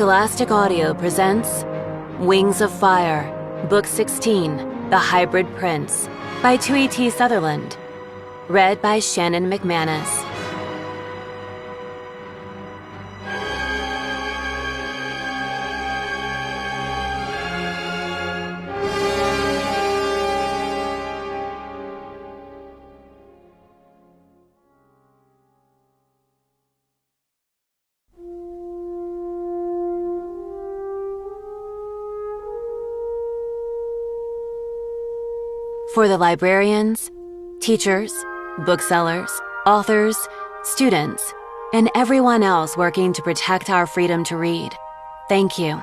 Scholastic Audio presents Wings of Fire, Book 16, The Hybrid Prince, by Tui T. Sutherland. Read by Shannon McManus. For the librarians, teachers, booksellers, authors, students, and everyone else working to protect our freedom to read, thank you.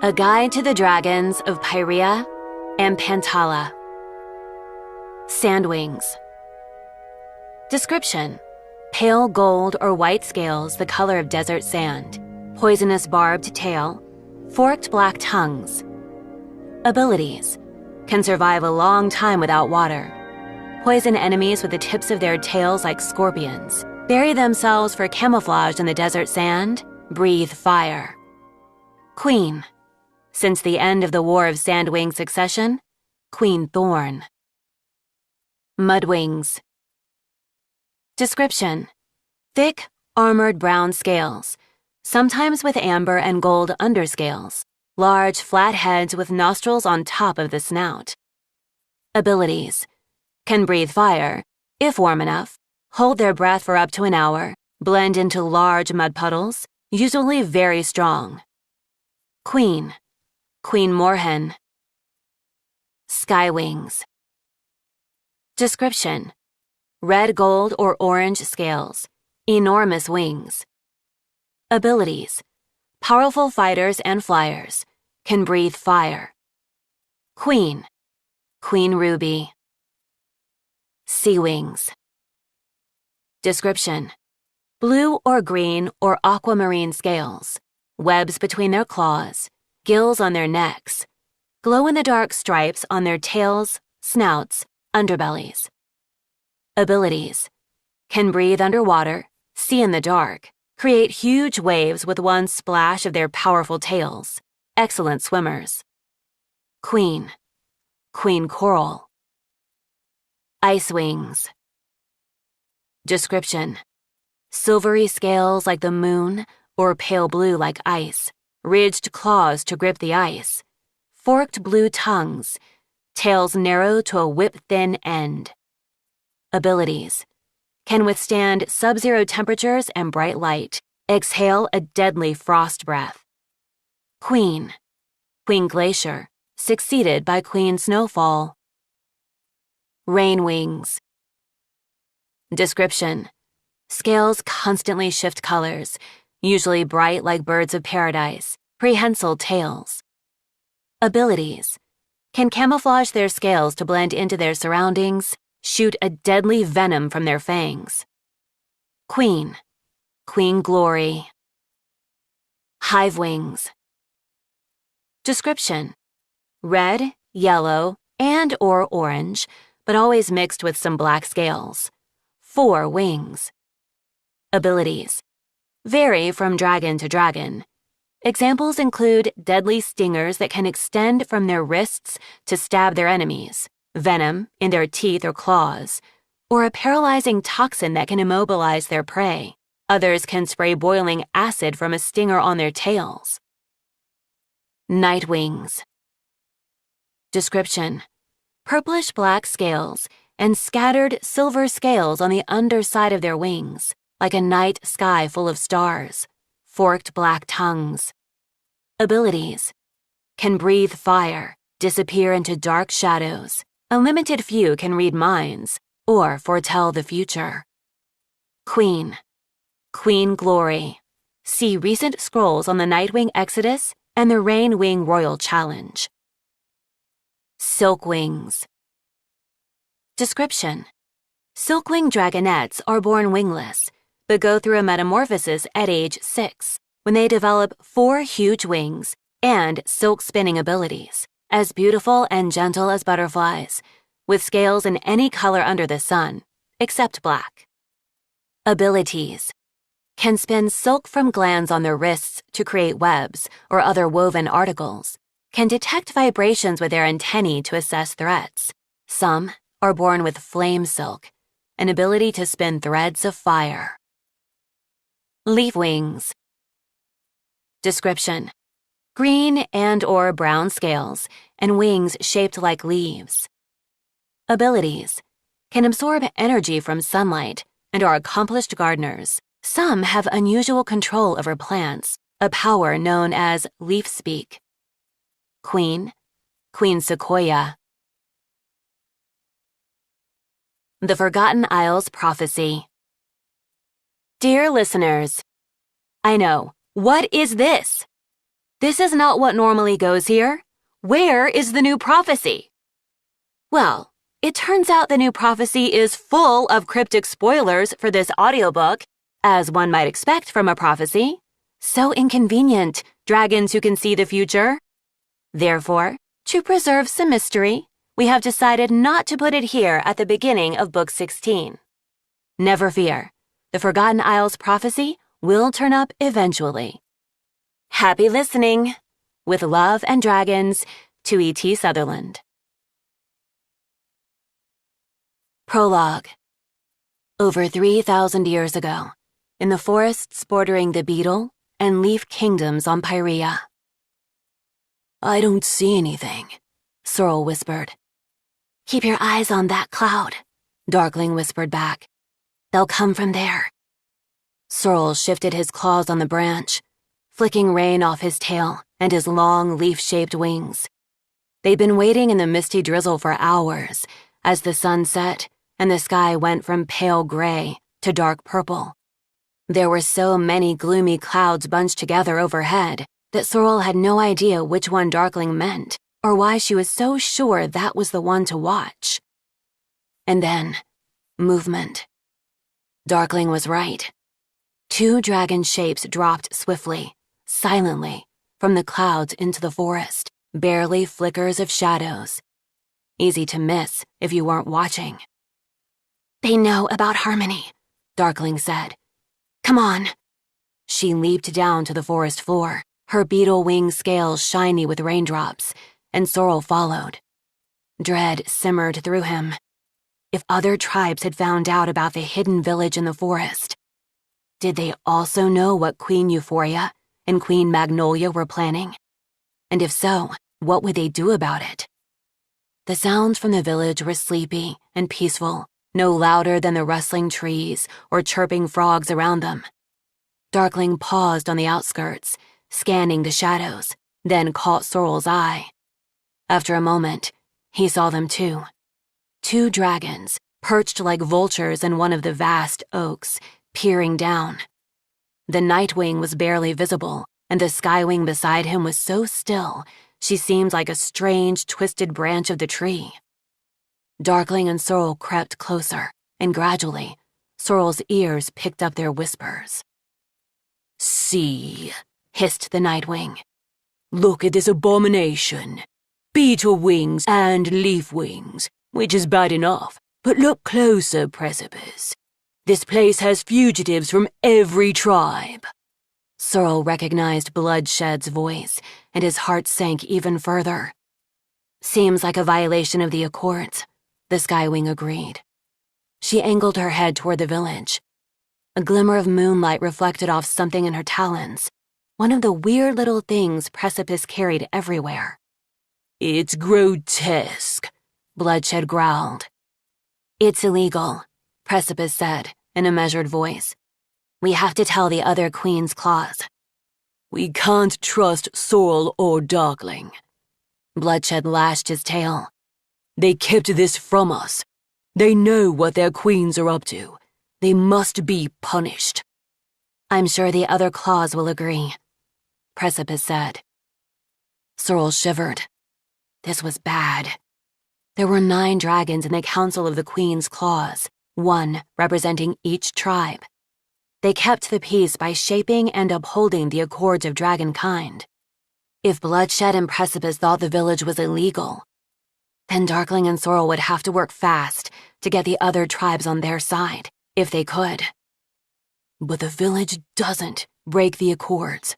A Guide to the Dragons of Pyrea and Pantala. Sandwings. Description: pale gold or white scales the color of desert sand, poisonous barbed tail, forked black tongues. Abilities: can survive a long time without water, poison enemies with the tips of their tails like scorpions, bury themselves for camouflage in the desert sand, breathe fire. Queen: since the end of the War of Sandwing Succession, Queen Thorn. MudWings. Description: thick, armored brown scales, sometimes with amber and gold underscales, large flat heads with nostrils on top of the snout. Abilities: can breathe fire, if warm enough, hold their breath for up to an hour, blend into large mud puddles, usually very strong. Queen: Queen Moorhen. Skywings. Description: red, gold, or orange scales, enormous wings. Abilities: powerful fighters and flyers, can breathe fire. Queen: Queen Ruby. Sea wings. Description: blue or green or aquamarine scales, webs between their claws, gills on their necks, glow-in-the-dark stripes on their tails, snouts, underbellies. Abilities: can breathe underwater, see in the dark, create huge waves with one splash of their powerful tails. Excellent swimmers. Queen: Queen Coral. Ice wings. Description: silvery scales like the moon or pale blue like ice, ridged claws to grip the ice, forked blue tongues, tails narrow to a whip-thin end. Abilities: can withstand sub-zero temperatures and bright light, exhale a deadly frost breath. Queen: Queen Glacier, succeeded by Queen Snowfall. Rain wings. Description: scales constantly shift colors, usually bright like birds of paradise, prehensile tails. Abilities: can camouflage their scales to blend into their surroundings, shoot a deadly venom from their fangs. Queen: Queen Glory. Hive wings. Description: red, yellow, and/or orange, but always mixed with some black scales. 4 wings. Abilities: vary from dragon to dragon. Examples include deadly stingers that can extend from their wrists to stab their enemies, venom in their teeth or claws, or a paralyzing toxin that can immobilize their prey. Others can spray boiling acid from a stinger on their tails. Night wings. Description: purplish-black scales and scattered silver scales on the underside of their wings, like a night sky full of stars. Forked black tongues. Abilities: can breathe fire, disappear into dark shadows. A limited few can read minds or foretell the future. Queen: Queen Glory. See recent scrolls on the Nightwing Exodus and the Rain Wing Royal Challenge. Silk wings. Description: silkwing dragonettes are born wingless, but go through a metamorphosis at age 6, when they develop 4 huge wings and silk spinning abilities, as beautiful and gentle as butterflies, with scales in any color under the sun, except black. Abilities: can spin silk from glands on their wrists to create webs or other woven articles, can detect vibrations with their antennae to assess threats. Some are born with flame silk, an ability to spin threads of fire. Leaf wings. Description: green and/or brown scales and wings shaped like leaves. Abilities: can absorb energy from sunlight and are accomplished gardeners. Some have unusual control over plants, a power known as leaf speak. Queen Sequoia. The Forgotten Isles Prophecy. Dear listeners, I know, what is this? This is not what normally goes here. Where is the new prophecy? Well, it turns out the new prophecy is full of cryptic spoilers for this audiobook, as one might expect from a prophecy. So inconvenient, dragons who can see the future. Therefore, to preserve some mystery, we have decided not to put it here at the beginning of Book 16. Never fear, the Forgotten Isles prophecy will turn up eventually. Happy listening! With love and dragons, to E.T. Sutherland. Prologue. Over 3,000 years ago, in the forests bordering the beetle and leaf kingdoms on Pyrea. I don't see anything, Sorrel whispered. Keep your eyes on that cloud, Darkling whispered back. They'll come from there. Sorrel shifted his claws on the branch, flicking rain off his tail and his long leaf-shaped wings. They'd been waiting in the misty drizzle for hours as the sun set and the sky went from pale gray to dark purple. There were so many gloomy clouds bunched together overhead that Sorrel had no idea which one Darkling meant or why she was so sure that was the one to watch. And then, movement. Darkling was right. 2 dragon shapes dropped swiftly, silently, from the clouds into the forest, barely flickers of shadows. Easy to miss if you weren't watching. They know about harmony, Darkling said. Come on. She leaped down to the forest floor, her beetle wing scales shiny with raindrops, and Sorrel followed. Dread simmered through him. If other tribes had found out about the hidden village in the forest, did they also know what Queen Euphoria and Queen Magnolia were planning? And if so, what would they do about it? The sounds from the village were sleepy and peaceful, no louder than the rustling trees or chirping frogs around them. Darkling paused on the outskirts, scanning the shadows, then caught Sorrel's eye. After a moment, he saw them too. 2 dragons, perched like vultures in one of the vast oaks, peering down. The Nightwing was barely visible, and the Skywing beside him was so still, she seemed like a strange, twisted branch of the tree. Darkling and Sorrel crept closer, and gradually, Sorrel's ears picked up their whispers. See, hissed the Nightwing. Look at this abomination. Beetle wings and leaf wings, which is bad enough, but look closer, Precipice. This place has fugitives from every tribe. Sorrel recognized Bloodshed's voice, and his heart sank even further. Seems like a violation of the Accords, the Skywing agreed. She angled her head toward the village. A glimmer of moonlight reflected off something in her talons, one of the weird little things Precipice carried everywhere. It's grotesque, Bloodshed growled. It's illegal, Precipice said in a measured voice. We have to tell the other Queen's Claws. We can't trust Sorrel or Darkling. Bloodshed lashed his tail. They kept this from us. They know what their queens are up to. They must be punished. I'm sure the other Claws will agree, Precipice said. Sorrel shivered. This was bad. There were 9 dragons in the Council of the Queen's Claws, 1 representing each tribe. They kept the peace by shaping and upholding the Accords of Dragonkind. If Bloodshed and Precipice thought the village was illegal, then Darkling and Sorrel would have to work fast to get the other tribes on their side, if they could. But the village doesn't break the accords,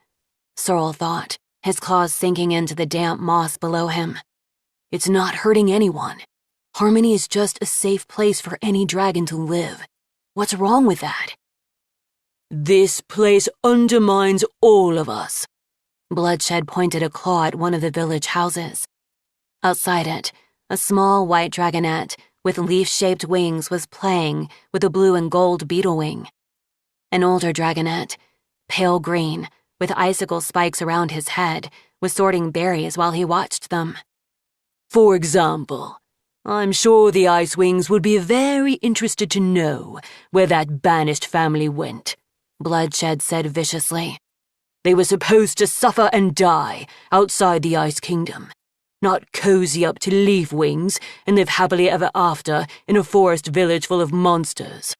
Sorrel thought, his claws sinking into the damp moss below him. It's not hurting anyone. Harmony is just a safe place for any dragon to live. What's wrong with that? This place undermines all of us. Bloodshed pointed a claw at one of the village houses. Outside it, a small white dragonette with leaf-shaped wings was playing with a blue and gold beetle wing. An older dragonette, pale green, with icicle spikes around his head, was sorting berries while he watched them. For example, I'm sure the Ice Wings would be very interested to know where that banished family went, Bloodshed said viciously. They were supposed to suffer and die outside the Ice Kingdom, not cozy up to Leaf Wings and live happily ever after in a forest village full of monsters.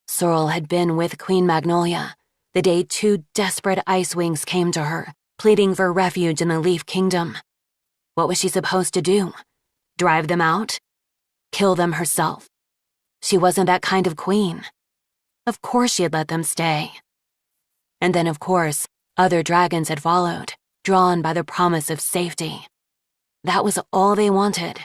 Sorrel had been with Queen Magnolia the day 2 desperate Ice Wings came to her, pleading for refuge in the Leaf Kingdom. What was she supposed to do? Drive them out? Kill them herself? She wasn't that kind of queen. Of course she'd let them stay. And then, of course, other dragons had followed, drawn by the promise of safety. That was all they wanted.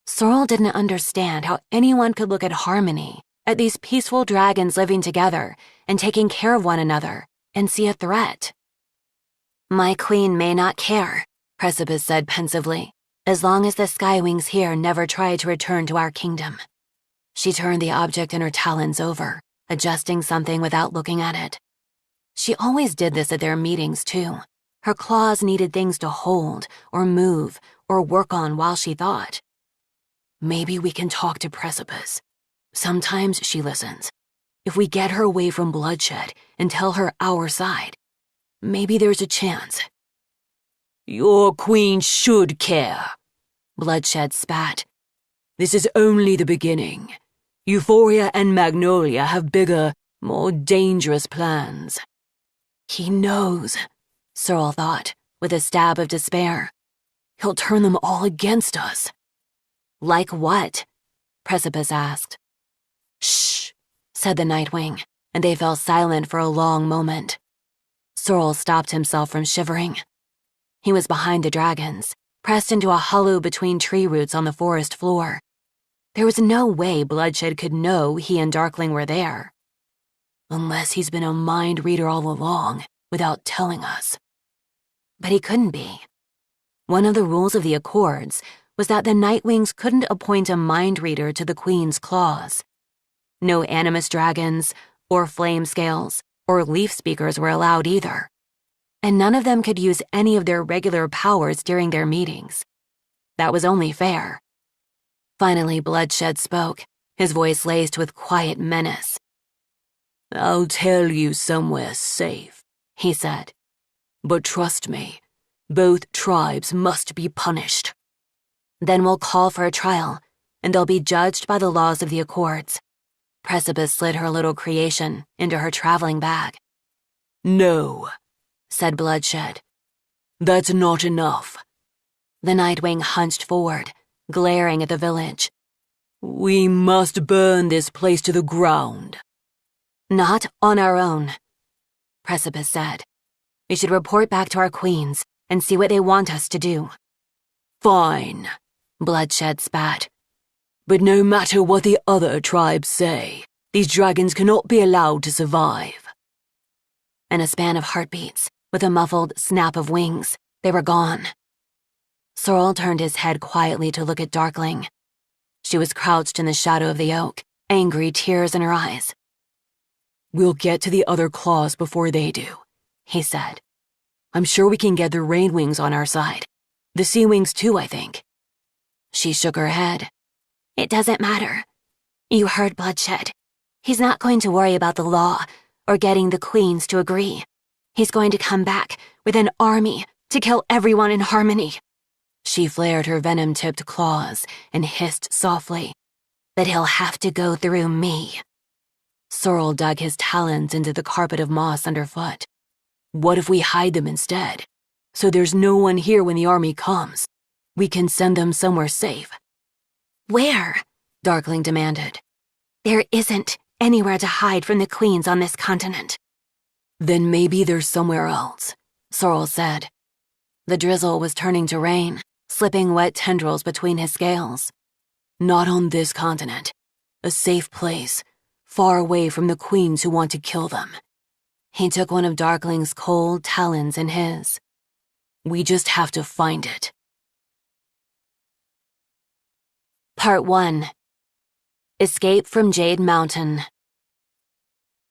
Sorrel didn't understand how anyone could look at Harmony, at these peaceful dragons living together and taking care of one another, and see a threat. My queen may not care, Precipice said pensively, as long as the Skywings here never try to return to our kingdom. She turned the object in her talons over, adjusting something without looking at it. She always did this at their meetings, too. Her claws needed things to hold, or move, or work on while she thought. Maybe we can talk to Precipice. Sometimes she listens. If we get her away from Bloodshed and tell her our side, maybe there's a chance. Your queen should care, Bloodshed spat. This is only the beginning. Euphoria and Magnolia have bigger, more dangerous plans. He knows, Sorrel thought, with a stab of despair. He'll turn them all against us. Like what? Precipice asked. Shh, said the Nightwing, and they fell silent for a long moment. Sorrel stopped himself from shivering. He was behind the dragons, pressed into a hollow between tree roots on the forest floor. There was no way Bloodshed could know he and Darkling were there. Unless he's been a mind reader all along, without telling us. But he couldn't be. One of the rules of the Accords was that the Nightwings couldn't appoint a mind reader to the Queen's claws. No animus dragons, or flame scales, or leaf speakers were allowed either. And none of them could use any of their regular powers during their meetings. That was only fair. Finally, Bloodshed spoke, his voice laced with quiet menace. I'll tell you somewhere safe, he said. But trust me, both tribes must be punished. Then we'll call for a trial, and they'll be judged by the laws of the Accords. Precipice slid her little creation into her traveling bag. No, said Bloodshed. That's not enough. The Nightwing hunched forward, glaring at the village. We must burn this place to the ground. Not on our own, Precipice said. We should report back to our queens and see what they want us to do. Fine, Bloodshed spat. But no matter what the other tribes say, these dragons cannot be allowed to survive. In a span of heartbeats, with a muffled snap of wings, they were gone. Sorrel turned his head quietly to look at Darkling. She was crouched in the shadow of the oak, angry tears in her eyes. We'll get to the other claws before they do, he said. I'm sure we can get the Rain Wings on our side. The Sea Wings too, I think. She shook her head. It doesn't matter. You heard Bloodshed. He's not going to worry about the law or getting the queens to agree. He's going to come back with an army to kill everyone in Harmony. She flared her venom-tipped claws and hissed softly. But he'll have to go through me. Sorrel dug his talons into the carpet of moss underfoot. What if we hide them instead? so there's no one here when the army comes. We can send them somewhere safe." "Where?" Darkling demanded. "There isn't anywhere to hide from the queens on this continent." "Then maybe there's somewhere else," Sorrel said. The drizzle was turning to rain, slipping wet tendrils between his scales. "Not on this continent. A safe place, far away from the queens who want to kill them." He took one of Darkling's cold talons in his. "We just have to find it." Part 1. Escape from Jade Mountain.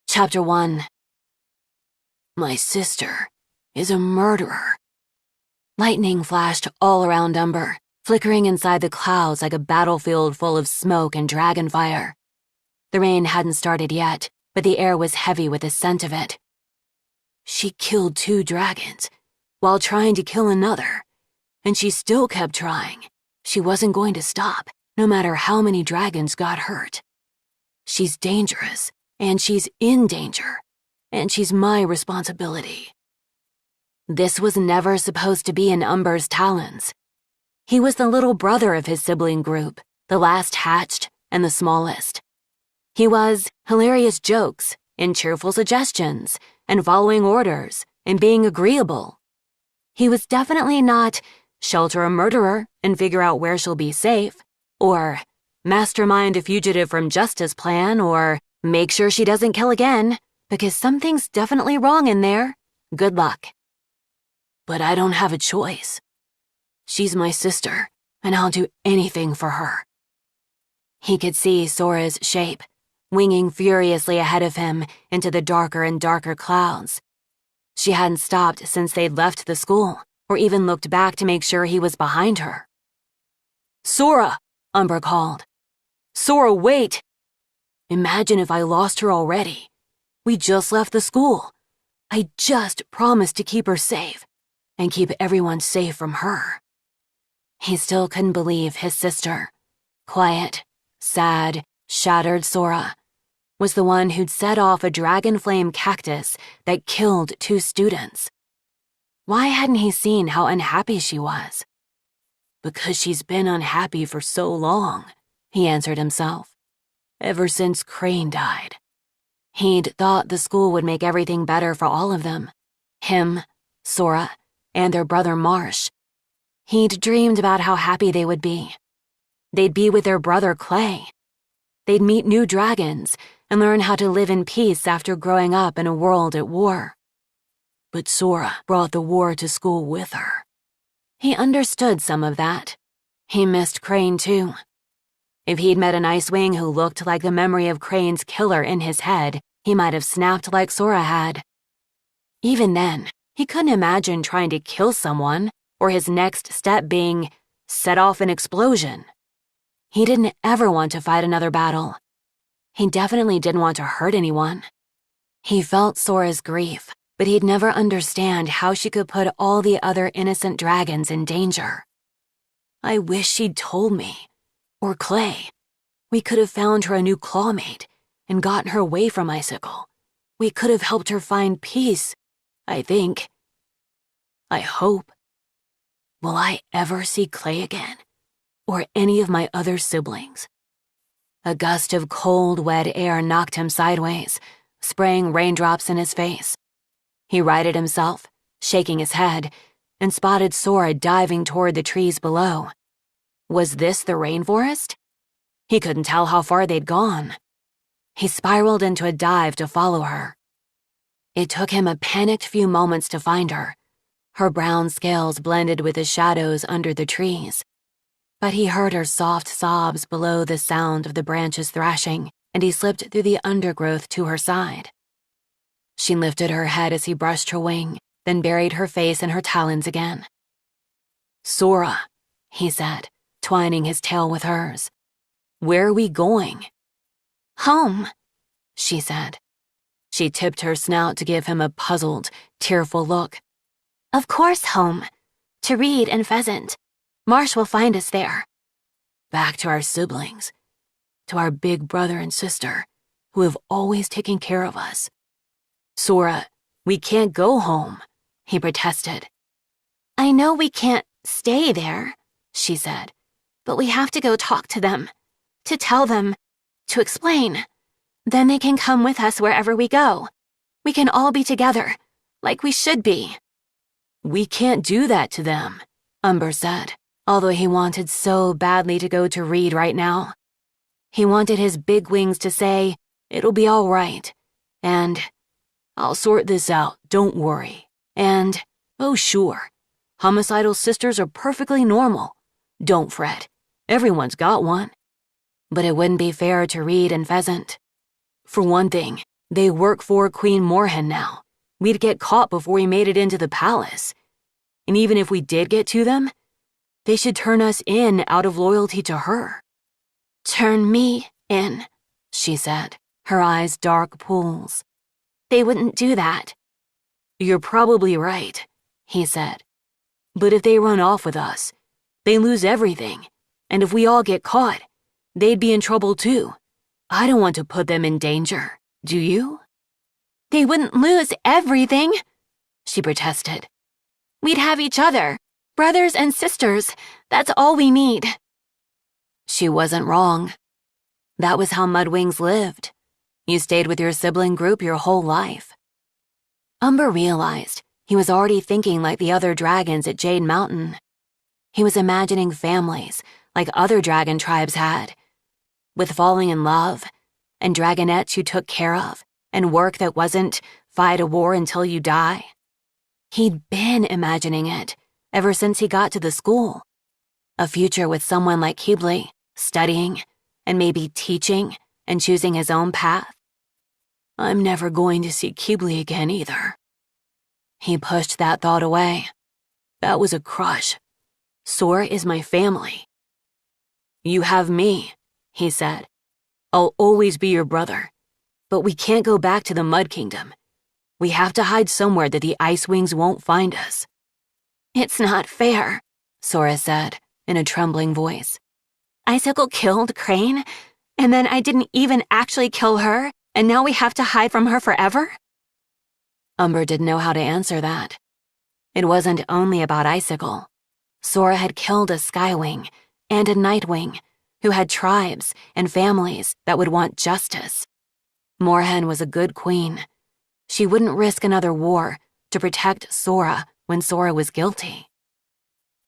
Chapter 1. My sister is a murderer. Lightning flashed all around Umber, flickering inside the clouds like a battlefield full of smoke and dragon fire. The rain hadn't started yet, but the air was heavy with the scent of it. She killed 2 dragons while trying to kill another, and she still kept trying. She wasn't going to stop, no matter how many dragons got hurt. She's dangerous, and she's in danger, and she's my responsibility. This was never supposed to be in Umber's talons. He was the little brother of his sibling group, the last hatched and the smallest. He was hilarious jokes and cheerful suggestions and following orders and being agreeable. He was definitely not shelter a murderer and figure out where she'll be safe, or mastermind a fugitive from justice plan, or make sure she doesn't kill again, because something's definitely wrong in there. Good luck. But I don't have a choice. She's my sister, and I'll do anything for her. He could see Sora's shape, winging furiously ahead of him into the darker and darker clouds. She hadn't stopped since they'd left the school, or even looked back to make sure he was behind her. "Sora!" Umber called. "Sora, wait! Imagine if I lost her already. We just left the school. I just promised to keep her safe, and keep everyone safe from her." He still couldn't believe his sister, quiet, sad, shattered Sora, was the one who'd set off a dragon flame cactus that killed 2 students. Why hadn't he seen how unhappy she was? Because she's been unhappy for so long, he answered himself. Ever since Crane died. He'd thought the school would make everything better for all of them. Him, Sora, and their brother Marsh. He'd dreamed about how happy they would be. They'd be with their brother Clay. They'd meet new dragons and learn how to live in peace after growing up in a world at war. But Sora brought the war to school with her. He understood some of that. He missed Crane too. If he'd met an Icewing who looked like the memory of Crane's killer in his head, he might have snapped like Sora had. Even then, he couldn't imagine trying to kill someone, or his next step being set off an explosion. He didn't ever want to fight another battle. He definitely didn't want to hurt anyone. He felt Sora's grief, but he'd never understand how she could put all the other innocent dragons in danger. I wish she'd told me. Or Clay. We could have found her a new clawmate and gotten her away from Icicle. We could have helped her find peace, I think. I hope. Will I ever see Clay again? Or any of my other siblings? A gust of cold, wet air knocked him sideways, spraying raindrops in his face. He righted himself, shaking his head, and spotted Sora diving toward the trees below. Was this the rainforest? He couldn't tell how far they'd gone. He spiraled into a dive to follow her. It took him a panicked few moments to find her. Her brown scales blended with the shadows under the trees. But he heard her soft sobs below the sound of the branches thrashing, and he slipped through the undergrowth to her side. She lifted her head as he brushed her wing, then buried her face in her talons again. "Sora," he said, twining his tail with hers. "Where are we going?" "Home," she said. She tipped her snout to give him a puzzled, tearful look. "Of course home. To Reed and Pheasant. Marsh will find us there. Back to our siblings. To our big brother and sister, who have always taken care of us." "Sora, we can't go home," he protested. I know we can't stay there, she said, but we have to go talk to them, to tell them, to explain. Then they can come with us wherever we go. We can all be together, like we should be. We can't do that to them, Umber said, although he wanted so badly to go to Reed right now. He wanted his bigwings to say, "It'll be all right," and "I'll sort this out, don't worry," and "Oh sure, homicidal sisters are perfectly normal. Don't fret, everyone's got one." But it wouldn't be fair to Reed and Pheasant. For one thing, they work for Queen Moorhen now. We'd get caught before we made it into the palace. And even if we did get to them, they should turn us in out of loyalty to her. "Turn me in," she said, her eyes dark pools. "They wouldn't do that." "You're probably right," he said. "But if they run off with us, they lose everything. And if we all get caught, they'd be in trouble too. I don't want to put them in danger. Do you?" "They wouldn't lose everything," she protested. "We'd have each other, brothers and sisters. That's all we need." She wasn't wrong. That was how MudWings lived. You stayed with your sibling group your whole life. Umber realized he was already thinking like the other dragons at Jade Mountain. He was imagining families like other dragon tribes had, with falling in love, and dragonettes you took care of, and work that wasn't fight a war until you die. He'd been imagining it ever since he got to the school. A future with someone like Kibli, studying, and maybe teaching, and choosing his own path. I'm never going to see Kibli again either. He pushed that thought away. That was a crush. Sora is my family. You have me, he said. I'll always be your brother. But we can't go back to the Mud Kingdom. We have to hide somewhere that the Ice Wings won't find us. It's not fair, Sora said in a trembling voice. Icicle killed Crane, and then I didn't even actually kill her, and now we have to hide from her forever? Umber didn't know how to answer that. It wasn't only about Icicle. Sora had killed a Skywing and a Nightwing who had tribes and families that would want justice. Moorhen was a good queen. She wouldn't risk another war to protect Sora when Sora was guilty.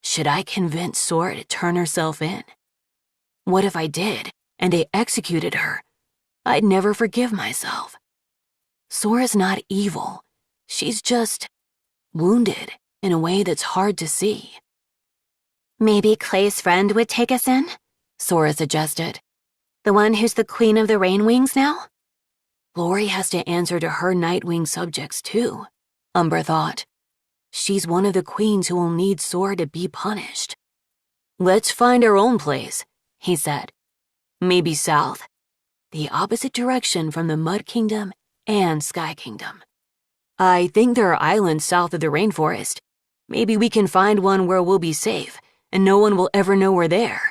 Should I convince Sora to turn herself in? What if I did and they executed her? I'd never forgive myself. Sora's not evil. She's just wounded in a way that's hard to see. Maybe Clay's friend would take us in? Sora suggested. The one who's the queen of the Rainwings now? Glory has to answer to her Nightwing subjects too, Umber thought. She's one of the queens who will need Sora to be punished. Let's find our own place, he said. Maybe south. The opposite direction from the Mud Kingdom and Sky Kingdom. I think there are islands south of the rainforest. Maybe we can find one where we'll be safe, and no one will ever know we're there.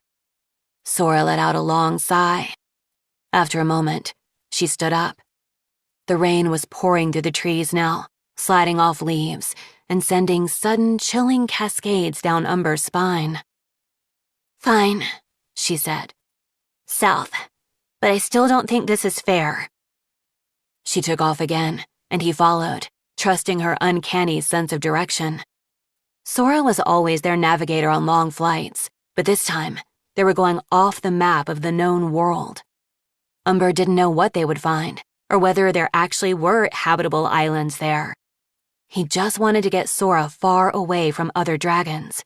Sora let out a long sigh. After a moment, she stood up. The rain was pouring through the trees now, sliding off leaves and sending sudden chilling cascades down Umber's spine. Fine, she said. South, but I still don't think this is fair. She took off again, and he followed, trusting her uncanny sense of direction. Sora was always their navigator on long flights, but this time, they were going off the map of the known world. Umber didn't know what they would find, or whether there actually were habitable islands there. He just wanted to get Sora far away from other dragons.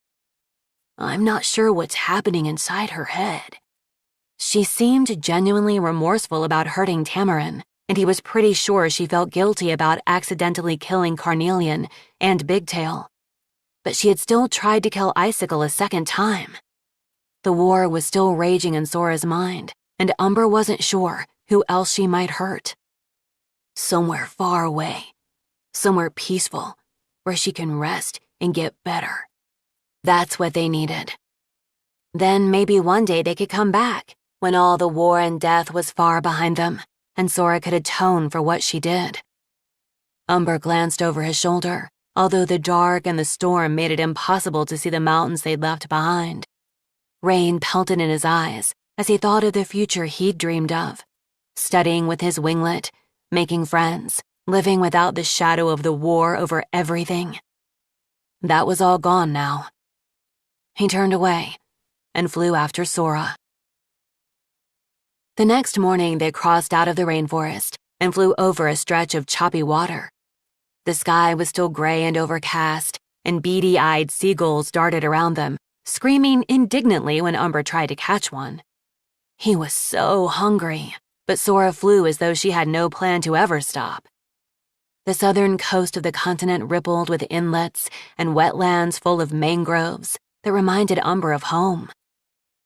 I'm not sure what's happening inside her head. She seemed genuinely remorseful about hurting Tamarin, and he was pretty sure she felt guilty about accidentally killing Carnelian and Bigtail. But she had still tried to kill Icicle a second time. The war was still raging in Sora's mind, and Umber wasn't sure who else she might hurt. Somewhere far away, somewhere peaceful, where she can rest and get better. That's what they needed. Then maybe one day they could come back, when all the war and death was far behind them, and Sora could atone for what she did. Umber glanced over his shoulder although the dark and the storm made it impossible to see the mountains they'd left behind. Rain pelted in his eyes as he thought of the future he'd dreamed of, studying with his winglet, making friends, living without the shadow of the war over everything. That was all gone now. He turned away and flew after Sora. The next morning, they crossed out of the rainforest and flew over a stretch of choppy water. The sky was still gray and overcast, and beady-eyed seagulls darted around them, screaming indignantly when Umber tried to catch one. He was so hungry, but Sora flew as though she had no plan to ever stop. The southern coast of the continent rippled with inlets and wetlands full of mangroves that reminded Umber of home.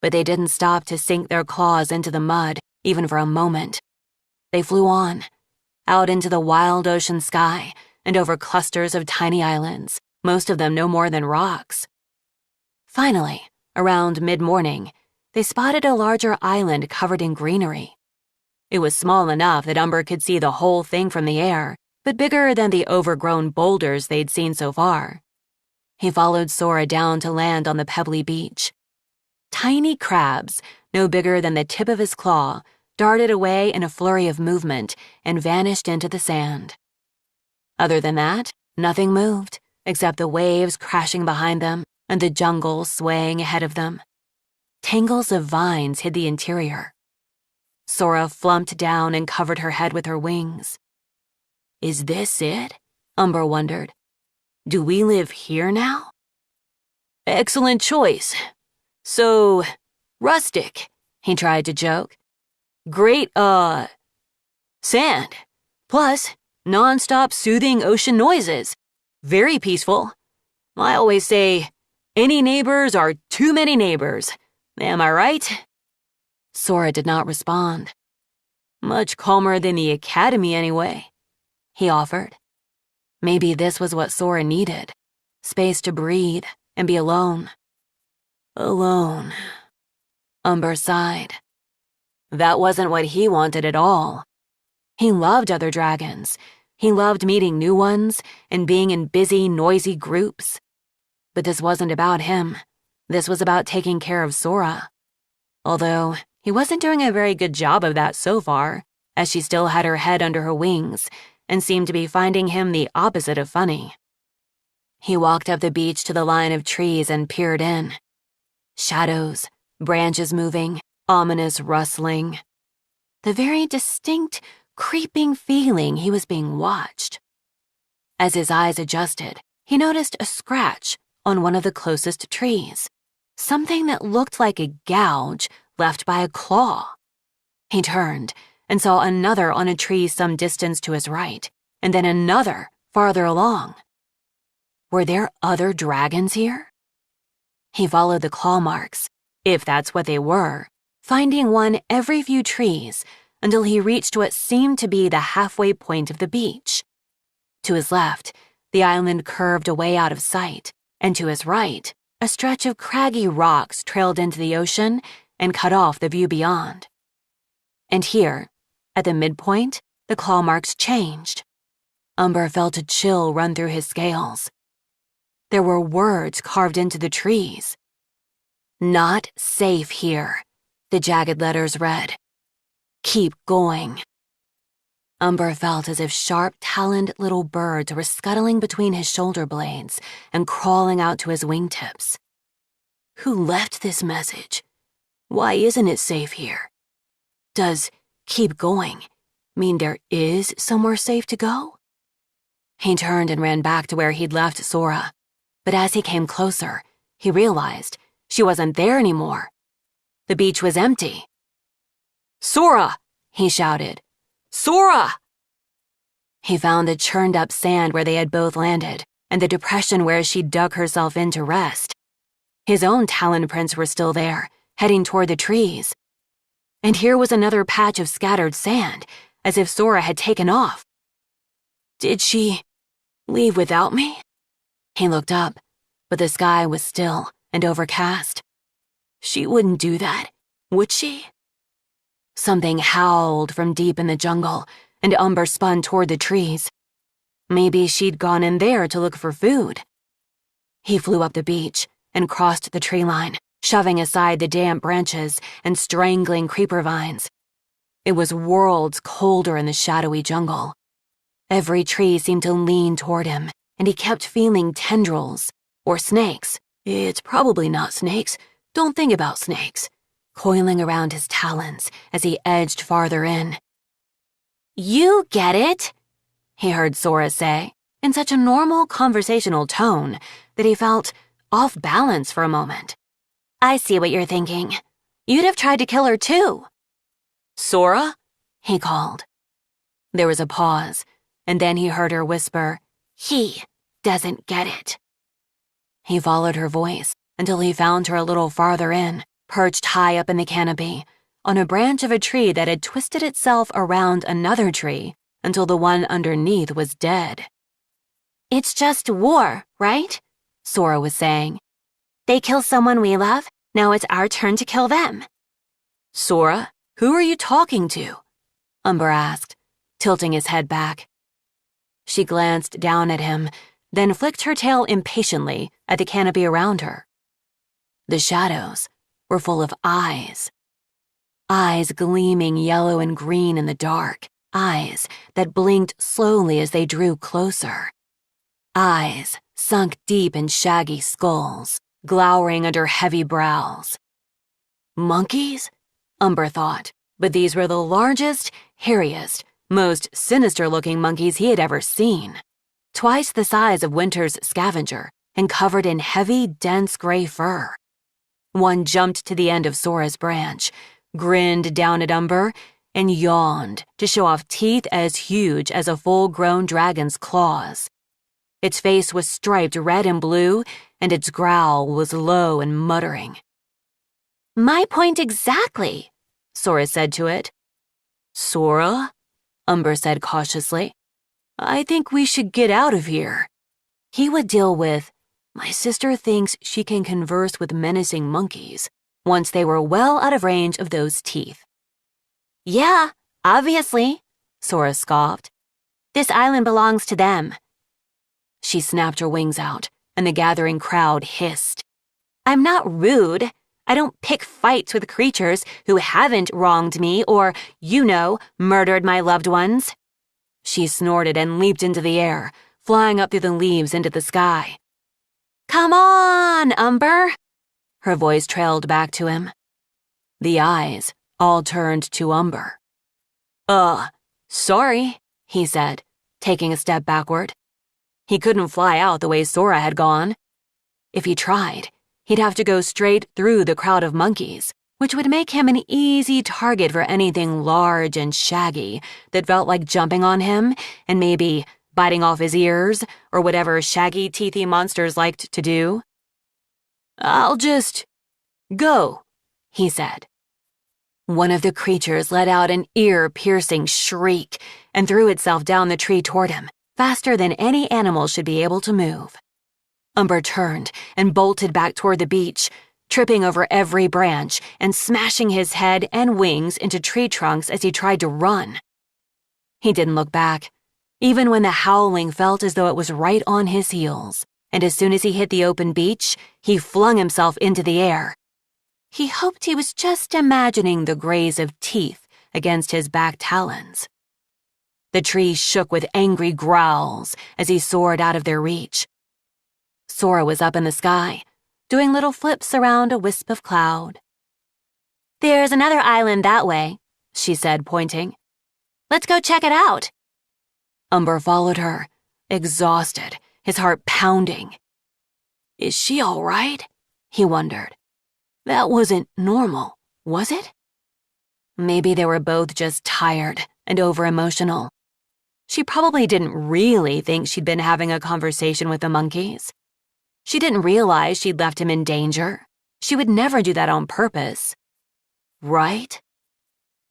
But they didn't stop to sink their claws into the mud, even for a moment. They flew on, out into the wild ocean sky and over clusters of tiny islands, most of them no more than rocks. Finally, around mid-morning, they spotted a larger island covered in greenery. It was small enough that Umber could see the whole thing from the air, but bigger than the overgrown boulders they'd seen so far. He followed Sora down to land on the pebbly beach. Tiny crabs, no bigger than the tip of his claw, darted away in a flurry of movement and vanished into the sand. Other than that, nothing moved, except the waves crashing behind them and the jungle swaying ahead of them. Tangles of vines hid the interior. Sora flumped down and covered her head with her wings. Is this it? Umber wondered. Do we live here now? Excellent choice. So, rustic, he tried to joke. Great, sand. Plus, non-stop soothing ocean noises. Very peaceful. I always say, any neighbors are too many neighbors. Am I right? Sora did not respond. Much calmer than the academy anyway, he offered. Maybe this was what Sora needed. Space to breathe and be alone. Alone. Umber sighed. That wasn't what he wanted at all. He loved other dragons. He loved meeting new ones and being in busy, noisy groups. But this wasn't about him. This was about taking care of Sora. Although he wasn't doing a very good job of that so far, as she still had her head under her wings and seemed to be finding him the opposite of funny. He walked up the beach to the line of trees and peered in. Shadows, branches moving, ominous rustling. The very distinct, creeping feeling he was being watched. As his eyes adjusted, he noticed a scratch on one of the closest trees, something that looked like a gouge left by a claw. He turned and saw another on a tree some distance to his right, and then another farther along. Were there other dragons here? He followed the claw marks, if that's what they were, finding one every few trees until he reached what seemed to be the halfway point of the beach. To his left, the island curved away out of sight, and to his right, a stretch of craggy rocks trailed into the ocean and cut off the view beyond. And here, at the midpoint, the claw marks changed. Umber felt a chill run through his scales. There were words carved into the trees. Not safe here, the jagged letters read. Keep going. Umber felt as if sharp-taloned little birds were scuttling between his shoulder blades and crawling out to his wingtips. Who left this message? Why isn't it safe here? Does keep going mean there is somewhere safe to go? He turned and ran back to where he'd left Sora, but as he came closer, he realized she wasn't there anymore. The beach was empty. Sora! He shouted. Sora! He found the churned-up sand where they had both landed and the depression where she'd dug herself in to rest. His own talon prints were still there, heading toward the trees. And here was another patch of scattered sand, as if Sora had taken off. Did she leave without me? He looked up, but the sky was still and overcast. She wouldn't do that, would she? Something howled from deep in the jungle, and Umber spun toward the trees. Maybe she'd gone in there to look for food. He flew up the beach and crossed the tree line, shoving aside the damp branches and strangling creeper vines. It was worlds colder in the shadowy jungle. Every tree seemed to lean toward him, and he kept feeling tendrils, or snakes. It's probably not snakes. Don't think about snakes. Coiling around his talons as he edged farther in. "You get it," he heard Sora say, in such a normal conversational tone that he felt off balance for a moment. "I see what you're thinking. You'd have tried to kill her too." "Sora?" he called. There was a pause, and then he heard her whisper, "He doesn't get it." He followed her voice until he found her a little farther in, perched high up in the canopy, on a branch of a tree that had twisted itself around another tree until the one underneath was dead. "It's just war, right?" Sora was saying. "They kill someone we love, now it's our turn to kill them." "Sora, who are you talking to?" Umber asked, tilting his head back. She glanced down at him, then flicked her tail impatiently at the canopy around her. The shadows were full of eyes. Eyes gleaming yellow and green in the dark. Eyes that blinked slowly as they drew closer. Eyes sunk deep in shaggy skulls, glowering under heavy brows. Monkeys? Umber thought, but these were the largest, hairiest, most sinister-looking monkeys he had ever seen. Twice the size of Winter's scavenger and covered in heavy, dense gray fur. One jumped to the end of Sora's branch, grinned down at Umber, and yawned to show off teeth as huge as a full-grown dragon's claws. Its face was striped red and blue, and its growl was low and muttering. "My point exactly," Sora said to it. "Sora?" Umber said cautiously. "I think we should get out of here." He would deal with, "My sister thinks she can converse with menacing monkeys," once they were well out of range of those teeth. "Yeah, obviously," Sora scoffed. "This island belongs to them." She snapped her wings out, and the gathering crowd hissed. "I'm not rude. I don't pick fights with creatures who haven't wronged me or, murdered my loved ones." She snorted and leaped into the air, flying up through the leaves into the sky. "Come on, Umber!" Her voice trailed back to him. The eyes all turned to Umber. Sorry," he said, taking a step backward. He couldn't fly out the way Sora had gone. If he tried, he'd have to go straight through the crowd of monkeys, which would make him an easy target for anything large and shaggy that felt like jumping on him and maybe biting off his ears or whatever shaggy, teethy monsters liked to do. "I'll just go," he said. One of the creatures let out an ear-piercing shriek and threw itself down the tree toward him, faster than any animal should be able to move. Umber turned and bolted back toward the beach, tripping over every branch and smashing his head and wings into tree trunks as he tried to run. He didn't look back, even when the howling felt as though it was right on his heels, and as soon as he hit the open beach, he flung himself into the air. He hoped he was just imagining the graze of teeth against his back talons. The trees shook with angry growls as he soared out of their reach. Sora was up in the sky, doing little flips around a wisp of cloud. "There's another island that way," she said, pointing. "Let's go check it out." Umber followed her, exhausted, his heart pounding. Is she all right? He wondered. That wasn't normal, was it? Maybe they were both just tired and over-emotional. She probably didn't really think she'd been having a conversation with the monkeys. She didn't realize she'd left him in danger. She would never do that on purpose. Right?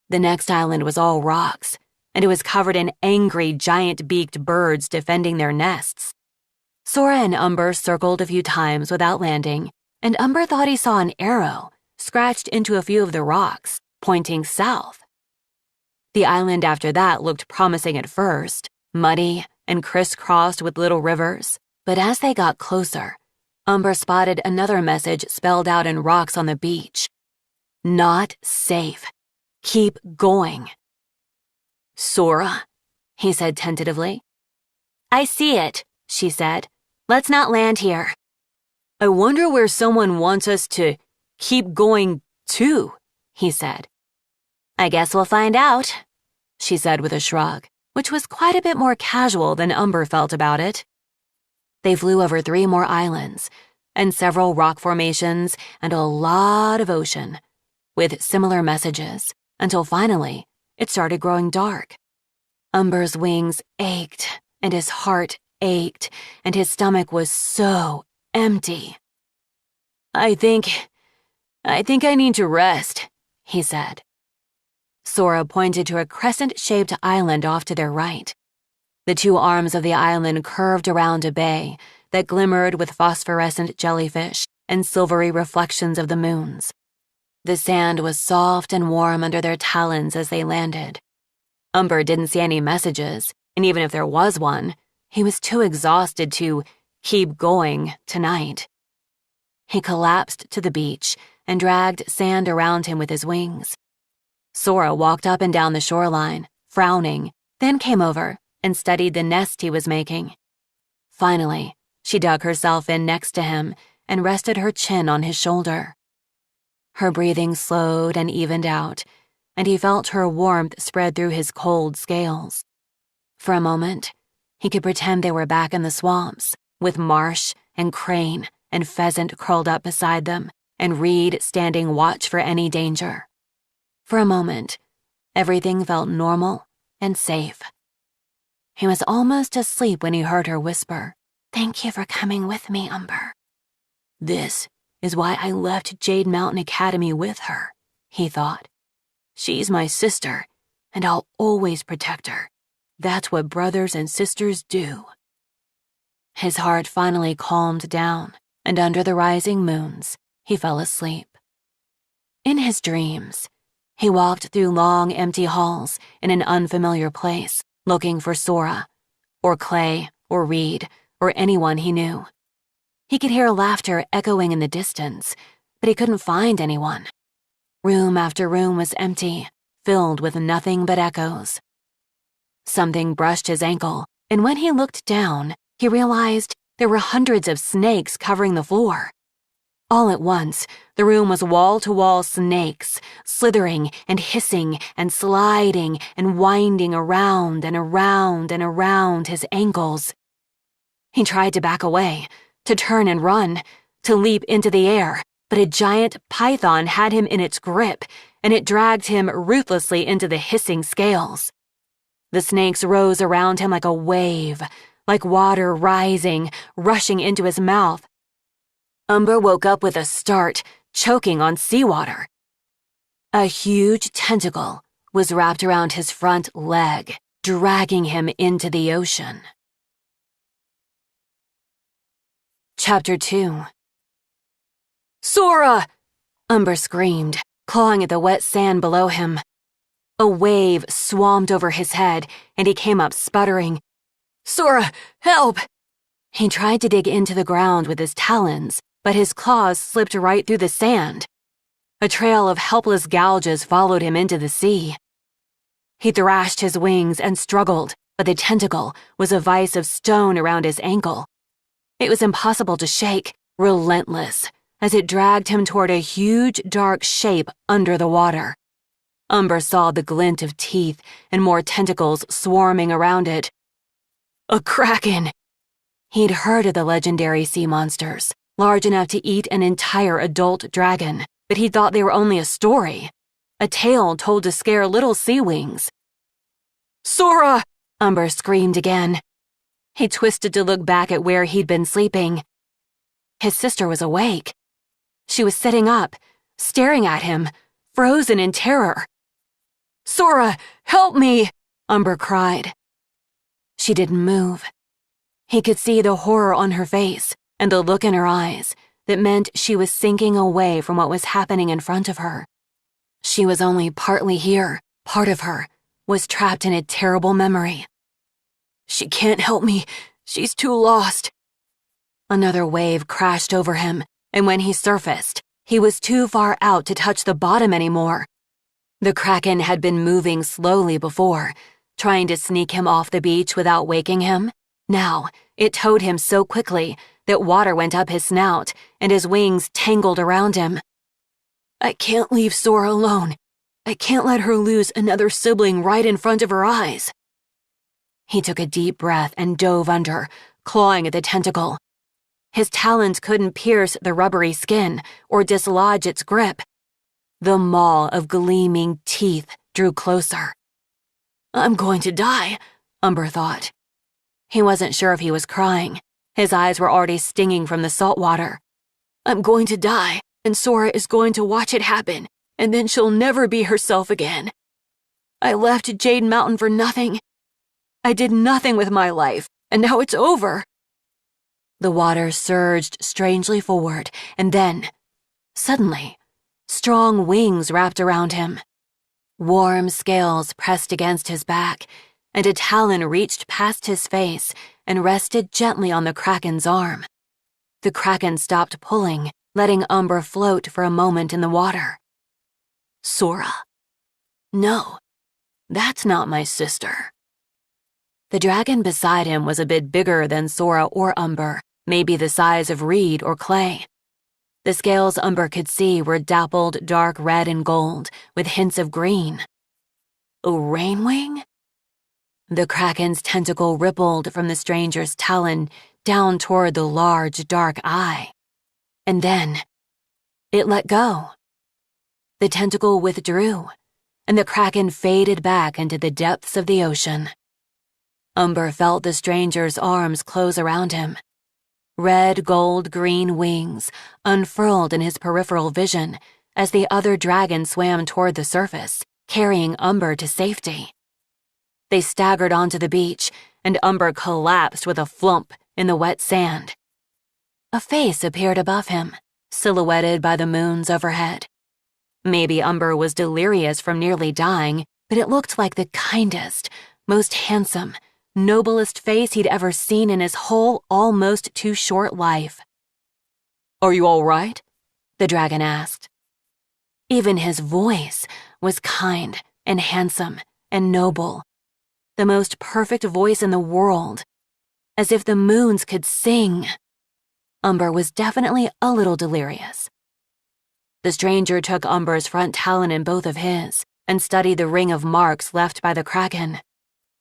The next island was all rocks, and it was covered in angry, giant-beaked birds defending their nests. Sora and Umber circled a few times without landing, and Umber thought he saw an arrow scratched into a few of the rocks, pointing south. The island after that looked promising at first, muddy, and crisscrossed with little rivers. But as they got closer, Umber spotted another message spelled out in rocks on the beach. Not safe. Keep going. Sora, he said tentatively. I see it, she said. Let's not land here. I wonder where someone wants us to keep going to, he said. I guess we'll find out, she said with a shrug, which was quite a bit more casual than Umber felt about it. They flew over 3 more islands and several rock formations and a lot of ocean, with similar messages, until finally it started growing dark. Umber's wings ached, and his heart ached, and his stomach was so empty. I think I need to rest, he said. Sora pointed to a crescent-shaped island off to their right. The 2 arms of the island curved around a bay that glimmered with phosphorescent jellyfish and silvery reflections of the moons. The sand was soft and warm under their talons as they landed. Umber didn't see any messages, and even if there was one, he was too exhausted to keep going tonight. He collapsed to the beach and dragged sand around him with his wings. Sora walked up and down the shoreline, frowning, then came over and studied the nest he was making. Finally, she dug herself in next to him and rested her chin on his shoulder. Her breathing slowed and evened out, and he felt her warmth spread through his cold scales. For a moment, he could pretend they were back in the swamps, with marsh and crane and pheasant curled up beside them, and Reed standing watch for any danger. For a moment, everything felt normal and safe. He was almost asleep when he heard her whisper, "Thank you for coming with me, Umber." This is why I left Jade Mountain Academy with her, he thought. She's my sister, and I'll always protect her. That's what brothers and sisters do. His heart finally calmed down, and under the rising moons, he fell asleep. In his dreams, he walked through long, empty halls in an unfamiliar place, looking for Sora, or Clay, or Reed, or anyone he knew. He could hear laughter echoing in the distance, but he couldn't find anyone. Room after room was empty, filled with nothing but echoes. Something brushed his ankle, and when he looked down, he realized there were hundreds of snakes covering the floor. All at once, the room was wall-to-wall snakes, slithering and hissing and sliding and winding around and around and around his ankles. He tried to back away, to turn and run, to leap into the air, but a giant python had him in its grip, and it dragged him ruthlessly into the hissing scales. The snakes rose around him like a wave, like water rising, rushing into his mouth. Umber woke up with a start, choking on seawater. A huge tentacle was wrapped around his front leg, dragging him into the ocean. Chapter 2. Sora! Umber screamed, clawing at the wet sand below him. A wave swamped over his head, and he came up sputtering. Sora, help! He tried to dig into the ground with his talons, but his claws slipped right through the sand. A trail of helpless gouges followed him into the sea. He thrashed his wings and struggled, but the tentacle was a vise of stone around his ankle. It was impossible to shake, relentless, as it dragged him toward a huge, dark shape under the water. Umber saw the glint of teeth and more tentacles swarming around it. A kraken! He'd heard of the legendary sea monsters, large enough to eat an entire adult dragon, but he thought they were only a story, a tale told to scare little sea wings. Sora! Umber screamed again. He twisted to look back at where he'd been sleeping. His sister was awake. She was sitting up, staring at him, frozen in terror. Sora, help me! Umber cried. She didn't move. He could see the horror on her face and the look in her eyes that meant she was sinking away from what was happening in front of her. She was only partly here. Part of her was trapped in a terrible memory. She can't help me. She's too lost." Another wave crashed over him, and when he surfaced, he was too far out to touch the bottom anymore. The kraken had been moving slowly before, trying to sneak him off the beach without waking him. Now, it towed him so quickly that water went up his snout and his wings tangled around him. "I can't leave Sora alone. I can't let her lose another sibling right in front of her eyes." He took a deep breath and dove under, clawing at the tentacle. His talons couldn't pierce the rubbery skin or dislodge its grip. The maw of gleaming teeth drew closer. "I'm going to die," Umber thought. He wasn't sure if he was crying. His eyes were already stinging from the salt water. "I'm going to die, and Sora is going to watch it happen, and then she'll never be herself again. I left Jade Mountain for nothing. I did nothing with my life, and now it's over." The water surged strangely forward, and then, suddenly, strong wings wrapped around him. Warm scales pressed against his back, and a talon reached past his face and rested gently on the kraken's arm. The kraken stopped pulling, letting Umber float for a moment in the water. "Sora? No, that's not my sister." The dragon beside him was a bit bigger than Sora or Umber, maybe the size of reed or clay. The scales Umber could see were dappled dark red and gold, with hints of green. A rainwing? The kraken's tentacle rippled from the stranger's talon down toward the large, dark eye. And then, it let go. The tentacle withdrew, and the kraken faded back into the depths of the ocean. Umber felt the stranger's arms close around him. Red, gold, green wings unfurled in his peripheral vision as the other dragon swam toward the surface, carrying Umber to safety. They staggered onto the beach, and Umber collapsed with a flump in the wet sand. A face appeared above him, silhouetted by the moons overhead. Maybe Umber was delirious from nearly dying, but it looked like the kindest, most handsome, noblest face he'd ever seen in his whole, almost too short life. "Are you all right?" the dragon asked. Even his voice was kind and handsome and noble. The most perfect voice in the world. As if the moons could sing. Umber was definitely a little delirious. The stranger took Umber's front talon in both of his and studied the ring of marks left by the kraken.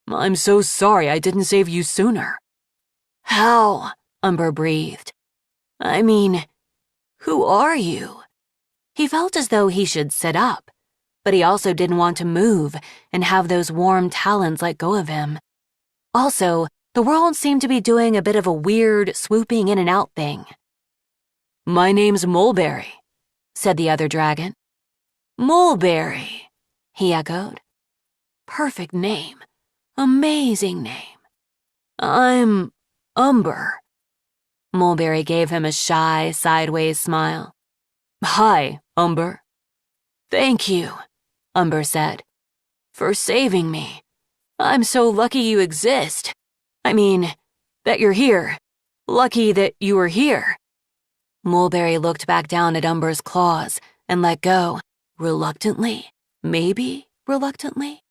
"I'm so sorry I didn't save you sooner." "How?" Umber breathed. "I mean, who are you?" He felt as though he should sit up, but he also didn't want to move and have those warm talons let go of him. Also, the world seemed to be doing a bit of a weird swooping in and out thing. "My name's Mulberry," said the other dragon. "Mulberry," he echoed. "Perfect name. Amazing name. I'm Umber." Mulberry gave him a shy, sideways smile. "Hi, Umber." "Thank you," Umber said, "for saving me. I'm so lucky you exist. I mean, that you're here. Lucky that you were here." Mulberry looked back down at Umber's claws and let go, reluctantly, maybe reluctantly.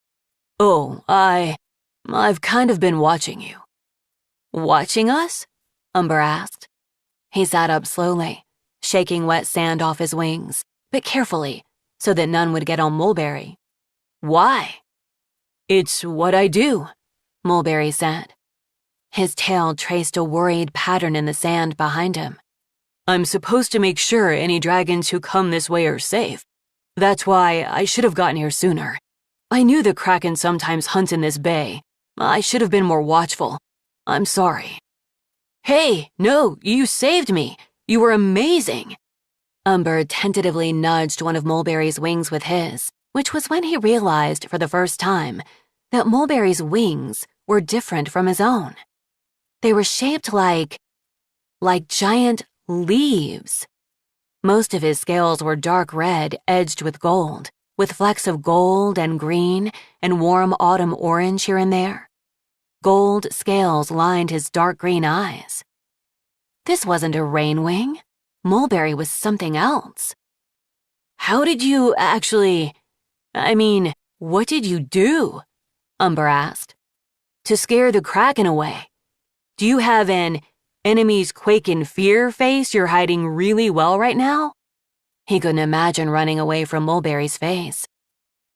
"Oh, I've kind of been watching you." "Watching us?" Umber asked. He sat up slowly, shaking wet sand off his wings, but carefully, so that none would get on Mulberry. "Why?" "It's what I do," Mulberry said. His tail traced a worried pattern in the sand behind him. "I'm supposed to make sure any dragons who come this way are safe. That's why I should have gotten here sooner. I knew the kraken sometimes hunt in this bay. I should have been more watchful. I'm sorry." "Hey, no, you saved me. You were amazing." Umber tentatively nudged one of Mulberry's wings with his, which was when he realized for the first time that Mulberry's wings were different from his own. They were shaped like giant leaves. Most of his scales were dark red, edged with gold, with flecks of gold and green and warm autumn orange here and there. Gold scales lined his dark green eyes. This wasn't a rain wing. Mulberry was something else. How did you what did you do? Umber asked. To scare the kraken away. Do you have an enemy's quake in fear face you're hiding really well right now? He couldn't imagine running away from Mulberry's face.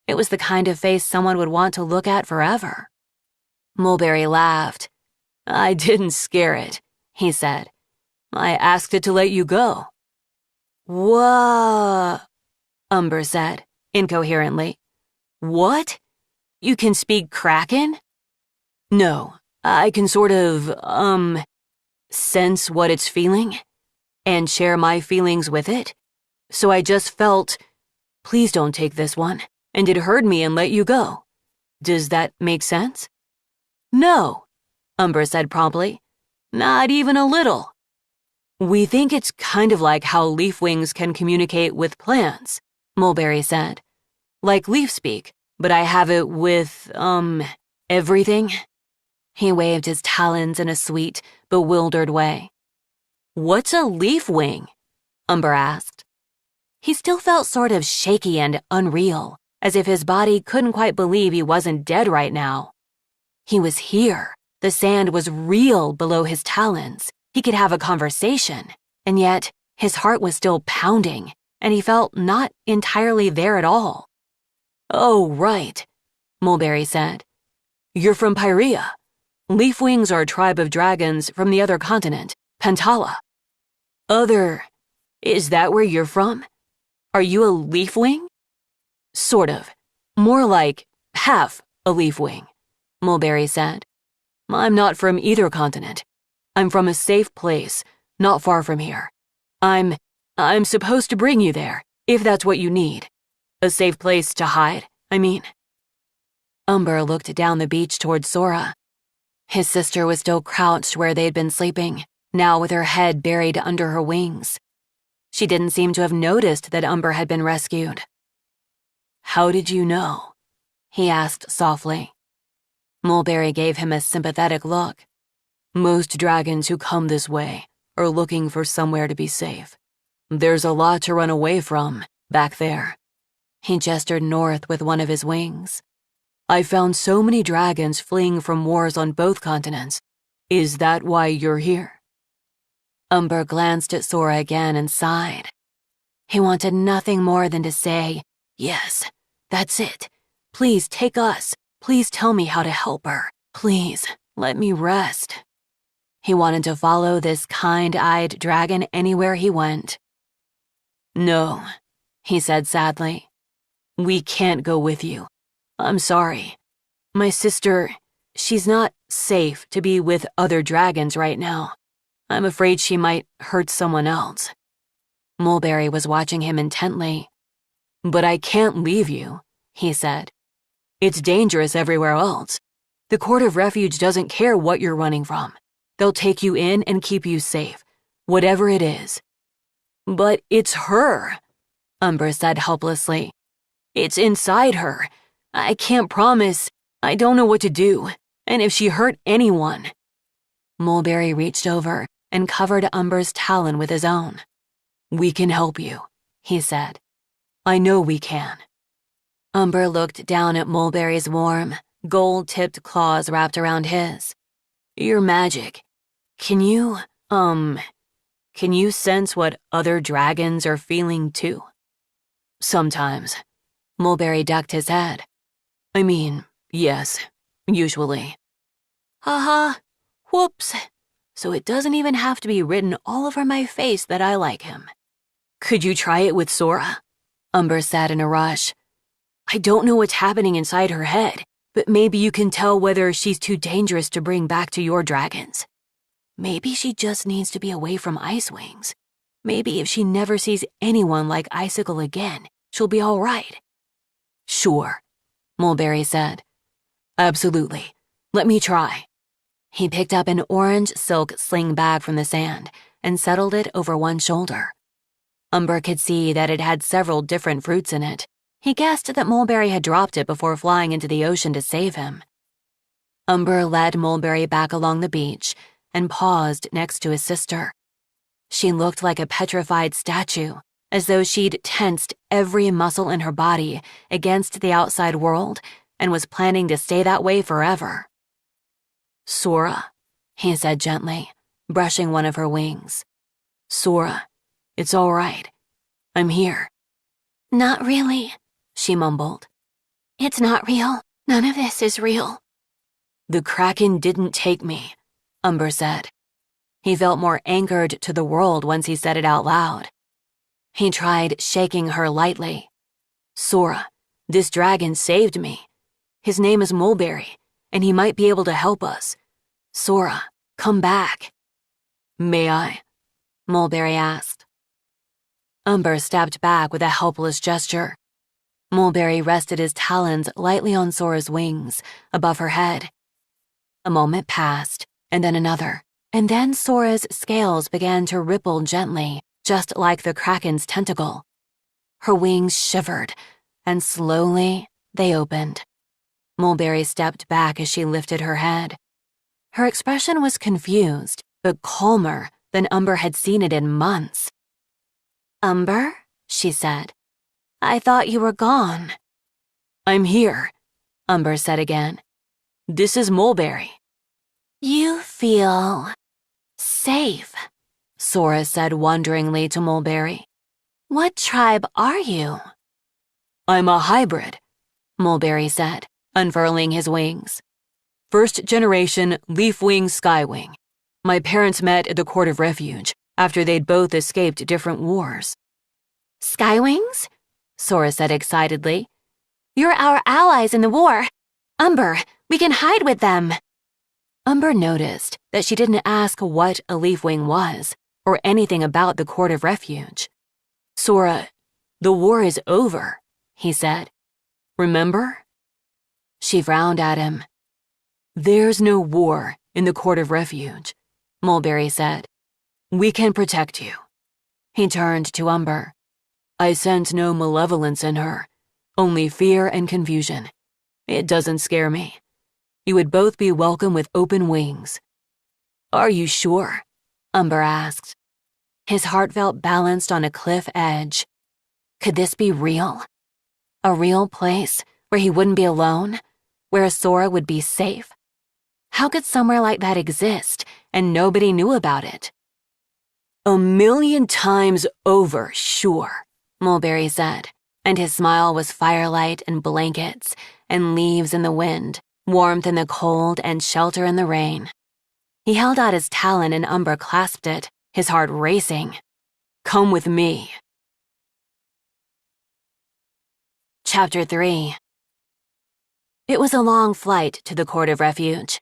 It was the kind of face someone would want to look at forever. Mulberry laughed. I didn't scare it, he said. I asked it to let you go. Whoa, Umber said, incoherently. What? You can speak kraken? No, I can sort of, sense what it's feeling and share my feelings with it. So I just felt, please don't take this one, and it heard me and let you go. Does that make sense? No, Umber said promptly. Not even a little. We think it's kind of like how leaf wings can communicate with plants, Mulberry said. Like leaf speak, but I have it with, everything. He waved his talons in a sweet, bewildered way. What's a leaf wing? Umber asked. He still felt sort of shaky and unreal, as if his body couldn't quite believe he wasn't dead right now. He was here. The sand was real below his talons. He could have a conversation, and yet his heart was still pounding, and he felt not entirely there at all. Oh, right, Mulberry said. You're from Pyrea. Leaf wings are a tribe of dragons from the other continent, Pantala. Is that where you're from? Are you a leaf wing? Sort of. More like half a leaf wing, Mulberry said. I'm not from either continent. I'm from a safe place, not far from here. I'm supposed to bring you there, if that's what you need. A safe place to hide, I mean. Umber looked down the beach toward Sora. His sister was still crouched where they'd been sleeping, now with her head buried under her wings. She didn't seem to have noticed that Umber had been rescued. How did you know? He asked softly. Mulberry gave him a sympathetic look. Most dragons who come this way are looking for somewhere to be safe. There's a lot to run away from, back there. He gestured north with one of his wings. I found so many dragons fleeing from wars on both continents. Is that why you're here? Umber glanced at Sora again and sighed. He wanted nothing more than to say, yes, that's it. Please take us. Please tell me how to help her. Please, let me rest. He wanted to follow this kind-eyed dragon anywhere he went. No, he said sadly. We can't go with you. I'm sorry. My sister, she's not safe to be with other dragons right now. I'm afraid she might hurt someone else. Mulberry was watching him intently. But I can't leave you, he said. It's dangerous everywhere else. The Court of Refuge doesn't care what you're running from. They'll take you in and keep you safe, whatever it is. But it's her, Umber said helplessly. It's inside her. I can't promise. I don't know what to do. And if she hurt anyone. Mulberry reached over and covered Umber's talon with his own. We can help you, he said. I know we can. Umber looked down at Mulberry's warm, gold-tipped claws wrapped around his. You're magic. Can you sense what other dragons are feeling too? Sometimes. Mulberry ducked his head. I mean, yes, usually. Haha, whoops. So it doesn't even have to be written all over my face that I like him. Could you try it with Sora? Umber said in a rush. I don't know what's happening inside her head, but maybe you can tell whether she's too dangerous to bring back to your dragons. Maybe she just needs to be away from Ice Wings. Maybe if she never sees anyone like Icicle again, she'll be all right. Sure, Mulberry said. Absolutely. Let me try. He picked up an orange silk sling bag from the sand and settled it over one shoulder. Umber could see that it had several different fruits in it. He guessed that Mulberry had dropped it before flying into the ocean to save him. Umber led Mulberry back along the beach and paused next to his sister. She looked like a petrified statue, as though she'd tensed every muscle in her body against the outside world and was planning to stay that way forever. "Sora," he said gently, brushing one of her wings. "Sora, it's all right. I'm here." "Not really," she mumbled. "It's not real. None of this is real." "The kraken didn't take me," Umber said. He felt more anchored to the world once he said it out loud. He tried shaking her lightly. "Sora, this dragon saved me. His name is Mulberry, and he might be able to help us. Sora, come back." "May I?" Mulberry asked. Umber stepped back with a helpless gesture. Mulberry rested his talons lightly on Sora's wings, above her head. A moment passed, and then another, and then Sora's scales began to ripple gently, just like the kraken's tentacle. Her wings shivered, and slowly they opened. Mulberry stepped back as she lifted her head. Her expression was confused, but calmer than Umber had seen it in months. "Umber," she said, "I thought you were gone." "I'm here," Umber said again. "This is Mulberry." "You feel safe," Sora said wonderingly to Mulberry. "What tribe are you?" "I'm a hybrid," Mulberry said, unfurling his wings. "First generation leaf-wing skywing. My parents met at the Court of Refuge after they'd both escaped different wars." "Skywings?" Sora said excitedly. "You're our allies in the war. Umber, we can hide with them." Umber noticed that she didn't ask what a leaf-wing was or anything about the Court of Refuge. "Sora, the war is over," he said. "Remember?" She frowned at him. "There's no war in the Court of Refuge," Mulberry said. "We can protect you." He turned to Umber. "I sense no malevolence in her, only fear and confusion. It doesn't scare me. You would both be welcome with open wings." "Are you sure?" Umber asked. His heart felt balanced on a cliff edge. Could this be real? A real place where he wouldn't be alone, where Sora would be safe? How could somewhere like that exist and nobody knew about it? "A million times over, sure," Mulberry said, and his smile was firelight and blankets and leaves in the wind, warmth in the cold and shelter in the rain. He held out his talon and Umber clasped it, his heart racing. "Come with me." Chapter 3. It was a long flight to the Court of Refuge.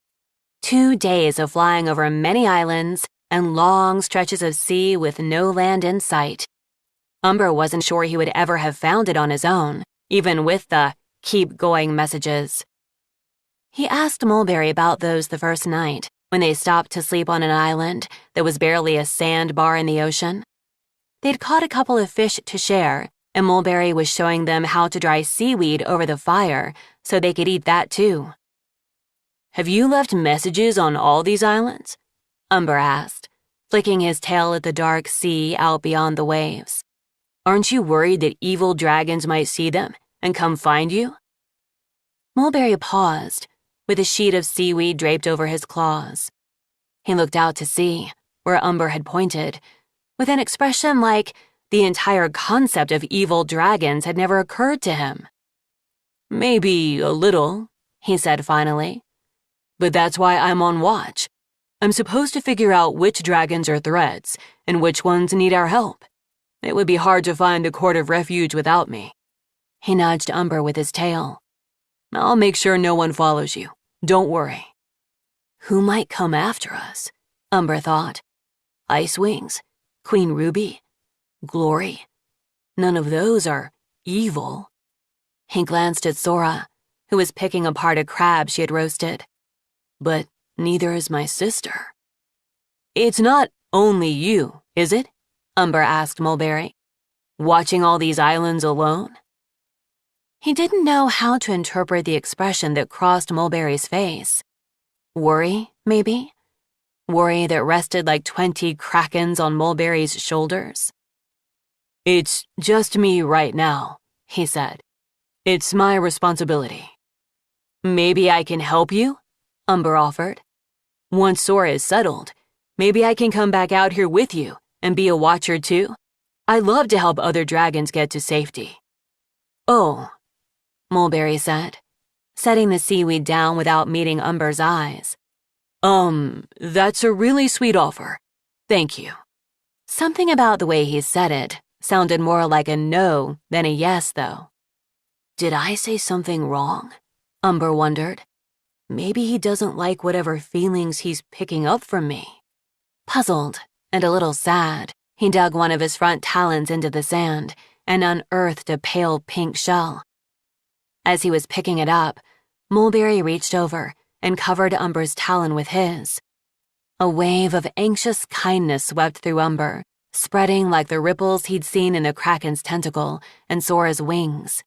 2 days of flying over many islands and long stretches of sea with no land in sight. Umber wasn't sure he would ever have found it on his own, even with the "keep going" messages. He asked Mulberry about those the first night, when they stopped to sleep on an island that was barely a sandbar in the ocean. They'd caught a couple of fish to share, and Mulberry was showing them how to dry seaweed over the fire so they could eat that too. "Have you left messages on all these islands?" Umber asked, flicking his tail at the dark sea out beyond the waves. "Aren't you worried that evil dragons might see them and come find you?" Mulberry paused, with a sheet of seaweed draped over his claws. He looked out to sea, where Umber had pointed, with an expression like the entire concept of evil dragons had never occurred to him. "Maybe a little," he said finally. "But that's why I'm on watch. I'm supposed to figure out which dragons are threats and which ones need our help. It would be hard to find the Court of Refuge without me." He nudged Umber with his tail. "I'll make sure no one follows you. Don't worry." Who might come after us? Umber thought. Ice Wings? Queen Ruby? Glory? None of those are evil. He glanced at Sora, who was picking apart a crab she had roasted. "But neither is my sister." "It's not only you, is it?" Umber asked Mulberry. "Watching all these islands alone?" He didn't know how to interpret the expression that crossed Mulberry's face. Worry, maybe? Worry that rested like 20 krakens on Mulberry's shoulders? It's just me right now, he said. It's my responsibility. Maybe I can help you? Umber offered. Once Sora is settled, maybe I can come back out here with you and be a watcher too. I love to help other dragons get to safety. Oh, Mulberry said, setting the seaweed down without meeting Umber's eyes. That's a really sweet offer. Thank you. Something about the way he said it sounded more like a no than a yes, though. Did I say something wrong? Umber wondered. Maybe he doesn't like whatever feelings he's picking up from me. Puzzled and a little sad, he dug one of his front talons into the sand and unearthed a pale pink shell. As he was picking it up, Mulberry reached over and covered Umber's talon with his. A wave of anxious kindness swept through Umber, spreading like the ripples he'd seen in a kraken's tentacle and Sora's wings.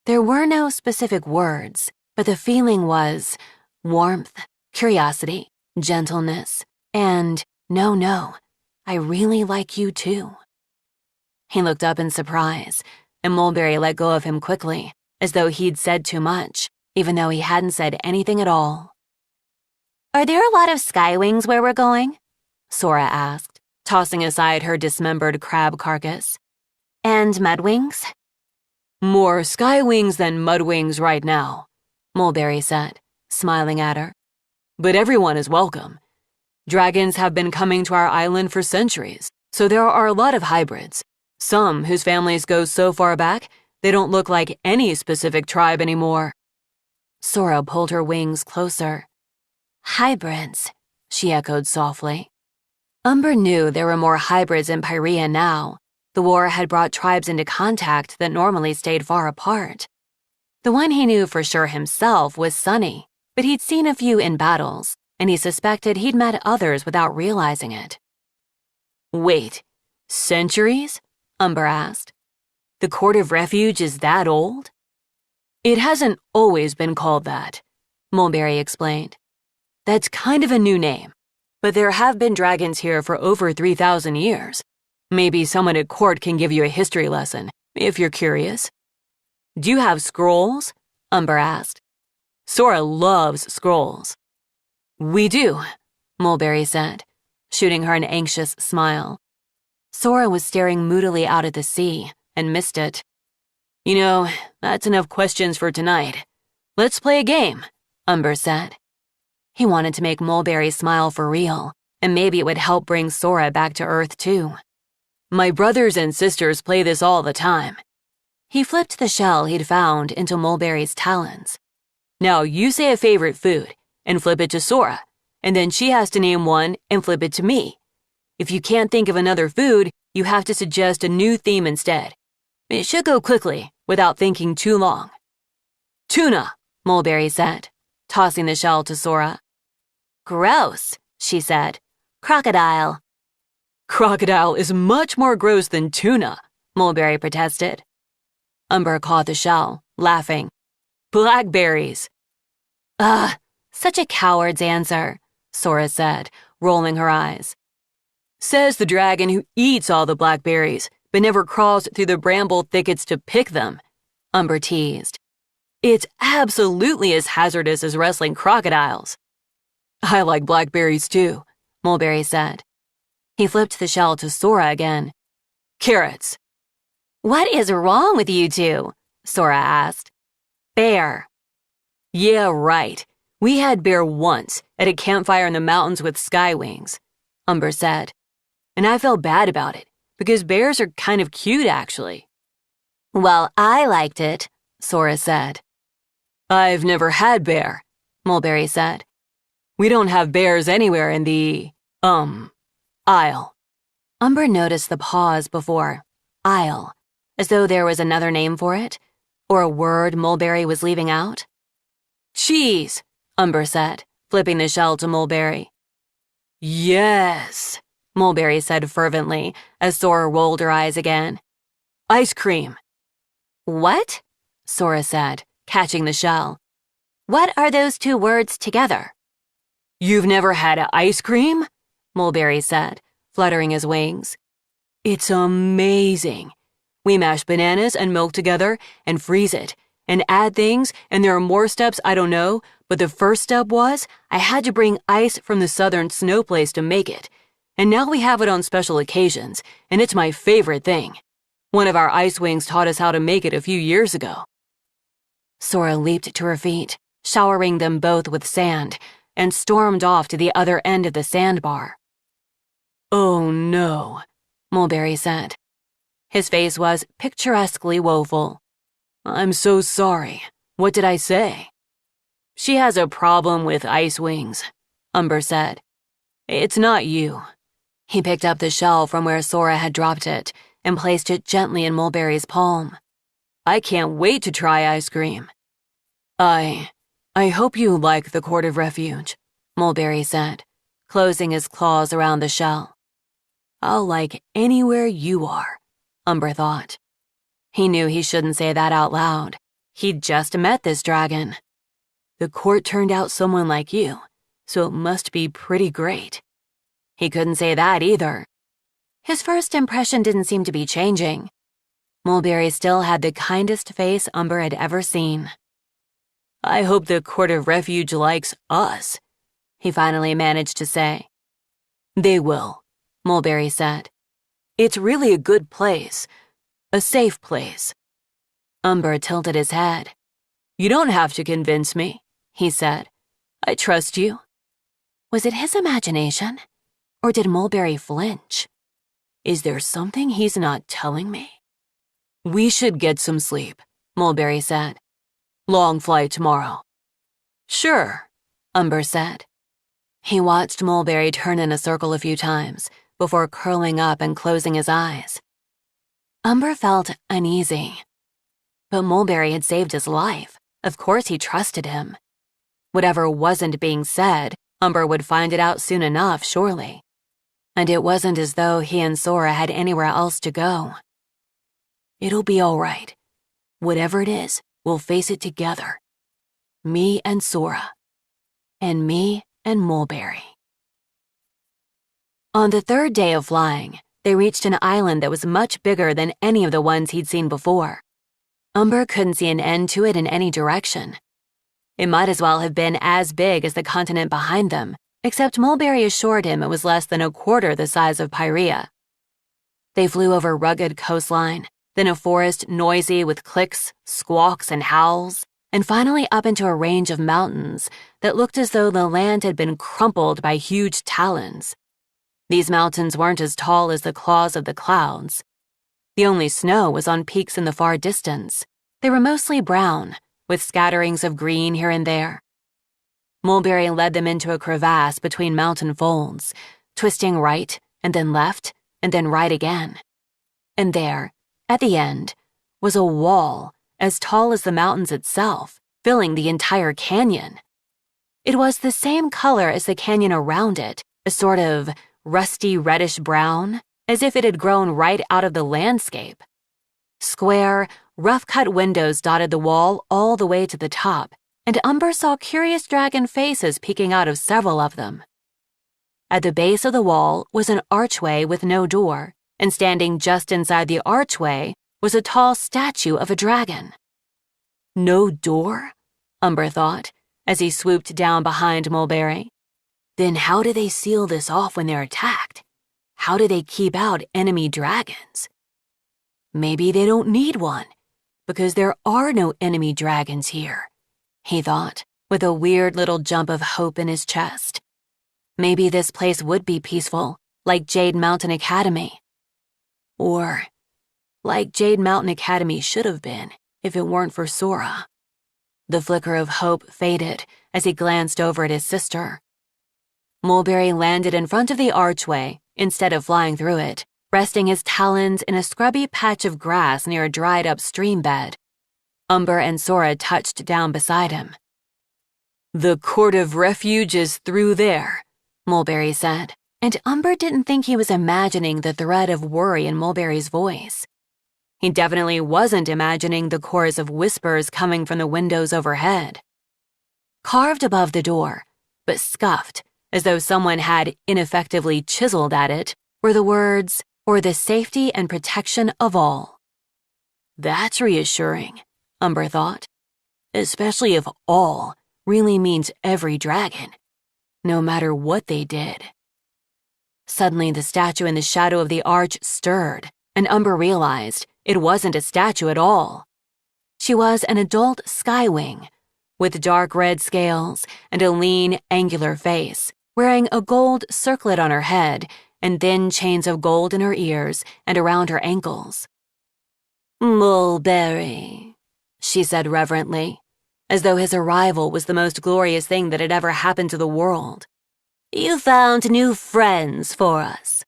There were no specific words, but the feeling was warmth, curiosity, gentleness, and no, I really like you too. He looked up in surprise, and Mulberry let go of him quickly, as though he'd said too much, even though he hadn't said anything at all. Are there a lot of skywings where we're going? Sora asked, tossing aside her dismembered crab carcass. And MudWings? More skywings than MudWings right now, Mulberry said, smiling at her. But everyone is welcome. Dragons have been coming to our island for centuries, so there are a lot of hybrids. Some whose families go so far back, they don't look like any specific tribe anymore. Sora pulled her wings closer. Hybrids, she echoed softly. Umber knew there were more hybrids in Pyrrhia now. The war had brought tribes into contact that normally stayed far apart. The one he knew for sure himself was Sunny, but he'd seen a few in battles, and he suspected he'd met others without realizing it. Wait, centuries? Umber asked. The Court of Refuge is that old? It hasn't always been called that, Mulberry explained. That's kind of a new name, but there have been dragons here for over 3,000 years. Maybe someone at court can give you a history lesson, if you're curious. Do you have scrolls? Umber asked. Sora loves scrolls. We do, Mulberry said, shooting her an anxious smile. Sora was staring moodily out at the sea and missed it. You know, that's enough questions for tonight. Let's play a game, Umber said. He wanted to make Mulberry smile for real, and maybe it would help bring Sora back to Earth too. My brothers and sisters play this all the time. He flipped the shell he'd found into Mulberry's talons. Now you say a favorite food and flip it to Sora, and then she has to name one and flip it to me. If you can't think of another food, you have to suggest a new theme instead. It should go quickly, without thinking too long. Tuna, Mulberry said, tossing the shell to Sora. Gross, she said. Crocodile. Crocodile is much more gross than tuna, Mulberry protested. Umber caught the shell, laughing. Blackberries. Ugh, such a coward's answer, Sora said, rolling her eyes. Says the dragon who eats all the blackberries, but never crawls through the bramble thickets to pick them, Umber teased. It's absolutely as hazardous as wrestling crocodiles. I like blackberries too, Mulberry said. He flipped the shell to Sora again. Carrots. What is wrong with you two? Sora asked. Bear. Yeah, right. We had bear once at a campfire in the mountains with skywings, Umber said. And I felt bad about it, because bears are kind of cute, actually. Well, I liked it, Sora said. I've never had bear, Mulberry said. We don't have bears anywhere in the, aisle. Umber noticed the pause before aisle, as though there was another name for it, or a word Mulberry was leaving out. Cheese, Umber said, flipping the shell to Mulberry. Yes, Mulberry said fervently as Sora rolled her eyes again. Ice cream. What? Sora said, catching the shell. What are those two words together? You've never had ice cream? Mulberry said, fluttering his wings. It's amazing. We mash bananas and milk together and freeze it and add things, and there are more steps I don't know, but the first step was I had to bring ice from the southern snow place to make it. And now we have it on special occasions, and it's my favorite thing. One of our ice wings taught us how to make it a few years ago. Sora leaped to her feet, showering them both with sand, and stormed off to the other end of the sandbar. Oh no, Mulberry said. His face was picturesquely woeful. I'm so sorry. What did I say? She has a problem with ice wings, Umber said. It's not you. He picked up the shell from where Sora had dropped it and placed it gently in Mulberry's palm. I can't wait to try ice cream. I hope you like the Court of Refuge, Mulberry said, closing his claws around the shell. I'll like anywhere you are, Umber thought. He knew he shouldn't say that out loud. He'd just met this dragon. The court turned out someone like you, so it must be pretty great. He couldn't say that either. His first impression didn't seem to be changing. Mulberry still had the kindest face Umber had ever seen. I hope the Court of Refuge likes us, he finally managed to say. They will, Mulberry said. It's really a good place. A safe place. Umber tilted his head. You don't have to convince me, he said. I trust you. Was it his imagination? Or did Mulberry flinch? Is there something he's not telling me? We should get some sleep, Mulberry said. Long flight tomorrow. Sure, Umber said. He watched Mulberry turn in a circle a few times before curling up and closing his eyes. Umber felt uneasy. But Mulberry had saved his life. Of course he trusted him. Whatever wasn't being said, Umber would find it out soon enough, surely. And it wasn't as though he and Sora had anywhere else to go. It'll be all right. Whatever it is, we'll face it together. Me and Sora. And me and Mulberry. On the third day of flying, they reached an island that was much bigger than any of the ones he'd seen before. Umber couldn't see an end to it in any direction. It might as well have been as big as the continent behind them, except Mulberry assured him it was less than a quarter the size of Pyrea. They flew over rugged coastline, then a forest noisy with clicks, squawks, and howls, and finally up into a range of mountains that looked as though the land had been crumpled by huge talons. These mountains weren't as tall as the claws of the clouds. The only snow was on peaks in the far distance. They were mostly brown, with scatterings of green here and there. Mulberry led them into a crevasse between mountain folds, twisting right and then left and then right again. And there, at the end, was a wall as tall as the mountains itself, filling the entire canyon. It was the same color as the canyon around it, a sort of rusty reddish brown, as if it had grown right out of the landscape. Square, rough-cut windows dotted the wall all the way to the top, and Umber saw curious dragon faces peeking out of several of them. At the base of the wall was an archway with no door, and standing just inside the archway was a tall statue of a dragon. No door? Umber thought, as he swooped down behind Mulberry. Then how do they seal this off when they're attacked? How do they keep out enemy dragons? Maybe they don't need one, because there are no enemy dragons here, he thought, with a weird little jump of hope in his chest. Maybe this place would be peaceful, like Jade Mountain Academy. Or like Jade Mountain Academy should have been if it weren't for Sora. The flicker of hope faded as he glanced over at his sister. Mulberry landed in front of the archway instead of flying through it, resting his talons in a scrubby patch of grass near a dried-up stream bed. Umber and Sora touched down beside him. The Court of Refuge is through there, Mulberry said, and Umber didn't think he was imagining the thread of worry in Mulberry's voice. He definitely wasn't imagining the chorus of whispers coming from the windows overhead. Carved above the door, but scuffed, as though someone had ineffectively chiseled at it, were the words, "For the safety and protection of all." That's reassuring, Umber thought, especially if all really means every dragon, no matter what they did. Suddenly, the statue in the shadow of the arch stirred, and Umber realized it wasn't a statue at all. She was an adult skywing, with dark red scales and a lean, angular face, wearing a gold circlet on her head and thin chains of gold in her ears and around her ankles. "Mulberry," she said reverently, as though his arrival was the most glorious thing that had ever happened to the world. "You found new friends for us."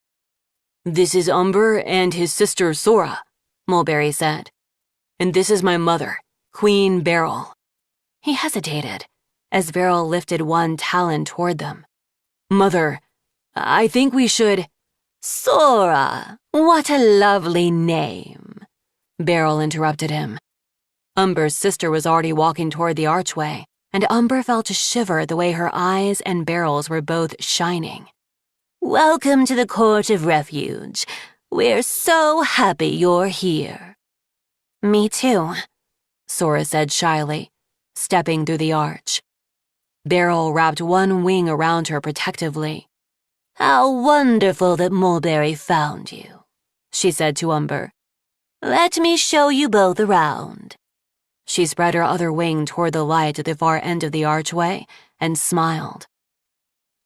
"This is Umber and his sister Sora," Mulberry said. "And this is my mother, Queen Beryl." He hesitated, as Beryl lifted one talon toward them. "Mother, I think we should—" "Sora, what a lovely name," Beryl interrupted him. Umber's sister was already walking toward the archway, and Umber felt a shiver the way her eyes and Beryl's were both shining. "Welcome to the Court of Refuge. We're so happy you're here." Me too, Sora said shyly, stepping through the arch. Beryl wrapped one wing around her protectively. "How wonderful that Mulberry found you," she said to Umber. "Let me show you both around." She spread her other wing toward the light at the far end of the archway and smiled.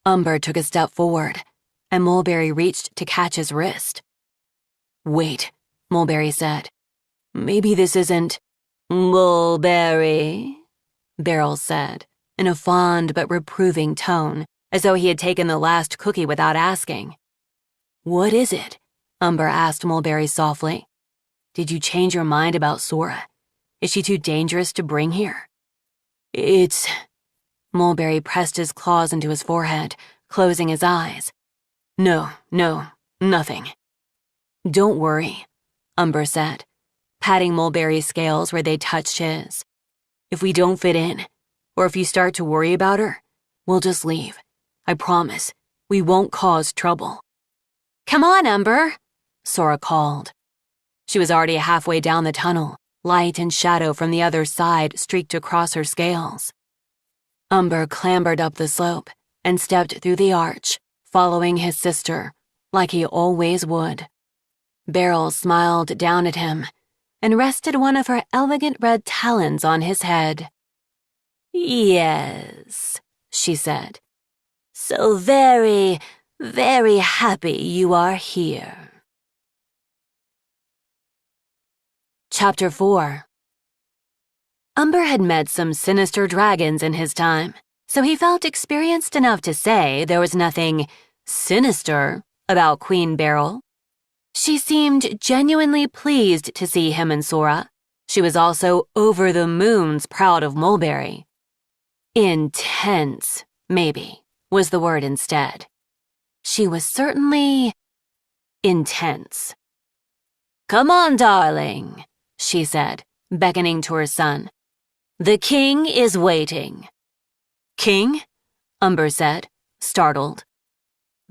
Umber took a step forward, and Mulberry reached to catch his wrist. "Wait," Mulberry said. "Maybe this isn't—" "Mulberry," Beryl said, in a fond but reproving tone, as though he had taken the last cookie without asking. "What is it?" Umber asked Mulberry softly. "Did you change your mind about Sora? Is she too dangerous to bring here?" "It's—" Mulberry pressed his claws into his forehead, closing his eyes. No, nothing." "Don't worry," Umber said, patting Mulberry's scales where they touched his. "If we don't fit in, or if you start to worry about her, we'll just leave. I promise, we won't cause trouble." "Come on, Umber," Sora called. She was already halfway down the tunnel. Light and shadow from the other side streaked across her scales. Umber clambered up the slope and stepped through the arch, following his sister, like he always would. Beryl smiled down at him and rested one of her elegant red talons on his head. "Yes," she said. "So very, very happy you are here." Chapter 4. Umber had met some sinister dragons in his time, so he felt experienced enough to say there was nothing sinister about Queen Beryl. She seemed genuinely pleased to see him and Sora. She was also over the moons proud of Mulberry. Intense, maybe, was the word instead. She was certainly intense. "Come on, darling," she said, beckoning to her son. "The king is waiting." "King?" Umber said, startled.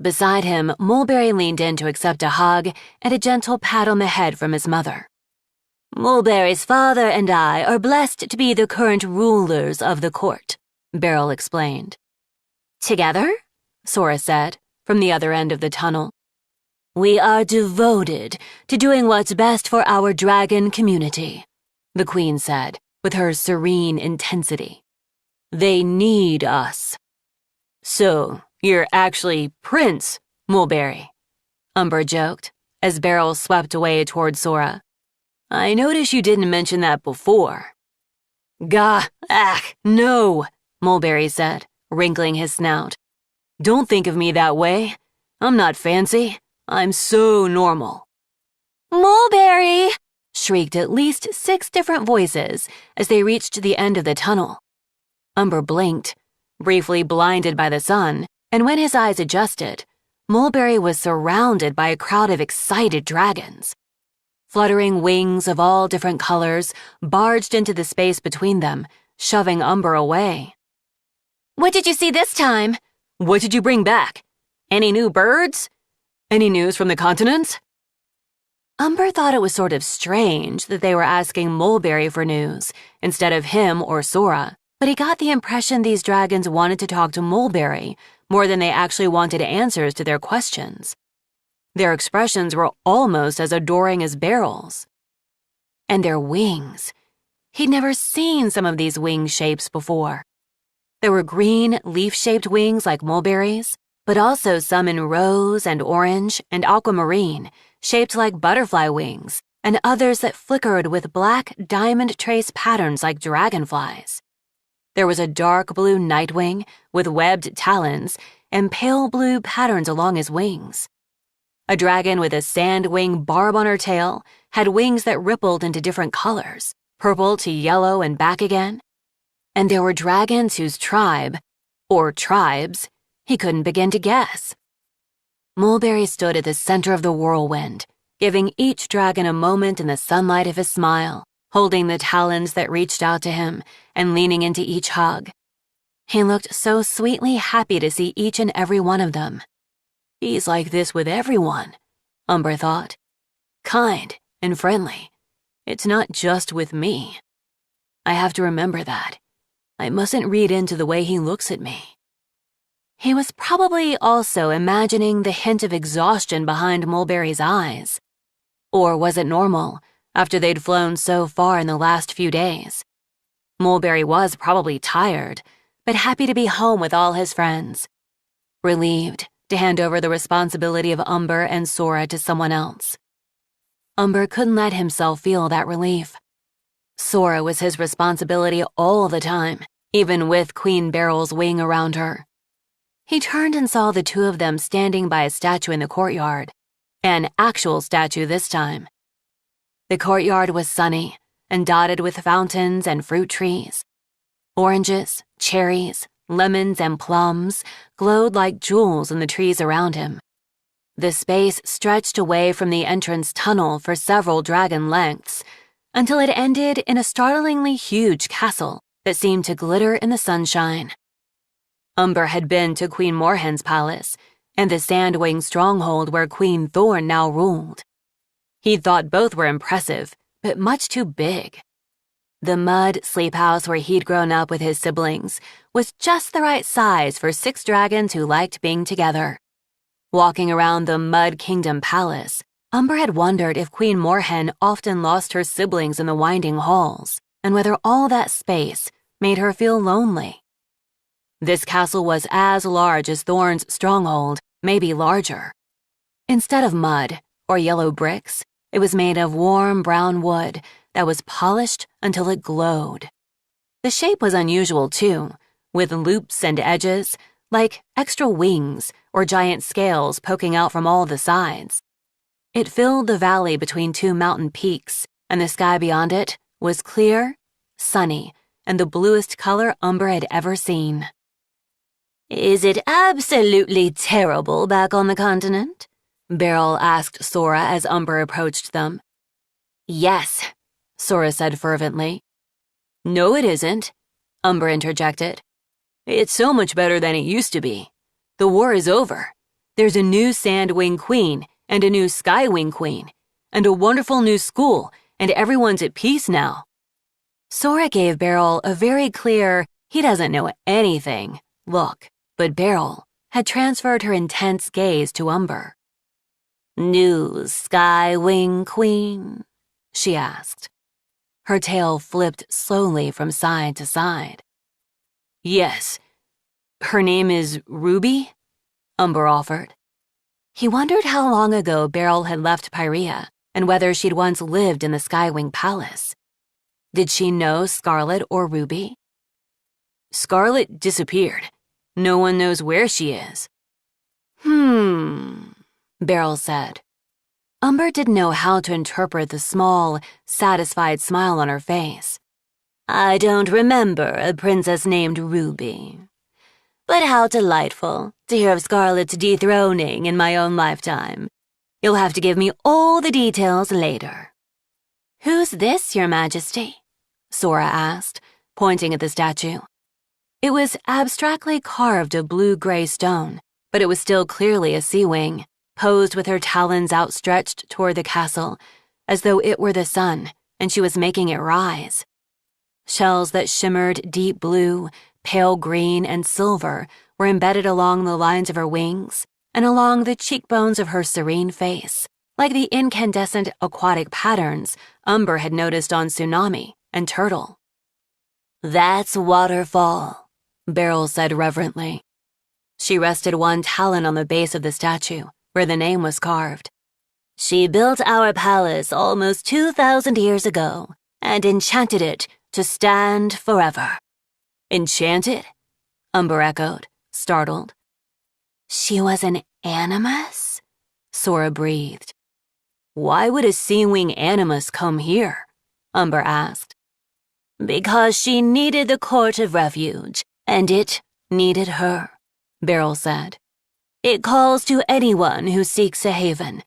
Beside him, Mulberry leaned in to accept a hug and a gentle pat on the head from his mother. "Mulberry's father and I are blessed to be the current rulers of the court," Beryl explained. "Together?" Sora said, from the other end of the tunnel. "We are devoted to doing what's best for our dragon community," the Queen said, with her serene intensity. "They need us." "So, you're actually Prince Mulberry," Umber joked, as Beryl swept away toward Sora. "I noticed you didn't mention that before." No," Mulberry said, wrinkling his snout. "Don't think of me that way. I'm not fancy. I'm so normal." "Mulberry!" shrieked at least 6 different voices as they reached the end of the tunnel. Umber blinked, briefly blinded by the sun, and when his eyes adjusted, Mulberry was surrounded by a crowd of excited dragons. Fluttering wings of all different colors barged into the space between them, shoving Umber away. What did you see this time? What did you bring back? Any new birds? Any news from the continent? Umber thought it was sort of strange that they were asking Mulberry for news instead of him or Sora, but he got the impression these dragons wanted to talk to Mulberry more than they actually wanted answers to their questions. Their expressions were almost as adoring as Beryl's. And their wings. He'd never seen some of these wing shapes before. There were green, leaf-shaped wings like Mulberry's, but also some in rose and orange and aquamarine, shaped like butterfly wings, and others that flickered with black diamond trace patterns like dragonflies. There was a dark blue nightwing with webbed talons and pale blue patterns along his wings. A dragon with a sandwing barb on her tail had wings that rippled into different colors, purple to yellow and back again. And there were dragons whose tribe, or tribes, he couldn't begin to guess. Mulberry stood at the center of the whirlwind, giving each dragon a moment in the sunlight of his smile, holding the talons that reached out to him and leaning into each hug. He looked so sweetly happy to see each and every one of them. He's like this with everyone, Umber thought. Kind and friendly. It's not just with me. I have to remember that. I mustn't read into the way he looks at me. He was probably also imagining the hint of exhaustion behind Mulberry's eyes. Or was it normal, after they'd flown so far in the last few days? Mulberry was probably tired, but happy to be home with all his friends. Relieved to hand over the responsibility of Umber and Sora to someone else. Umber couldn't let himself feel that relief. Sora was his responsibility all the time, even with Queen Beryl's wing around her. He turned and saw the two of them standing by a statue in the courtyard. An actual statue this time. The courtyard was sunny and dotted with fountains and fruit trees. Oranges, cherries, lemons, and plums glowed like jewels in the trees around him. The space stretched away from the entrance tunnel for several dragon lengths, until it ended in a startlingly huge castle that seemed to glitter in the sunshine. Umber had been to Queen Moorhen's palace and the Sandwing stronghold where Queen Thorn now ruled. He thought both were impressive, but much too big. The mud sleep house where he'd grown up with his siblings was just the right size for 6 dragons who liked being together. Walking around the Mud Kingdom Palace, Umber had wondered if Queen Moorhen often lost her siblings in the winding halls, and whether all that space made her feel lonely. This castle was as large as Thorn's stronghold, maybe larger. Instead of mud or yellow bricks, it was made of warm brown wood that was polished until it glowed. The shape was unusual too, with loops and edges, like extra wings or giant scales poking out from all the sides. It filled the valley between 2 mountain peaks, and the sky beyond it was clear, sunny, and the bluest color Umber had ever seen. Is it absolutely terrible back on the continent? Beryl asked Sora as Umber approached them. Yes, Sora said fervently. No, it isn't, Umber interjected. It's so much better than it used to be. The war is over. There's a new Sandwing Queen and a new Skywing Queen, and a wonderful new school, and everyone's at peace now. Sora gave Beryl a very clear, he doesn't know anything, look, but Beryl had transferred her intense gaze to Umber. New Skywing Queen? She asked. Her tail flipped slowly from side to side. Yes. Her name is Ruby? Umber offered. He wondered how long ago Beryl had left Pyrea and whether she'd once lived in the Skywing Palace. Did she know Scarlet or Ruby? Scarlet disappeared. No one knows where she is. Beryl said. Umber didn't know how to interpret the small, satisfied smile on her face. I don't remember a princess named Ruby. But how delightful to hear of Scarlet's dethroning in my own lifetime. You'll have to give me all the details later. Who's this, Your Majesty? Sora asked, pointing at the statue. It was abstractly carved of blue-gray stone, but it was still clearly a sea wing, posed with her talons outstretched toward the castle, as though it were the sun and she was making it rise. Shells that shimmered deep blue, pale green, and silver were embedded along the lines of her wings and along the cheekbones of her serene face, like the incandescent aquatic patterns Umber had noticed on Tsunami and Turtle. "That's Waterfall," Beryl said reverently. She rested one talon on the base of the statue, where the name was carved. "She built our palace almost 2,000 years ago and enchanted it to stand forever." "Enchanted?" Umber echoed, startled. "She was an animus?" Sora breathed. "Why would a sea-wing animus come here?" Umber asked. "Because she needed the Court of Refuge, and it needed her," Beryl said. "It calls to anyone who seeks a haven.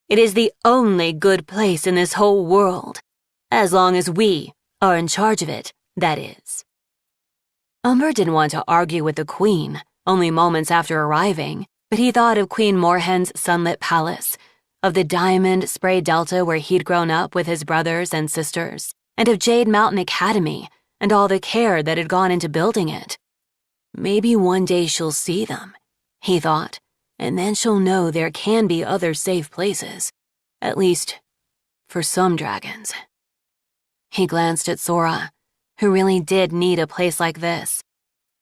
It is the only good place in this whole world, as long as we are in charge of it, that is." Umber didn't want to argue with the Queen, only moments after arriving, but he thought of Queen Moorhen's sunlit palace, of the diamond spray delta where he'd grown up with his brothers and sisters, and of Jade Mountain Academy and all the care that had gone into building it. Maybe one day she'll see them, he thought, and then she'll know there can be other safe places, at least for some dragons. He glanced at Sora, who really did need a place like this.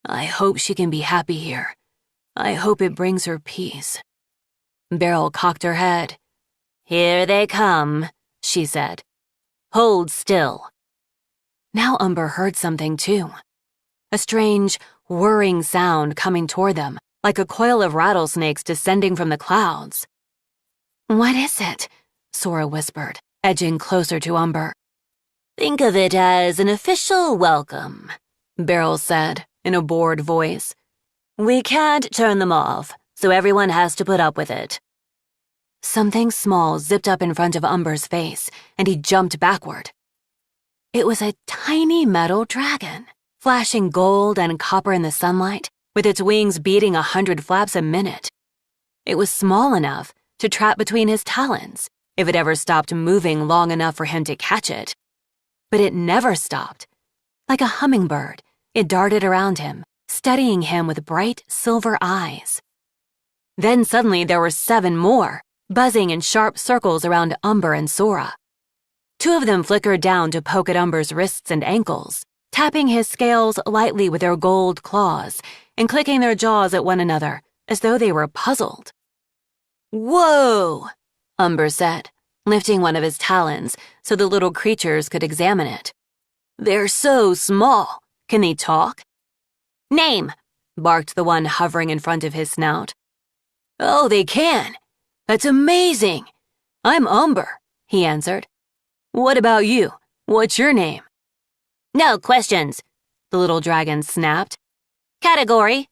I hope she can be happy here. I hope it brings her peace. Beryl cocked her head. "Here they come," she said. "Hold still." Now Umber heard something too. A strange, whirring sound coming toward them, like a coil of rattlesnakes descending from the clouds. "What is it?" Sora whispered, edging closer to Umber. "Think of it as an official welcome," Beryl said in a bored voice. "We can't turn them off, so everyone has to put up with it." Something small zipped up in front of Umber's face, and he jumped backward. It was a tiny metal dragon, flashing gold and copper in the sunlight, with its wings beating 100 flaps a minute. It was small enough to trap between his talons, if it ever stopped moving long enough for him to catch it. But it never stopped. Like a hummingbird, it darted around him, studying him with bright silver eyes. Then suddenly there were 7 more, buzzing in sharp circles around Umber and Sora. 2 of them flickered down to poke at Umber's wrists and ankles, tapping his scales lightly with their gold claws and clicking their jaws at one another as though they were puzzled. "Whoa!" Umber said, lifting one of his talons so the little creatures could examine it. "They're so small. Can they talk?" "Name," barked the one hovering in front of his snout. "Oh, they can. That's amazing. I'm Umber," he answered. "What about you? What's your name?" "No questions," the little dragon snapped. "Category?"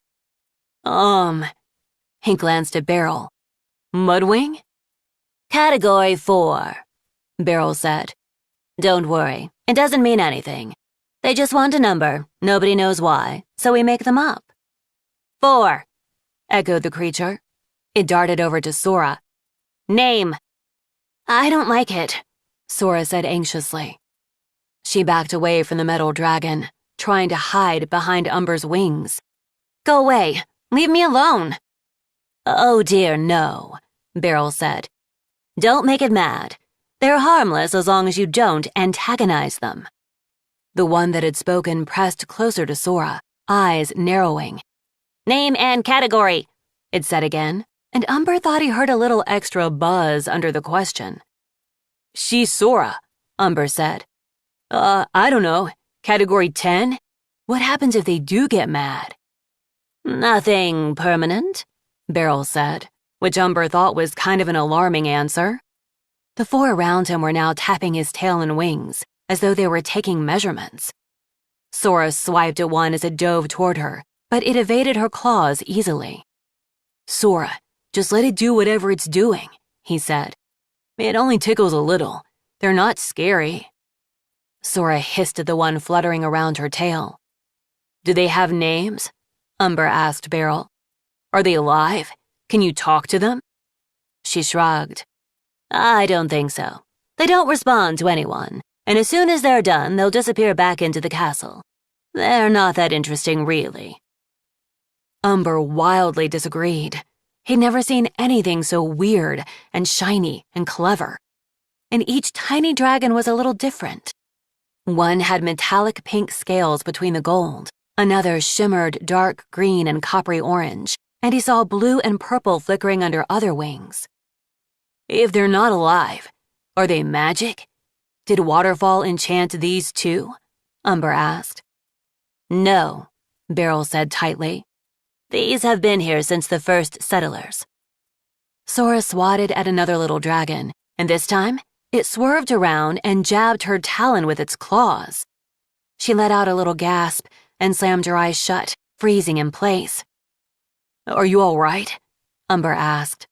He glanced at Beryl. "MudWing?" "Category 4, Beryl said. "Don't worry, it doesn't mean anything. They just want a number, nobody knows why, so we make them up." "4, echoed the creature. It darted over to Sora. "Name." "I don't like it," Sora said anxiously. She backed away from the metal dragon, trying to hide behind Umber's wings. "Go away. Leave me alone." "Oh dear, no," Beryl said. "Don't make it mad. They're harmless as long as you don't antagonize them." The one that had spoken pressed closer to Sora, eyes narrowing. "Name and category," it said again, and Umber thought he heard a little extra buzz under the question. "She's Sora," Umber said. I don't know. Category 10? What happens if they do get mad?" "Nothing permanent," Beryl said, which Umber thought was kind of an alarming answer. The 4 around him were now tapping his tail and wings, as though they were taking measurements. Sora swiped at one as it dove toward her, but it evaded her claws easily. "Sora, just let it do whatever it's doing," he said. "It only tickles a little. They're not scary." Sora hissed at the one fluttering around her tail. Do they have names? Umber asked Beryl. Are they alive? Can you talk to them? She shrugged. I don't think so. They don't respond to anyone, and as soon as they're done, they'll disappear back into the castle. They're not that interesting, really. Umber wildly disagreed. He'd never seen anything so weird and shiny and clever. And each tiny dragon was a little different. One had metallic pink scales between the gold, another shimmered dark green and coppery orange, and he saw blue and purple flickering under other wings. If they're not alive, are they magic? Did Waterfall enchant these too? Umber asked. No, Beryl said tightly. These have been here since the first settlers. Sora swatted at another little dragon, and this time, it swerved around and jabbed her talon with its claws. She let out a little gasp and slammed her eyes shut, freezing in place. Are you all right? Umber asked.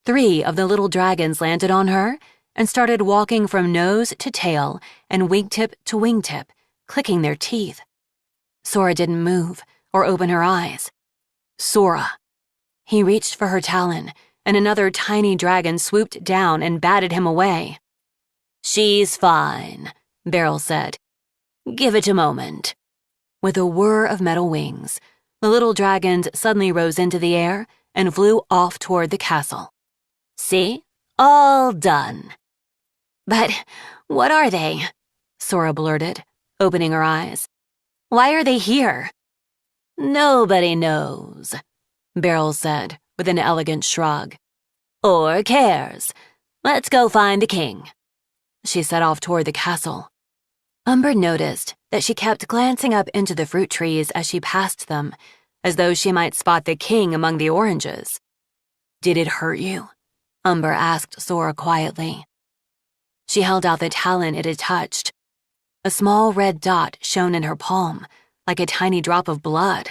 3 of the little dragons landed on her and started walking from nose to tail and wingtip to wingtip, clicking their teeth. Sora didn't move or open her eyes. Sora. He reached for her talon, and another tiny dragon swooped down and batted him away. She's fine, Beryl said. Give it a moment. With a whir of metal wings, the little dragons suddenly rose into the air and flew off toward the castle. See? All done. But what are they? Sora blurted, opening her eyes. Why are they here? Nobody knows, Beryl said with an elegant shrug. Or cares. Let's go find the king. She set off toward the castle. Umber noticed that she kept glancing up into the fruit trees as she passed them, as though she might spot the king among the oranges. Did it hurt you? Umber asked Sora quietly. She held out the talon it had touched. A small red dot shone in her palm, like a tiny drop of blood.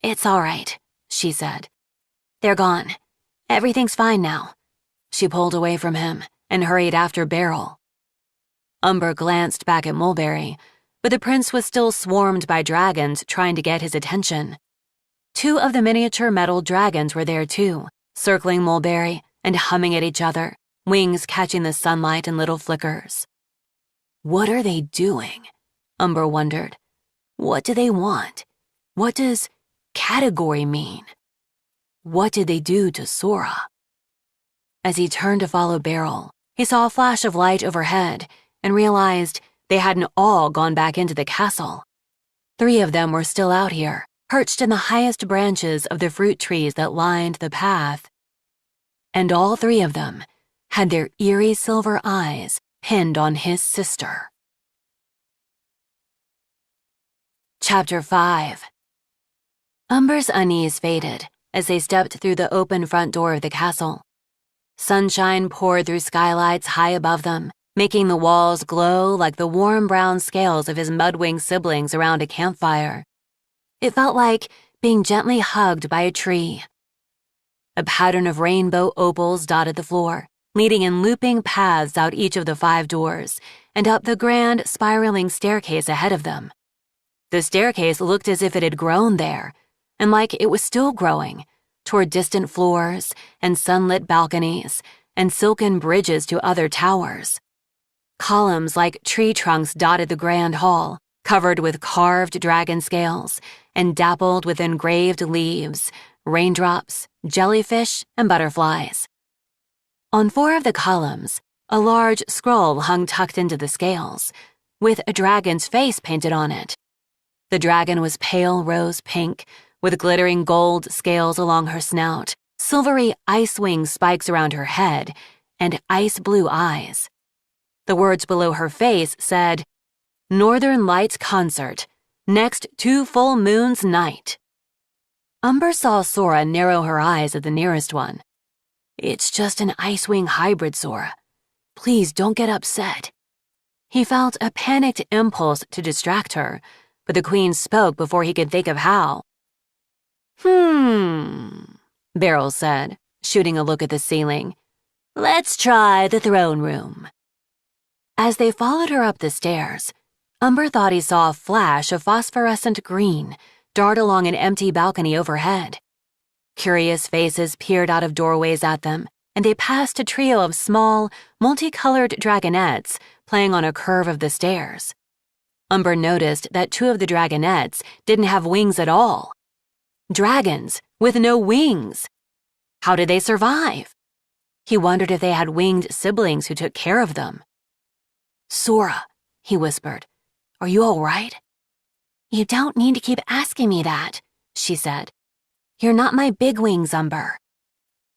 It's all right, she said. They're gone. Everything's fine now. She pulled away from him and hurried after Beryl. Umber glanced back at Mulberry, but the prince was still swarmed by dragons trying to get his attention. 2 of the miniature metal dragons were there too, circling Mulberry and humming at each other, wings catching the sunlight in little flickers. What are they doing? Umber wondered. What do they want? What does category mean? What did they do to Sora? As he turned to follow Beryl, he saw a flash of light overhead and realized they hadn't all gone back into the castle. 3 of them were still out here, perched in the highest branches of the fruit trees that lined the path. And all 3 of them had their eerie silver eyes pinned on his sister. Chapter 5. Umber's unease faded as they stepped through the open front door of the castle. Sunshine poured through skylights high above them, making the walls glow like the warm brown scales of his MudWing siblings around a campfire. It felt like being gently hugged by a tree. A pattern of rainbow opals dotted the floor, leading in looping paths out each of the 5 doors and up the grand spiraling staircase ahead of them. The staircase looked as if it had grown there, and like it was still growing, toward distant floors and sunlit balconies and silken bridges to other towers. Columns like tree trunks dotted the grand hall, covered with carved dragon scales and dappled with engraved leaves, raindrops, jellyfish, and butterflies. On 4 of the columns, a large scroll hung tucked into the scales, with a dragon's face painted on it. The dragon was pale rose pink, with glittering gold scales along her snout, silvery ice-wing spikes around her head, and ice-blue eyes. The words below her face said, Northern Lights Concert, next 2 full moons night. Umber saw Sora narrow her eyes at the nearest one. It's just an ice-wing hybrid, Sora. Please don't get upset. He felt a panicked impulse to distract her, but the queen spoke before he could think of how. Beryl said, shooting a look at the ceiling. Let's try the throne room. As they followed her up the stairs, Umber thought he saw a flash of phosphorescent green dart along an empty balcony overhead. Curious faces peered out of doorways at them, and they passed a trio of small, multicolored dragonettes playing on a curve of the stairs. Umber noticed that 2 of the dragonettes didn't have wings at all. Dragons with no wings. How did they survive? He wondered if they had winged siblings who took care of them. "Sora," he whispered, "are you all right?" "You don't need to keep asking me that," she said. "You're not my bigwings, Umber."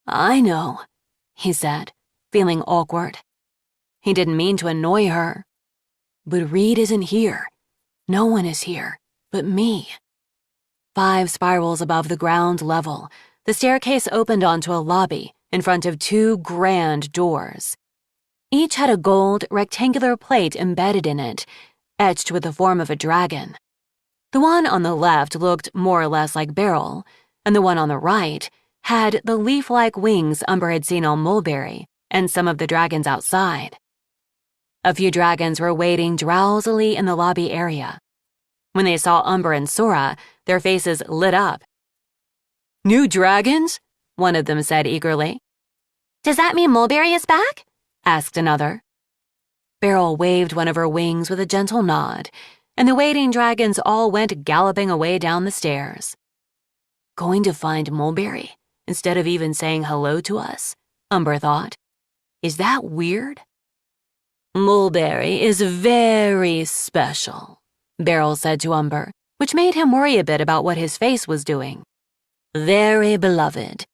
"I know," he said, feeling awkward. He didn't mean to annoy her. "But Reed isn't here. No one is here but me." 5 spirals above the ground level, the staircase opened onto a lobby in front of 2 grand doors. Each had a gold, rectangular plate embedded in it, etched with the form of a dragon. The one on the left looked more or less like Beryl, and the one on the right had the leaf-like wings Umber had seen on Mulberry and some of the dragons outside. A few dragons were waiting drowsily in the lobby area. When they saw Umber and Sora, their faces lit up. "New dragons?" one of them said eagerly. "Does that mean Mulberry is back?" asked another. Beryl waved one of her wings with a gentle nod, and the waiting dragons all went galloping away down the stairs. "Going to find Mulberry instead of even saying hello to us?" Umber thought. "Is that weird?" "Mulberry is very special," Beryl said to Umber, which made him worry a bit about what his face was doing. "Very beloved.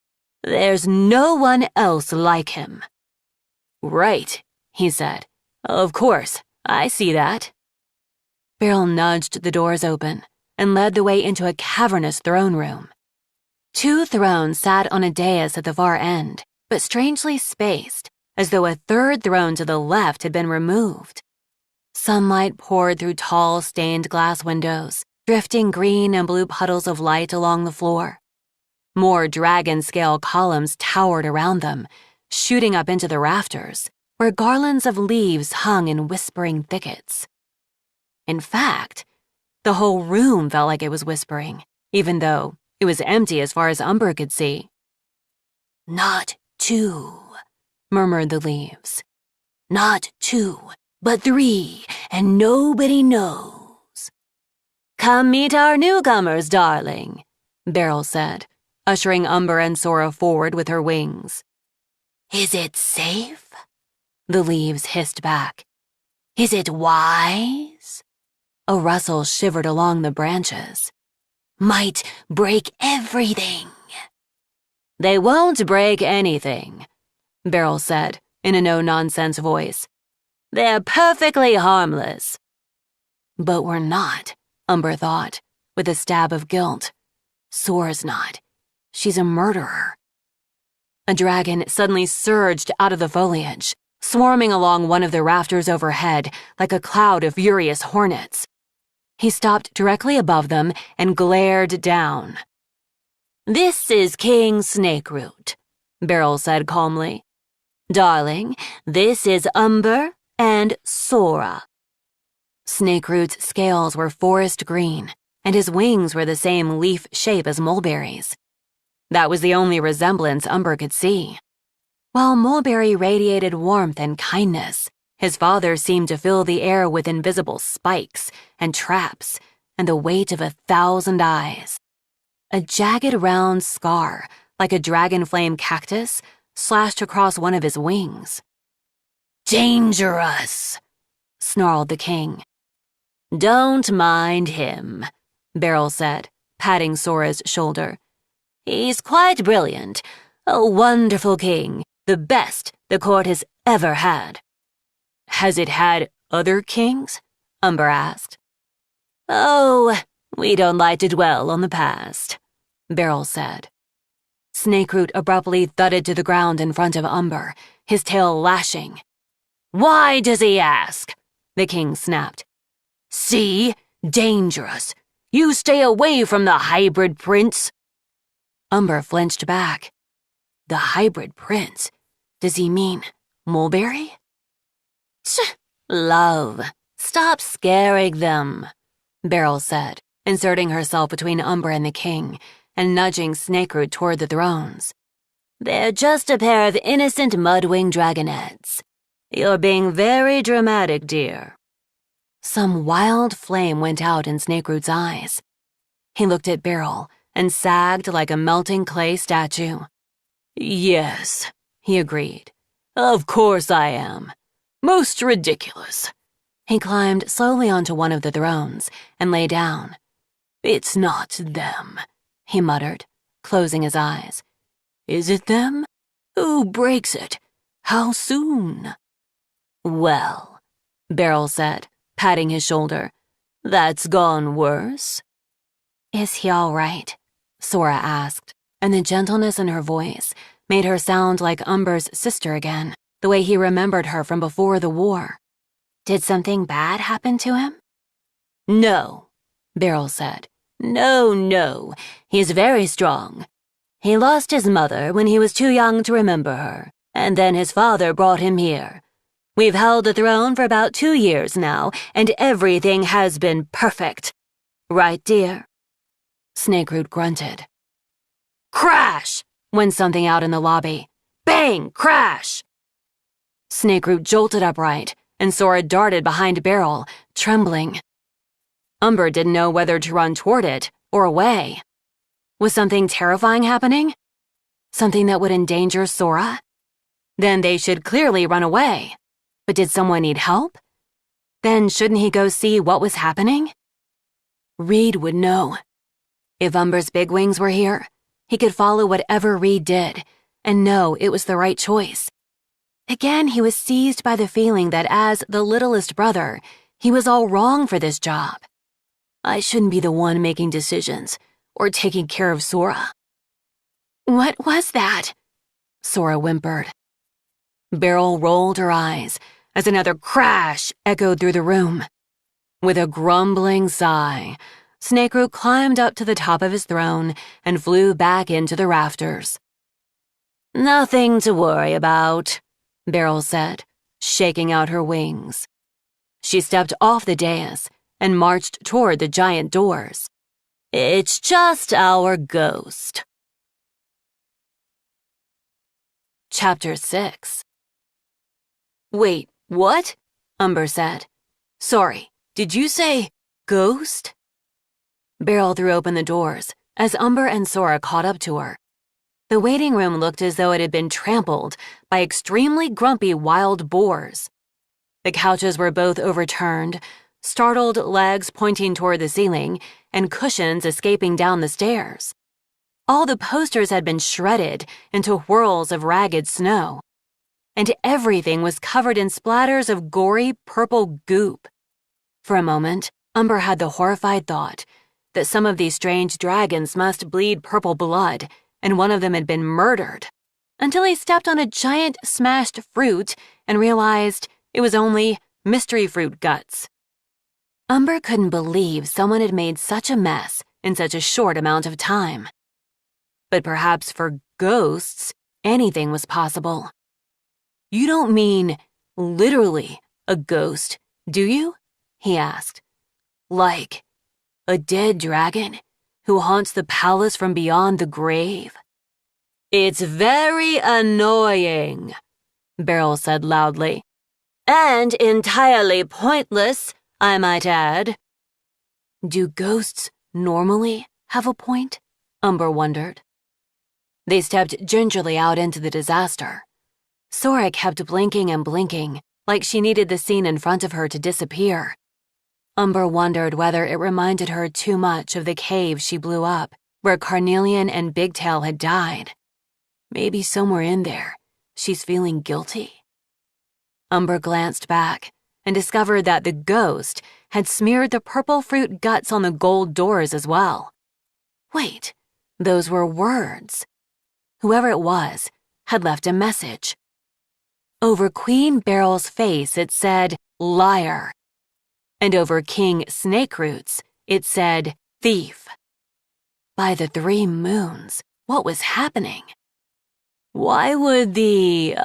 There's no one else like him." "Right," he said. "Of course, I see that." Beryl nudged the doors open and led the way into a cavernous throne room. 2 thrones sat on a dais at the far end, but strangely spaced, as though a 3rd throne to the left had been removed. Sunlight poured through tall, stained glass windows, drifting green and blue puddles of light along the floor. More dragon-scale columns towered around them, shooting up into the rafters, where garlands of leaves hung in whispering thickets. In fact, the whole room felt like it was whispering, even though it was empty as far as Umber could see. "Not 2, murmured the leaves. "Not 2, but 3, and nobody knows." "Come meet our newcomers, darling," Beryl said, ushering Umber and Sora forward with her wings. "Is it safe?" the leaves hissed back. "Is it wise?" A rustle shivered along the branches. "Might break everything." "They won't break anything," Beryl said in a no-nonsense voice. "They're perfectly harmless." "But we're not," Umber thought, with a stab of guilt. "Sora's not. She's a murderer." A dragon suddenly surged out of the foliage, swarming along one of the rafters overhead like a cloud of furious hornets. He stopped directly above them and glared down. "This is King Snakeroot," Beryl said calmly. "Darling, this is Umber and Sora." Snakeroot's scales were forest green, and his wings were the same leaf shape as Mulberry's. That was the only resemblance Umber could see. While Mulberry radiated warmth and kindness, his father seemed to fill the air with invisible spikes and traps and the weight of 1,000 eyes. A jagged round scar, like a dragon flame cactus, slashed across one of his wings. "Dangerous," snarled the king. "Don't mind him," Beryl said, patting Sora's shoulder. "He's quite brilliant, a wonderful king, the best the court has ever had." "Has it had other kings?" Umber asked. "Oh, we don't like to dwell on the past," Beryl said. Snakeroot abruptly thudded to the ground in front of Umber, his tail lashing. "Why does he ask?" the king snapped. "See? Dangerous. You stay away from the hybrid prince." Umber flinched back. "The hybrid prince? Does he mean Mulberry?" "Tch, love," Stop scaring them, Beryl said, inserting herself between Umber and the king and nudging Snakeroot toward the thrones. They're just a pair of innocent MudWing dragonettes. You're being very dramatic, dear. Some wild flame went out in Snakeroot's eyes. He looked at Beryl and sagged like a melting clay statue. Yes, he agreed. Of course I am. Most ridiculous. He climbed slowly onto one of the thrones and lay down. It's not them, he muttered, closing his eyes. Is it them? Who breaks it? How soon? Well, Beryl said, patting his shoulder. That's gone worse. Is he all right? Sora asked, and the gentleness in her voice made her sound like Umber's sister again, the way he remembered her from before the war. Did something bad happen to him? No, Beryl said. No, he's very strong. He lost his mother when he was too young to remember her, and then his father brought him here. We've held the throne for about 2 years now, and everything has been perfect. Right, dear? Snakeroot grunted. Crash! Went something out in the lobby. Bang! Crash! Snakeroot jolted upright, and Sora darted behind Beryl, trembling. Umber didn't know whether to run toward it or away. Was something terrifying happening? Something that would endanger Sora? Then they should clearly run away. But did someone need help? Then shouldn't he go see what was happening? Reed would know. If Umber's bigwings were here, he could follow whatever Reed did and know it was the right choice. Again, he was seized by the feeling that as the littlest brother, he was all wrong for this job. I shouldn't be the one making decisions or taking care of Sora. What was that? Sora whimpered. Beryl rolled her eyes as another crash echoed through the room. With a grumbling sigh, Snakeroot climbed up to the top of his throne and flew back into the rafters. Nothing to worry about, Beryl said, shaking out her wings. She stepped off the dais and marched toward the giant doors. It's just our ghost. Chapter 6. Wait, what? Umber said. Sorry, did you say ghost? Beryl threw open the doors as Umber and Sora caught up to her. The waiting room looked as though it had been trampled by extremely grumpy wild boars. The couches were both overturned, startled legs pointing toward the ceiling, and cushions escaping down the stairs. All the posters had been shredded into whirls of ragged snow, and everything was covered in splatters of gory purple goop. For a moment, Umber had the horrified thought that some of these strange dragons must bleed purple blood, and one of them had been murdered, until he stepped on a giant smashed fruit and realized it was only mystery fruit guts. Umber couldn't believe someone had made such a mess in such a short amount of time. But perhaps for ghosts, anything was possible. You don't mean literally a ghost, do you? He asked. Like a dead dragon who haunts the palace from beyond the grave? It's very annoying, Beryl said loudly. And entirely pointless, I might add. Do ghosts normally have a point? Umber wondered. They stepped gingerly out into the disaster. Sora kept blinking and blinking, like she needed the scene in front of her to disappear. Umber wondered whether it reminded her too much of the cave she blew up, where Carnelian and Bigtail had died. Maybe somewhere in there, she's feeling guilty. Umber glanced back and discovered that the ghost had smeared the purple fruit guts on the gold doors as well. Wait, those were words. Whoever it was had left a message. Over Queen Beryl's face it said, liar. And over King Snakeroot's it said, thief. By the 3 moons, what was happening? Why would the,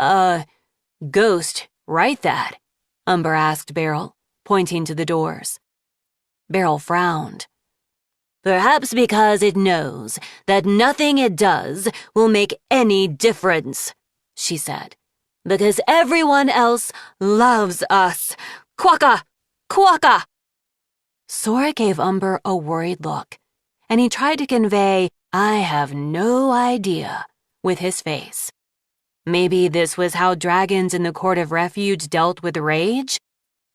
ghost write that? Umber asked Beryl, pointing to the doors. Beryl frowned. Perhaps because it knows that nothing it does will make any difference, she said. Because everyone else loves us. Quokka! Quokka! Sora gave Umber a worried look, and he tried to convey, I have no idea, with his face. Maybe this was how dragons in the Court of Refuge dealt with rage?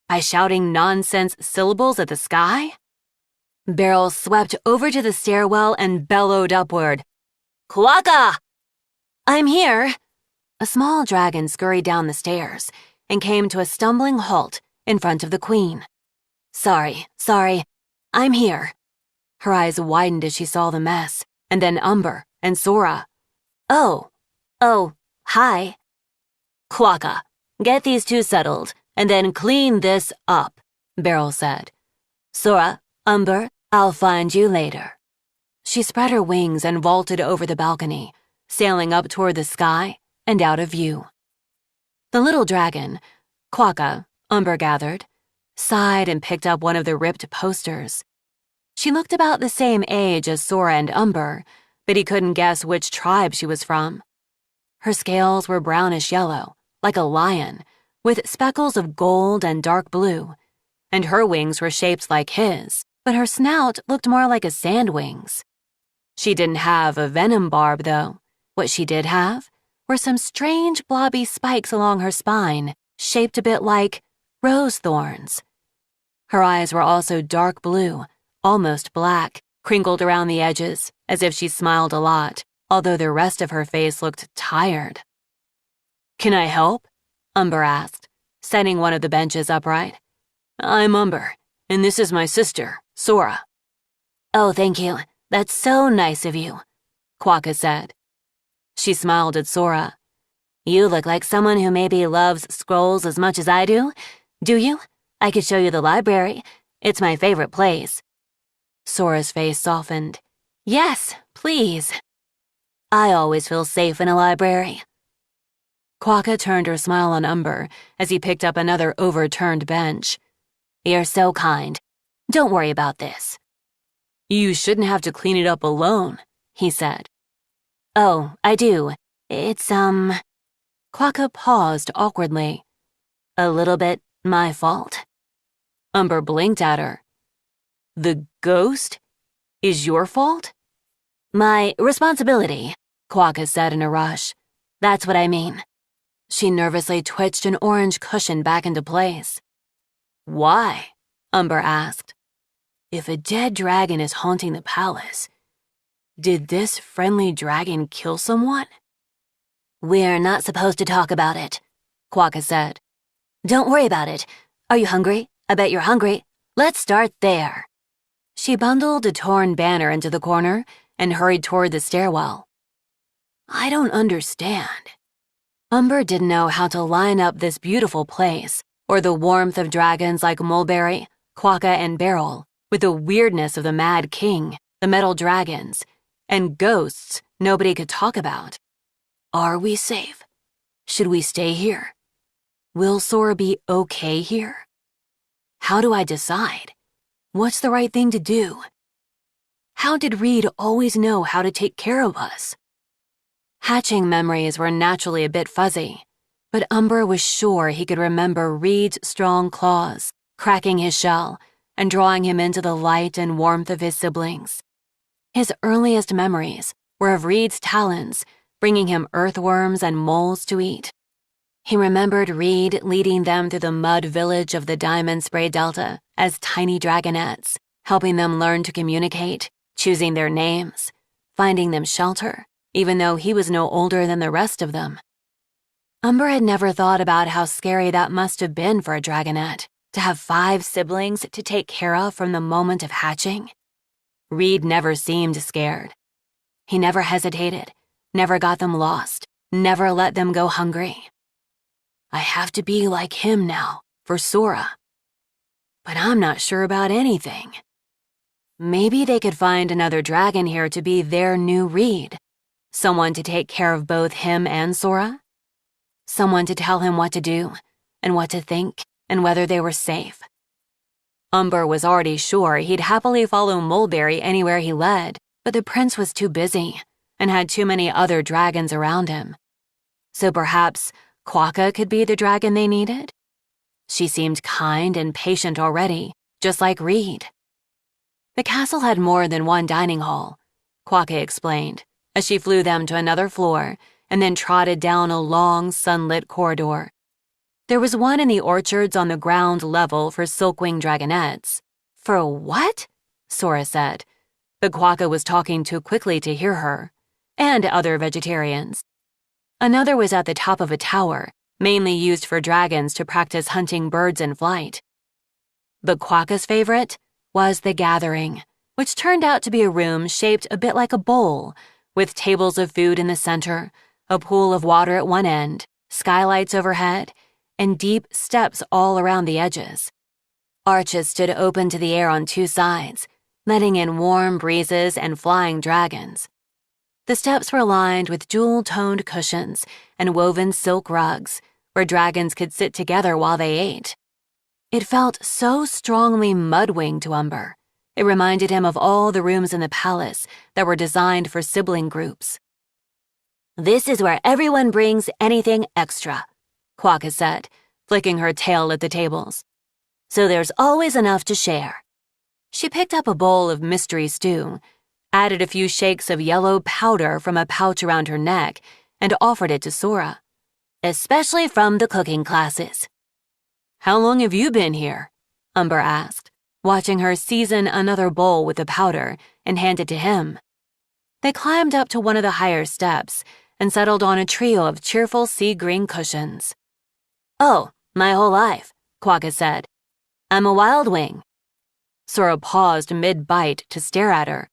By shouting nonsense syllables at the sky? Beryl swept over to the stairwell and bellowed upward. Quokka! I'm here. A small dragon scurried down the stairs and came to a stumbling halt in front of the queen. Sorry, I'm here. Her eyes widened as she saw the mess, and then Umber and Sora. Oh, hi. Quokka, get these two settled, and then clean this up, Beryl said. Sora, Umber, I'll find you later. She spread her wings and vaulted over the balcony, sailing up toward the sky and out of view. The little dragon, Quokka, Umber gathered, sighed and picked up one of the ripped posters. She looked about the same age as Sora and Umber, but he couldn't guess which tribe she was from. Her scales were brownish-yellow, like a lion, with speckles of gold and dark blue, and her wings were shaped like his, but her snout looked more like a sandwing's. She didn't have a venom barb, though. What she did have were some strange blobby spikes along her spine, shaped a bit like rose thorns. Her eyes were also dark blue, almost black, crinkled around the edges, as if she smiled a lot, although the rest of her face looked tired. Can I help? Umber asked, setting one of the benches upright. I'm Umber, and this is my sister, Sora. Oh, thank you. That's so nice of you, Quokka said. She smiled at Sora. You look like someone who maybe loves scrolls as much as I do. Do you? I could show you the library. It's my favorite place. Sora's face softened. Yes, please. I always feel safe in a library. Quokka turned her smile on Umber as he picked up another overturned bench. You're so kind. Don't worry about this. You shouldn't have to clean it up alone, he said. Oh, I do. It's, Quokka paused awkwardly. A little bit my fault. Umber blinked at her. The ghost is your fault? My responsibility, Quokka said in a rush. That's what I mean. She nervously twitched an orange cushion back into place. Why? Umber asked. If a dead dragon is haunting the palace, did this friendly dragon kill someone? We're not supposed to talk about it, Quokka said. Don't worry about it. Are you hungry? I bet you're hungry. Let's start there. She bundled a torn banner into the corner and hurried toward the stairwell. I don't understand. Umber didn't know how to line up this beautiful place, or the warmth of dragons like Mulberry, Quokka, and Beryl, with the weirdness of the Mad King, the metal dragons, and ghosts nobody could talk about. Are we safe? Should we stay here? Will Sora be okay here? How do I decide? What's the right thing to do? How did Reed always know how to take care of us? Hatching memories were naturally a bit fuzzy, but Umber was sure he could remember Reed's strong claws, cracking his shell, and drawing him into the light and warmth of his siblings. His earliest memories were of Reed's talons, bringing him earthworms and moles to eat. He remembered Reed leading them through the mud village of the Diamond Spray Delta as tiny dragonettes, helping them learn to communicate, choosing their names, finding them shelter, even though he was no older than the rest of them. Umber had never thought about how scary that must have been for a dragonette, to have 5 siblings to take care of from the moment of hatching. Reed never seemed scared. He never hesitated, never got them lost, never let them go hungry. I have to be like him now, for Sora. But I'm not sure about anything. Maybe they could find another dragon here to be their new Reed. Someone to take care of both him and Sora. Someone to tell him what to do, and what to think, and whether they were safe. Umber was already sure he'd happily follow Mulberry anywhere he led, but the prince was too busy and had too many other dragons around him. So perhaps Quokka could be the dragon they needed? She seemed kind and patient already, just like Reed. The castle had more than one dining hall, Quokka explained, as she flew them to another floor and then trotted down a long, sunlit corridor. There was one in the orchards on the ground level for silkwing dragonettes. For what? Sora said, but Quokka was talking too quickly to hear her, and other vegetarians. Another was at the top of a tower, mainly used for dragons to practice hunting birds in flight. But Quokka's favorite was the Gathering, which turned out to be a room shaped a bit like a bowl, with tables of food in the center, a pool of water at one end, skylights overhead, and deep steps all around the edges. Arches stood open to the air on two sides, letting in warm breezes and flying dragons. The steps were lined with jewel-toned cushions and woven silk rugs, where dragons could sit together while they ate. It felt so strongly MudWing to Umber. It reminded him of all the rooms in the palace that were designed for sibling groups. "This is where everyone brings anything extra," Quokka said, flicking her tail at the tables. "So there's always enough to share." She picked up a bowl of mystery stew, added a few shakes of yellow powder from a pouch around her neck, and offered it to Sora. "Especially from the cooking classes." "How long have you been here?" Umber asked, watching her season another bowl with the powder and hand it to him. They climbed up to one of the higher steps and settled on a trio of cheerful sea green cushions. "Oh, my whole life," Quokka said. "I'm a wildwing." Sora paused mid-bite to stare at her.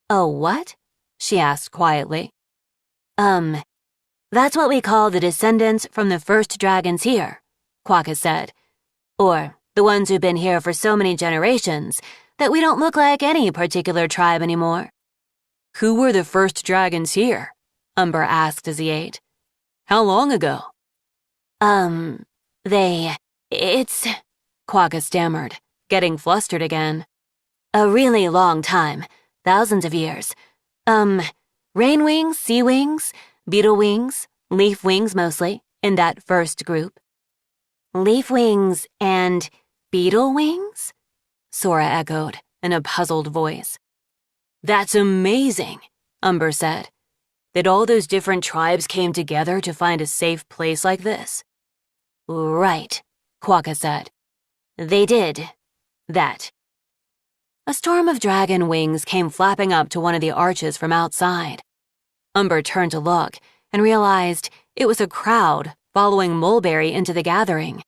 "Oh, what?" she asked quietly. That's what we call the descendants from the first dragons here," Quokka said. "Or the ones who've been here for so many generations that we don't look like any particular tribe anymore." "Who were the first dragons here?" Umber asked as he ate. "How long ago?" It's," Quokka stammered, getting flustered again. "A really long time, thousands of years. Rainwings, sea wings, beetle wings, leaf wings mostly, in that first group." "Leaf wings and beetle wings?" Sora echoed in a puzzled voice. "That's amazing," Umber said. "That all those different tribes came together to find a safe place like this." "Right," Quokka said. "They did that." A storm of dragon wings came flapping up to one of the arches from outside. Umber turned to look and realized it was a crowd following Mulberry into the gathering.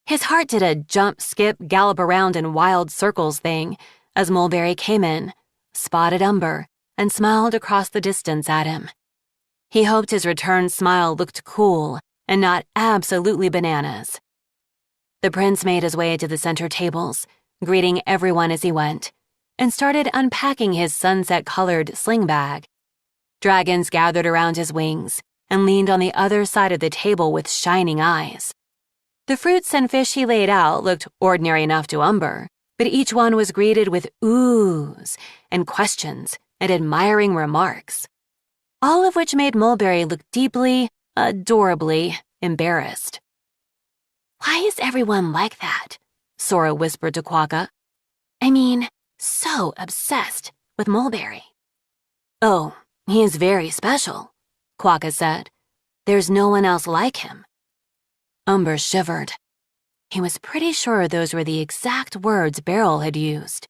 His heart did a jump, skip, gallop around in wild circles thing as Mulberry came in, spotted Umber, and smiled across the distance at him. He hoped his return smile looked cool and not absolutely bananas. The prince made his way to the center tables, greeting everyone as he went, and started unpacking his sunset-colored sling bag. Dragons gathered around his wings and leaned on the other side of the table with shining eyes. The fruits and fish he laid out looked ordinary enough to Umber, but each one was greeted with oohs and questions and admiring remarks, all of which made Mulberry look deeply, adorably embarrassed. "Why is everyone like that?" Sora whispered to Quokka. "I mean, so obsessed with Mulberry." "Oh, he is very special," Quokka said. "There's no one else like him." Umber shivered. He was pretty sure those were the exact words Beryl had used.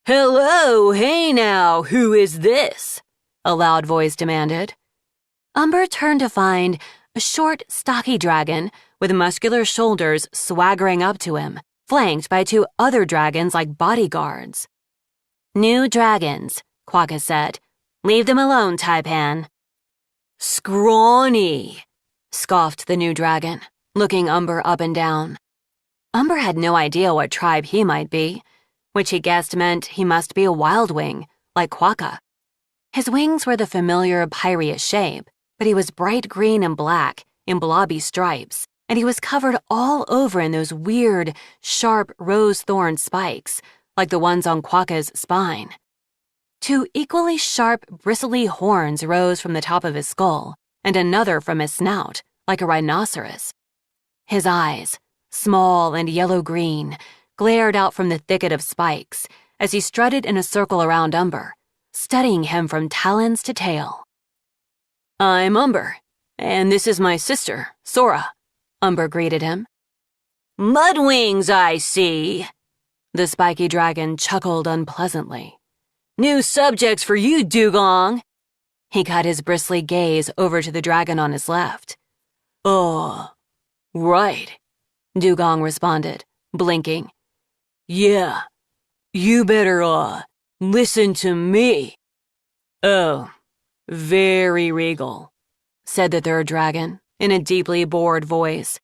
"Hello, hey now, who is this?" a loud voice demanded. Umber turned to find a short, stocky dragon with muscular shoulders swaggering up to him, flanked by two other dragons like bodyguards. "New dragons," Quokka said. "Leave them alone, Taipan." "Scrawny," scoffed the new dragon, looking Umber up and down. Umber had no idea what tribe he might be, which he guessed meant he must be a wildwing, like Quokka. His wings were the familiar pireus shape, but he was bright green and black in blobby stripes, and he was covered all over in those weird, sharp rose-thorn spikes, like the ones on Quokka's spine. 2 equally sharp, bristly horns rose from the top of his skull, and another from his snout, like a rhinoceros. His eyes, small and yellow-green, glared out from the thicket of spikes as he strutted in a circle around Umber, studying him from talons to tail. "I'm Umber, and this is my sister, Sora," Umber greeted him. "MudWings, I see," the spiky dragon chuckled unpleasantly. "New subjects for you, Dugong." He cut his bristly gaze over to the dragon on his left. "Oh, right," Dugong responded, blinking. "Yeah, you better, listen to me." "Oh, very regal," said the third dragon in a deeply bored voice.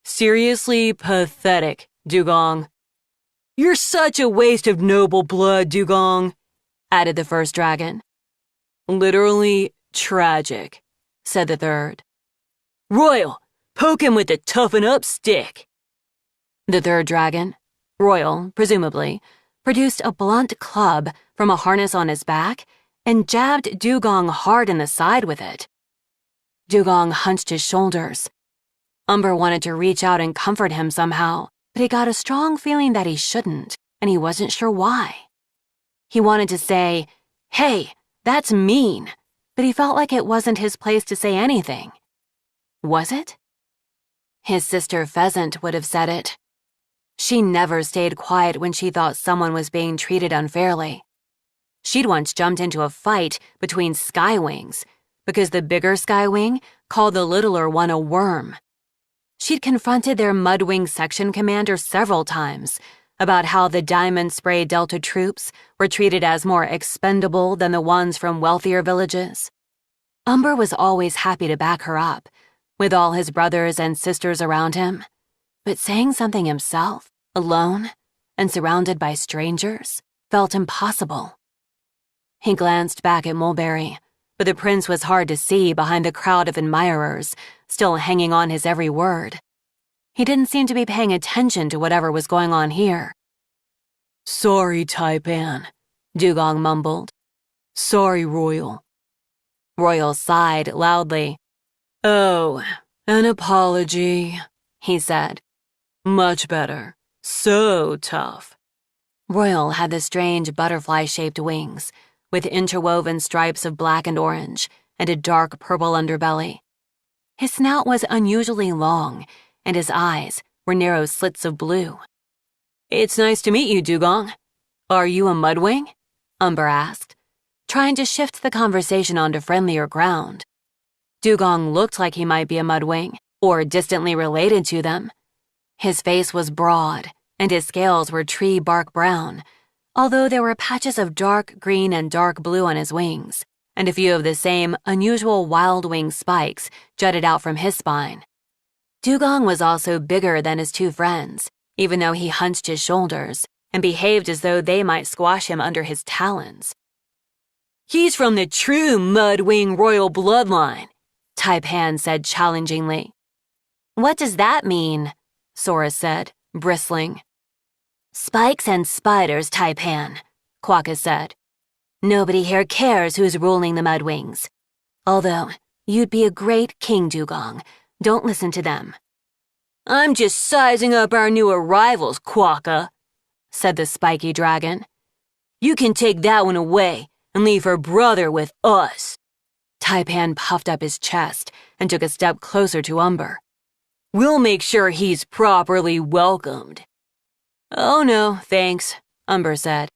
"Seriously pathetic, Dugong." "You're such a waste of noble blood, Dugong," added the first dragon. "Literally tragic," said the third. "Royal, poke him with the toughen-up stick." The third dragon, Royal, presumably, produced a blunt club from a harness on his back and jabbed Dugong hard in the side with it. Dugong hunched his shoulders. Umber wanted to reach out and comfort him somehow, but he got a strong feeling that he shouldn't, and he wasn't sure why. He wanted to say, "Hey, that's mean," but he felt like it wasn't his place to say anything. Was it? His sister Pheasant would have said it. She never stayed quiet when she thought someone was being treated unfairly. She'd once jumped into a fight between skywings because the bigger skywing called the littler one a worm. She'd confronted their MudWing section commander several times about how the Diamond Spray Delta troops were treated as more expendable than the ones from wealthier villages. Umber was always happy to back her up, with all his brothers and sisters around him, but saying something himself, alone, and surrounded by strangers, felt impossible. He glanced back at Mulberry, but the prince was hard to see behind the crowd of admirers, still hanging on his every word. He didn't seem to be paying attention to whatever was going on here. "Sorry, Taipan," Dugong mumbled. "Sorry, Royal." Royal sighed loudly. "Oh, an apology," he said. "Much better. So tough." Royal had the strange butterfly-shaped wings, with interwoven stripes of black and orange, and a dark purple underbelly. His snout was unusually long, and his eyes were narrow slits of blue. "It's nice to meet you, Dugong. Are you a MudWing?" Umber asked, trying to shift the conversation onto friendlier ground. Dugong looked like he might be a MudWing, or distantly related to them. His face was broad, and his scales were tree bark brown, although there were patches of dark green and dark blue on his wings, and a few of the same unusual wild wing spikes jutted out from his spine. Dugong was also bigger than his 2 friends, even though he hunched his shoulders and behaved as though they might squash him under his talons. "He's from the true MudWing royal bloodline," Taipan said challengingly. "What does that mean?" Sora said, bristling. "Spikes and spiders, Taipan," Quokka said. "Nobody here cares who's ruling the MudWings. Although, you'd be a great king, Dugong. Don't listen to them." "I'm just sizing up our new arrivals, Quokka," said the spiky dragon. "You can take that one away and leave her brother with us." Taipan puffed up his chest and took a step closer to Umber. "We'll make sure he's properly welcomed." "Oh no, thanks," Umber said.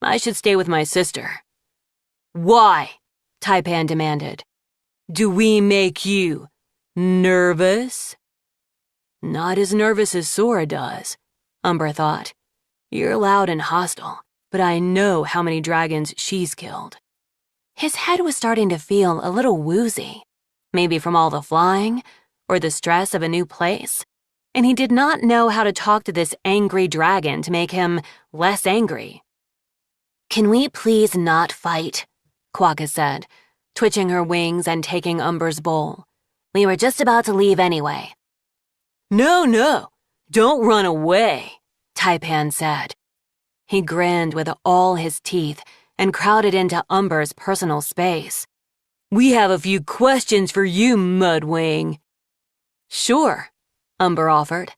"I should stay with my sister." "Why?" Taipan demanded. "Do we make you nervous?" "Not as nervous as Sora does," Umber thought. "You're loud and hostile, but I know how many dragons she's killed." His head was starting to feel a little woozy, maybe from all the flying or the stress of a new place, and he did not know how to talk to this angry dragon to make him less angry. "Can we please not fight?" Quokka said, twitching her wings and taking Umber's bowl. "We were just about to leave anyway." No, don't run away, Taipan said. He grinned with all his teeth and crowded into Umber's personal space. We have a few questions for you, MudWing. Sure, Umber offered.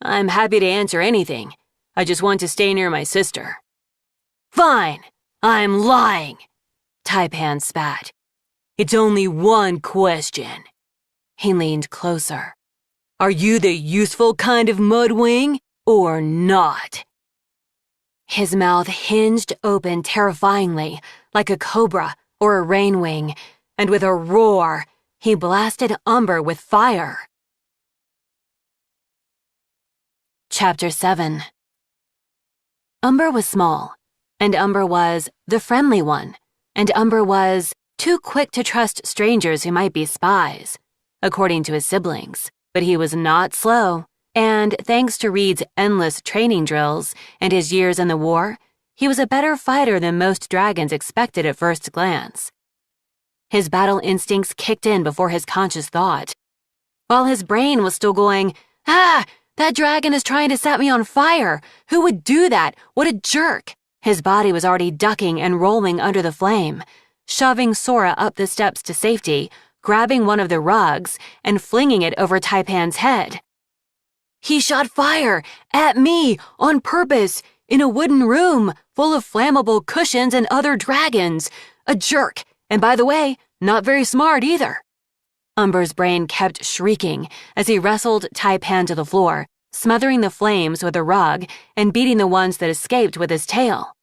I'm happy to answer anything. I just want to stay near my sister. Fine, I'm lying, Taipan spat. It's only one question. He leaned closer. Are you the useful kind of MudWing or not? His mouth hinged open terrifyingly, like a cobra or a rainwing, and with a roar, he blasted Umber with fire. Chapter 7. Umber was small, and Umber was the friendly one, and Umber was too quick to trust strangers who might be spies, according to his siblings. But he was not slow, and thanks to Reed's endless training drills and his years in the war, he was a better fighter than most dragons expected at first glance. His battle instincts kicked in before his conscious thought. While his brain was still going, that dragon is trying to set me on fire. Who would do that? What a jerk. His body was already ducking and rolling under the flame, shoving Sora up the steps to safety, grabbing one of the rugs and flinging it over Taipan's head. He shot fire at me on purpose in a wooden room full of flammable cushions and other dragons. A jerk, and by the way, not very smart either. Umber's brain kept shrieking as he wrestled Taipan to the floor, smothering the flames with a rug and beating the ones that escaped with his tail.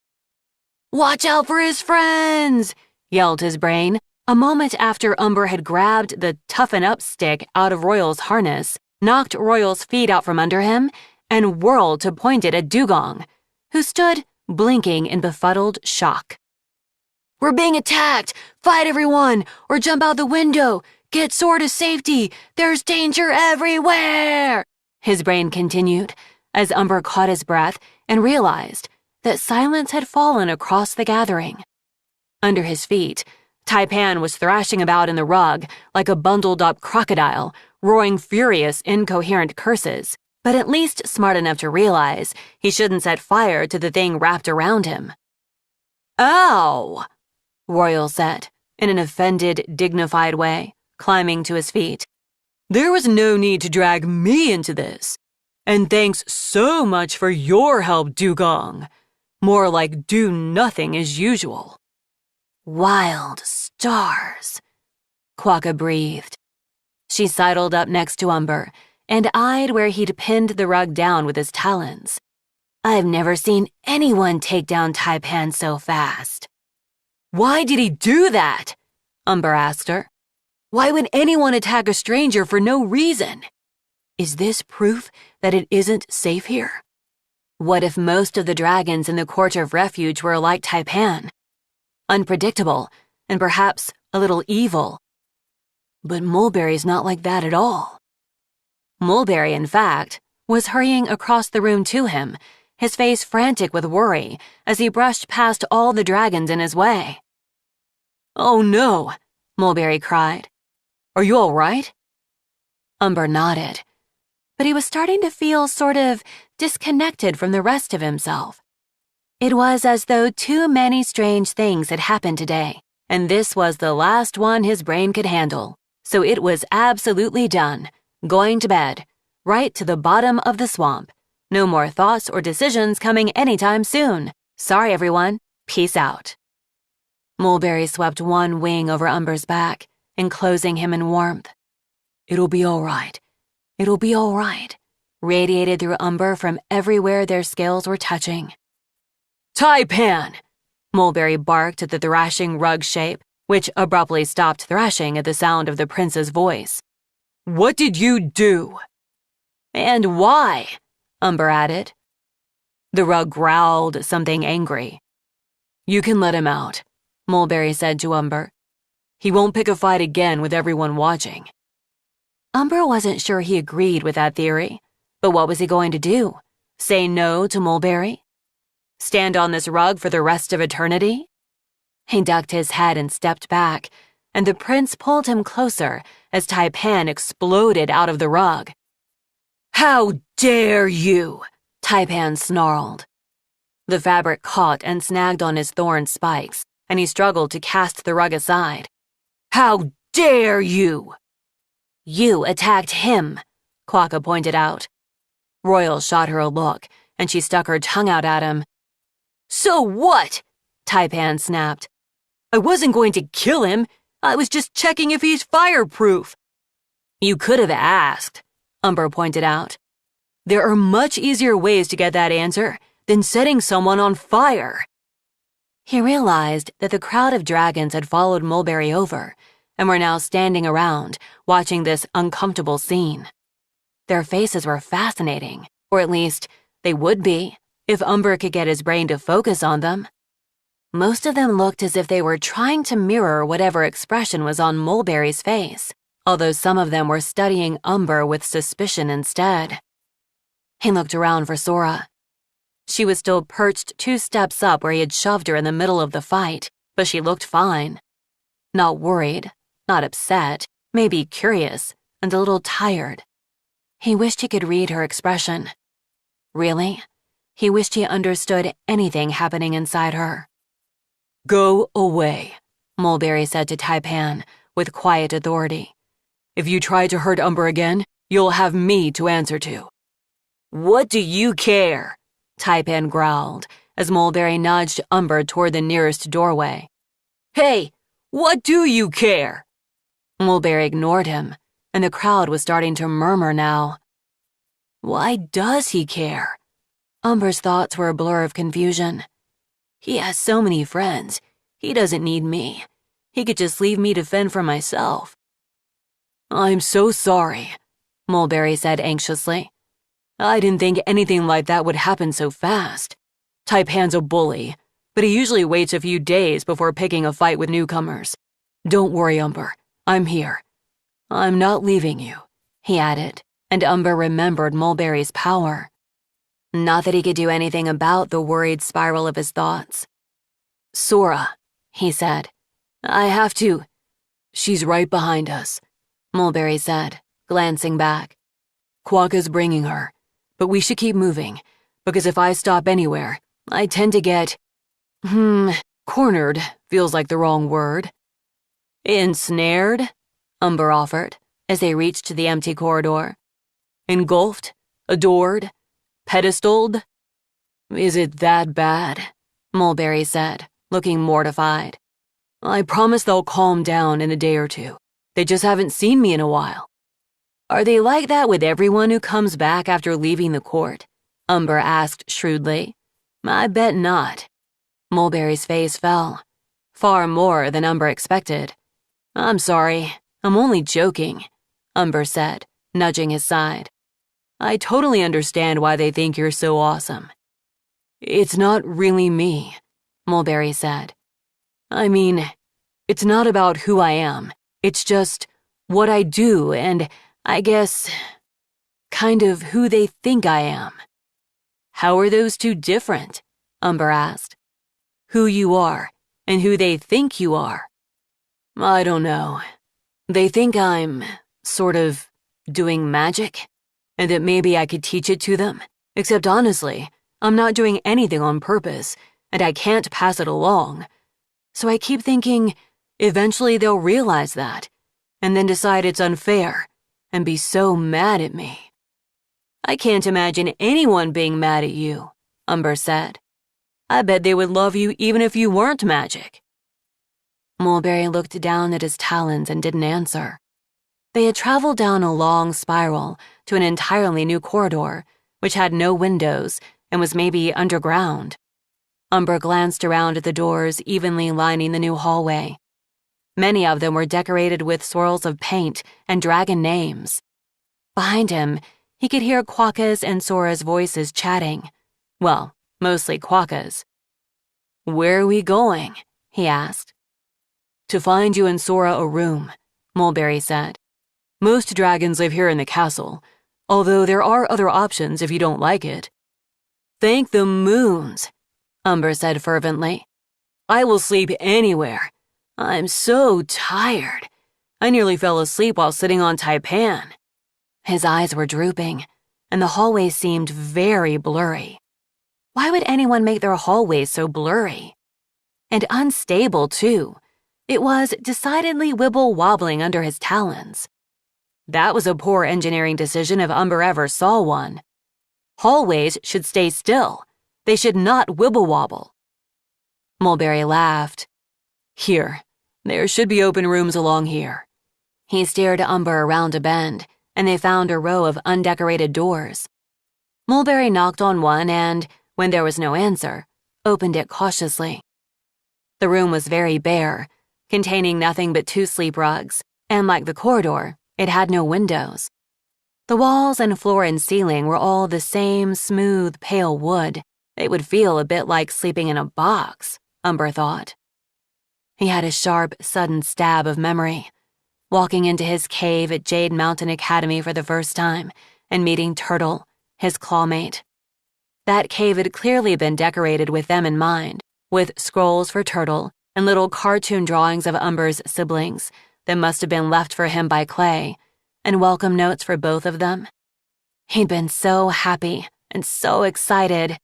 Watch out for his friends, yelled his brain, a moment after Umber had grabbed the toughen-up stick out of Royal's harness, knocked Royal's feet out from under him, and whirled to point it at Dugong, who stood blinking in befuddled shock. We're being attacked! Fight, everyone! Or jump out the window! Get Sora to safety! There's danger everywhere! His brain continued, as Umber caught his breath and realized that silence had fallen across the gathering. Under his feet, Taipan was thrashing about in the rug like a bundled-up crocodile, roaring furious, incoherent curses, but at least smart enough to realize he shouldn't set fire to the thing wrapped around him. Ow! Royal said, in an offended, dignified way, climbing to his feet. There was no need to drag me into this. And thanks so much for your help, Dugong. More like do nothing as usual. Wild stars, Quokka breathed. She sidled up next to Umber and eyed where he'd pinned the rug down with his talons. I've never seen anyone take down Taipan so fast. Why did he do that? Umber asked her. Why would anyone attack a stranger for no reason? Is this proof that it isn't safe here? What if most of the dragons in the Court of Refuge were like Taipan? Unpredictable, and perhaps a little evil. But Mulberry's not like that at all. Mulberry, in fact, was hurrying across the room to him, his face frantic with worry as he brushed past all the dragons in his way. Oh no, Mulberry cried. Are you all right? Umber nodded, but he was starting to feel sort of disconnected from the rest of himself. It was as though too many strange things had happened today, and this was the last one his brain could handle. So it was absolutely done. Going to bed, right to the bottom of the swamp. No more thoughts or decisions coming anytime soon. Sorry, everyone. Peace out. Mulberry swept one wing over Umber's back, enclosing him in warmth. It'll be all right. It'll be all right, radiated through Umber from everywhere their scales were touching. Taipan! Mulberry barked at the thrashing rug shape, which abruptly stopped thrashing at the sound of the prince's voice. What did you do? And why? Umber added. The rug growled something angry. You can let him out, Mulberry said to Umber. He won't pick a fight again with everyone watching. Umber wasn't sure he agreed with that theory, but what was he going to do? Say no to Mulberry? Stand on this rug for the rest of eternity? He ducked his head and stepped back, and the prince pulled him closer as Taipan exploded out of the rug. How dare you! Taipan snarled. The fabric caught and snagged on his thorn spikes, and he struggled to cast the rug aside. How dare you! You attacked him, Quokka pointed out. Royal shot her a look, and she stuck her tongue out at him. So what? Taipan snapped. I wasn't going to kill him. I was just checking if he's fireproof. You could have asked, Umber pointed out. There are much easier ways to get that answer than setting someone on fire. He realized that the crowd of dragons had followed Mulberry over and were now standing around, watching this uncomfortable scene. Their faces were fascinating, or at least they would be, if Umber could get his brain to focus on them. Most of them looked as if they were trying to mirror whatever expression was on Mulberry's face, although some of them were studying Umber with suspicion instead. He looked around for Sora. She was still perched 2 steps up where he had shoved her in the middle of the fight, but she looked fine. Not worried, not upset, maybe curious, and a little tired. He wished he could read her expression. Really? He wished he understood anything happening inside her. Go away, Mulberry said to Taipan with quiet authority. If you try to hurt Umber again, you'll have me to answer to. What do you care? Taipan growled as Mulberry nudged Umber toward the nearest doorway. Hey, what do you care? Mulberry ignored him, and the crowd was starting to murmur now. Why does he care? Umber's thoughts were a blur of confusion. He has so many friends. He doesn't need me. He could just leave me to fend for myself. I'm so sorry, Mulberry said anxiously. I didn't think anything like that would happen so fast. Taipan's a bully, but he usually waits a few days before picking a fight with newcomers. Don't worry, Umber. I'm here. I'm not leaving you, he added, and Umber remembered Mulberry's power. Not that he could do anything about the worried spiral of his thoughts. Sora, he said. I have to. She's right behind us, Mulberry said, glancing back. Quokka's bringing her, but we should keep moving, because if I stop anywhere, I tend to get… cornered feels like the wrong word. Ensnared? Umber offered, as they reached the empty corridor. Engulfed? Adored? Pedestaled? Is it that bad? Mulberry said, looking mortified. I promise they'll calm down in a day or two. They just haven't seen me in a while. Are they like that with everyone who comes back after leaving the court? Umber asked shrewdly. I bet not. Mulberry's face fell. Far more than Umber expected. I'm sorry, I'm only joking, Umber said, nudging his side. I totally understand why they think you're so awesome. It's not really me, Mulberry said. I mean, it's not about who I am. It's just what I do and, I guess, kind of who they think I am. How are those two different? Umber asked. Who you are and who they think you are. I don't know. They think I'm sort of doing magic, and that maybe I could teach it to them. Except honestly, I'm not doing anything on purpose, and I can't pass it along. So I keep thinking eventually they'll realize that, and then decide it's unfair, and be so mad at me. I can't imagine anyone being mad at you, Umber said. I bet they would love you even if you weren't magic. Mulberry looked down at his talons and didn't answer. They had traveled down a long spiral to an entirely new corridor, which had no windows and was maybe underground. Umber glanced around at the doors evenly lining the new hallway. Many of them were decorated with swirls of paint and dragon names. Behind him, he could hear Quokka's and Sora's voices chatting. Well, mostly Quokka's. Where are we going? He asked. To find you and Sora a room, Mulberry said. Most dragons live here in the castle, although there are other options if you don't like it. Thank the moons, Umber said fervently. I will sleep anywhere. I'm so tired. I nearly fell asleep while sitting on Taipan. His eyes were drooping. and the hallways seemed very blurry. Why would anyone make their hallways so blurry? And unstable, too. It was decidedly wibble-wobbling under his talons. That was a poor engineering decision if Umber ever saw one. Hallways should stay still. They should not wibble-wobble. Mulberry laughed. Here, there should be open rooms along here. He steered Umber around a bend, and they found a row of undecorated doors. Mulberry knocked on one and, when there was no answer, opened it cautiously. The room was very bare, containing nothing but 2 sleep rugs, and like the corridor, it had no windows. The walls and floor and ceiling were all the same smooth, pale wood. It would feel a bit like sleeping in a box, Umber thought. He had a sharp, sudden stab of memory, walking into his cave at Jade Mountain Academy for the first time and meeting Turtle, his clawmate. That cave had clearly been decorated with them in mind, with scrolls for Turtle and little cartoon drawings of Umber's siblings that must have been left for him by Clay, and welcome notes for both of them. He'd been so happy and so excited.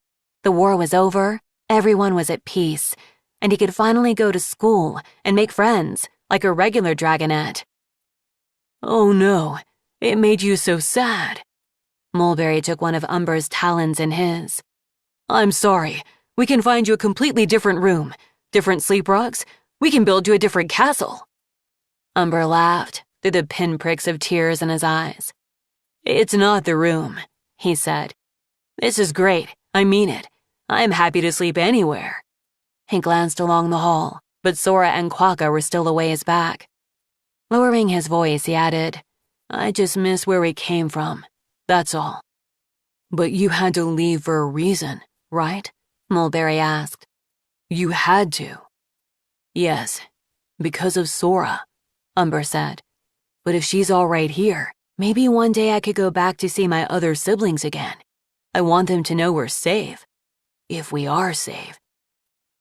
The war was over, everyone was at peace, and he could finally go to school and make friends like a regular dragonette. Oh no, it made you so sad. Mulberry took one of Umber's talons in his. I'm sorry, we can find you a completely different room, different sleep rugs. We can build you a different castle. Umber laughed through the pinpricks of tears in his eyes. It's not the room, he said. This is great, I mean it. I'm happy to sleep anywhere. He glanced along the hall, but Sora and Quokka were still a ways back. Lowering his voice, he added, I just miss where we came from, that's all. But you had to leave for a reason, right? Mulberry asked. You had to. Yes, because of Sora, Umber said. But if she's all right here, maybe one day I could go back to see my other siblings again. I want them to know we're safe. If we are safe.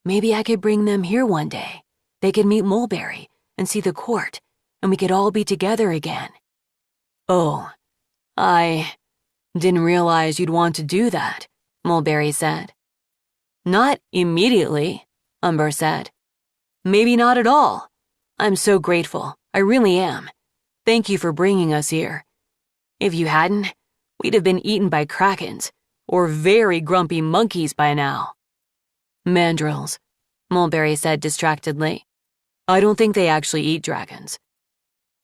Maybe I could bring them here one day. They could meet Mulberry and see the court, and we could all be together again. Oh, I didn't realize you'd want to do that, Mulberry said. Not immediately, Umber said. Maybe not at all. I'm so grateful, I really am. Thank you for bringing us here. If you hadn't, we'd have been eaten by krakens, or very grumpy monkeys by now. Mandrills, Mulberry said distractedly. I don't think they actually eat dragons.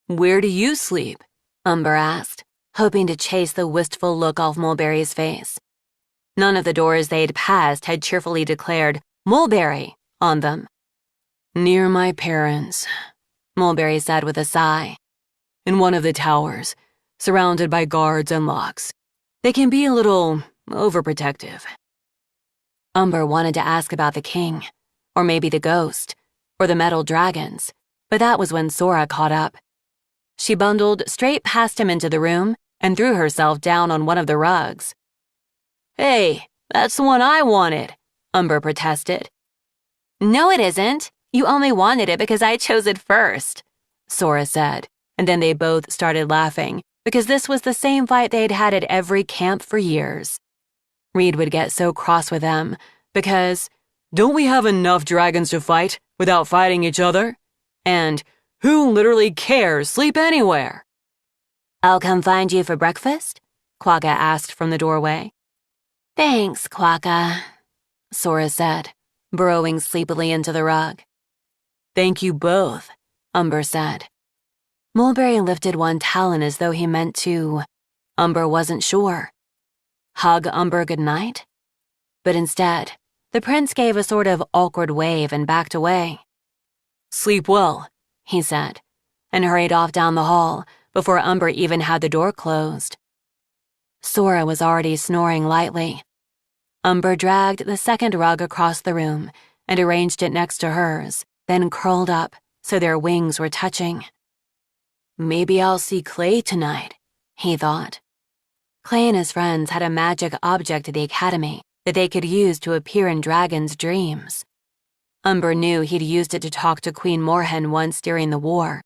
Where do you sleep? Umber asked, hoping to chase the wistful look off Mulberry's face. None of the doors they'd passed had cheerfully declared Mulberry on them. Near my parents, Mulberry said with a sigh. In one of the towers, surrounded by guards and locks. They can be a little overprotective. Umber wanted to ask about the king, or maybe the ghost, or the metal dragons, but that was when Sora caught up. She bundled straight past him into the room and threw herself down on one of the rugs. Hey, that's the one I wanted, Umber protested. No, it isn't. You only wanted it because I chose it first, Sora said, and then they both started laughing because this was the same fight they'd had at every camp for years. Reed would get so cross with them because, don't we have enough dragons to fight without fighting each other? And, who literally cares, sleep anywhere? I'll come find you for breakfast? Quokka asked from the doorway. Thanks, Quokka, Sora said, burrowing sleepily into the rug. Thank you both, Umber said. Mulberry lifted one talon as though he meant to. Umber wasn't sure. Hug Umber goodnight? But instead, the prince gave a sort of awkward wave and backed away. Sleep well, he said, and hurried off down the hall before Umber even had the door closed. Sora was already snoring lightly. Umber dragged the second rug across the room and arranged it next to hers, then curled up so their wings were touching. Maybe I'll see Clay tonight, he thought. Clay and his friends had a magic object at the academy that they could use to appear in dragons' dreams. Umber knew he'd used it to talk to Queen Moorhen once during the war.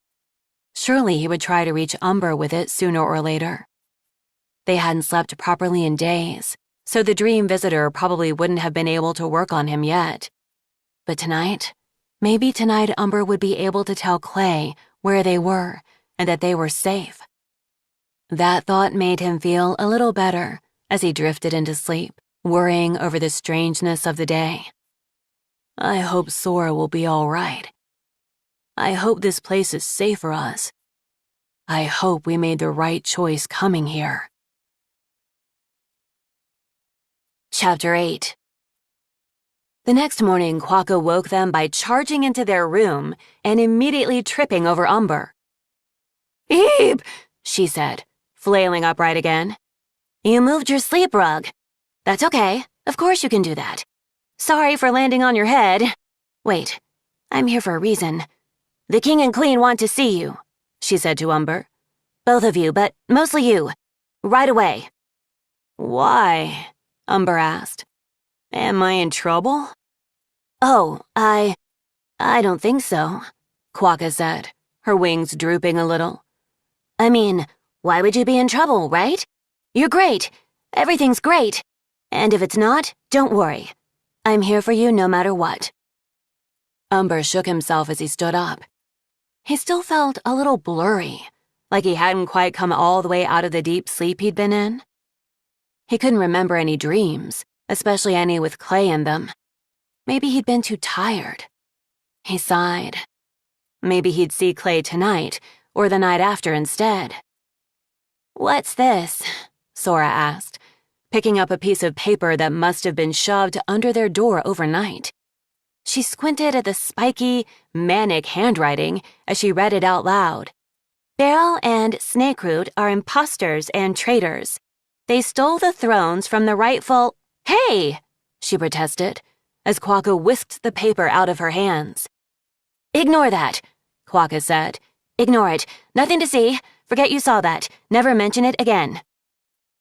Surely he would try to reach Umber with it sooner or later. They hadn't slept properly in days, so the dream visitor probably wouldn't have been able to work on him yet. But maybe tonight Umber would be able to tell Clay where they were and that they were safe. That thought made him feel a little better as he drifted into sleep, worrying over the strangeness of the day. I hope Sora will be all right. I hope this place is safe for us. I hope we made the right choice coming here. Chapter 8. The next morning, Quokka woke them by charging into their room and immediately tripping over Umber. "Eep!" she said, flailing upright again. "You moved your sleep rug. That's okay. Of course you can do that. Sorry for landing on your head. Wait, I'm here for a reason. The king and queen want to see you," she said to Umber. "Both of you, but mostly you. Right away." "Why?" Umber asked. "Am I in trouble?" "Oh, I don't think so," Quokka said, her wings drooping a little. "I mean, why would you be in trouble, right? You're great. Everything's great. And if it's not, don't worry. I'm here for you no matter what." Umber shook himself as he stood up. He still felt a little blurry, like he hadn't quite come all the way out of the deep sleep he'd been in. He couldn't remember any dreams, especially any with Clay in them. Maybe he'd been too tired. He sighed. Maybe he'd see Clay tonight, or the night after instead. "What's this?" Sora asked, picking up a piece of paper that must have been shoved under their door overnight. She squinted at the spiky, manic handwriting as she read it out loud. "Beryl and Snakeroot are imposters and traitors. They stole the thrones from the rightful—" "Hey!" she protested, as Quokka whisked the paper out of her hands. "Ignore that," Quokka said. "Ignore it. Nothing to see. Forget you saw that. Never mention it again."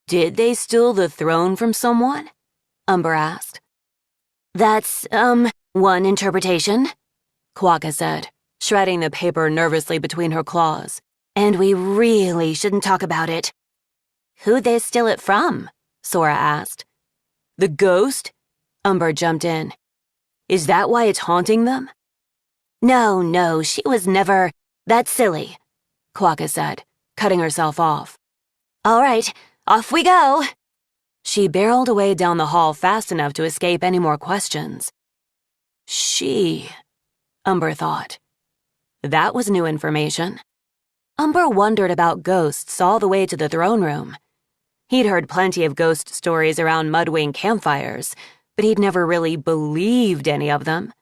"Did they steal the throne from someone?" Umber asked. "That's, one interpretation," Quokka said, shredding the paper nervously between her claws. "And we really shouldn't talk about it." "Who'd they steal it from?" Sora asked. "The ghost?" Umber jumped in. "Is that why it's haunting them?" No, she was never— That's silly," Quokka said, cutting herself off. "All right, off we go." She barreled away down the hall fast enough to escape any more questions. She, Umber thought. That was new information. Umber wondered about ghosts all the way to the throne room. He'd heard plenty of ghost stories around MudWing campfires, but he'd never really believed any of them.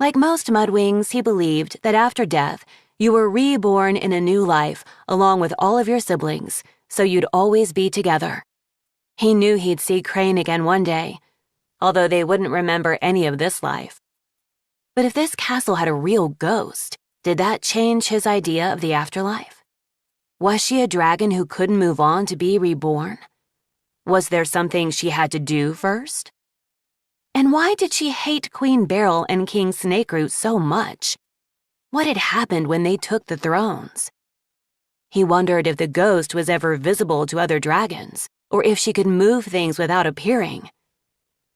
Like most MudWings, he believed that after death, you were reborn in a new life along with all of your siblings, so you'd always be together. He knew he'd see Crane again one day, although they wouldn't remember any of this life. But if this castle had a real ghost, did that change his idea of the afterlife? Was she a dragon who couldn't move on to be reborn? Was there something she had to do first? And why did she hate Queen Beryl and King Snakeroot so much? What had happened when they took the thrones? He wondered if the ghost was ever visible to other dragons, or if she could move things without appearing.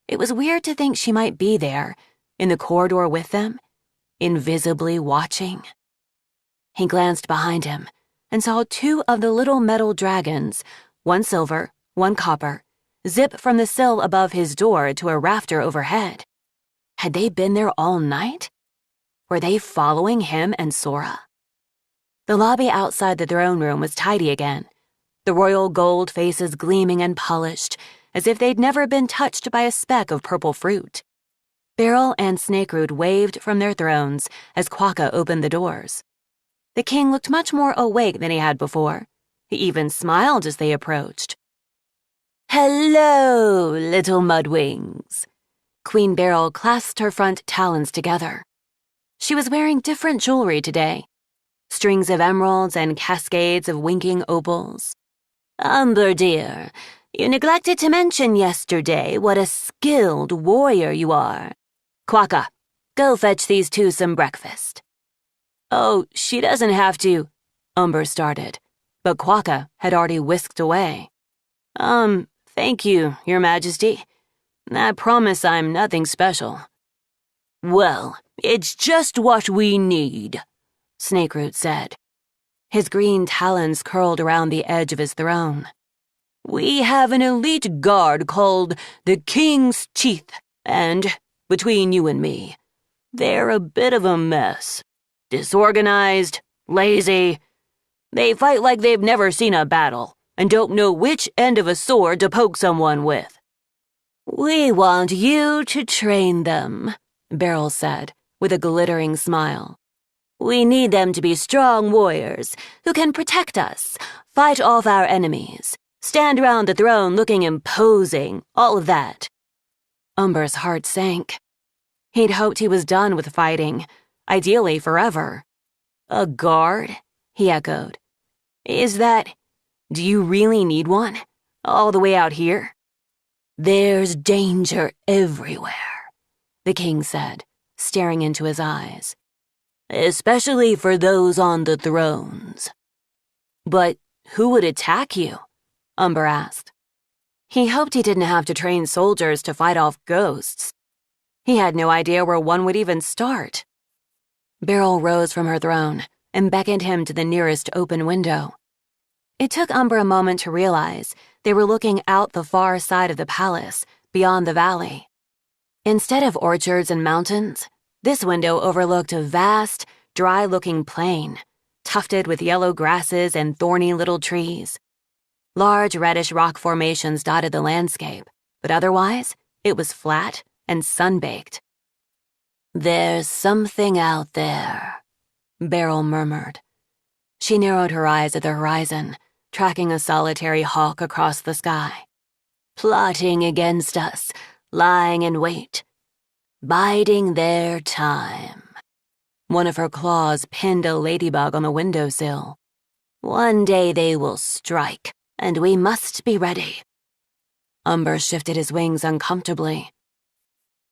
It was weird to think she might be there, in the corridor with them, invisibly watching. He glanced behind him and saw two of the little metal dragons, one silver, one copper, zip from the sill above his door to a rafter overhead. Had they been there all night? Were they following him and Sora? The lobby outside the throne room was tidy again, the royal gold faces gleaming and polished, as if they'd never been touched by a speck of purple fruit. Beryl and Snakeroot waved from their thrones as Quokka opened the doors. The king looked much more awake than he had before. He even smiled as they approached. "Hello, little MudWings." Queen Beryl clasped her front talons together. She was wearing different jewelry today. Strings of emeralds and cascades of winking opals. "Umber, dear, you neglected to mention yesterday what a skilled warrior you are. Quokka, go fetch these two some breakfast." "Oh, she doesn't have to," Umber started, but Quokka had already whisked away. Thank you, Your Majesty. I promise I'm nothing special. Well, it's just what we need, Snakeroot said. His green talons curled around the edge of his throne. We have an elite guard called the King's Teeth, and, between you and me, they're a bit of a mess. Disorganized, lazy. They fight like they've never seen a battle and don't know which end of a sword to poke someone with. We want you to train them, Beryl said, with a glittering smile. We need them to be strong warriors who can protect us, fight off our enemies, stand around the throne looking imposing, all of that. Umber's heart sank. He'd hoped he was done with fighting, ideally forever. A guard? He echoed. Do you really need one? All the way out here? There's danger everywhere, the king said, staring into his eyes. Especially for those on the thrones. But who would attack you? Umber asked. He hoped he didn't have to train soldiers to fight off ghosts. He had no idea where one would even start. Beryl rose from her throne and beckoned him to the nearest open window. It took Umber a moment to realize they were looking out the far side of the palace, beyond the valley. Instead of orchards and mountains, this window overlooked a vast, dry-looking plain, tufted with yellow grasses and thorny little trees. Large reddish rock formations dotted the landscape, but otherwise, it was flat and sun-baked. There's something out there, Beryl murmured. She narrowed her eyes at the horizon, tracking a solitary hawk across the sky. Plotting against us, lying in wait, biding their time. One of her claws pinned a ladybug on the windowsill. One day they will strike, and we must be ready. Umber shifted his wings uncomfortably.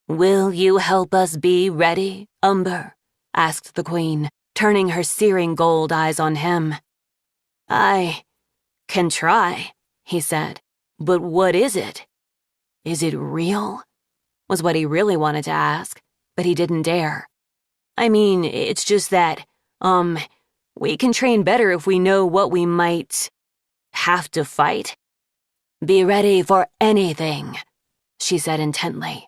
Will you help us be ready, Umber? Asked the queen, turning her searing gold eyes on him. I can try, he said, but what is it? Is it real? Was what he really wanted to ask, but he didn't dare. I mean, it's just that, we can train better if we know what we might have to fight. Be ready for anything, she said intently.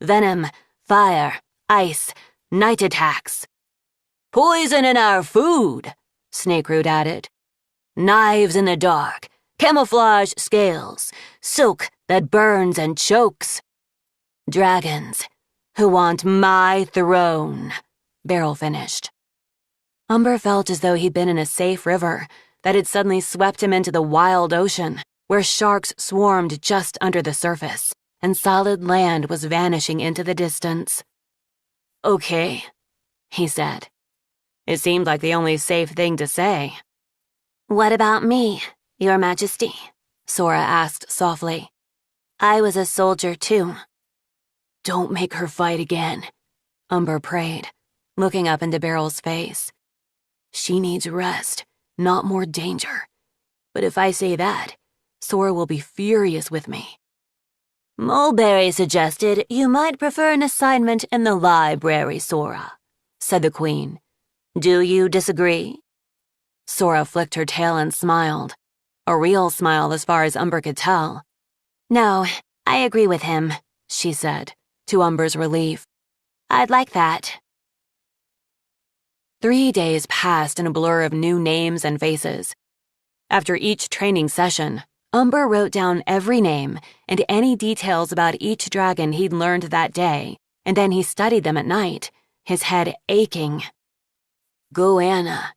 Venom, fire, ice, night attacks. Poison in our food, Snakeroot added. Knives in the dark, camouflage scales, silk that burns and chokes. Dragons who want my throne, Beryl finished. Umber felt as though he'd been in a safe river that had suddenly swept him into the wild ocean, where sharks swarmed just under the surface, and solid land was vanishing into the distance. Okay, he said. It seemed like the only safe thing to say. What about me, Your Majesty? Sora asked softly. I was a soldier too. Don't make her fight again, Umber prayed, looking up into Beryl's face. She needs rest, not more danger. But if I say that, Sora will be furious with me. Mulberry suggested you might prefer an assignment in the library, Sora, said the queen. Do you disagree? Sora flicked her tail and smiled. A real smile as far as Umber could tell. No, I agree with him, she said, to Umber's relief. I'd like that. 3 days passed in a blur of new names and faces. After each training session, Umber wrote down every name and any details about each dragon he'd learned that day, and then he studied them at night, his head aching. Goanna,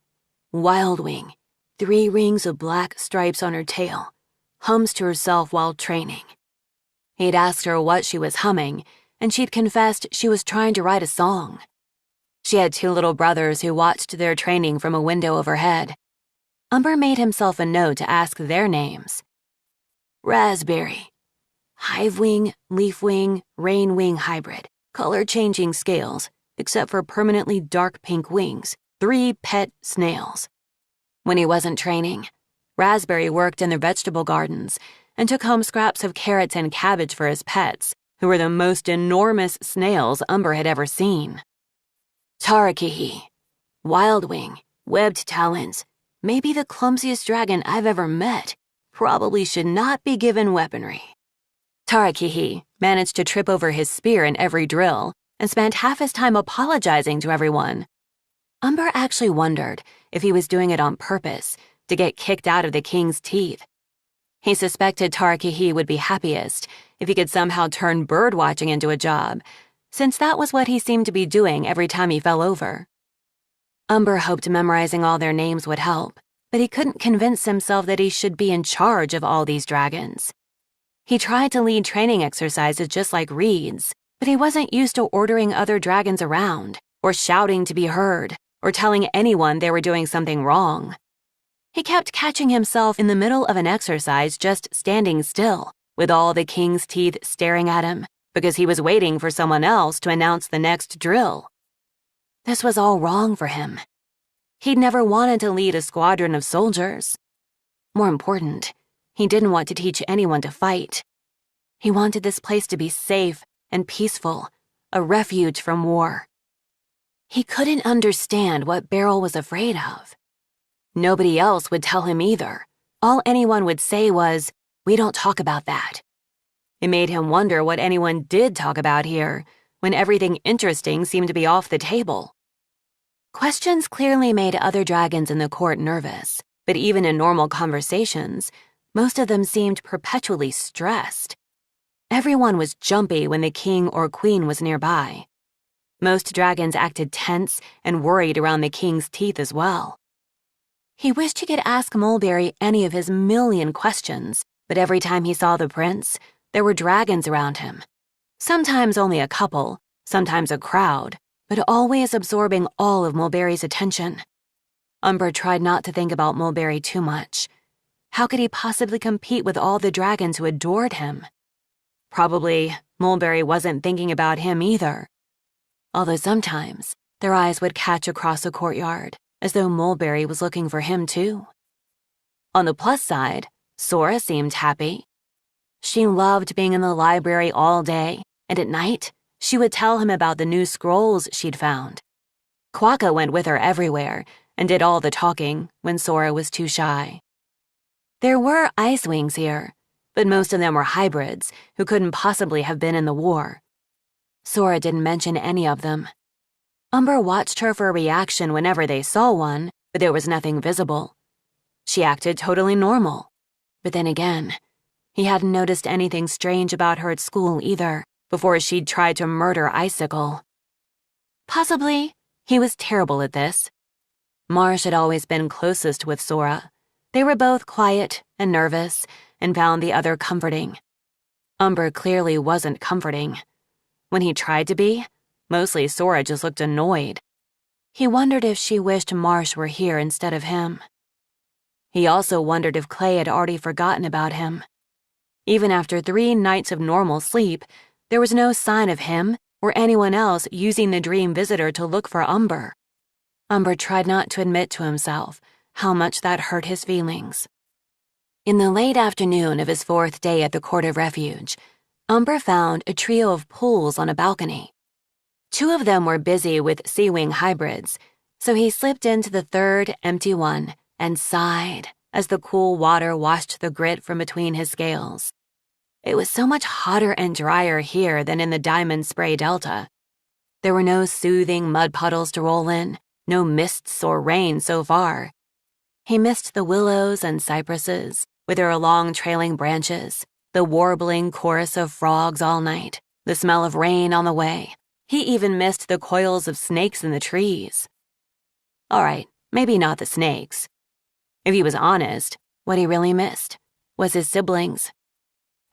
Wildwing, 3 rings of black stripes on her tail, hums to herself while training. He'd asked her what she was humming, and she'd confessed she was trying to write a song. She had 2 little brothers who watched their training from a window overhead. Umber made himself a note to ask their names. Raspberry, Hivewing, Leafwing, Rainwing hybrid, color-changing scales, except for permanently dark pink wings, 3 pet snails. When he wasn't training, Raspberry worked in the vegetable gardens and took home scraps of carrots and cabbage for his pets, who were the most enormous snails Umber had ever seen. Tarakihi, Wildwing, webbed talons, maybe the clumsiest dragon I've ever met, probably should not be given weaponry. Tarakihi managed to trip over his spear in every drill and spent half his time apologizing to everyone. Umber actually wondered if he was doing it on purpose to get kicked out of the king's teeth. He suspected Tarakihi would be happiest if he could somehow turn birdwatching into a job, since that was what he seemed to be doing every time he fell over. Umber hoped memorizing all their names would help, but he couldn't convince himself that he should be in charge of all these dragons. He tried to lead training exercises just like Reed's, but he wasn't used to ordering other dragons around, or shouting to be heard, or telling anyone they were doing something wrong. He kept catching himself in the middle of an exercise just standing still, with all the king's teeth staring at him, because he was waiting for someone else to announce the next drill. This was all wrong for him. He'd never wanted to lead a squadron of soldiers. More important, he didn't want to teach anyone to fight. He wanted this place to be safe and peaceful, a refuge from war. He couldn't understand what Beryl was afraid of. Nobody else would tell him either. All anyone would say was, "We don't talk about that." It made him wonder what anyone did talk about here, when everything interesting seemed to be off the table. Questions clearly made other dragons in the court nervous, but even in normal conversations, most of them seemed perpetually stressed. Everyone was jumpy when the king or queen was nearby. Most dragons acted tense and worried around the king's teeth as well. He wished he could ask Mulberry any of his million questions, but every time he saw the prince, there were dragons around him. Sometimes only a couple, sometimes a crowd, but always absorbing all of Mulberry's attention. Umber tried not to think about Mulberry too much. How could he possibly compete with all the dragons who adored him? Probably Mulberry wasn't thinking about him either. Although sometimes their eyes would catch across the courtyard, as though Mulberry was looking for him too. On the plus side, Sora seemed happy. She loved being in the library all day, and at night, she would tell him about the new scrolls she'd found. Quokka went with her everywhere and did all the talking when Sora was too shy. There were Icewings here, but most of them were hybrids who couldn't possibly have been in the war. Sora didn't mention any of them. Umber watched her for a reaction whenever they saw one, but there was nothing visible. She acted totally normal. But then again, he hadn't noticed anything strange about her at school either, before she'd tried to murder Icicle. Possibly, he was terrible at this. Marsh had always been closest with Sora. They were both quiet and nervous, and found the other comforting. Umber clearly wasn't comforting. When he tried to be, mostly Sora just looked annoyed. He wondered if she wished Marsh were here instead of him. He also wondered if Clay had already forgotten about him. Even after 3 nights of normal sleep, there was no sign of him or anyone else using the dream visitor to look for Umber. Umber tried not to admit to himself how much that hurt his feelings. In the late afternoon of his 4th day at the Court of Refuge, Umber found a trio of pools on a balcony. 2 of them were busy with sea-wing hybrids, so he slipped into the 3rd empty one and sighed as the cool water washed the grit from between his scales. It was so much hotter and drier here than in the Diamond Spray Delta. There were no soothing mud puddles to roll in, no mists or rain so far. He missed the willows and cypresses with their long trailing branches, the warbling chorus of frogs all night, the smell of rain on the way. He even missed the coils of snakes in the trees. All right, maybe not the snakes. If he was honest, what he really missed was his siblings.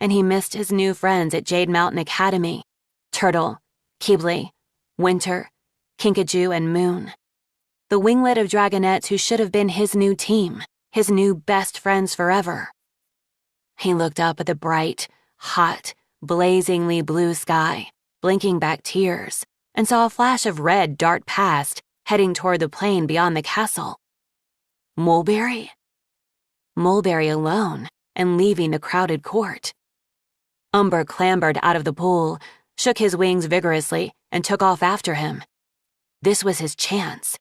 And he missed his new friends at Jade Mountain Academy, Turtle, Keebly, Winter, Kinkajou, and Moon. The winglet of dragonettes who should have been his new team, his new best friends forever. He looked up at the bright, hot, blazingly blue sky, blinking back tears, and saw a flash of red dart past, heading toward the plain beyond the castle. Mulberry? Mulberry alone and leaving the crowded court. Umber clambered out of the pool, shook his wings vigorously, and took off after him. This was his chance.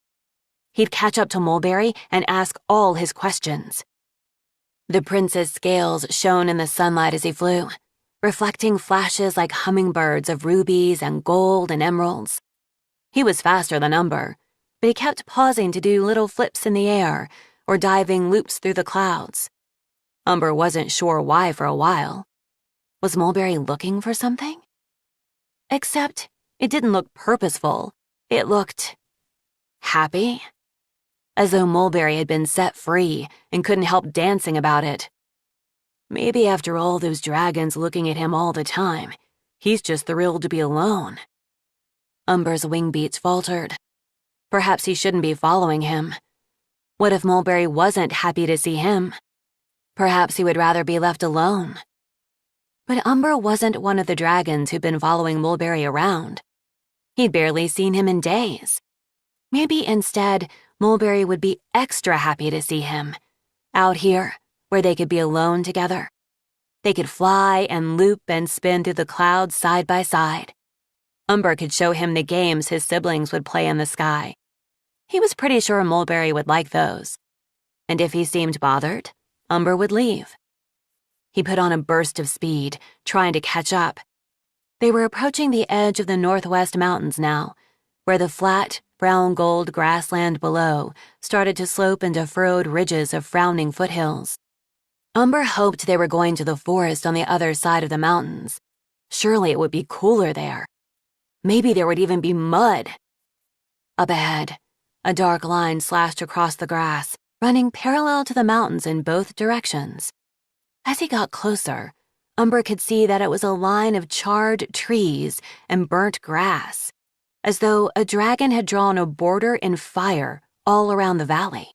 He'd catch up to Mulberry and ask all his questions. The prince's scales shone in the sunlight as he flew, reflecting flashes like hummingbirds of rubies and gold and emeralds. He was faster than Umber, but he kept pausing to do little flips in the air or diving loops through the clouds. Umber wasn't sure why for a while. Was Mulberry looking for something? Except it didn't look purposeful. It looked happy, as though Mulberry had been set free and couldn't help dancing about it. Maybe after all those dragons looking at him all the time, he's just thrilled to be alone. Umber's wing beats faltered. Perhaps he shouldn't be following him. What if Mulberry wasn't happy to see him? Perhaps he would rather be left alone. But Umber wasn't one of the dragons who'd been following Mulberry around. He'd barely seen him in days. Maybe instead, Mulberry would be extra happy to see him, out here, where they could be alone together. They could fly and loop and spin through the clouds side by side. Umber could show him the games his siblings would play in the sky. He was pretty sure Mulberry would like those. And if he seemed bothered, Umber would leave. He put on a burst of speed, trying to catch up. They were approaching the edge of the northwest mountains now, where the flat, brown gold grassland below started to slope into furrowed ridges of frowning foothills. Umber hoped they were going to the forest on the other side of the mountains. Surely it would be cooler there. Maybe there would even be mud. Up ahead, a dark line slashed across the grass, running parallel to the mountains in both directions. As he got closer, Umber could see that it was a line of charred trees and burnt grass, as though a dragon had drawn a border in fire all around the valley.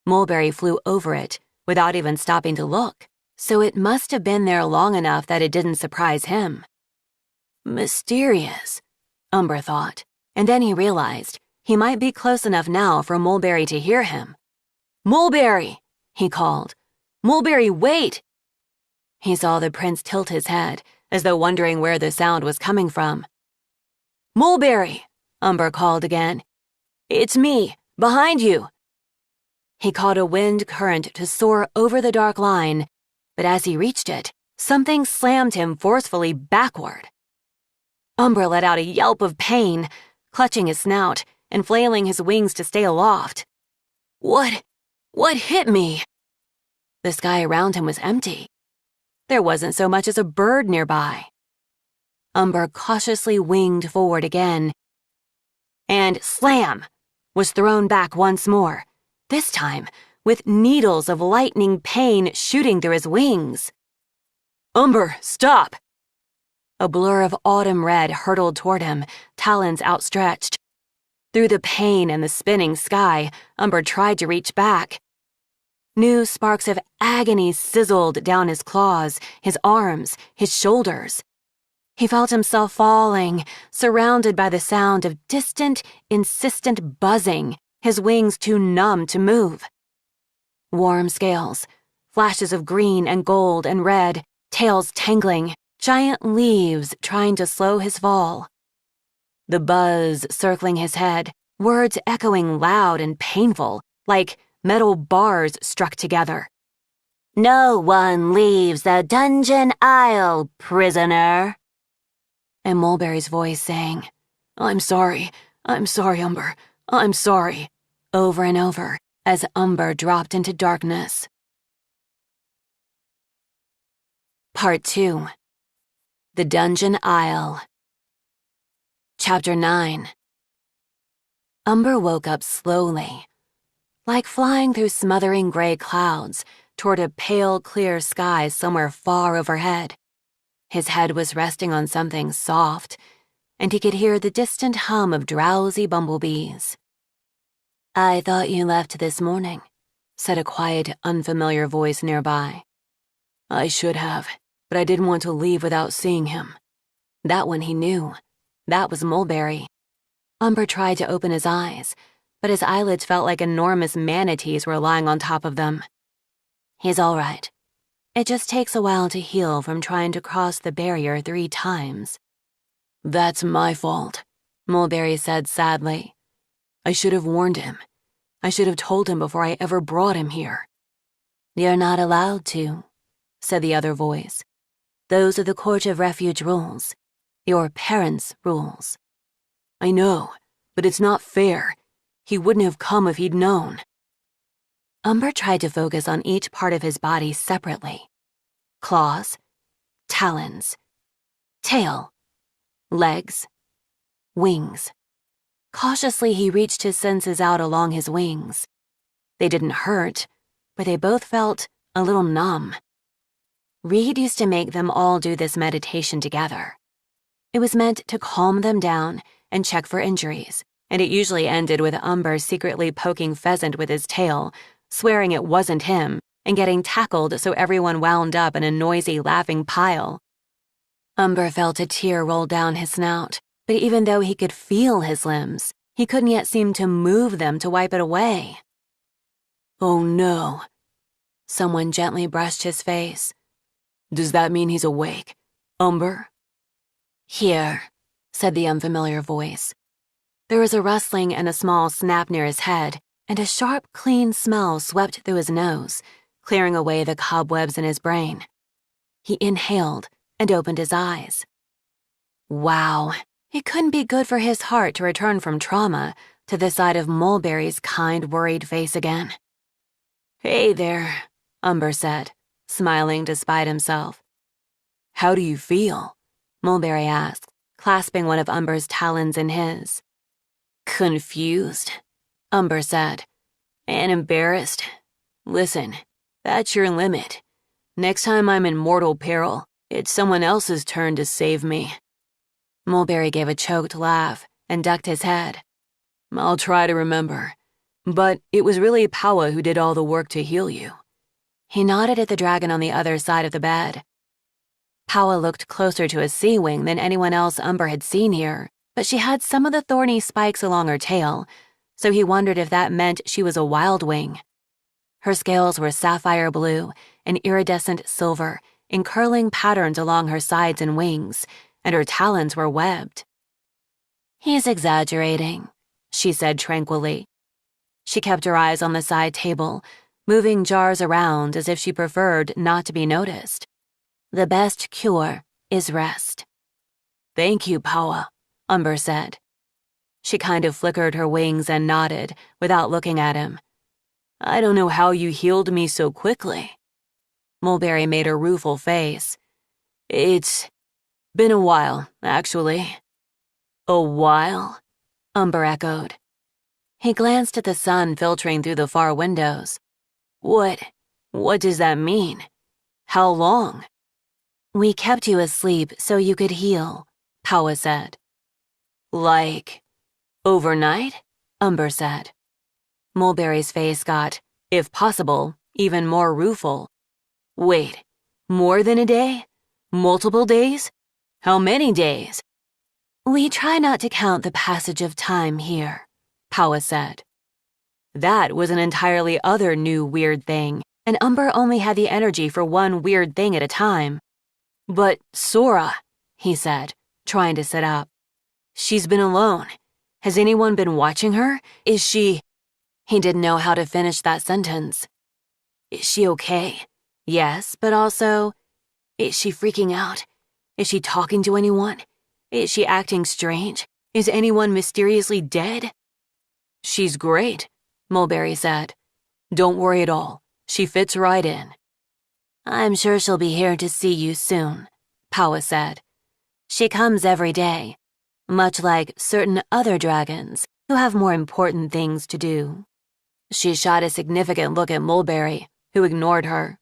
Mulberry flew over it without even stopping to look, so it must have been there long enough that it didn't surprise him. Mysterious, Umber thought, and then he realized he might be close enough now for Mulberry to hear him. "Mulberry!" he called. "Mulberry, wait!" He saw the prince tilt his head, as though wondering where the sound was coming from. "Mulberry!" Umber called again. "It's me, behind you!" He caught a wind current to soar over the dark line, but as he reached it, something slammed him forcefully backward. Umber let out a yelp of pain, clutching his snout and flailing his wings to stay aloft. What hit me? The sky around him was empty. There wasn't so much as a bird nearby. Umber cautiously winged forward again, and slam! Was thrown back once more, this time with needles of lightning pain shooting through his wings. "Umber, stop!" A blur of autumn red hurtled toward him, talons outstretched. Through the pain and the spinning sky, Umber tried to reach back. New sparks of agony sizzled down his claws, his arms, his shoulders. He felt himself falling, surrounded by the sound of distant, insistent buzzing, his wings too numb to move. Warm scales, flashes of green and gold and red, tails tangling, giant leaves trying to slow his fall. The buzz circling his head, words echoing loud and painful, like metal bars struck together. "No one leaves the dungeon aisle, prisoner." And Mulberry's voice saying, I'm sorry, Umber, I'm sorry," over and over as Umber dropped into darkness. Part 2. The Dungeon Aisle. Chapter 9. Umber woke up slowly, like flying through smothering gray clouds toward a pale, clear sky somewhere far overhead. His head was resting on something soft, and he could hear the distant hum of drowsy bumblebees. "I thought you left this morning," said a quiet, unfamiliar voice nearby. "I should have, but I didn't want to leave without seeing him." That one he knew. That was Mulberry. Umber tried to open his eyes, but his eyelids felt like enormous manatees were lying on top of them. He's all right. It just takes a while to heal from trying to cross the barrier 3 times. That's my fault, Mulberry said sadly. I should have warned him. I should have told him before I ever brought him here. You're not allowed to, said the other voice. Those are the Court of Refuge rules. Your parents' rules. I know, but it's not fair. He wouldn't have come if he'd known. Umber tried to focus on each part of his body separately. Claws, talons, tail, legs, wings. Cautiously, he reached his senses out along his wings. They didn't hurt, but they both felt a little numb. Reed used to make them all do this meditation together. It was meant to calm them down and check for injuries, and it usually ended with Umber secretly poking Pheasant with his tail, swearing it wasn't him, and getting tackled so everyone wound up in a noisy, laughing pile. Umber felt a tear roll down his snout, but even though he could feel his limbs, he couldn't yet seem to move them to wipe it away. Oh no. Someone gently brushed his face. Does that mean he's awake, Umber? Here, said the unfamiliar voice. There was a rustling and a small snap near his head, and a sharp, clean smell swept through his nose, clearing away the cobwebs in his brain. He inhaled and opened his eyes. Wow, it couldn't be good for his heart to return from trauma to the sight of Mulberry's kind, worried face again. Hey there, Umber said, smiling despite himself. How do you feel? Mulberry asked, clasping one of Umber's talons in his. Confused, Umber said. And embarrassed. Listen, that's your limit. Next time I'm in mortal peril, it's someone else's turn to save me. Mulberry gave a choked laugh and ducked his head. I'll try to remember. But it was really Paua who did all the work to heal you. He nodded at the dragon on the other side of the bed. Paua looked closer to a sea wing than anyone else Umber had seen here, but she had some of the thorny spikes along her tail, so he wondered if that meant she was a wild wing. Her scales were sapphire blue and iridescent silver in curling patterns along her sides and wings, and her talons were webbed. He's exaggerating, she said tranquilly. She kept her eyes on the side table, moving jars around as if she preferred not to be noticed. The best cure is rest. Thank you, Paua, Umber said. She kind of flickered her wings and nodded without looking at him. I don't know how you healed me so quickly. Mulberry made a rueful face. It's been a while, actually. A while? Umber echoed. He glanced at the sun filtering through the far windows. What does that mean? How long? We kept you asleep so you could heal, Paua said. Like, overnight? Umber said. Mulberry's face got, if possible, even more rueful. Wait, more than a day? Multiple days? How many days? We try not to count the passage of time here, Paua said. That was an entirely other new weird thing, and Umber only had the energy for one weird thing at a time. But Sora, he said, trying to sit up. She's been alone. Has anyone been watching her? Is she... He didn't know how to finish that sentence. Is she okay? Yes, but also... Is she freaking out? Is she talking to anyone? Is she acting strange? Is anyone mysteriously dead? She's great, Mulberry said. Don't worry at all. She fits right in. I'm sure she'll be here to see you soon, Paua said. She comes every day, much like certain other dragons who have more important things to do. She shot a significant look at Mulberry, who ignored her.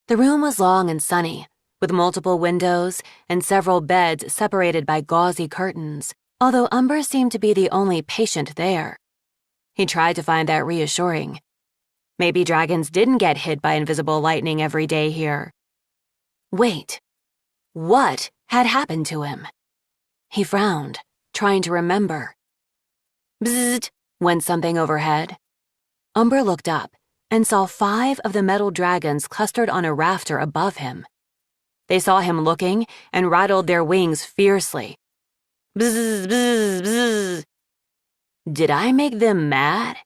The room was long and sunny, with multiple windows and several beds separated by gauzy curtains, although Umber seemed to be the only patient there. He tried to find that reassuring. Maybe dragons didn't get hit by invisible lightning every day here. Wait, what had happened to him? He frowned, trying to remember. Bzzzt, went something overhead. Umber looked up and saw 5 of the metal dragons clustered on a rafter above him. They saw him looking and rattled their wings fiercely. Bzz, bzz, bzz. Did I make them mad?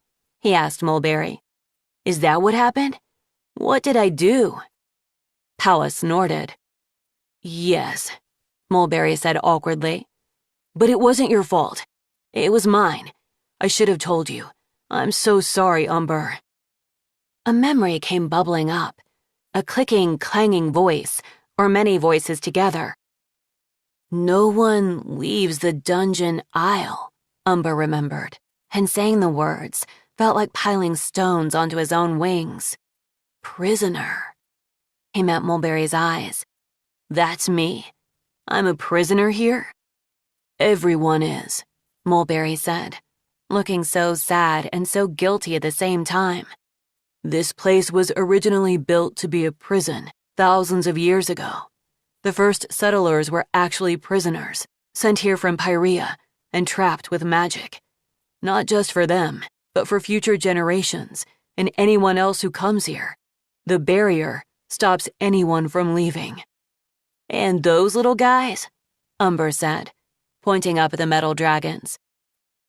He asked Mulberry. Is that what happened? What did I do? Powa snorted. Yes, Mulberry said awkwardly. But it wasn't your fault. It was mine. I should have told you. I'm so sorry, Umber. A memory came bubbling up, a clicking, clanging voice, or many voices together. No one leaves the dungeon aisle, Umber remembered, and saying the words felt like piling stones onto his own wings. Prisoner. He met Mulberry's eyes. That's me. I'm a prisoner here? Everyone is, Mulberry said, looking so sad and so guilty at the same time. This place was originally built to be a prison thousands of years ago. The first settlers were actually prisoners, sent here from Pyrea and trapped with magic. Not just for them, but for future generations and anyone else who comes here. The barrier stops anyone from leaving. And those little guys? Umber said, pointing up at the metal dragons.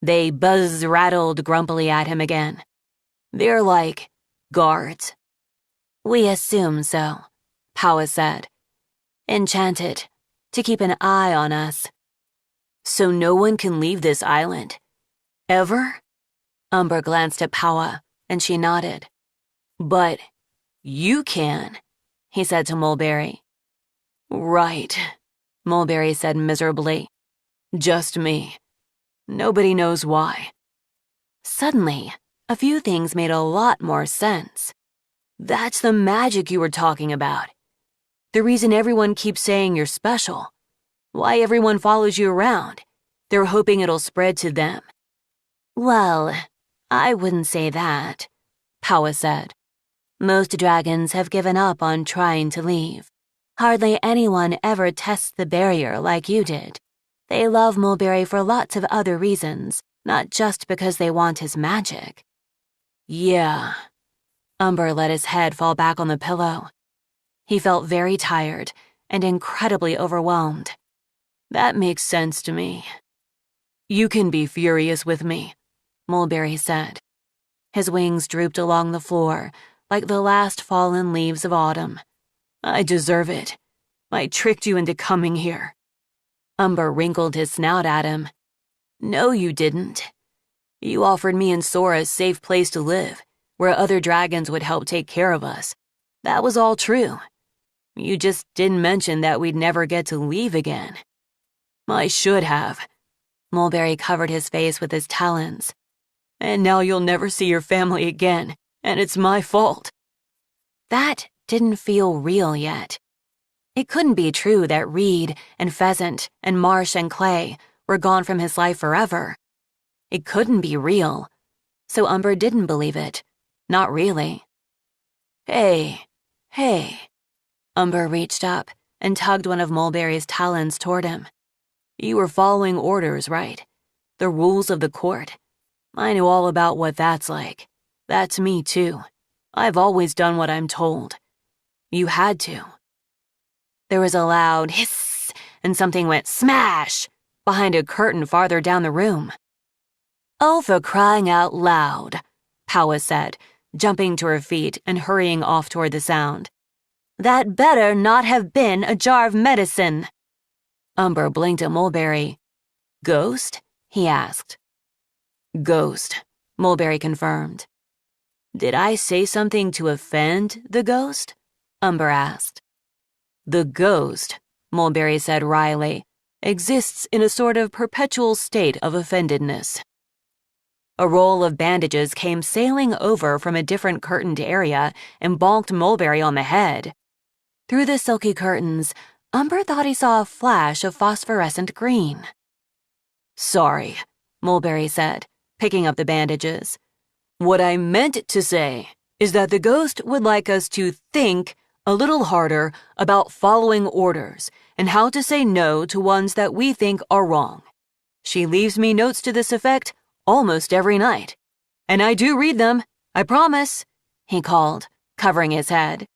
They buzz-rattled grumpily at him again. They're like guards. We assume so, Powa said. Enchanted, to keep an eye on us. So no one can leave this island? Ever? Umber glanced at Powa, and she nodded. But you can, he said to Mulberry. Right, Mulberry said miserably. Just me. Nobody knows why. Suddenly, a few things made a lot more sense. That's the magic you were talking about. The reason everyone keeps saying you're special. Why everyone follows you around. They're hoping it'll spread to them. Well, I wouldn't say that, Powa said. Most dragons have given up on trying to leave. Hardly anyone ever tests the barrier like you did. They love Mulberry for lots of other reasons, not just because they want his magic. Yeah. Umber let his head fall back on the pillow. He felt very tired and incredibly overwhelmed. That makes sense to me. You can be furious with me, Mulberry said. His wings drooped along the floor like the last fallen leaves of autumn. I deserve it. I tricked you into coming here. Umber wrinkled his snout at him. No, you didn't. You offered me and Sora a safe place to live, where other dragons would help take care of us. That was all true. You just didn't mention that we'd never get to leave again. I should have. Mulberry covered his face with his talons. And now you'll never see your family again, and it's my fault. That didn't feel real yet. It couldn't be true that Reed and Pheasant and Marsh and Clay were gone from his life forever. It couldn't be real. So Umber didn't believe it. Not really. Hey. Umber reached up and tugged one of Mulberry's talons toward him. You were following orders, right? The rules of the court. I know all about what that's like. That's me, too. I've always done what I'm told. You had to. There was a loud hiss, and something went smash behind a curtain farther down the room. Oh, for crying out loud, Powa said, jumping to her feet and hurrying off toward the sound. That better not have been a jar of medicine. Umber blinked at Mulberry. Ghost? He asked. Ghost, Mulberry confirmed. Did I say something to offend the ghost? Umber asked. The ghost, Mulberry said wryly, exists in a sort of perpetual state of offendedness. A roll of bandages came sailing over from a different curtained area and bonked Mulberry on the head. Through the silky curtains, Umber thought he saw a flash of phosphorescent green. Sorry, Mulberry said, picking up the bandages. What I meant to say is that the ghost would like us to think a little harder about following orders and how to say no to ones that we think are wrong. She leaves me notes to this effect almost every night. And I do read them, I promise, he called, covering his head.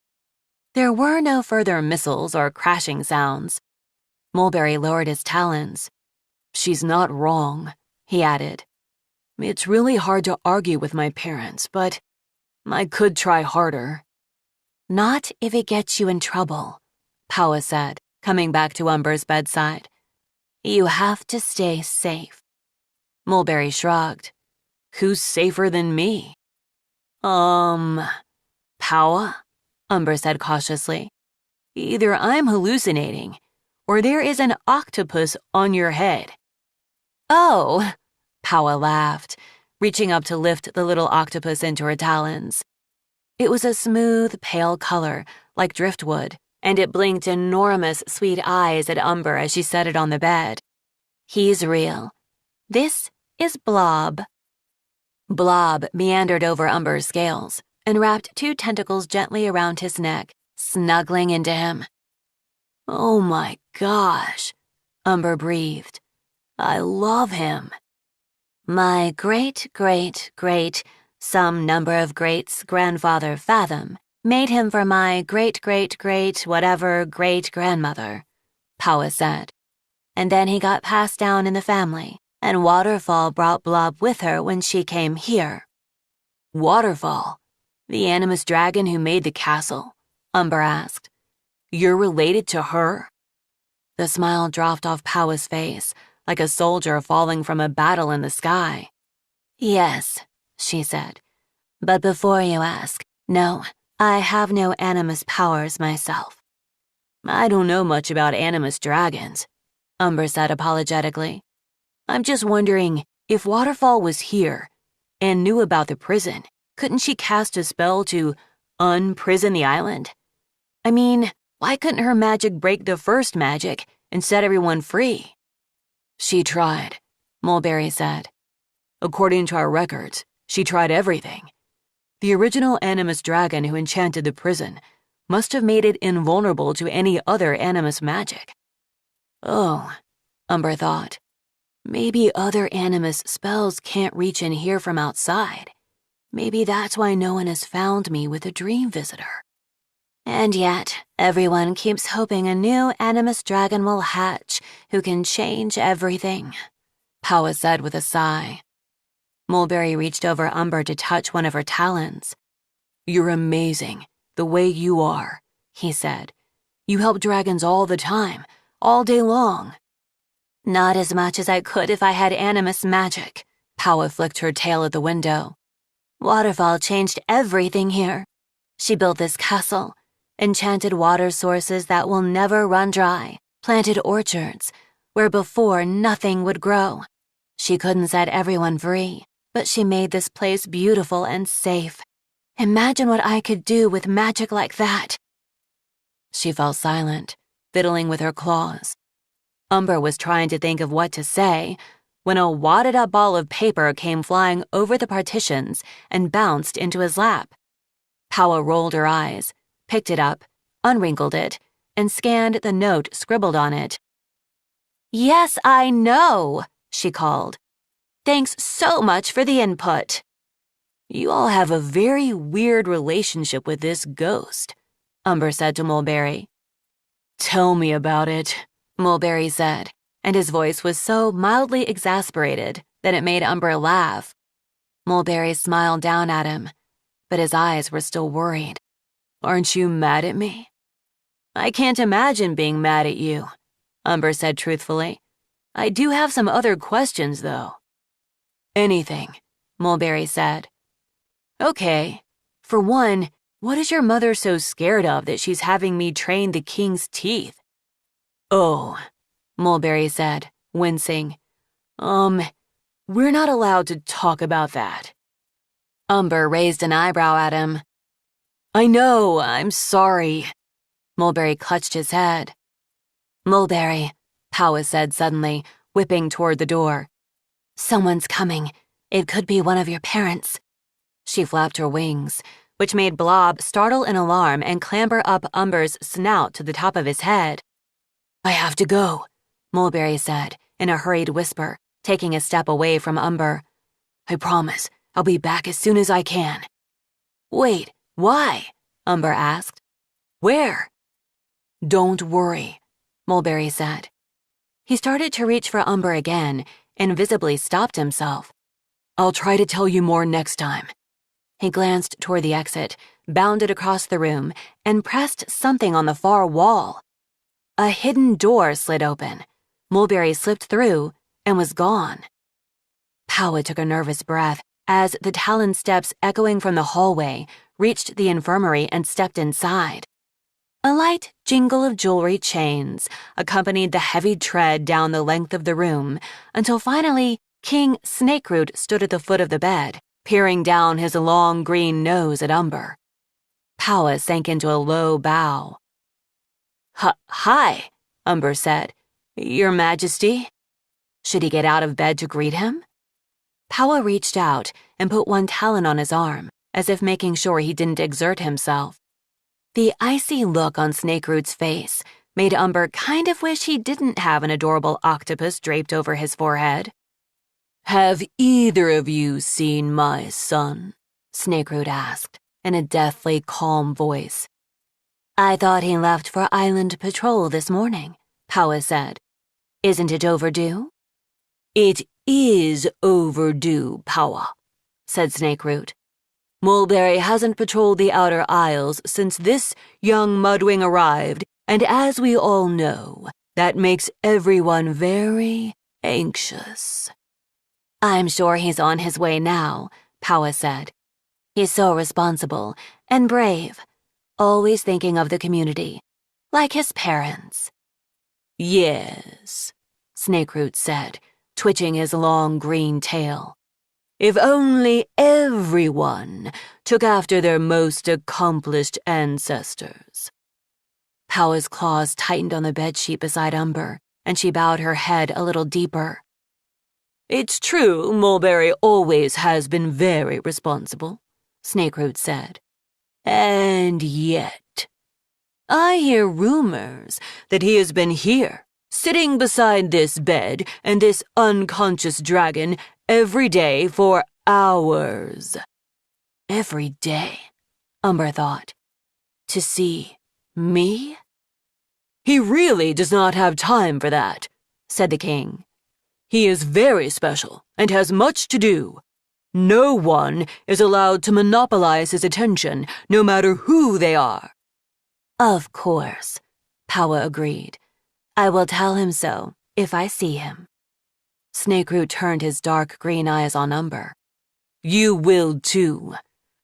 There were no further missiles or crashing sounds. Mulberry lowered his talons. She's not wrong, he added. It's really hard to argue with my parents, but I could try harder. Not if it gets you in trouble, Paua said, coming back to Umber's bedside. You have to stay safe. Mulberry shrugged. Who's safer than me? Paua? Umber said cautiously. Either I'm hallucinating, or there is an octopus on your head. Oh, Paua laughed, reaching up to lift the little octopus into her talons. It was a smooth, pale color, like driftwood, and it blinked enormous, sweet eyes at Umber as she set it on the bed. He's real. This is Blob. Blob meandered over Umber's scales and wrapped 2 tentacles gently around his neck, snuggling into him. Oh my gosh, Umber breathed. I love him. My great, some number of greats grandfather Fathom made him for my great whatever great-grandmother, Paua said. And then he got passed down in the family, and Waterfall brought Blob with her when she came here. Waterfall? The animus dragon who made the castle? Umber asked. You're related to her? The smile dropped off Paua's face, like a soldier falling from a battle in the sky. Yes, she said. But before you ask, no, I have no animus powers myself. I don't know much about animus dragons, Umber said apologetically. I'm just wondering, if Waterfall was here and knew about the prison, couldn't she cast a spell to unprison the island? I mean, why couldn't her magic break the first magic and set everyone free? She tried, Mulberry said. According to our records, she tried everything. The original animus dragon who enchanted the prison must have made it invulnerable to any other animus magic. Oh, Umber thought. Maybe other animus spells can't reach in here from outside. Maybe that's why no one has found me with a dream visitor. And yet, everyone keeps hoping a new animus dragon will hatch who can change everything, Paua said with a sigh. Mulberry reached over Umber to touch one of her talons. You're amazing, the way you are, he said. You help dragons all the time, all day long. Not as much as I could if I had animus magic, Paua flicked her tail at the window. Waterfall changed everything here. She built this castle, enchanted water sources that will never run dry, planted orchards where before nothing would grow. She couldn't set everyone free, but she made this place beautiful and safe. Imagine what I could do with magic like that. She fell silent, fiddling with her claws. Umber was trying to think of what to say when a wadded-up ball of paper came flying over the partitions and bounced into his lap. Paua rolled her eyes, picked it up, unwrinkled it, and scanned the note scribbled on it. Yes, I know, she called. Thanks so much for the input. You all have a very weird relationship with this ghost, Umber said to Mulberry. Tell me about it, Mulberry said, and his voice was so mildly exasperated that it made Umber laugh. Mulberry smiled down at him, but his eyes were still worried. Aren't you mad at me? I can't imagine being mad at you, Umber said truthfully. I do have some other questions, though. Anything, Mulberry said. Okay. For one, what is your mother so scared of that she's having me train the king's teeth? Oh, Mulberry said, wincing. We're not allowed to talk about that. Umber raised an eyebrow at him. I know, I'm sorry. Mulberry clutched his head. Mulberry, Paua said suddenly, whipping toward the door. Someone's coming. It could be one of your parents. She flapped her wings, which made Blob startle in alarm and clamber up Umber's snout to the top of his head. I have to go, Mulberry said, in a hurried whisper, taking a step away from Umber. I promise, I'll be back as soon as I can. Wait, Why? Umber asked. Where? Don't worry, Mulberry said. He started to reach for Umber again and visibly stopped himself. I'll try to tell you more next time. He glanced toward the exit, bounded across the room, and pressed something on the far wall. A hidden door slid open. Mulberry slipped through and was gone. Powa took a nervous breath as the talon steps echoing from the hallway reached the infirmary and stepped inside. A light jingle of jewelry chains accompanied the heavy tread down the length of the room until finally King Snakeroot stood at the foot of the bed, peering down his long green nose at Umber. Powa sank into a low bow. Hi, Umber said. Your Majesty? Should he get out of bed to greet him? Powa reached out and put one talon on his arm, as if making sure he didn't exert himself. The icy look on Snakeroot's face made Umber kind of wish he didn't have an adorable octopus draped over his forehead. Have either of you seen my son? Snakeroot asked, in a deathly calm voice. I thought he left for island patrol this morning, Powa said. Isn't it overdue? It is overdue, Powa, said Snakeroot. Mulberry hasn't patrolled the Outer Isles since this young MudWing arrived, and as we all know, that makes everyone very anxious. I'm sure he's on his way now, Powa said. He's so responsible and brave, always thinking of the community, like his parents. Yes, Snakeroot said, twitching his long green tail. If only everyone took after their most accomplished ancestors. Powa's claws tightened on the bedsheet beside Umber, and she bowed her head a little deeper. It's true, Mulberry always has been very responsible, Snakeroot said. And yet, I hear rumors that he has been here, sitting beside this bed and this unconscious dragon every day for hours. Every day, Umber thought. To see me? He really does not have time for that, said the king. He is very special and has much to do. No one is allowed to monopolize his attention, no matter who they are. Of course, Powa agreed. I will tell him so if I see him. Snakeroot turned his dark green eyes on Umber. You will too.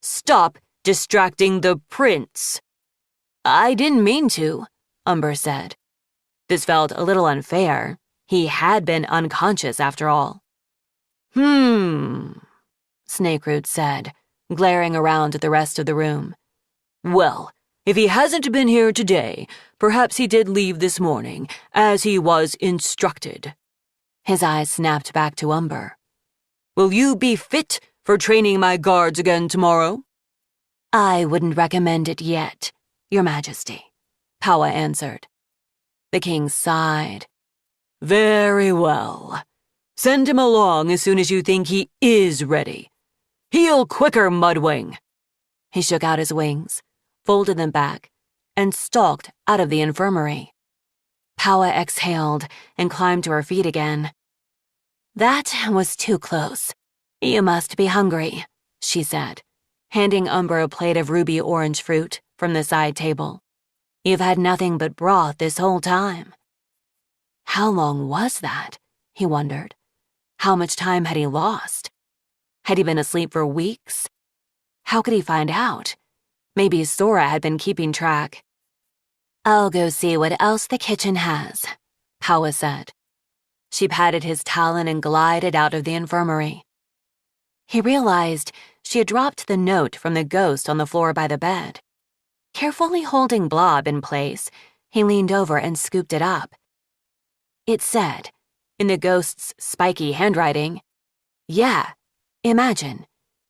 Stop distracting the prince. I didn't mean to, Umber said. This felt a little unfair. He had been unconscious after all. Snakeroot said, glaring around at the rest of the room. Well, if he hasn't been here today, perhaps he did leave this morning, as he was instructed. His eyes snapped back to Umber. Will you be fit for training my guards again tomorrow? I wouldn't recommend it yet, Your Majesty, Powa answered. The king sighed. Very well. Send him along as soon as you think he is ready. Heel quicker, MudWing. He shook out his wings, folded them back, and stalked out of the infirmary. Powa exhaled and climbed to her feet again. That was too close. You must be hungry, she said, handing Umber a plate of ruby orange fruit from the side table. You've had nothing but broth this whole time. How long was that? He wondered. How much time had he lost? Had he been asleep for weeks? How could he find out? Maybe Sora had been keeping track. I'll go see what else the kitchen has, Powa said. She patted his talon and glided out of the infirmary. He realized she had dropped the note from the ghost on the floor by the bed. Carefully holding Blob in place, he leaned over and scooped it up. It said, in the ghost's spiky handwriting, Yeah, imagine.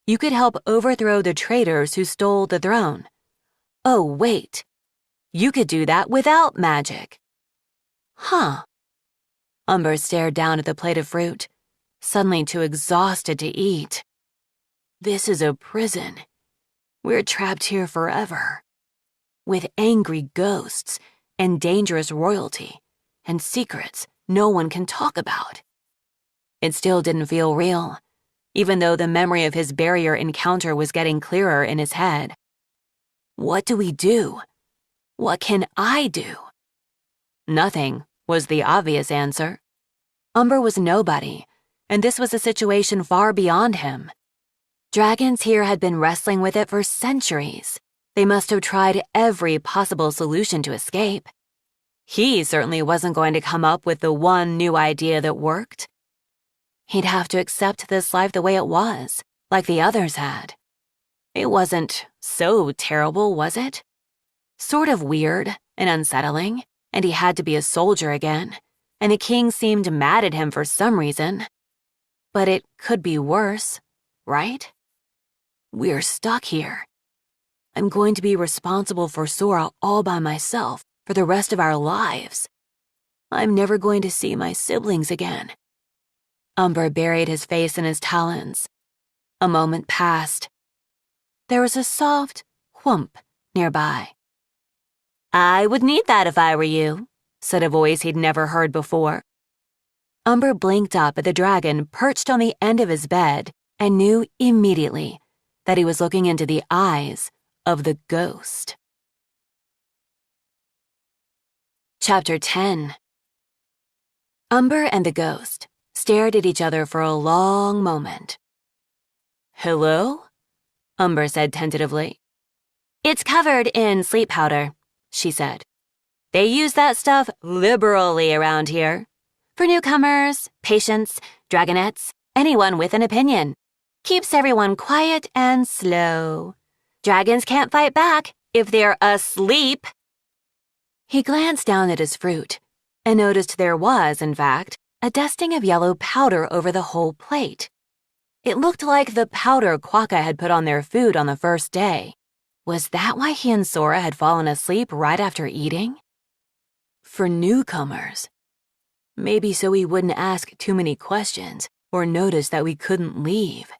You could help overthrow the traitors who stole the throne. Oh, wait. You could do that without magic. Huh. Umber stared down at the plate of fruit, suddenly too exhausted to eat. This is a prison. We're trapped here forever. With angry ghosts and dangerous royalty and secrets no one can talk about. It still didn't feel real, even though the memory of his barrier encounter was getting clearer in his head. What do we do? What can I do? Nothing was the obvious answer. Umber was nobody, and this was a situation far beyond him. Dragons here had been wrestling with it for centuries. They must have tried every possible solution to escape. He certainly wasn't going to come up with the one new idea that worked. He'd have to accept this life the way it was, like the others had. It wasn't so terrible, was it? Sort of weird and unsettling, and he had to be a soldier again, and the king seemed mad at him for some reason. But it could be worse, right? We're stuck here. I'm going to be responsible for Sora all by myself for the rest of our lives. I'm never going to see my siblings again. Umber buried his face in his talons. A moment passed. There was a soft whump nearby. I would need that if I were you, said a voice he'd never heard before. Umber blinked up at the dragon perched on the end of his bed and knew immediately that he was looking into the eyes of the ghost. Chapter 10. Umber and the ghost stared at each other for a long moment. Hello? Umber said tentatively. It's covered in sleep powder, she said. They use that stuff liberally around here. For newcomers, patients, dragonettes, anyone with an opinion. Keeps everyone quiet and slow. Dragons can't fight back if they're asleep. He glanced down at his fruit and noticed there was, in fact, a dusting of yellow powder over the whole plate. It looked like the powder Quokka had put on their food on the first day. Was that why he and Sora had fallen asleep right after eating? For newcomers. Maybe so we wouldn't ask too many questions or notice that we couldn't leave.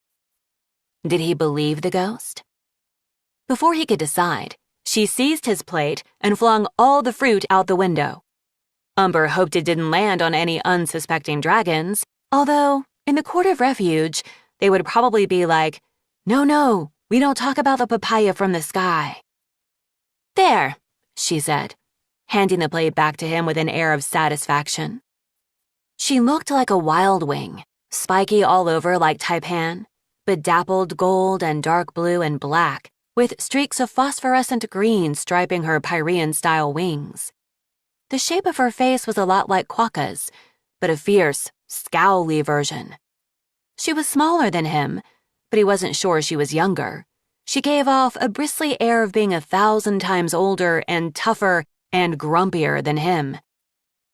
Did he believe the ghost? Before he could decide, she seized his plate and flung all the fruit out the window. Umber hoped it didn't land on any unsuspecting dragons, although, in the Court of Refuge, they would probably be like, No, we don't talk about the papaya from the sky. There, she said, handing the plate back to him with an air of satisfaction. She looked like a wild wing, spiky all over like taipan, bedappled gold and dark blue and black, with streaks of phosphorescent green striping her Pyrean-style wings. The shape of her face was a lot like Quokka's, but a fierce, scowly version. She was smaller than him, but he wasn't sure she was younger. She gave off a bristly air of being 1,000 times older and tougher and grumpier than him.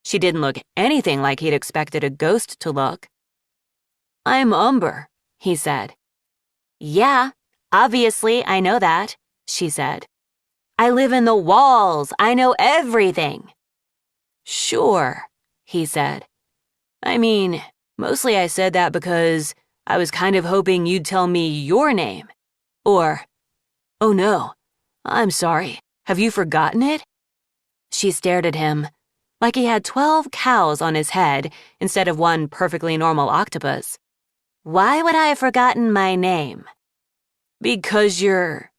She didn't look anything like he'd expected a ghost to look. I'm Umber, he said. Yeah, obviously I know that, she said. I live in the walls. I know everything. Sure, he said. I mean, mostly I said that because I was kind of hoping you'd tell me your name. Or, oh no, I'm sorry, have you forgotten it? She stared at him, like he had 12 cows on his head instead of one perfectly normal octopus. Why would I have forgotten my name? Because you're...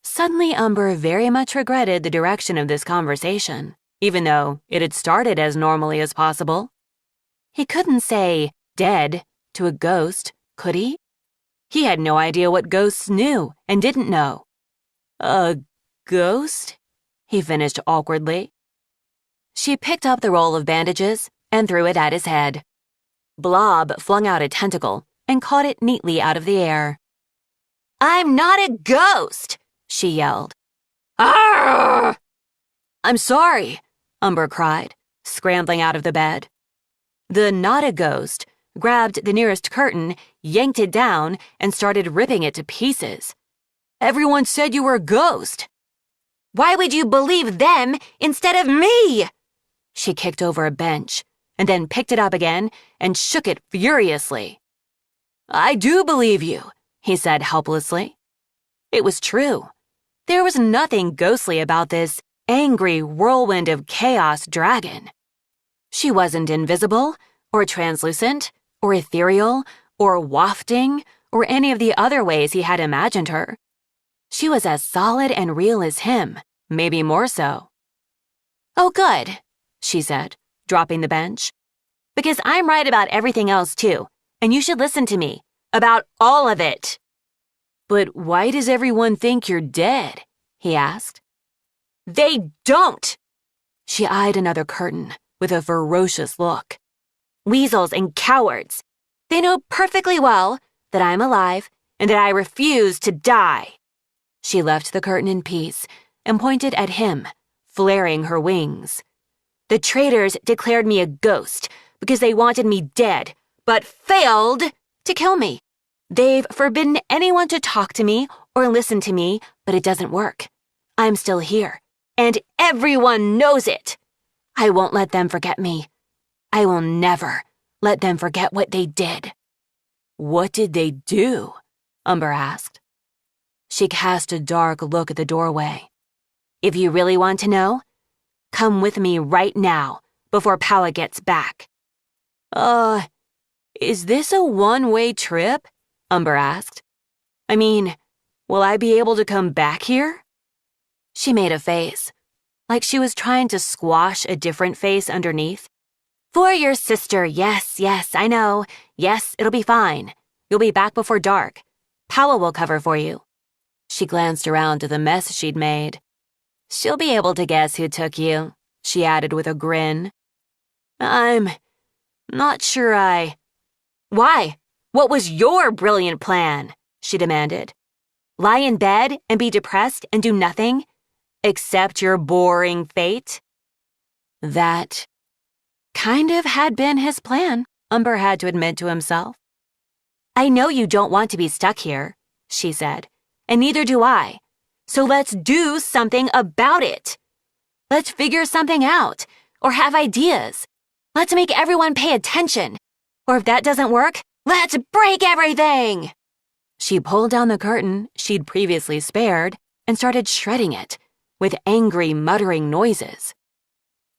Suddenly Umber very much regretted the direction of this conversation, even though it had started as normally as possible. He couldn't say dead to a ghost, could he? He had no idea what ghosts knew and didn't know. A ghost? He finished awkwardly. She picked up the roll of bandages and threw it at his head. Blob flung out a tentacle and caught it neatly out of the air. I'm not a ghost, she yelled. Arrgh! I'm sorry, Umber cried, scrambling out of the bed. The not a ghost grabbed the nearest curtain, yanked it down, and started ripping it to pieces. Everyone said you were a ghost. Why would you believe them instead of me? She kicked over a bench and then picked it up again and shook it furiously. I do believe you, he said helplessly. It was true. There was nothing ghostly about this angry whirlwind of chaos dragon. She wasn't invisible, or translucent, or ethereal, or wafting, or any of the other ways he had imagined her. She was as solid and real as him, maybe more so. "Oh, good," she said, dropping the bench. "Because I'm right about everything else, too, and you should listen to me, about all of it." "But why does everyone think you're dead?" he asked. "They don't!" She eyed another curtain with a ferocious look. "Weasels and cowards. They know perfectly well that I'm alive and that I refuse to die." She left the curtain in peace and pointed at him, flaring her wings. "The traitors declared me a ghost because they wanted me dead, but failed to kill me. They've forbidden anyone to talk to me or listen to me, but it doesn't work. I'm still here, and everyone knows it. I won't let them forget me. I will never let them forget what they did." "What did they do?" Umber asked. She cast a dark look at the doorway. "If you really want to know, come with me right now, before Paula gets back." Is this a one-way trip?" Umber asked. "I mean, will I be able to come back here?" She made a face, like she was trying to squash a different face underneath. "For your sister, yes, I know. Yes, it'll be fine. You'll be back before dark. Paula will cover for you." She glanced around to the mess she'd made. "She'll be able to guess who took you," she added with a grin. "I'm not sure Why? What was your brilliant plan?" she demanded. "Lie in bed and be depressed and do nothing? Accept your boring fate?" That kind of had been his plan, Umber had to admit to himself. "I know you don't want to be stuck here," she said, "and neither do I. So let's do something about it. Let's figure something out, or have ideas. Let's make everyone pay attention. Or if that doesn't work, let's break everything." She pulled down the curtain she'd previously spared and started shredding it, with angry, muttering noises.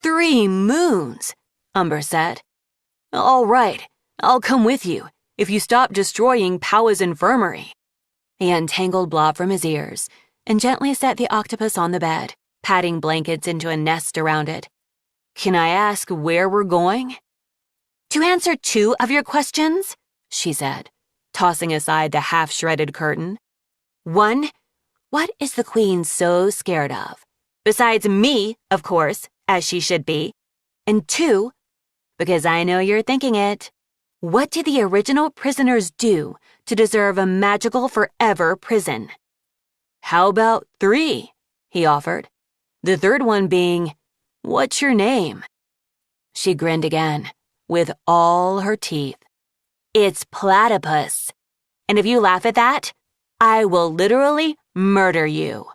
"3 moons," Umber said. "All right, I'll come with you if you stop destroying Paula's infirmary." He untangled Blob from his ears and gently set the octopus on the bed, patting blankets into a nest around it. "Can I ask where we're going?" "To answer 2 of your questions," she said, tossing aside the half-shredded curtain. "1, what is the Queen so scared of? Besides me, of course, as she should be. And 2, because I know you're thinking it, what did the original prisoners do to deserve a magical forever prison?" "How about 3?" he offered. "The third one being, what's your name?" She grinned again, with all her teeth. "It's platypus. And if you laugh at that, I will literally murder you."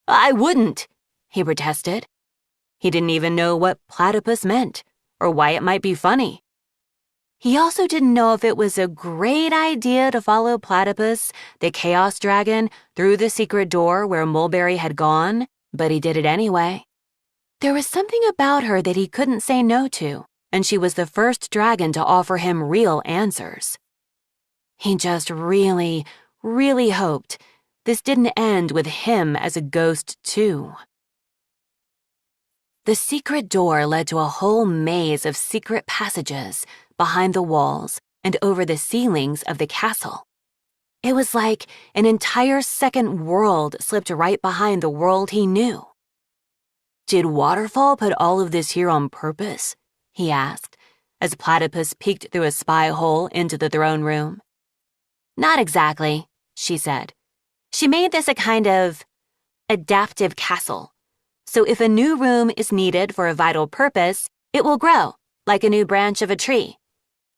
"I wouldn't," he protested. He didn't even know what platypus meant, or why it might be funny. He also didn't know if it was a great idea to follow Platypus, the Chaos Dragon, through the secret door where Mulberry had gone, but he did it anyway. There was something about her that he couldn't say no to, and she was the first dragon to offer him real answers. He just really, really hoped this didn't end with him as a ghost, too. The secret door led to a whole maze of secret passages behind the walls and over the ceilings of the castle. It was like an entire second world slipped right behind the world he knew. "Did Waterfall put all of this here on purpose?" he asked, as Platypus peeked through a spy hole into the throne room. "Not exactly," she said. "She made this a kind of adaptive castle. So if a new room is needed for a vital purpose, it will grow, like a new branch of a tree.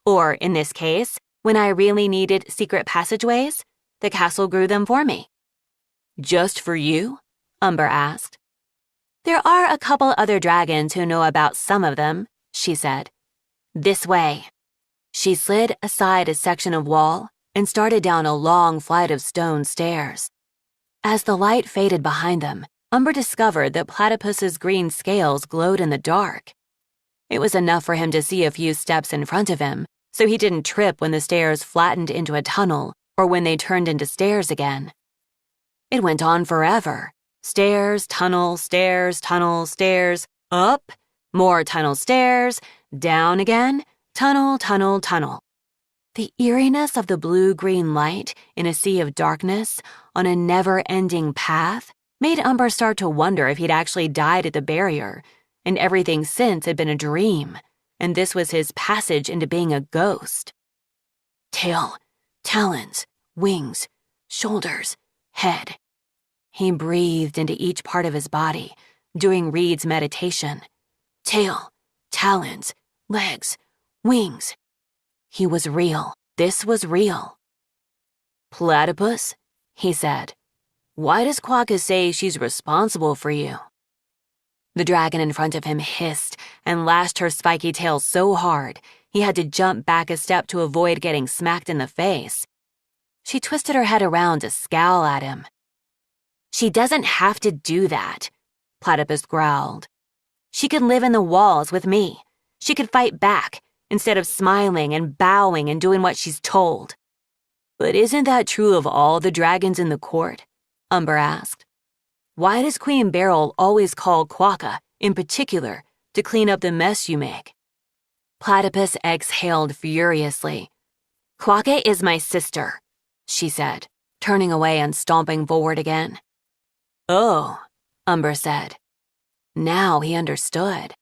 Or, in this case, when I really needed secret passageways, the castle grew them for me." "Just for you?" Umber asked. "There are a couple other dragons who know about some of them," she said. "This way." She slid aside a section of wall and started down a long flight of stone stairs. As the light faded behind them, Umber discovered that Platypus's green scales glowed in the dark. It was enough for him to see a few steps in front of him, so he didn't trip when the stairs flattened into a tunnel or when they turned into stairs again. It went on forever. Stairs, tunnel, stairs, tunnel, stairs, up, more tunnel, stairs, down again, tunnel, tunnel, tunnel. The eeriness of the blue-green light in a sea of darkness on a never-ending path made Umber start to wonder if he'd actually died at the barrier, and everything since had been a dream, and this was his passage into being a ghost. Tail, talons, wings, shoulders, head. He breathed into each part of his body, doing Reed's meditation. Tail, talons, legs, wings. He was real. This was real. Platypus, he said. Why does Quokka say she's responsible for you? The dragon in front of him hissed and lashed her spiky tail so hard he had to jump back a step to avoid getting smacked in the face. She twisted her head around to scowl at him. She doesn't have to do that, Platypus growled. She could live in the walls with me. She could fight back instead of smiling and bowing and doing what she's told. But isn't that true of all the dragons in the court? Umber asked. Why does Queen Beryl always call Quokka, in particular, to clean up the mess you make? Platypus exhaled furiously. Quokka is my sister, she said, turning away and stomping forward again. Oh, Umber said. Now he understood.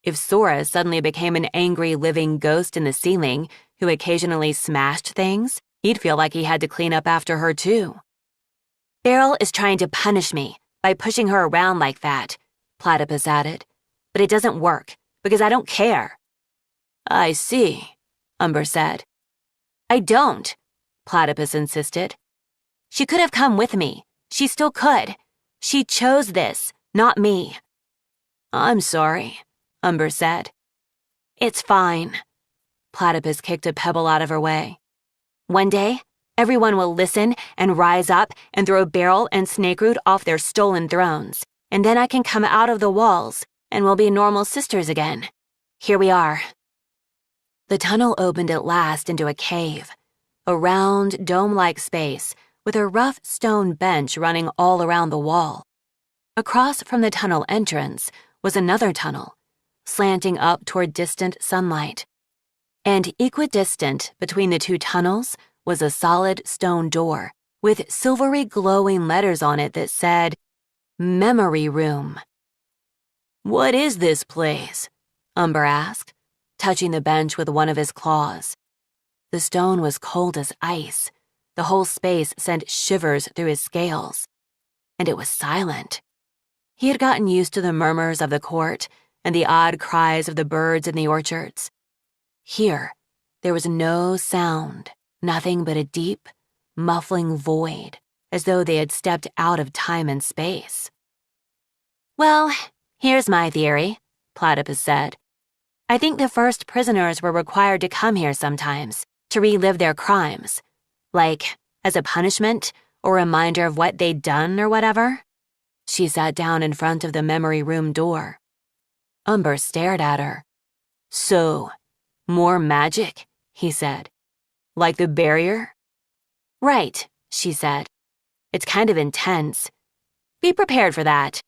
If Sora suddenly became an angry living ghost in the ceiling who occasionally smashed things, he'd feel like he had to clean up after her too. Beryl is trying to punish me by pushing her around like that, Platypus added. But it doesn't work, because I don't care. I see, Umber said. I don't, Platypus insisted. She could have come with me. She still could. She chose this, not me. I'm sorry, Umber said. It's fine. Platypus kicked a pebble out of her way. One day, everyone will listen and rise up and throw Beryl and Snakeroot off their stolen thrones, and then I can come out of the walls and we'll be normal sisters again. Here we are. The tunnel opened at last into a cave, a round, dome-like space with a rough stone bench running all around the wall. Across from the tunnel entrance was another tunnel, slanting up toward distant sunlight. And equidistant between the two tunnels was a solid stone door with silvery glowing letters on it that said, Memory Room. What is this place? Umber asked, touching the bench with one of his claws. The stone was cold as ice. The whole space sent shivers through his scales. And it was silent. He had gotten used to the murmurs of the court and the odd cries of the birds in the orchards. Here, there was no sound, nothing but a deep, muffling void, as though they had stepped out of time and space. Well, here's my theory, Platypus said. I think the first prisoners were required to come here sometimes, to relive their crimes. Like, as a punishment or reminder of what they'd done or whatever. She sat down in front of the memory room door. Umber stared at her. So, more magic, he said. Like the barrier? Right, she said. It's kind of intense. Be prepared for that.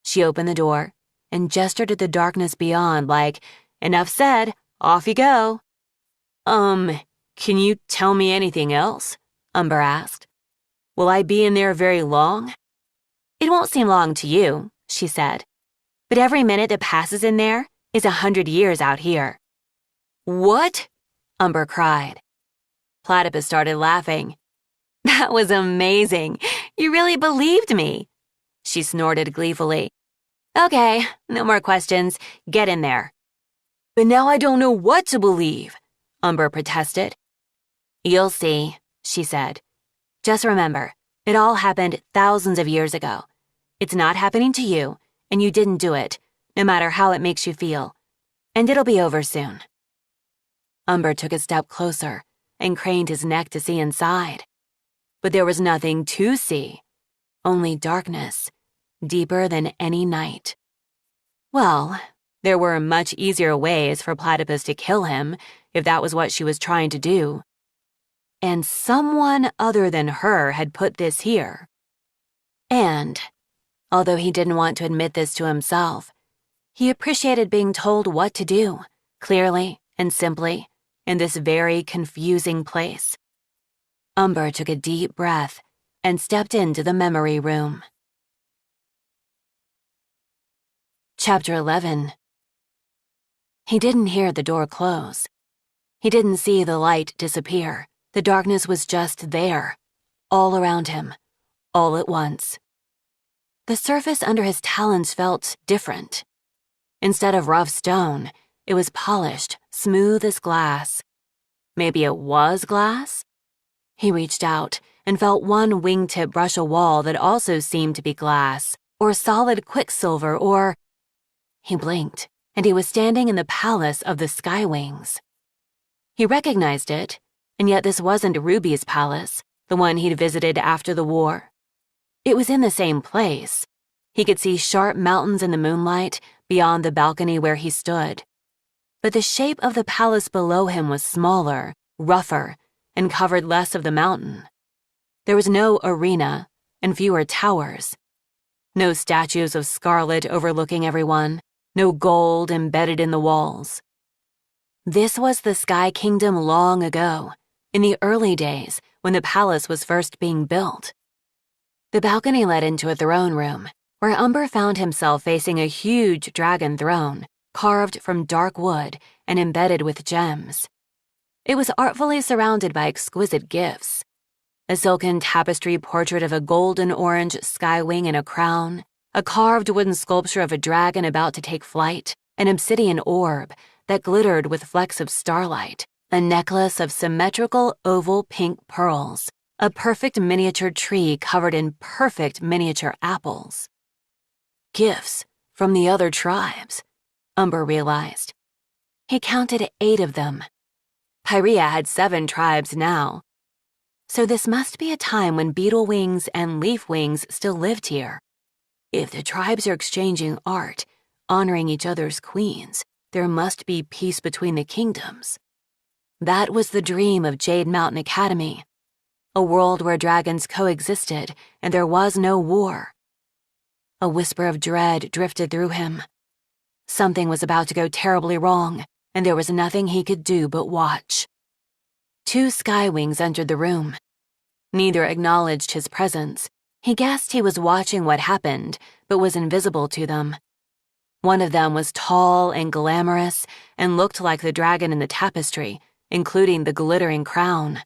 She opened the door and gestured at the darkness beyond like, enough said, off you go. Can you tell me anything else? Umber asked. Will I be in there very long? It won't seem long to you, she said. But every minute that passes in there is 100 years out here. What? Umber cried. Platypus started laughing. That was amazing. You really believed me. She snorted gleefully. Okay, no more questions. Get in there. But now I don't know what to believe, Umber protested. You'll see, she said. Just remember, it all happened thousands of years ago. It's not happening to you, and you didn't do it, no matter how it makes you feel. And it'll be over soon. Umber took a step closer and craned his neck to see inside. But there was nothing to see. only darkness, deeper than any night. Well, there were much easier ways for Platypus to kill him if that was what she was trying to do. And someone other than her had put this here. And, although he didn't want to admit this to himself, he appreciated being told what to do, clearly and simply, in this very confusing place. Umber took a deep breath and stepped into the memory room. Chapter 11. He didn't hear the door close. He didn't see the light disappear. The darkness was just there, all around him, all at once. The surface under his talons felt different. Instead of rough stone, it was polished, smooth as glass. Maybe it was glass? He reached out and felt one wingtip brush a wall that also seemed to be glass, or solid quicksilver, or... He blinked, and he was standing in the palace of the Skywings. He recognized it, and yet this wasn't Ruby's palace, the one he'd visited after the war. It was in the same place. He could see sharp mountains in the moonlight beyond the balcony where he stood. But the shape of the palace below him was smaller, rougher, and covered less of the mountain. There was no arena and fewer towers. No statues of scarlet overlooking everyone, no gold embedded in the walls. This was the Sky Kingdom long ago, in the early days when the palace was first being built. The balcony led into a throne room, where Umber found himself facing a huge dragon throne, carved from dark wood and embedded with gems. It was artfully surrounded by exquisite gifts. A silken tapestry portrait of a golden-orange skywing in a crown, a carved wooden sculpture of a dragon about to take flight, an obsidian orb that glittered with flecks of starlight, a necklace of symmetrical oval pink pearls, a perfect miniature tree covered in perfect miniature apples. Gifts from the other tribes, Umber realized. He counted 8 of them. Pyrea had 7 tribes now. So this must be a time when beetle wings and leaf wings still lived here. If the tribes are exchanging art, honoring each other's queens, there must be peace between the kingdoms. That was the dream of Jade Mountain Academy, a world where dragons coexisted and there was no war. A whisper of dread drifted through him. Something was about to go terribly wrong, and there was nothing he could do but watch. 2 skywings entered the room. Neither acknowledged his presence. He guessed he was watching what happened, but was invisible to them. One of them was tall and glamorous and looked like the dragon in the tapestry, including the glittering crown.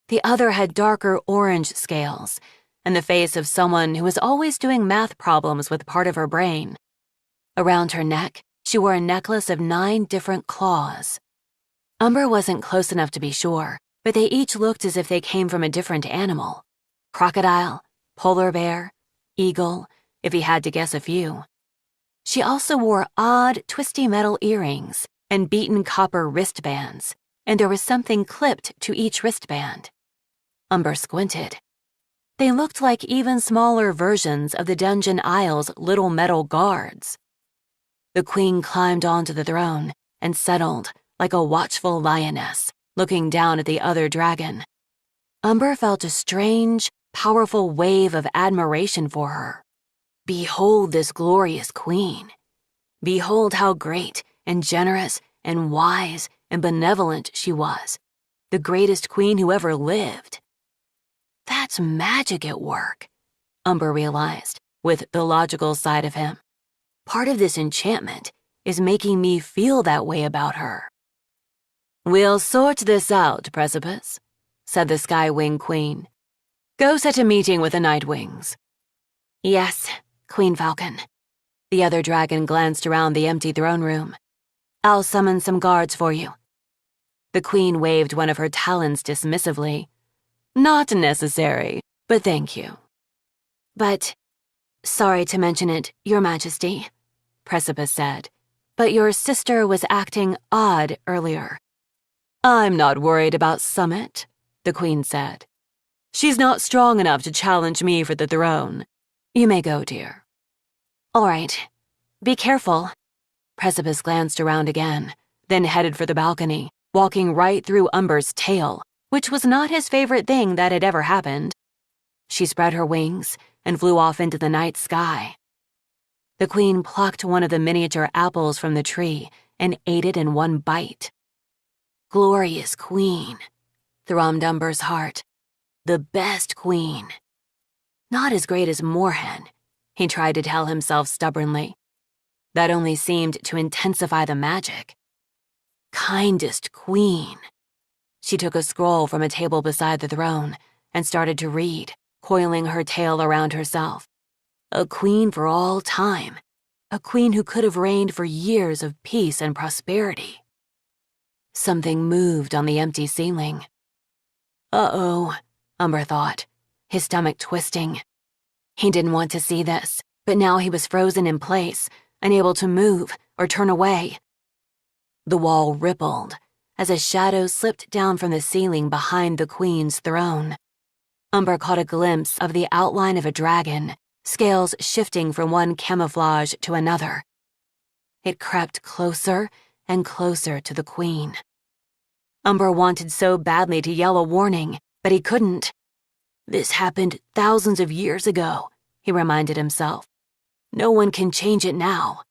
The other had darker orange scales and the face of someone who was always doing math problems with part of her brain. Around her neck, she wore a necklace of 9 different claws. Umber wasn't close enough to be sure, but they each looked as if they came from a different animal. Crocodile, polar bear, eagle, if he had to guess a few. She also wore odd, twisty metal earrings and beaten copper wristbands, and there was something clipped to each wristband. Umber squinted. They looked like even smaller versions of the Dungeon Isle's little metal guards. The queen climbed onto the throne and settled like a watchful lioness, looking down at the other dragon. Umber felt a strange, powerful wave of admiration for her. Behold this glorious queen. Behold how great and generous and wise and benevolent she was, the greatest queen who ever lived. That's magic at work, Umber realized, with the logical side of him. Part of this enchantment is making me feel that way about her. We'll sort this out, Precipice, said the Skywing Queen. Go set a meeting with the Nightwings. Yes, Queen Falcon. The other dragon glanced around the empty throne room. I'll summon some guards for you. The queen waved one of her talons dismissively. Not necessary, but thank you. But, sorry to mention it, Your Majesty, Precipice said, but your sister was acting odd earlier. I'm not worried about Summit, the queen said. She's not strong enough to challenge me for the throne. You may go, dear." "All right. Be careful." Precipice glanced around again, then headed for the balcony, walking right through Umber's tail, which was not his favorite thing that had ever happened. She spread her wings and flew off into the night sky. The queen plucked one of the miniature apples from the tree and ate it in one bite. Glorious queen, thrummed Umber's heart. The best queen. Not as great as Moorhen, he tried to tell himself stubbornly. That only seemed to intensify the magic. Kindest queen. She took a scroll from a table beside the throne and started to read, coiling her tail around herself. A queen for all time. A queen who could have reigned for years of peace and prosperity. Something moved on the empty ceiling. Uh-oh, Umber thought, his stomach twisting. He didn't want to see this, but now he was frozen in place, unable to move or turn away. The wall rippled as a shadow slipped down from the ceiling behind the queen's throne. Umber caught a glimpse of the outline of a dragon, scales shifting from one camouflage to another. It crept closer and closer to the queen. Umber wanted so badly to yell a warning, but he couldn't. This happened thousands of years ago, he reminded himself. No one can change it now.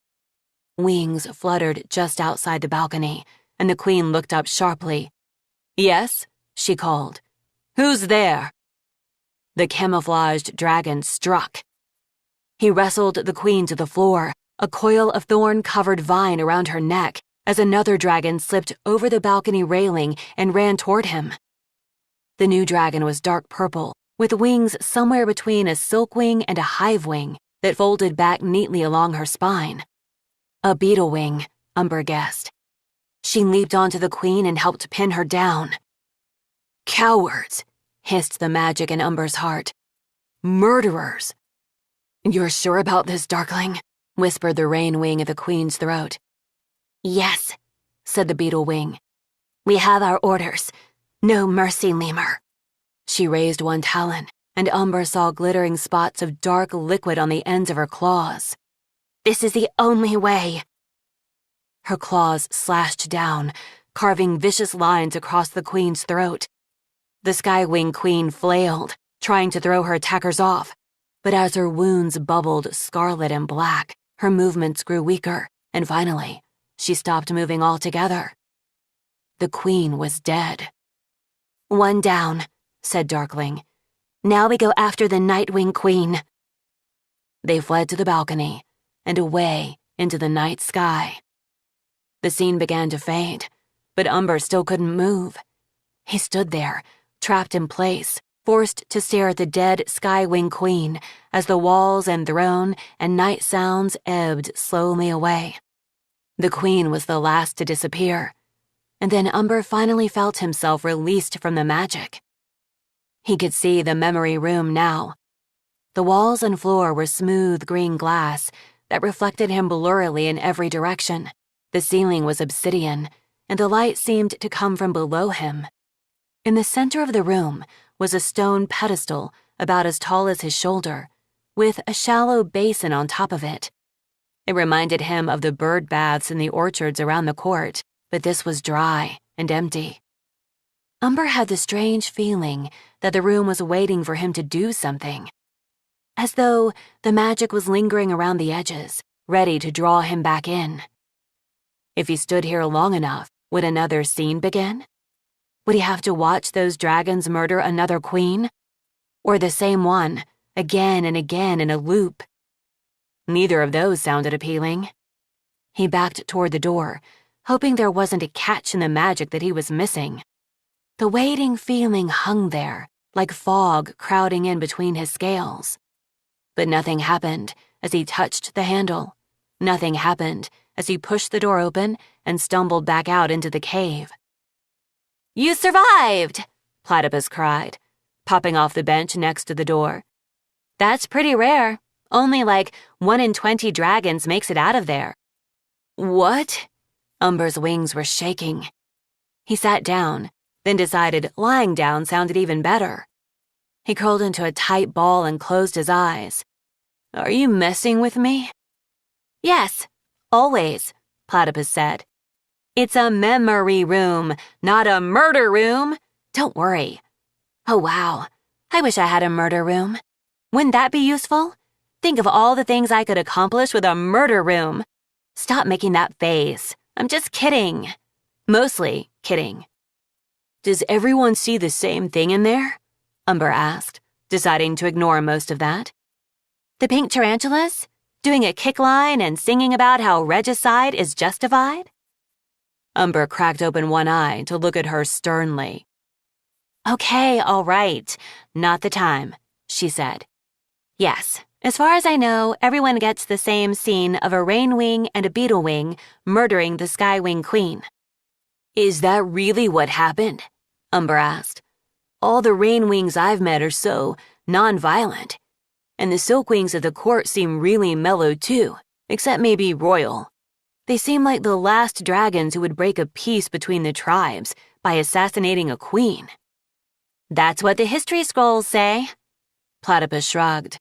Wings fluttered just outside the balcony, and the queen looked up sharply. "Yes?" she called. "Who's there?" The camouflaged dragon struck. He wrestled the queen to the floor, a coil of thorn-covered vine around her neck, as another dragon slipped over the balcony railing and ran toward him. The new dragon was dark purple, with wings somewhere between a silkwing and a hivewing that folded back neatly along her spine. A beetle wing, Umber guessed. She leaped onto the queen and helped pin her down. "Cowards," hissed the magic in Umber's heart. "Murderers." "You're sure about this, Darkling?" whispered the rain wing at the queen's throat. "Yes," said the beetle wing. "We have our orders. No mercy, lemur." She raised one talon, and Umber saw glittering spots of dark liquid on the ends of her claws. "This is the only way." Her claws slashed down, carving vicious lines across the queen's throat. The Skywing Queen flailed, trying to throw her attackers off, but as her wounds bubbled scarlet and black, her movements grew weaker, and finally, she stopped moving altogether. The queen was dead. "One down," said Darkling. "Now we go after the Nightwing Queen." They fled to the balcony and away into the night sky. The scene began to fade, but Umber still couldn't move. He stood there, trapped in place, forced to stare at the dead Skywing Queen as the walls and throne and night sounds ebbed slowly away. The queen was the last to disappear, and then Umber finally felt himself released from the magic. He could see the memory room now. The walls and floor were smooth green glass that reflected him blurrily in every direction. The ceiling was obsidian, and the light seemed to come from below him. In the center of the room was a stone pedestal about as tall as his shoulder, with a shallow basin on top of it. It reminded him of the bird baths in the orchards around the court, but this was dry and empty. Umber had the strange feeling that the room was waiting for him to do something, as though the magic was lingering around the edges, ready to draw him back in. If he stood here long enough, would another scene begin? Would he have to watch those dragons murder another queen? Or the same one, again and again in a loop? Neither of those sounded appealing. He backed toward the door, hoping there wasn't a catch in the magic that he was missing. The waiting feeling hung there, like fog crowding in between his scales. But nothing happened as he touched the handle. Nothing happened as he pushed the door open and stumbled back out into the cave. "You survived!" Platypus cried, popping off the bench next to the door. "That's pretty rare. Only like 1 in 20 dragons makes it out of there." "What?" Umber's wings were shaking. He sat down, then decided lying down sounded even better. He curled into a tight ball and closed his eyes. Are you messing with me? Yes, always, Platypus said. It's a memory room, not a murder room. Don't worry. Oh, wow. I wish I had a murder room. Wouldn't that be useful? Think of all the things I could accomplish with a murder room. Stop making that face. I'm just kidding. Mostly kidding. Does everyone see the same thing in there? Umber asked, deciding to ignore most of that. The pink tarantulas? Doing a kick line and singing about how regicide is justified? Umber cracked open one eye to look at her sternly. Okay, all right. Not the time, she said. Yes, as far as I know, everyone gets the same scene of a rainwing and a beetlewing murdering the skywing queen. Is that really what happened? Umber asked. All the rainwings I've met are so non-violent. And the silkwings of the court seem really mellow too, except maybe royal. They seem like the last dragons who would break a peace between the tribes by assassinating a queen. That's what the history scrolls say. Platypus shrugged.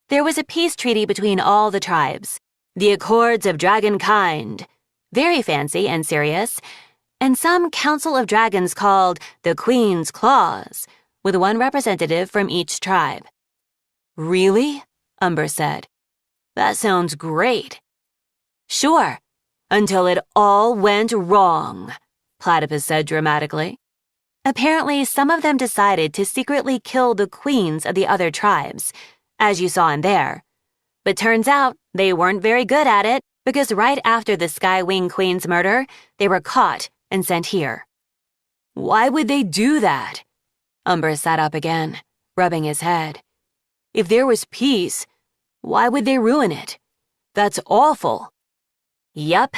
There was a peace treaty between all the tribes, the Accords of Dragonkind, very fancy and serious, and some council of dragons called the Queen's Claws, with one representative from each tribe. Really? Umber said. That sounds great. Sure, until it all went wrong, Platypus said dramatically. Apparently, some of them decided to secretly kill the queens of the other tribes, as you saw in there. But turns out they weren't very good at it because right after the Skywing Queen's murder, they were caught and sent here. Why would they do that? Umber sat up again, rubbing his head. If there was peace, why would they ruin it? That's awful. Yup.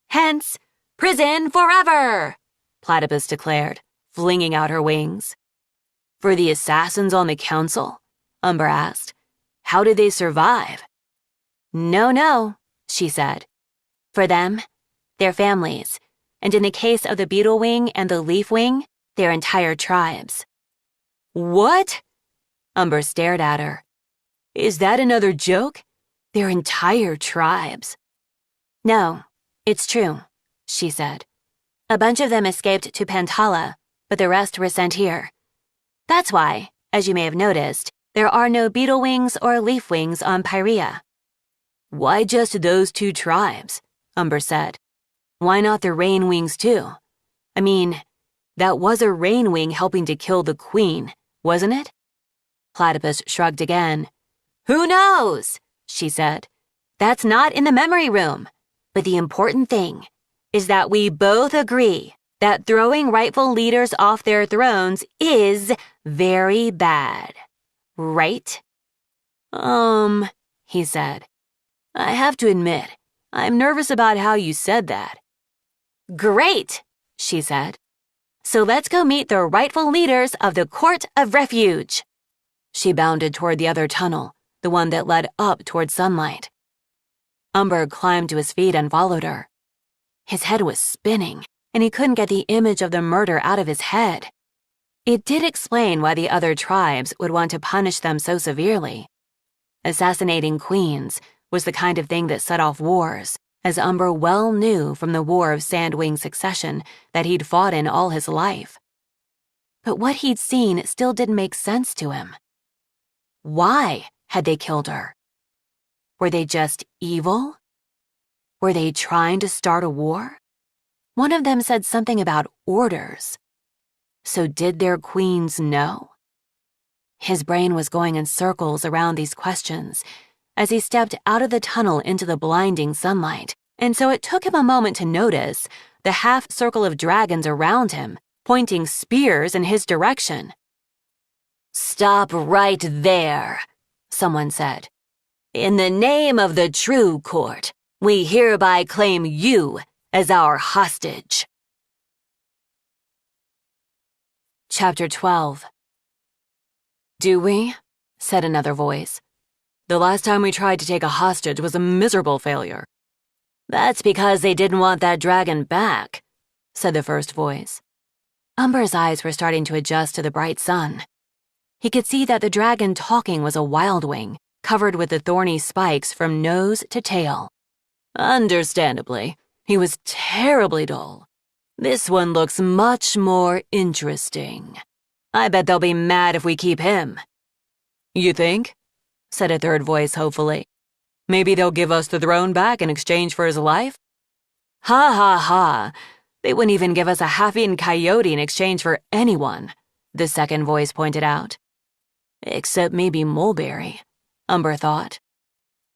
Hence, prison forever, Platypus declared, flinging out her wings. For the assassins on the council? Umber asked. How did they survive? No, she said. For them, their families, and in the case of the beetlewing and the leafwing, their entire tribes. What? Umber stared at her. Is that another joke? Their entire tribes. No, it's true, she said. A bunch of them escaped to Pantala, but the rest were sent here. That's why, as you may have noticed, there are no beetlewings or leafwings on Pyrea. Why just those two tribes? Umber said. Why not the rainwings too? I mean, that was a rainwing helping to kill the queen, wasn't it? Platypus shrugged again. Who knows? She said. That's not in the memory room. But the important thing is that we both agree that throwing rightful leaders off their thrones is very bad. Right? He said. I have to admit, I'm nervous about how you said that. Great, she said. So let's go meet the rightful leaders of the Court of Refuge. She bounded toward the other tunnel, the one that led up toward sunlight. Umber climbed to his feet and followed her. His head was spinning, and he couldn't get the image of the murder out of his head. It did explain why the other tribes would want to punish them so severely. Assassinating queens was the kind of thing that set off wars, as Umber well knew from the War of Sandwing Succession that he'd fought in all his life. But what he'd seen still didn't make sense to him. Why had they killed her? Were they just evil? Were they trying to start a war? One of them said something about orders. So did their queens know? His brain was going in circles around these questions as he stepped out of the tunnel into the blinding sunlight, and so it took him a moment to notice the half-circle of dragons around him, pointing spears in his direction. Stop right there, someone said. In the name of the true court, we hereby claim you as our hostage. Chapter 12. Do we? Said another voice. The last time we tried to take a hostage was a miserable failure. That's because they didn't want that dragon back, said the first voice. Umber's eyes were starting to adjust to the bright sun. He could see that the dragon talking was a wildwing, covered with the thorny spikes from nose to tail. Understandably, he was terribly dull. This one looks much more interesting. I bet they'll be mad if we keep him. You think? Said a third voice hopefully. Maybe they'll give us the throne back in exchange for his life? Ha ha ha. They wouldn't even give us a half-eaten coyote in exchange for anyone, the second voice pointed out. Except maybe Mulberry, Umber thought.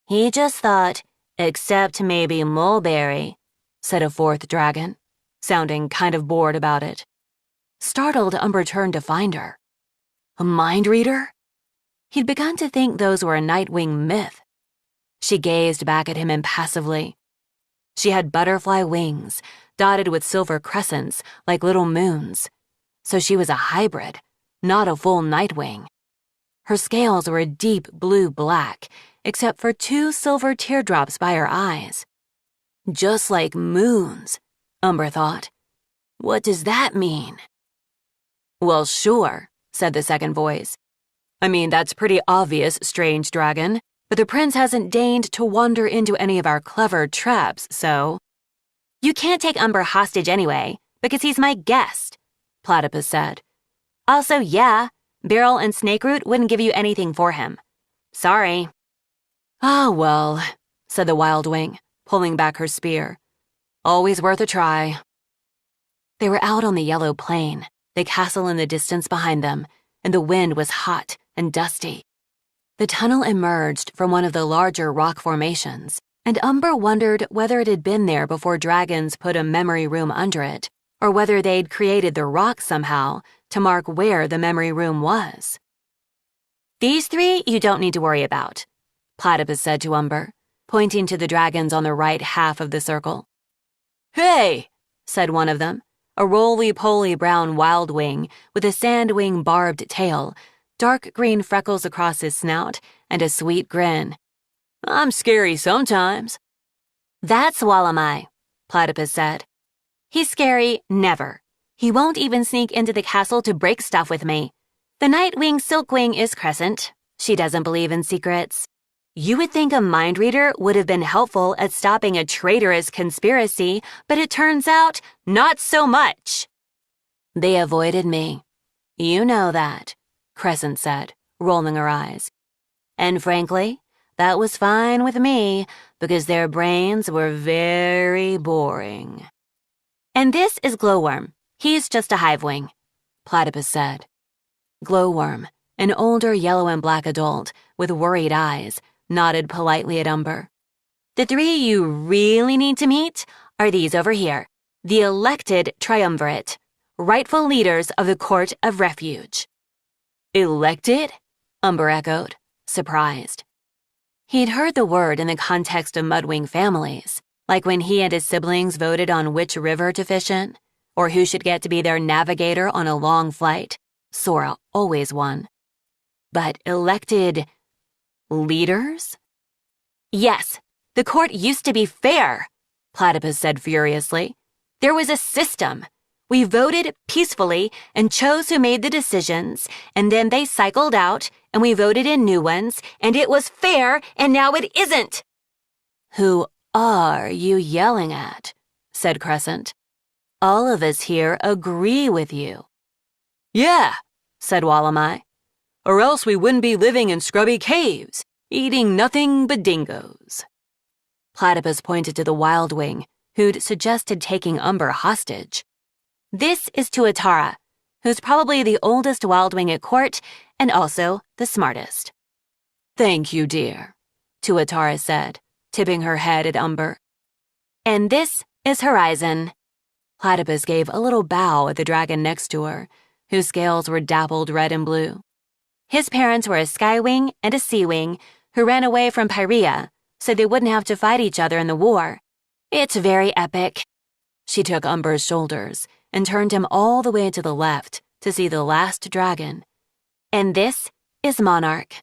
He just thought, except maybe Mulberry, said a fourth dragon, sounding kind of bored about it. Startled, Umber turned to find her. A mind reader? He'd begun to think those were a Nightwing myth. She gazed back at him impassively. She had butterfly wings, dotted with silver crescents like little moons. So she was a hybrid, not a full Nightwing. Her scales were a deep blue-black, except for 2 silver teardrops by her eyes. Just like moons, Umber thought. What does that mean? Well, sure, said the second voice. I mean, that's pretty obvious, strange dragon, but the prince hasn't deigned to wander into any of our clever traps, so... You can't take Umber hostage anyway, because he's my guest, Platypus said. Also, yeah, Beryl and Snakeroot wouldn't give you anything for him. Sorry. Ah, well, said the wildwing, pulling back her spear. Always worth a try. They were out on the yellow plain, the castle in the distance behind them, and the wind was hot and dusty. The tunnel emerged from one of the larger rock formations, and Umber wondered whether it had been there before dragons put a memory room under it, or whether they'd created the rock somehow to mark where the memory room was. These 3 you don't need to worry about, Platypus said to Umber, pointing to the dragons on the right half of the circle. Hey, said one of them, a roly-poly brown wildwing with a sandwing barbed tail, dark green freckles across his snout, and a sweet grin. I'm scary sometimes. That's Wallamai, Platypus said. He's scary never. He won't even sneak into the castle to break stuff with me. The Nightwing Silkwing is Crescent. She doesn't believe in secrets. You would think a mind reader would have been helpful at stopping a traitorous conspiracy, but it turns out not so much. They avoided me. You know that, Crescent said, rolling her eyes. And frankly, that was fine with me because their brains were very boring. And this is Glowworm. He's just a hivewing, Platypus said. Glowworm, an older yellow and black adult with worried eyes, nodded politely at Umber. The 3 you really need to meet are these over here, the elected triumvirate, rightful leaders of the Court of Refuge. Elected? Umber echoed, surprised. He'd heard the word in the context of MudWing families, like when he and his siblings voted on which river to fish in, or who should get to be their navigator on a long flight. Sora always won. But elected leaders? Yes, the court used to be fair, Platypus said furiously. There was a system. We voted peacefully and chose who made the decisions, and then they cycled out, and we voted in new ones, and it was fair, and now it isn't. Who are you yelling at? Said Crescent. All of us here agree with you. Yeah, said Wallamai. Or else we wouldn't be living in scrubby caves, eating nothing but dingoes. Platypus pointed to the wildwing, who'd suggested taking Umber hostage. This is Tuatara, who's probably the oldest wildwing at court and also the smartest. Thank you, dear, Tuatara said, tipping her head at Umber. And this is Horizon. Platypus gave a little bow at the dragon next to her, whose scales were dappled red and blue. His parents were a skywing and a seawing who ran away from Pyrea so they wouldn't have to fight each other in the war. It's very epic. She took Umber's shoulders and turned him all the way to the left to see the last dragon. And this is Monarch.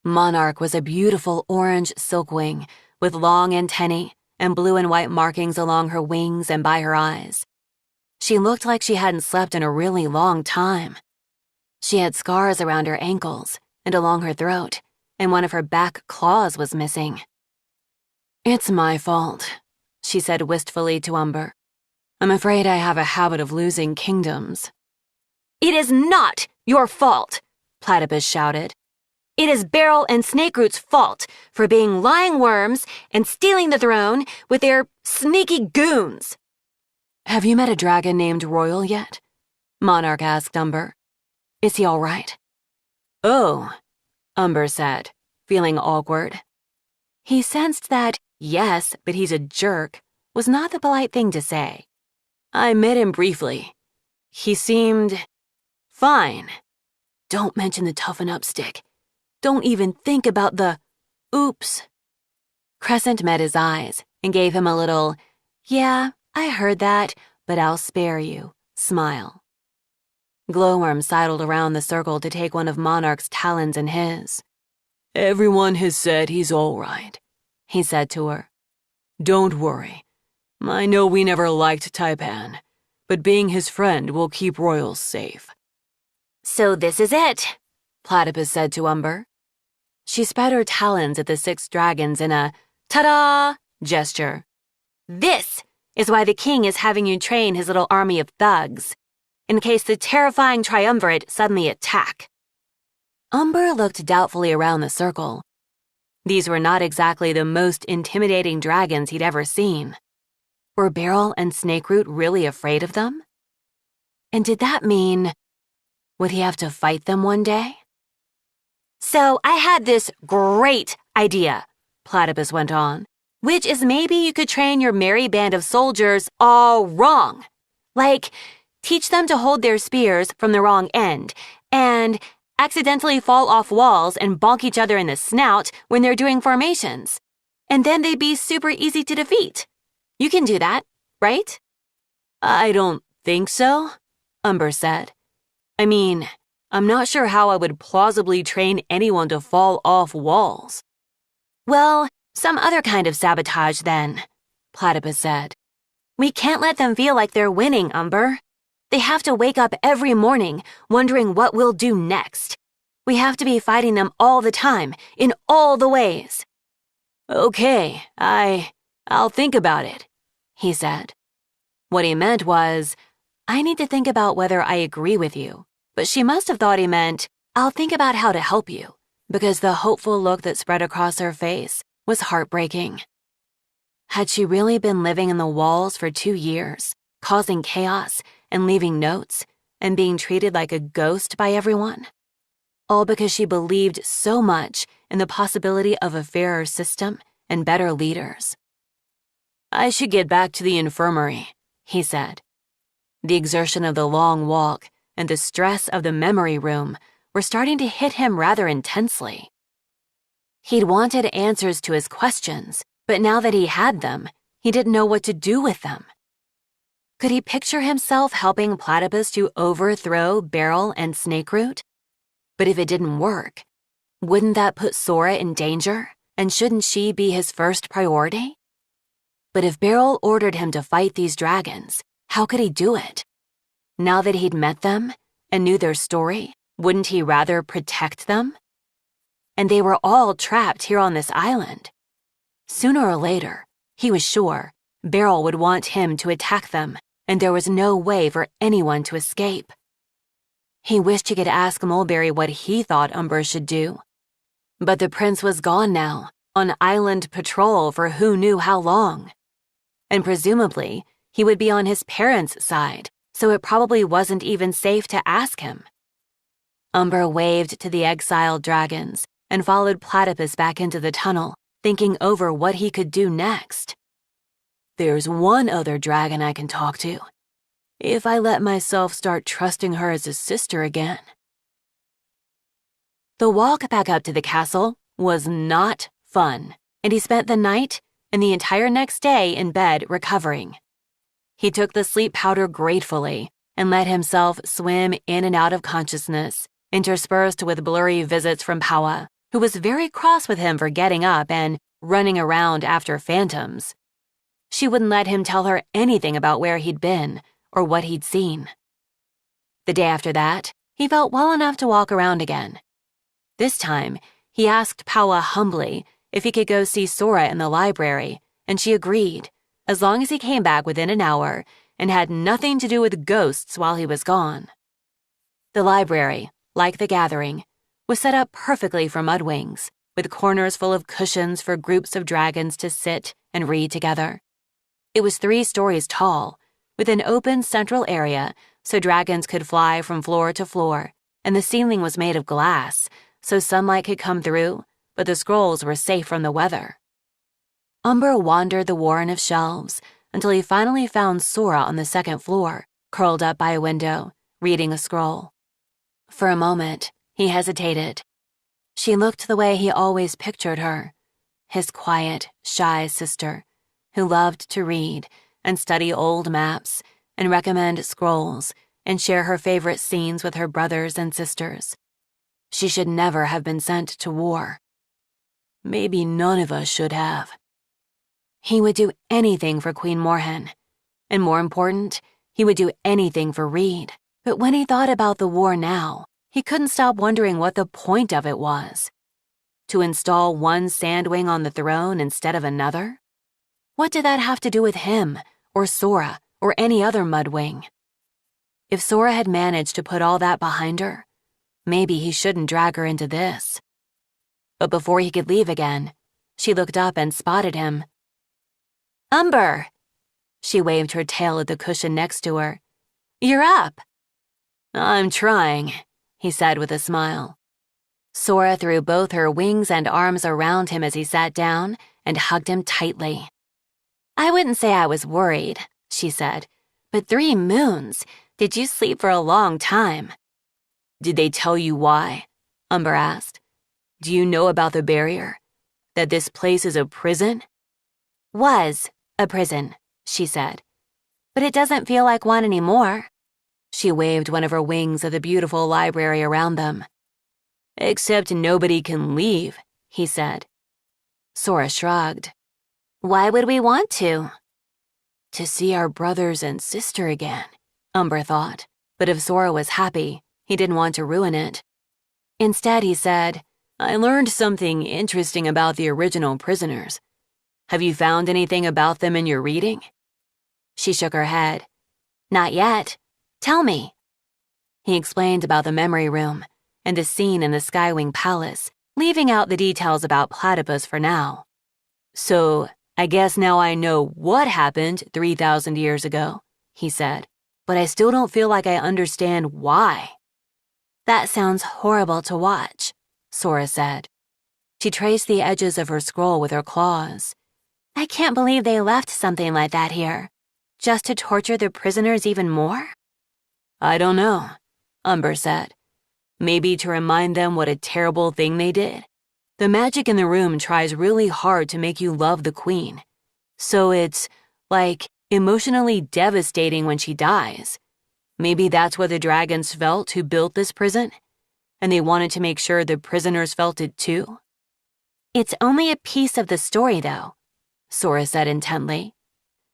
Monarch was a beautiful orange silkwing with long antennae and blue and white markings along her wings and by her eyes. She looked like she hadn't slept in a really long time. She had scars around her ankles and along her throat, and one of her back claws was missing. "It's my fault," she said wistfully to Umber. "I'm afraid I have a habit of losing kingdoms." "It is not your fault," Platypus shouted. "It is Beryl and Snakeroot's fault for being lying worms and stealing the throne with their sneaky goons." "Have you met a dragon named Royal yet?" Monarch asked Umber. "Is he all right?" "Oh," Umber said, feeling awkward. He sensed that, yes, but he's a jerk, was not the polite thing to say. "I met him briefly. He seemed fine." "Don't mention the toughen up stick. Don't even think about the oops." Crescent met his eyes and gave him a little, "Yeah, I heard that, but I'll spare you," smile. Glowworm sidled around the circle to take one of Monarch's talons in his. "Everyone has said he's all right," he said to her. "Don't worry. I know we never liked Taipan, but being his friend will keep Royal safe." "So this is it," Platypus said to Umber. She spread her talons at the 6 dragons in a ta-da gesture. "This is why the king is having you train his little army of thugs, in case the terrifying triumvirate suddenly attack." Umber looked doubtfully around the circle. These were not exactly the most intimidating dragons he'd ever seen. Were Beryl and Snakeroot really afraid of them? And did that mean, would he have to fight them one day? "So I had this great idea," Platypus went on, "which is maybe you could train your merry band of soldiers all wrong. Like, teach them to hold their spears from the wrong end, and accidentally fall off walls and bonk each other in the snout when they're doing formations. And then they'd be super easy to defeat. You can do that, right?" "I don't think so," Umber said. "I mean, I'm not sure how I would plausibly train anyone to fall off walls." "Well, some other kind of sabotage then," Platypus said. "We can't let them feel like they're winning, Umber. They have to wake up every morning wondering what we'll do next. We have to be fighting them all the time, in all the ways." "Okay, I'll think about it," he said. What he meant was, "I need to think about whether I agree with you," but she must have thought he meant, "I'll think about how to help you," because the hopeful look that spread across her face was heartbreaking. Had she really been living in the walls for 2 years, causing chaos and leaving notes and being treated like a ghost by everyone? All because she believed so much in the possibility of a fairer system and better leaders. "I should get back to the infirmary," he said. The exertion of the long walk and the stress of the memory room were starting to hit him rather intensely. He'd wanted answers to his questions, but now that he had them, he didn't know what to do with them. Could he picture himself helping Platypus to overthrow Beryl and Snakeroot? But if it didn't work, wouldn't that put Sora in danger, and shouldn't she be his first priority? But if Beryl ordered him to fight these dragons, how could he do it? Now that he'd met them and knew their story, wouldn't he rather protect them? And they were all trapped here on this island. Sooner or later, he was sure, Beryl would want him to attack them, and there was no way for anyone to escape. He wished he could ask Mulberry what he thought Umber should do. But the prince was gone now, on island patrol for who knew how long. And presumably, he would be on his parents' side, so it probably wasn't even safe to ask him. Umber waved to the exiled dragons and followed Platypus back into the tunnel, thinking over what he could do next. "There's one other dragon I can talk to, if I let myself start trusting her as a sister again." The walk back up to the castle was not fun, and he spent the night and the entire next day in bed recovering. He took the sleep powder gratefully and let himself swim in and out of consciousness, interspersed with blurry visits from Paua, who was very cross with him for getting up and running around after phantoms. She wouldn't let him tell her anything about where he'd been or what he'd seen. The day after that, He felt well enough to walk around again. This time, he asked Paua humbly if he could go see Sora in the library, and she agreed, as long as he came back within an hour and had nothing to do with ghosts while he was gone. The library, like the gathering, was set up perfectly for MudWings, with corners full of cushions for groups of dragons to sit and read together. It was 3 stories tall, with an open central area so dragons could fly from floor to floor, and the ceiling was made of glass so sunlight could come through, but the scrolls were safe from the weather. Umber wandered the warren of shelves until he finally found Sora on the 2nd floor, curled up by a window, reading a scroll. For a moment, he hesitated. She looked the way he always pictured her, his quiet, shy sister, who loved to read and study old maps and recommend scrolls and share her favorite scenes with her brothers and sisters. She should never have been sent to war. Maybe none of us should have. He would do anything for Queen Morhen, and more important, he would do anything for Reed. But when he thought about the war now, he couldn't stop wondering what the point of it was. To install one sandwing on the throne instead of another? What did that have to do with him, or Sora, or any other MudWing? If Sora had managed to put all that behind her, maybe he shouldn't drag her into this. But before he could leave again, she looked up and spotted him. "Umber!" She waved her tail at the cushion next to her. "You're up." "I'm trying," he said with a smile. Sora threw both her wings and arms around him as he sat down and hugged him tightly. "I wouldn't say I was worried," she said, "but 3 moons. Did you sleep for a long time?" "Did they tell you why?" Umber asked. "Do you know about the barrier? That this place is a prison?" "Was a prison," she said. "But it doesn't feel like one anymore." She waved one of her wings at the beautiful library around them. "Except nobody can leave," he said. Sora shrugged. "Why would we want to?" "To see our brothers and sister again," Umber thought. But if Sora was happy, he didn't want to ruin it. Instead, he said, "I learned something interesting about the original prisoners. Have you found anything about them in your reading?" She shook her head. "Not yet. Tell me." He explained about the memory room and the scene in the Skywing Palace, leaving out the details about Platypus for now. "So, I guess now I know what happened 3,000 years ago," he said, "but I still don't feel like I understand why." "That sounds horrible to watch," Sora said. She traced the edges of her scroll with her claws. "I can't believe they left something like that here. Just to torture the prisoners even more?" "I don't know," Umber said. "Maybe to remind them what a terrible thing they did. The magic in the room tries really hard to make you love the queen. So it's, like, emotionally devastating when she dies. Maybe that's what the dragons felt who built this prison, and they wanted to make sure the prisoners felt it too." "It's only a piece of the story, though," Sora said intently.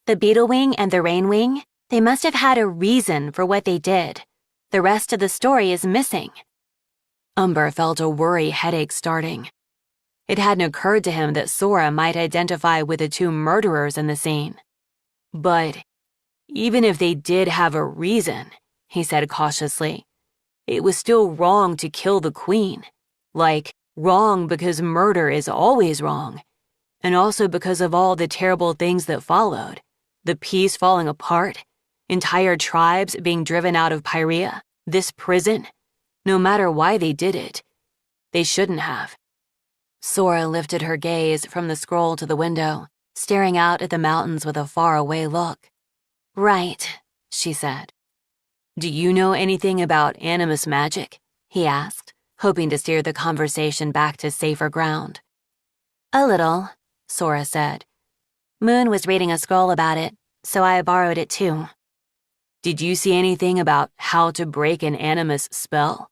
"The Beetlewing and the Rainwing, they must have had a reason for what they did. The rest of the story is missing." Umber felt a worry headache starting. It hadn't occurred to him that Sora might identify with the 2 murderers in the scene. "But even if they did have a reason," he said cautiously, "it was still wrong to kill the queen. Like, wrong because murder is always wrong, and also because of all the terrible things that followed. The peace falling apart, entire tribes being driven out of Pyrea, this prison. No matter why they did it, they shouldn't have." Sora lifted her gaze from the scroll to the window, staring out at the mountains with a faraway look. "Right," she said. "Do you know anything about animus magic?" he asked, hoping to steer the conversation back to safer ground. "A little," Sora said. "Moon was reading a scroll about it, so I borrowed it too." "Did you see anything about how to break an animus spell?"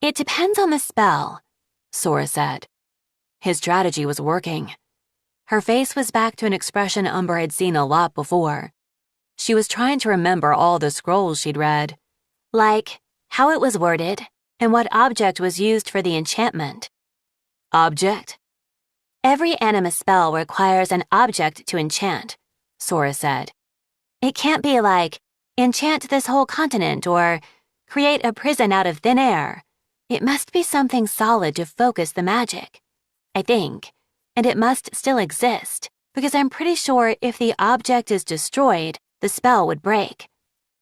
"It depends on the spell," Sora said. His strategy was working. Her face was back to an expression Umber had seen a lot before. She was trying to remember all the scrolls she'd read. Like, how it was worded, and what object was used for the enchantment. Object? Every animus spell requires an object to enchant, Sora said. It can't be like, enchant this whole continent or create a prison out of thin air. It must be something solid to focus the magic, I think, and it must still exist, because I'm pretty sure if the object is destroyed, the spell would break.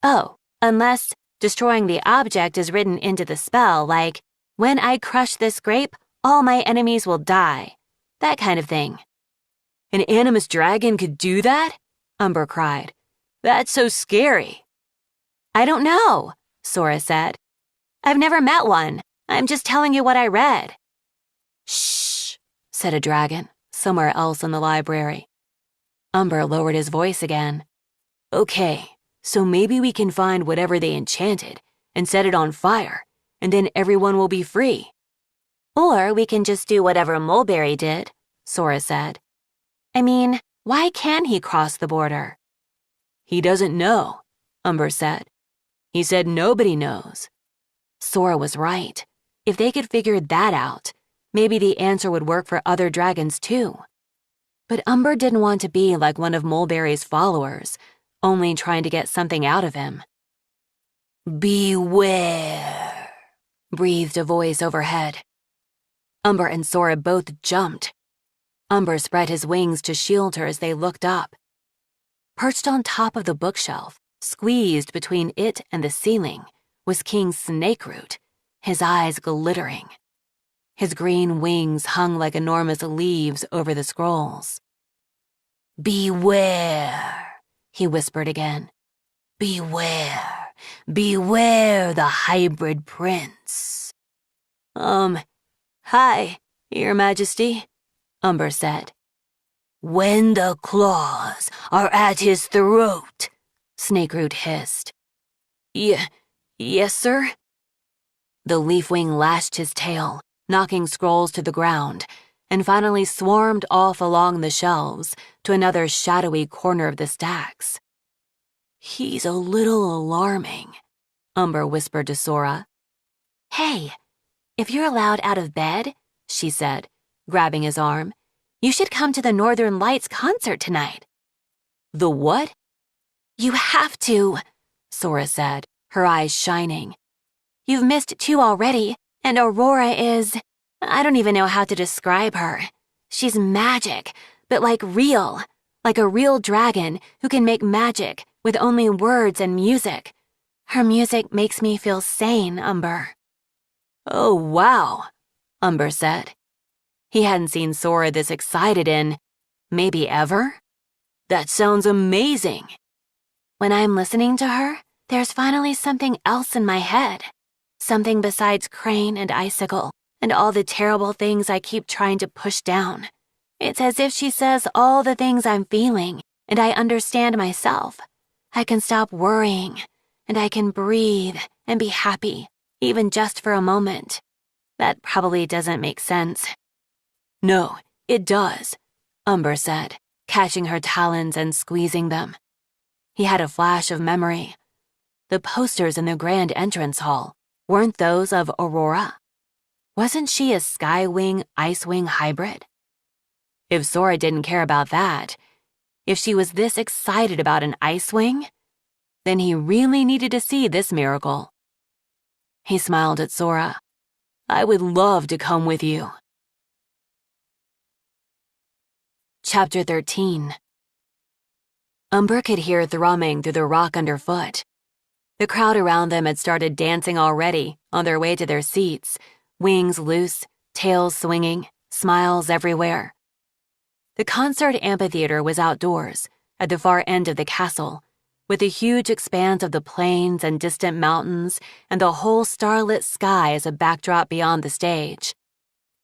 Oh, unless destroying the object is written into the spell, like, when I crush this grape, all my enemies will die. That kind of thing. An animus dragon could do that? Umber cried. That's so scary. I don't know, Sora said. I've never met one. I'm just telling you what I read. Shh, said a dragon, somewhere else in the library. Umber lowered his voice again. Okay, so maybe we can find whatever they enchanted and set it on fire, and then everyone will be free. Or we can just do whatever Mulberry did, Sora said. I mean, why can he cross the border? He doesn't know, Umber said. He said nobody knows. Sora was right. If they could figure that out, maybe the answer would work for other dragons too. But Umber didn't want to be like one of Mulberry's followers, only trying to get something out of him. Beware, breathed a voice overhead. Umber and Sora both jumped. Umber spread his wings to shield her as they looked up. Perched on top of the bookshelf, squeezed between it and the ceiling, was King Snakeroot, his eyes glittering. His green wings hung like enormous leaves over the scrolls. Beware, he whispered again. Beware, beware the hybrid prince. Hi, Your Majesty, Umber said. When the claws are at his throat, Snakeroot hissed. Yes, sir? The leafwing lashed his tail, knocking scrolls to the ground, and finally swarmed off along the shelves to another shadowy corner of the stacks. He's a little alarming, Umber whispered to Sora. Hey, if you're allowed out of bed, she said, grabbing his arm, you should come to the Northern Lights concert tonight. The what? You have to, Sora said, her eyes shining. You've missed 2 already, and Aurora is... I don't even know how to describe her. She's magic, but like a real dragon who can make magic with only words and music. Her music makes me feel sane, Umber. Oh, wow, Umber said. He hadn't seen Sora this excited in, maybe ever? That sounds amazing. When I'm listening to her, there's finally something else in my head. Something besides Crane and Icicle and all the terrible things I keep trying to push down. It's as if she says all the things I'm feeling, and I understand myself. I can stop worrying, and I can breathe and be happy, even just for a moment. That probably doesn't make sense. No, it does, Umber said, catching her talons and squeezing them. He had a flash of memory. The posters in the grand entrance hall, weren't those of Aurora? Wasn't she a Skywing Icewing hybrid? If Sora didn't care about that, if she was this excited about an Icewing, then he really needed to see this miracle. He smiled at Sora. I would love to come with you. Chapter 13. Umber could hear thrumming through the rock underfoot. The crowd around them had started dancing already, on their way to their seats, wings loose, tails swinging, smiles everywhere. The concert amphitheater was outdoors, at the far end of the castle, with the huge expanse of the plains and distant mountains and the whole starlit sky as a backdrop beyond the stage.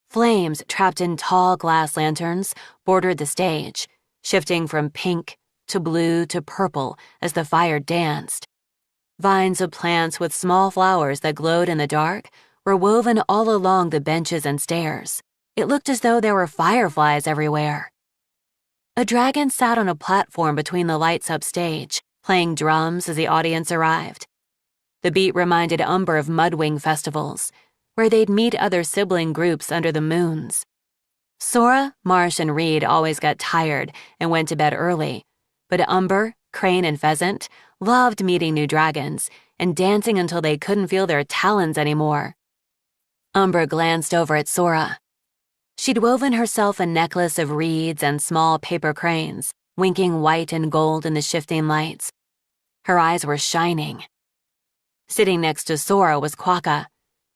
Flames trapped in tall glass lanterns bordered the stage, shifting from pink to blue to purple as the fire danced. Vines of plants with small flowers that glowed in the dark were woven all along the benches and stairs. It looked as though there were fireflies everywhere. A dragon sat on a platform between the lights upstage, playing drums as the audience arrived. The beat reminded Umber of MudWing festivals, where they'd meet other sibling groups under the moons. Sora, Marsh, and Reed always got tired and went to bed early, but Umber, Crane, and Pheasant loved meeting new dragons and dancing until they couldn't feel their talons anymore. Umber glanced over at Sora. She'd woven herself a necklace of reeds and small paper cranes, winking white and gold in the shifting lights. Her eyes were shining. Sitting next to Sora was Quokka,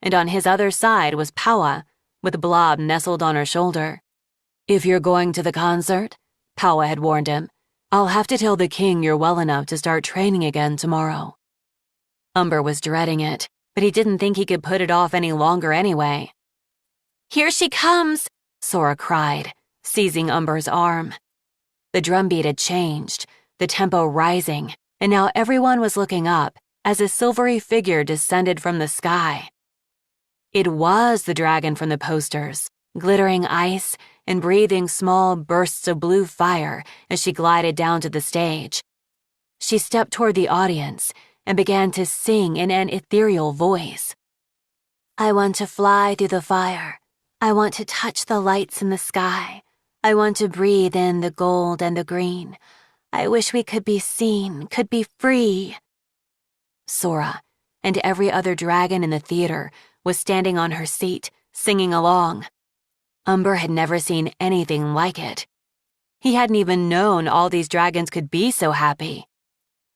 and on his other side was Powa, with Blob nestled on her shoulder. "If you're going to the concert," Powa had warned him, "I'll have to tell the king you're well enough to start training again tomorrow." Umber was dreading it, but he didn't think he could put it off any longer anyway. "Here she comes," Sora cried, seizing Umber's arm. The drumbeat had changed, the tempo rising, and now everyone was looking up as a silvery figure descended from the sky. It was the dragon from the posters, glittering ice and breathing small bursts of blue fire as she glided down to the stage. She stepped toward the audience and began to sing in an ethereal voice. "I want to fly through the fire. I want to touch the lights in the sky. I want to breathe in the gold and the green. I wish we could be seen, could be free." Sora, and every other dragon in the theater, was standing on her seat, singing along. Umber had never seen anything like it. He hadn't even known all these dragons could be so happy.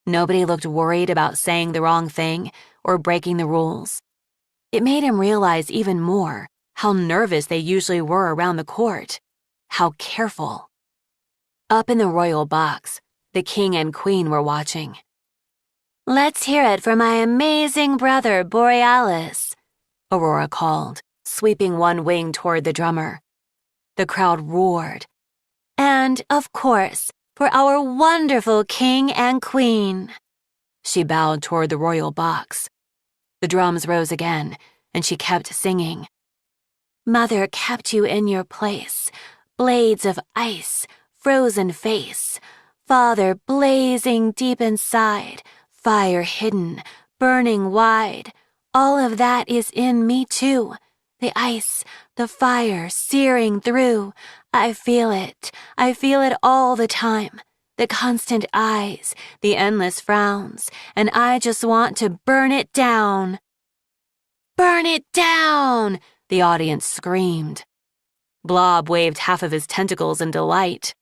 Nobody looked worried about saying the wrong thing or breaking the rules. It made him realize even more how nervous they usually were around the court, how careful. Up in the royal box, the king and queen were watching. "Let's hear it for my amazing brother, Borealis," Aurora called, sweeping one wing toward the drummer. The crowd roared. "And, of course, for our wonderful king and queen." She bowed toward the royal box. The drums rose again, and she kept singing. "Mother kept you in your place, blades of ice, frozen face. Father blazing deep inside, fire hidden, burning wide. All of that is in me too. The ice, the fire searing through. I feel it all the time. The constant eyes, the endless frowns, and I just want to burn it down." "Burn it down!" the audience screamed. Blob waved half of his tentacles in delight.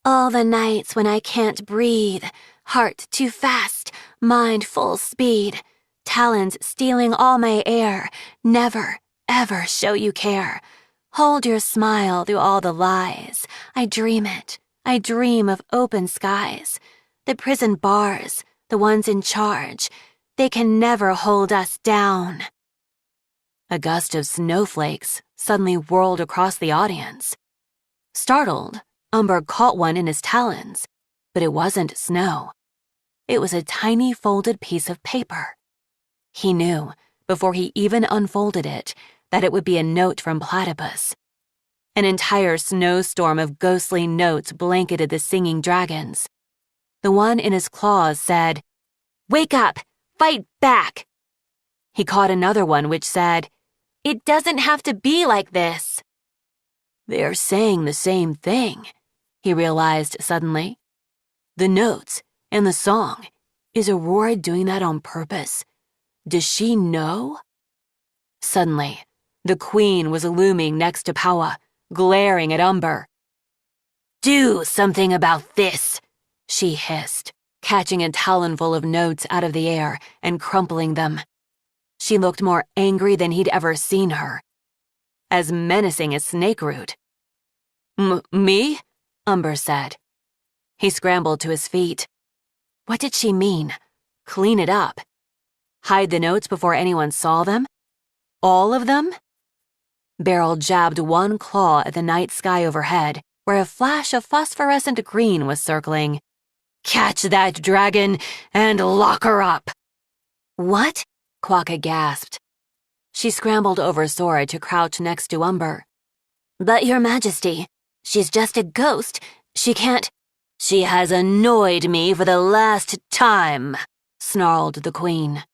"All the nights when I can't breathe, heart too fast, mind full speed, talons stealing all my air, never, ever show you care. Hold your smile through all the lies. I dream it. I dream of open skies. The prison bars, the ones in charge, they can never hold us down." A gust of snowflakes suddenly whirled across the audience. Startled, Umber caught one in his talons, but it wasn't snow. It was a tiny folded piece of paper. He knew, before he even unfolded it, that it would be a note from Platypus. An entire snowstorm of ghostly notes blanketed the singing dragons. The one in his claws said, "Wake up! Fight back!" He caught another one which said, "It doesn't have to be like this." They're saying the same thing, he realized suddenly. The notes and the song. Is Aurora doing that on purpose? Does she know? Suddenly, the queen was looming next to Powa, glaring at Umber. "Do something about this," she hissed, catching a talonful of notes out of the air and crumpling them. She looked more angry than he'd ever seen her. As menacing as Snakeroot. Me? Umber said. He scrambled to his feet. What did she mean? Clean it up? Hide the notes before anyone saw them? All of them? Beryl jabbed one claw at the night sky overhead, where a flash of phosphorescent green was circling. "Catch that dragon and lock her up!" "What?" Quokka gasped. She scrambled over Sora to crouch next to Umber. "But, Your Majesty, she's just a ghost. She can't—" "She has annoyed me for the last time," snarled the Queen.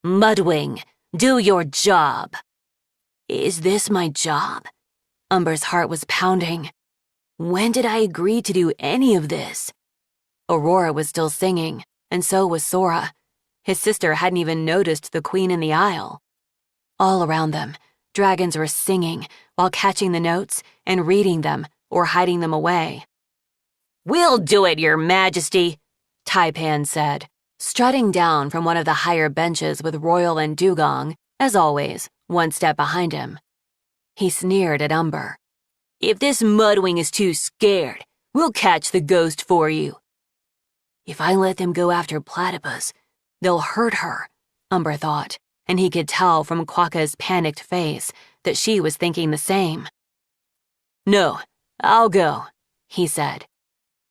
MudWing, do your job. Is this my job? Umber's heart was pounding. When did I agree to do any of this? Aurora was still singing, and so was Sora. His sister hadn't even noticed the queen in the aisle. All around them, dragons were singing while catching the notes and reading them or hiding them away. "We'll do it, Your Majesty," Taipan said, strutting down from one of the higher benches with Royal and Dugong, as always, one step behind him. He sneered at Umber. "If this MudWing is too scared, we'll catch the ghost for you." "If I let them go after Platypus, they'll hurt her," Umber thought, and he could tell from Quokka's panicked face that she was thinking the same. "No, I'll go," he said.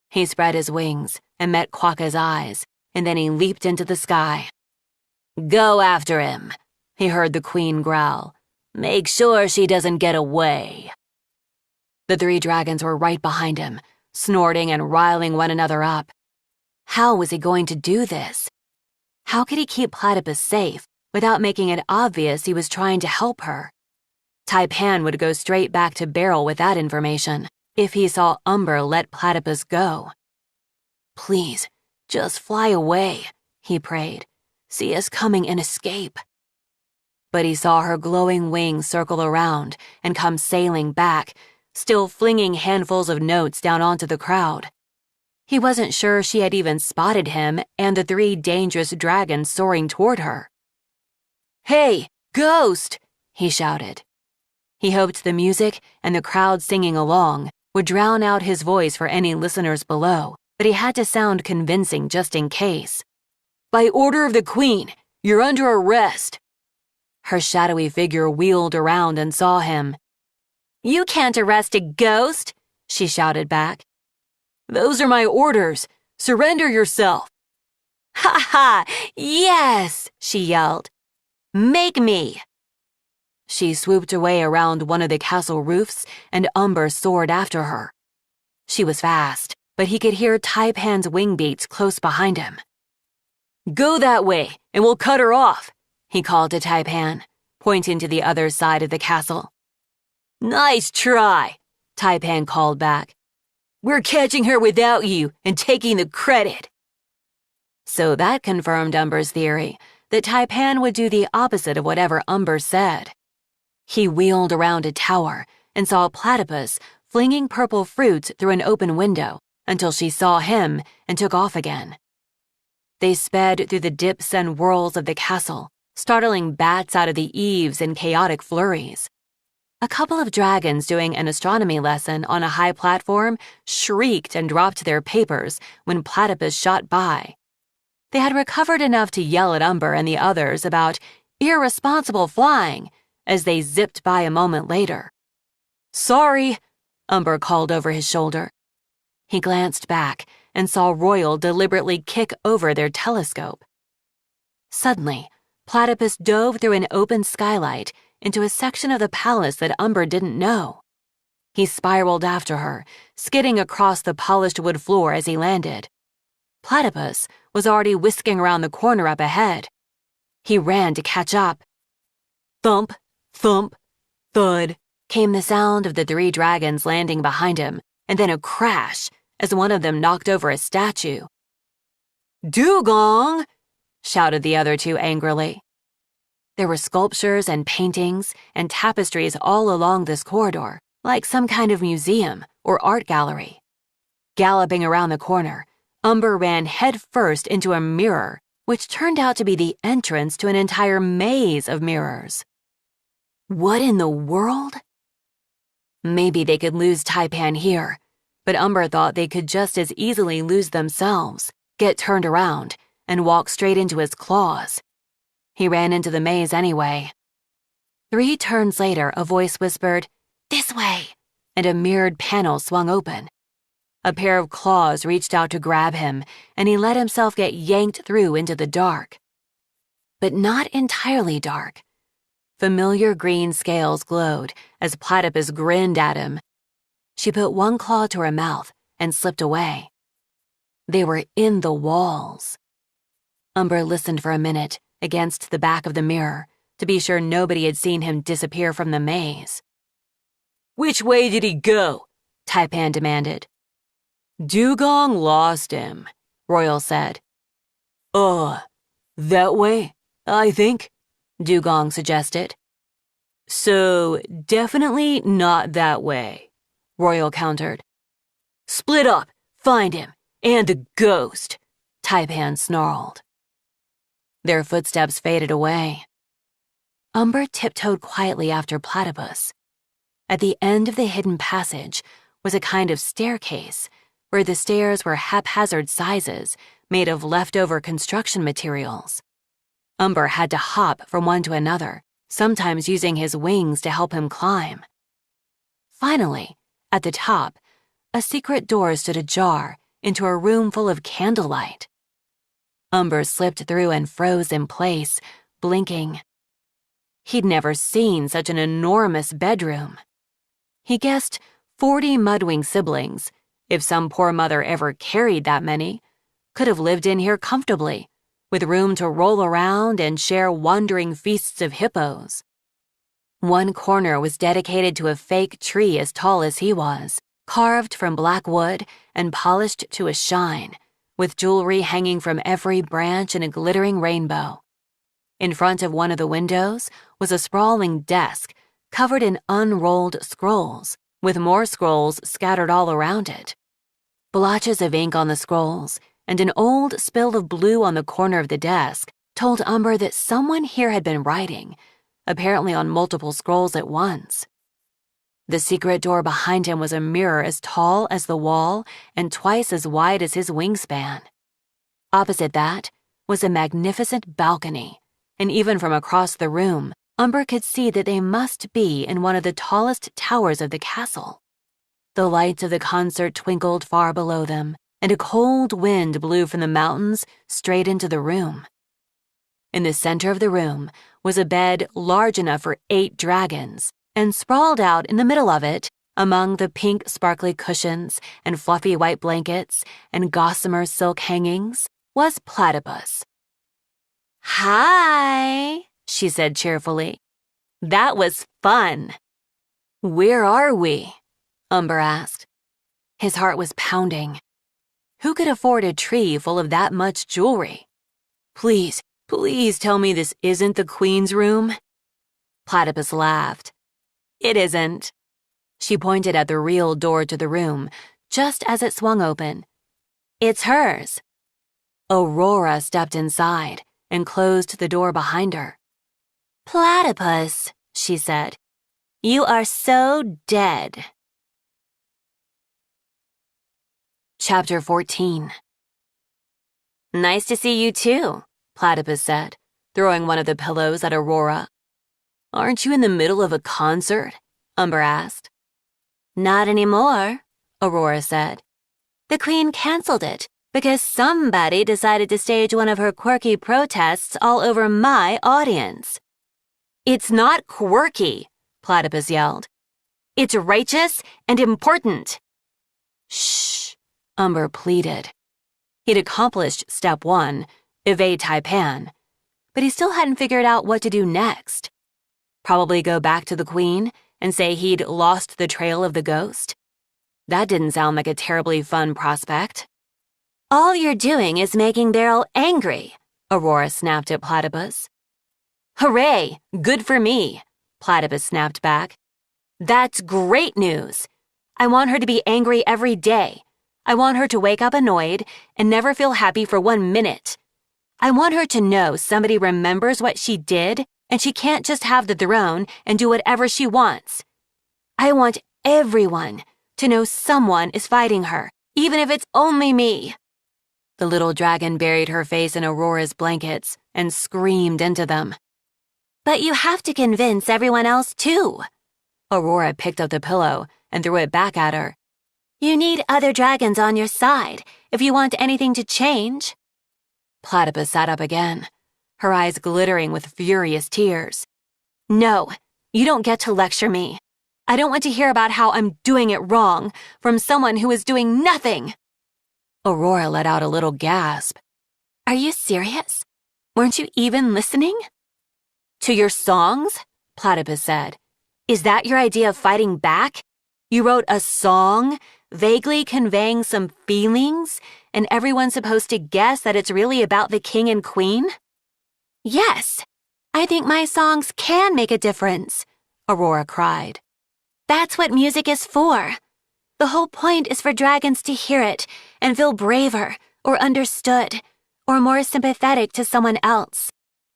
He spread his wings and met Quokka's eyes, and then he leaped into the sky. "Go after him," he heard the queen growl. "Make sure she doesn't get away." The 3 dragons were right behind him, snorting and riling one another up. How was he going to do this? How could he keep Platypus safe without making it obvious he was trying to help her? Taipan would go straight back to Beryl with that information if he saw Umber let Platypus go. "Please, just fly away," he prayed. "See us coming and escape." But he saw her glowing wings circle around and come sailing back, still flinging handfuls of notes down onto the crowd. He wasn't sure she had even spotted him and the 3 dangerous dragons soaring toward her. "Hey, ghost!" he shouted. He hoped the music and the crowd singing along would drown out his voice for any listeners below, but he had to sound convincing just in case. "By order of the queen, you're under arrest." Her shadowy figure wheeled around and saw him. "You can't arrest a ghost," she shouted back. "Those are my orders. Surrender yourself." "Ha ha! Yes!" she yelled. "Make me!" She swooped away around one of the castle roofs, and Umber soared after her. She was fast, but he could hear Taipan's wing beats close behind him. "Go that way, and we'll cut her off," he called to Taipan, pointing to the other side of the castle. "Nice try," Taipan called back. "We're catching her without you and taking the credit." So that confirmed Umber's theory that Taipan would do the opposite of whatever Umber said. He wheeled around a tower and saw Platypus flinging purple fruits through an open window until she saw him and took off again. They sped through the dips and whirls of the castle, startling bats out of the eaves in chaotic flurries. A couple of dragons doing an astronomy lesson on a high platform shrieked and dropped their papers when Platypus shot by. They had recovered enough to yell at Umber and the others about irresponsible flying as they zipped by a moment later. "Sorry," Umber called over his shoulder. He glanced back and saw Royal deliberately kick over their telescope. Suddenly, Platypus dove through an open skylight into a section of the palace that Umber didn't know. He spiraled after her, skidding across the polished wood floor as he landed. Platypus was already whisking around the corner up ahead. He ran to catch up. Thump, thump, thud came the sound of the 3 dragons landing behind him, and then a crash as one of them knocked over a statue. "Dugong!" shouted the other 2 angrily. There were sculptures and paintings and tapestries all along this corridor, like some kind of museum or art gallery. Galloping around the corner, Umber ran headfirst into a mirror, which turned out to be the entrance to an entire maze of mirrors. What in the world? Maybe they could lose Taipan here, but Umber thought they could just as easily lose themselves, get turned around, and walk straight into his claws. He ran into the maze anyway. 3 turns later, a voice whispered, "This way," and a mirrored panel swung open. A pair of claws reached out to grab him, and he let himself get yanked through into the dark. But not entirely dark. Familiar green scales glowed as Platypus grinned at him. She put one claw to her mouth and slipped away. They were in the walls. Umber listened for a minute against the back of the mirror to be sure nobody had seen him disappear from the maze. "Which way did he go?" Taipan demanded. "Dugong lost him," Royal said. That way, I think," Dugong suggested. "So, definitely not that way," Royal countered. "Split up, find him, and the ghost," Taipan snarled. Their footsteps faded away. Umber tiptoed quietly after Platypus. At the end of the hidden passage was a kind of staircase where the stairs were haphazard sizes made of leftover construction materials. Umber had to hop from one to another, sometimes using his wings to help him climb. Finally, at the top, a secret door stood ajar into a room full of candlelight. Umber slipped through and froze in place, blinking. He'd never seen such an enormous bedroom. He guessed 40 MudWing siblings, if some poor mother ever carried that many, could have lived in here comfortably, with room to roll around and share wandering feasts of hippos. One corner was dedicated to a fake tree as tall as he was, carved from black wood and polished to a shine, with jewelry hanging from every branch in a glittering rainbow. In front of one of the windows was a sprawling desk covered in unrolled scrolls, with more scrolls scattered all around it. Blotches of ink on the scrolls and an old spill of blue on the corner of the desk told Umber that someone here had been writing, apparently on multiple scrolls at once. The secret door behind him was a mirror as tall as the wall and twice as wide as his wingspan. Opposite that was a magnificent balcony, and even from across the room, Umber could see that they must be in one of the tallest towers of the castle. The lights of the concert twinkled far below them, and a cold wind blew from the mountains straight into the room. In the center of the room was a bed large enough for 8 dragons, and sprawled out in the middle of it, among the pink sparkly cushions and fluffy white blankets and gossamer silk hangings, was Platypus. "Hi," she said cheerfully. "That was fun." "Where are we?" Umber asked. His heart was pounding. Who could afford a tree full of that much jewelry? "Please, please tell me this isn't the Queen's room." Platypus laughed. "It isn't." She pointed at the real door to the room, just as it swung open. "It's hers." Aurora stepped inside and closed the door behind her. "Platypus," she said, "you are so dead." Chapter 14. "Nice to see you too," Platypus said, throwing one of the pillows at Aurora. "Aren't you in the middle of a concert?" Umber asked. "Not anymore," Aurora said. "The Queen canceled it because somebody decided to stage one of her quirky protests all over my audience." "It's not quirky," Platypus yelled. "It's righteous and important." "Shh," Umber pleaded. He'd accomplished step 1, evade Taipan, but he still hadn't figured out what to do next. Probably go back to the Queen and say he'd lost the trail of the ghost? That didn't sound like a terribly fun prospect. "All you're doing is making Beryl angry," Aurora snapped at Platypus. "Hooray! Good for me," Platypus snapped back. "That's great news. I want her to be angry every day. I want her to wake up annoyed and never feel happy for 1 minute. I want her to know somebody remembers what she did and she can't just have the throne and do whatever she wants. I want everyone to know someone is fighting her, even if it's only me." The little dragon buried her face in Aurora's blankets and screamed into them. "But you have to convince everyone else too." Aurora picked up the pillow and threw it back at her. "You need other dragons on your side if you want anything to change." Platypus sat up again, her eyes glittering with furious tears. "No, you don't get to lecture me. I don't want to hear about how I'm doing it wrong from someone who is doing nothing." Aurora let out a little gasp. "Are you serious? Weren't you even listening? To your songs? Platypus said. Is that your idea of fighting back? You wrote a song, vaguely conveying some feelings, and everyone's supposed to guess that it's really about the king and queen? Yes, I think my songs can make a difference, Aurora cried. That's what music is for. The whole point is for dragons to hear it and feel braver or understood or more sympathetic to someone else.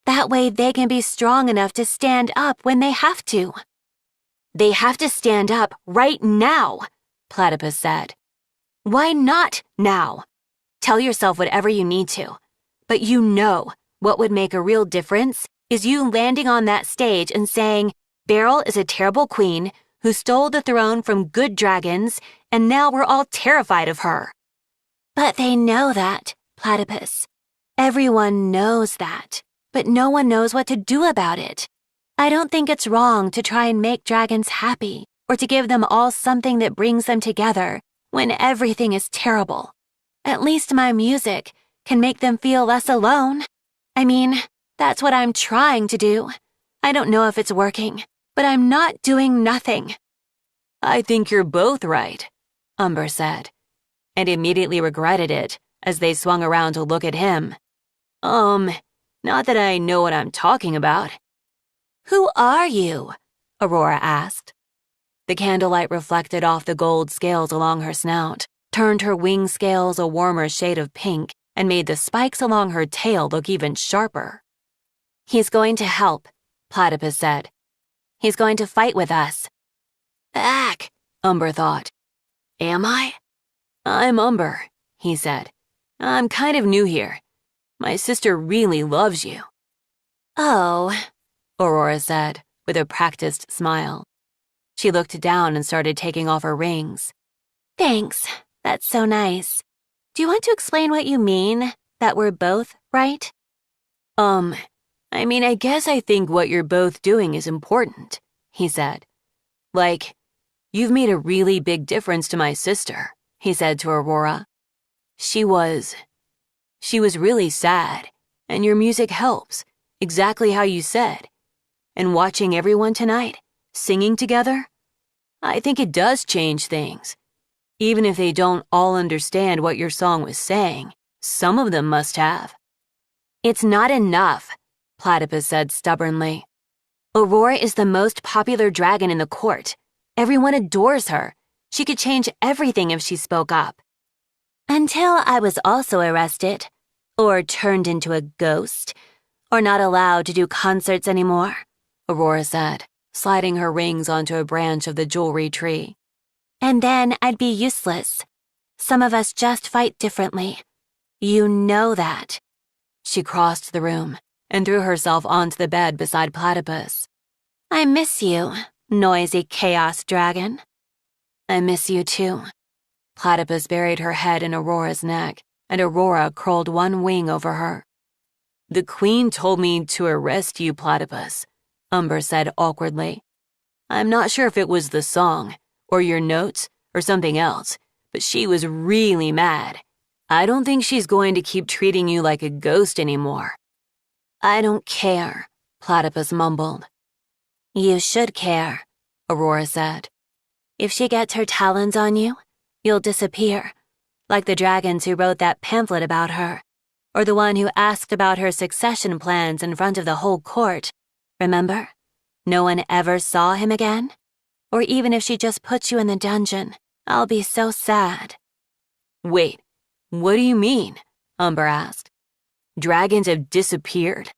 That way they can be strong enough to stand up when they have to. They have to stand up right now, Platypus said. Why not now? Tell yourself whatever you need to. But you know what would make a real difference is you landing on that stage and saying, Beryl is a terrible queen who stole the throne from good dragons, and now we're all terrified of her. But they know that, Platypus. Everyone knows that, but no one knows what to do about it. I don't think it's wrong to try and make dragons happy or to give them all something that brings them together when everything is terrible. At least my music can make them feel less alone. I mean, that's what I'm trying to do. I don't know if it's working, but I'm not doing nothing. I think you're both right, Umber said, and immediately regretted it as they swung around to look at him. Not that I know what I'm talking about. Who are you? Aurora asked. The candlelight reflected off the gold scales along her snout, turned her wing scales a warmer shade of pink, and made the spikes along her tail look even sharper. He's going to help, Platypus said. He's going to fight with us. Ack, Umber thought. Am I? I'm Umber, he said. I'm kind of new here. My sister really loves you. Oh, Aurora said, with a practiced smile. She looked down and started taking off her rings. Thanks, that's so nice. Do you want to explain what you mean, that we're both right? I guess I think what you're both doing is important, he said. Like, you've made a really big difference to my sister, he said to Aurora. She was really sad, and your music helps, exactly how you said. And watching everyone tonight, singing together, I think it does change things. Even if they don't all understand what your song was saying, some of them must have. It's not enough, Platypus said stubbornly. Aurora is the most popular dragon in the court. Everyone adores her. She could change everything if she spoke up. Until I was also arrested, or turned into a ghost, or not allowed to do concerts anymore, Aurora said, sliding her rings onto a branch of the jewelry tree. And then I'd be useless. Some of us just fight differently. You know that. She crossed the room and threw herself onto the bed beside Platypus. I miss you, noisy chaos dragon. I miss you too. Platypus buried her head in Aurora's neck, and Aurora curled one wing over her. The queen told me to arrest you, Platypus, Umber said awkwardly. I'm not sure if it was the song, or your notes, or something else, but she was really mad. I don't think she's going to keep treating you like a ghost anymore. I don't care, Platypus mumbled. You should care, Aurora said. If she gets her talons on you, you'll disappear, like the dragons who wrote that pamphlet about her, or the one who asked about her succession plans in front of the whole court. Remember? No one ever saw him again? Or even if she just puts you in the dungeon, I'll be so sad. Wait, what do you mean? Umber asked. Dragons have disappeared.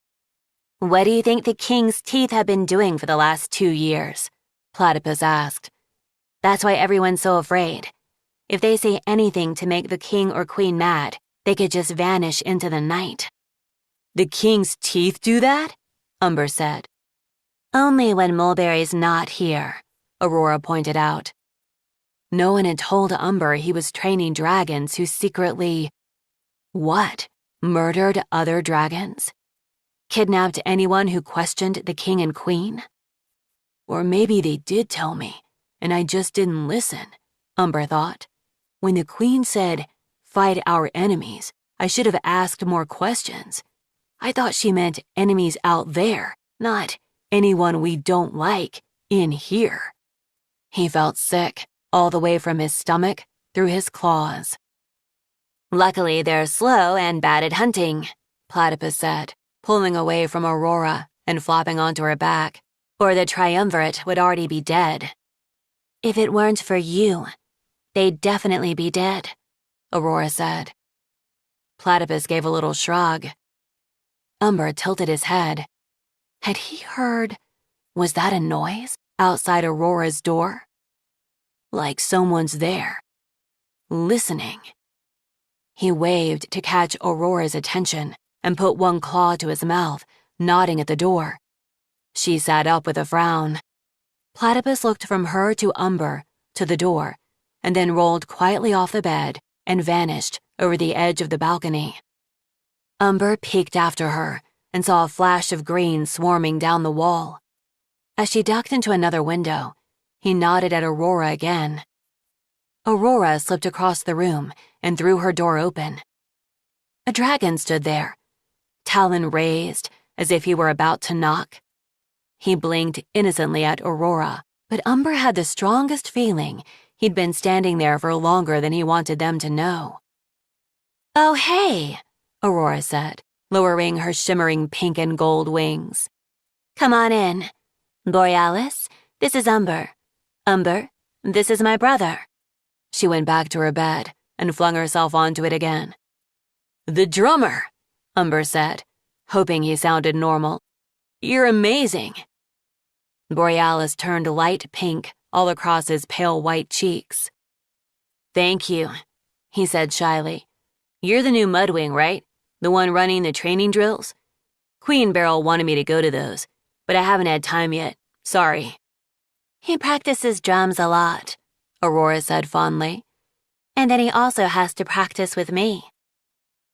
What do you think the king's teeth have been doing for the last 2 years? Platypus asked. That's why everyone's so afraid. If they say anything to make the king or queen mad, they could just vanish into the night. The king's teeth do that? Umber said. Only when Mulberry's not here, Aurora pointed out. No one had told Umber he was training dragons who secretly... What? Murdered other dragons? Kidnapped anyone who questioned the king and queen? Or maybe they did tell me, and I just didn't listen, Umber thought. When the queen said, fight our enemies, I should have asked more questions. I thought she meant enemies out there, not anyone we don't like in here. He felt sick, all the way from his stomach through his claws. Luckily, they're slow and bad at hunting, Platypus said, pulling away from Aurora and flopping onto her back, or the triumvirate would already be dead. If it weren't for you, they'd definitely be dead, Aurora said. Platypus gave a little shrug. Umber tilted his head. Had he heard? Was that a noise outside Aurora's door? Like someone's there, listening. He waved to catch Aurora's attention and put one claw to his mouth, nodding at the door. She sat up with a frown. Platypus looked from her to Umber, to the door, and then rolled quietly off the bed and vanished over the edge of the balcony. Umber peeked after her and saw a flash of green swarming down the wall. As she ducked into another window, he nodded at Aurora again. Aurora slipped across the room and threw her door open. A dragon stood there, talon raised as if he were about to knock. He blinked innocently at Aurora, but Umber had the strongest feeling he'd been standing there for longer than he wanted them to know. "Oh, hey," Aurora said, lowering her shimmering pink and gold wings. "Come on in. Borealis, this is Umber. Umber, this is my brother." She went back to her bed and flung herself onto it again. "The drummer," Umber said, hoping he sounded normal. "You're amazing." Borealis turned light pink all across his pale white cheeks. "Thank you," he said shyly. "You're the new MudWing, right? The one running the training drills? Queen Beryl wanted me to go to those, but I haven't had time yet. Sorry." "He practices drums a lot," Aurora said fondly. "And then he also has to practice with me."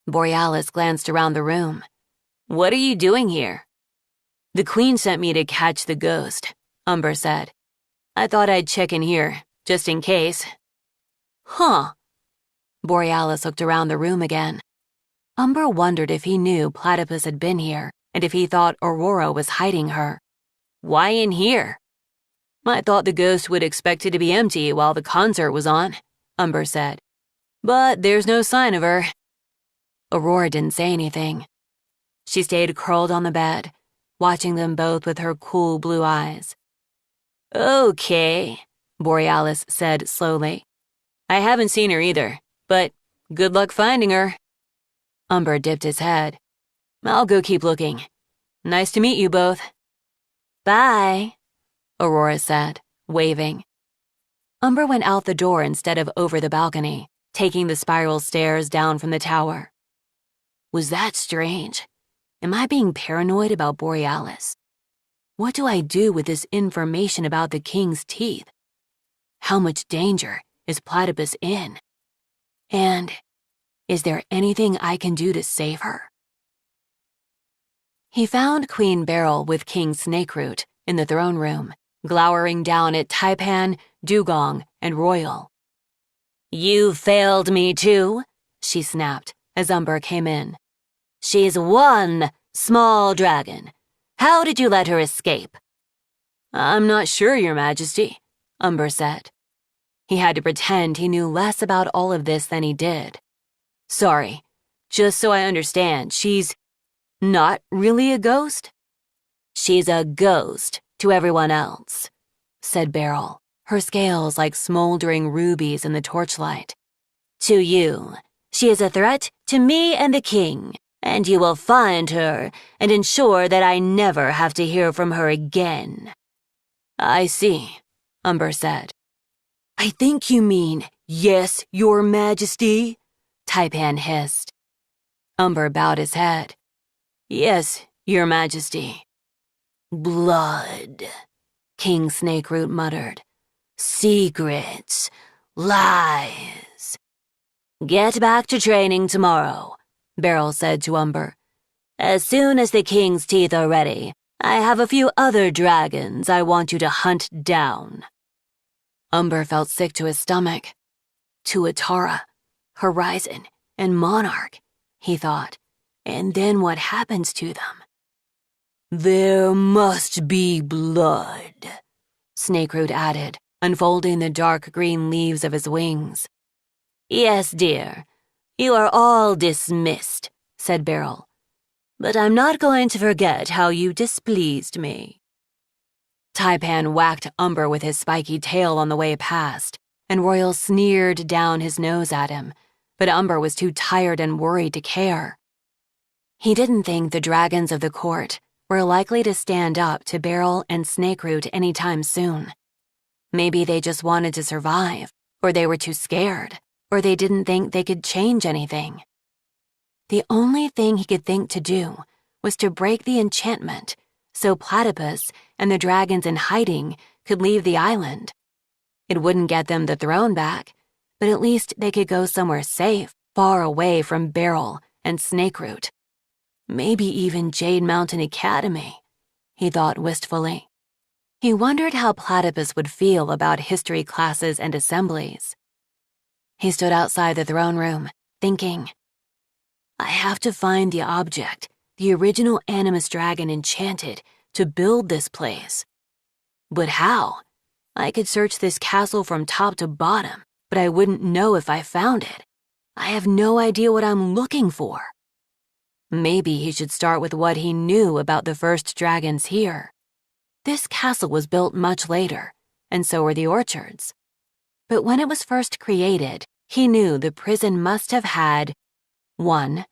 Borealis glanced around the room. "What are you doing here?" "The Queen sent me to catch the ghost," Umber said. "I thought I'd check in here, just in case." "Huh." Borealis looked around the room again. Umber wondered if he knew Platypus had been here and if he thought Aurora was hiding her. "Why in here?" "I thought the ghost would expect it to be empty while the concert was on," Umber said. "But there's no sign of her." Aurora didn't say anything. She stayed curled on the bed, watching them both with her cool blue eyes. "Okay," Borealis said slowly. "I haven't seen her either, but good luck finding her." Umber dipped his head. "I'll go keep looking. Nice to meet you both." "Bye," Aurora said, waving. Umber went out the door instead of over the balcony, taking the spiral stairs down from the tower. Was that strange? Am I being paranoid about Borealis? What do I do with this information about the king's teeth? How much danger is Platypus in? And is there anything I can do to save her? He found Queen Beryl with King Snakeroot in the throne room, glowering down at Taipan, Dugong, and Royal. "You failed me too," she snapped as Umber came in. "She's one small dragon. How did you let her escape?" "I'm not sure, Your Majesty," Umber said. He had to pretend he knew less about all of this than he did. "Sorry, just so I understand, she's not really a ghost?" "She's a ghost to everyone else," said Beryl, her scales like smoldering rubies in the torchlight. "To you, she is a threat to me and the king, and you will find her and ensure that I never have to hear from her again." "I see," Umber said. "I think you mean, yes, Your Majesty," Taipan hissed. Umber bowed his head. "Yes, Your Majesty." "Blood," King Snakeroot muttered. "Secrets, lies." "Get back to training tomorrow," Beryl said to Umber. "As soon as the king's teeth are ready, I have a few other dragons I want you to hunt down." Umber felt sick to his stomach. Tuatara, Horizon, and Monarch, he thought. And then what happens to them? There must be blood, Snakeroot added, unfolding the dark green leaves of his wings. Yes, dear. You are all dismissed, said Beryl. But I'm not going to forget how you displeased me. Taipan whacked Umber with his spiky tail on the way past, and Royal sneered down his nose at him, but Umber was too tired and worried to care. He didn't think the dragons of the court were likely to stand up to Beryl and Snakeroot anytime soon. Maybe they just wanted to survive, or they were too scared, or they didn't think they could change anything. The only thing he could think to do was to break the enchantment so Platypus and the dragons in hiding could leave the island. It wouldn't get them the throne back, but at least they could go somewhere safe, far away from Beryl and Snakeroot. Maybe even Jade Mountain Academy, he thought wistfully. He wondered how Platypus would feel about history classes and assemblies. He stood outside the throne room, thinking, I have to find the object the original Animus Dragon enchanted to build this place. But how? I could search this castle from top to bottom, but I wouldn't know if I found it. I have no idea what I'm looking for. Maybe he should start with what he knew about the first dragons here. This castle was built much later, and so were the orchards. But when it was first created, he knew the prison must have had 1.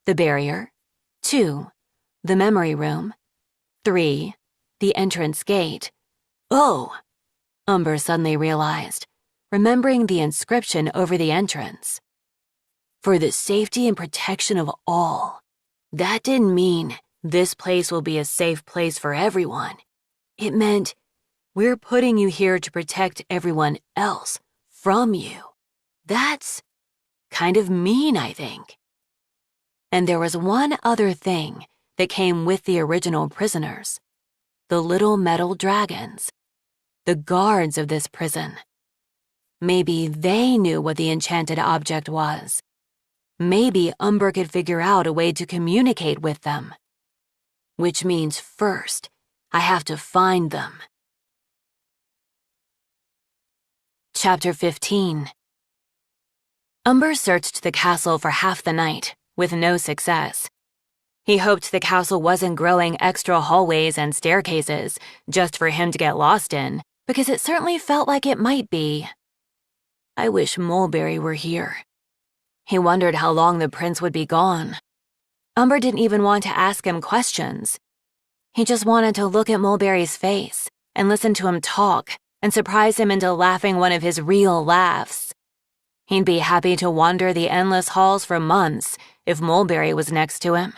The barrier, 2. The memory room, 3. The entrance gate. Oh! Umber suddenly realized, remembering the inscription over the entrance. For the safety and protection of all. That didn't mean this place will be a safe place for everyone. It meant we're putting you here to protect everyone else from you. That's kind of mean, I think. And there was one other thing that came with the original prisoners. The little metal dragons. The guards of this prison. Maybe they knew what the enchanted object was. Maybe Umber could figure out a way to communicate with them. Which means first, I have to find them. Chapter 15. Umber searched the castle for half the night, with no success. He hoped the castle wasn't growing extra hallways and staircases just for him to get lost in, because it certainly felt like it might be. I wish Mulberry were here. He wondered how long the prince would be gone. Umber didn't even want to ask him questions. He just wanted to look at Mulberry's face and listen to him talk and surprise him into laughing one of his real laughs. He'd be happy to wander the endless halls for months if Mulberry was next to him.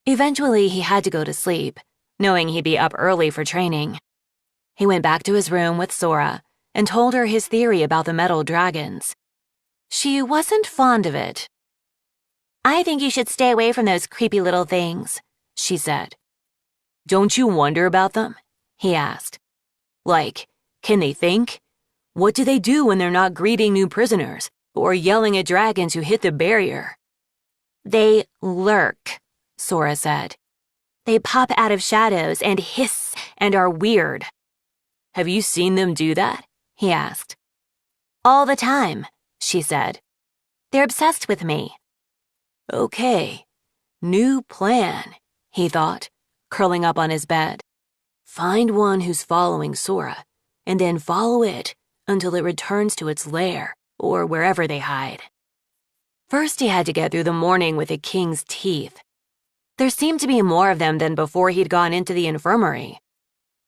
Eventually, he had to go to sleep, knowing he'd be up early for training. He went back to his room with Sora and told her his theory about the metal dragons. She wasn't fond of it. I think you should stay away from those creepy little things, she said. Don't you wonder about them? He asked. Like, can they think? What do they do when they're not greeting new prisoners or yelling at dragons who hit the barrier? They lurk, Sora said. They pop out of shadows and hiss and are weird. Have you seen them do that? He asked. All the time, she said. They're obsessed with me. Okay, new plan, he thought, curling up on his bed. Find one who's following Sora, and then follow it until it returns to its lair, or wherever they hide. First, he had to get through the morning with the king's teeth. There seemed to be more of them than before he'd gone into the infirmary.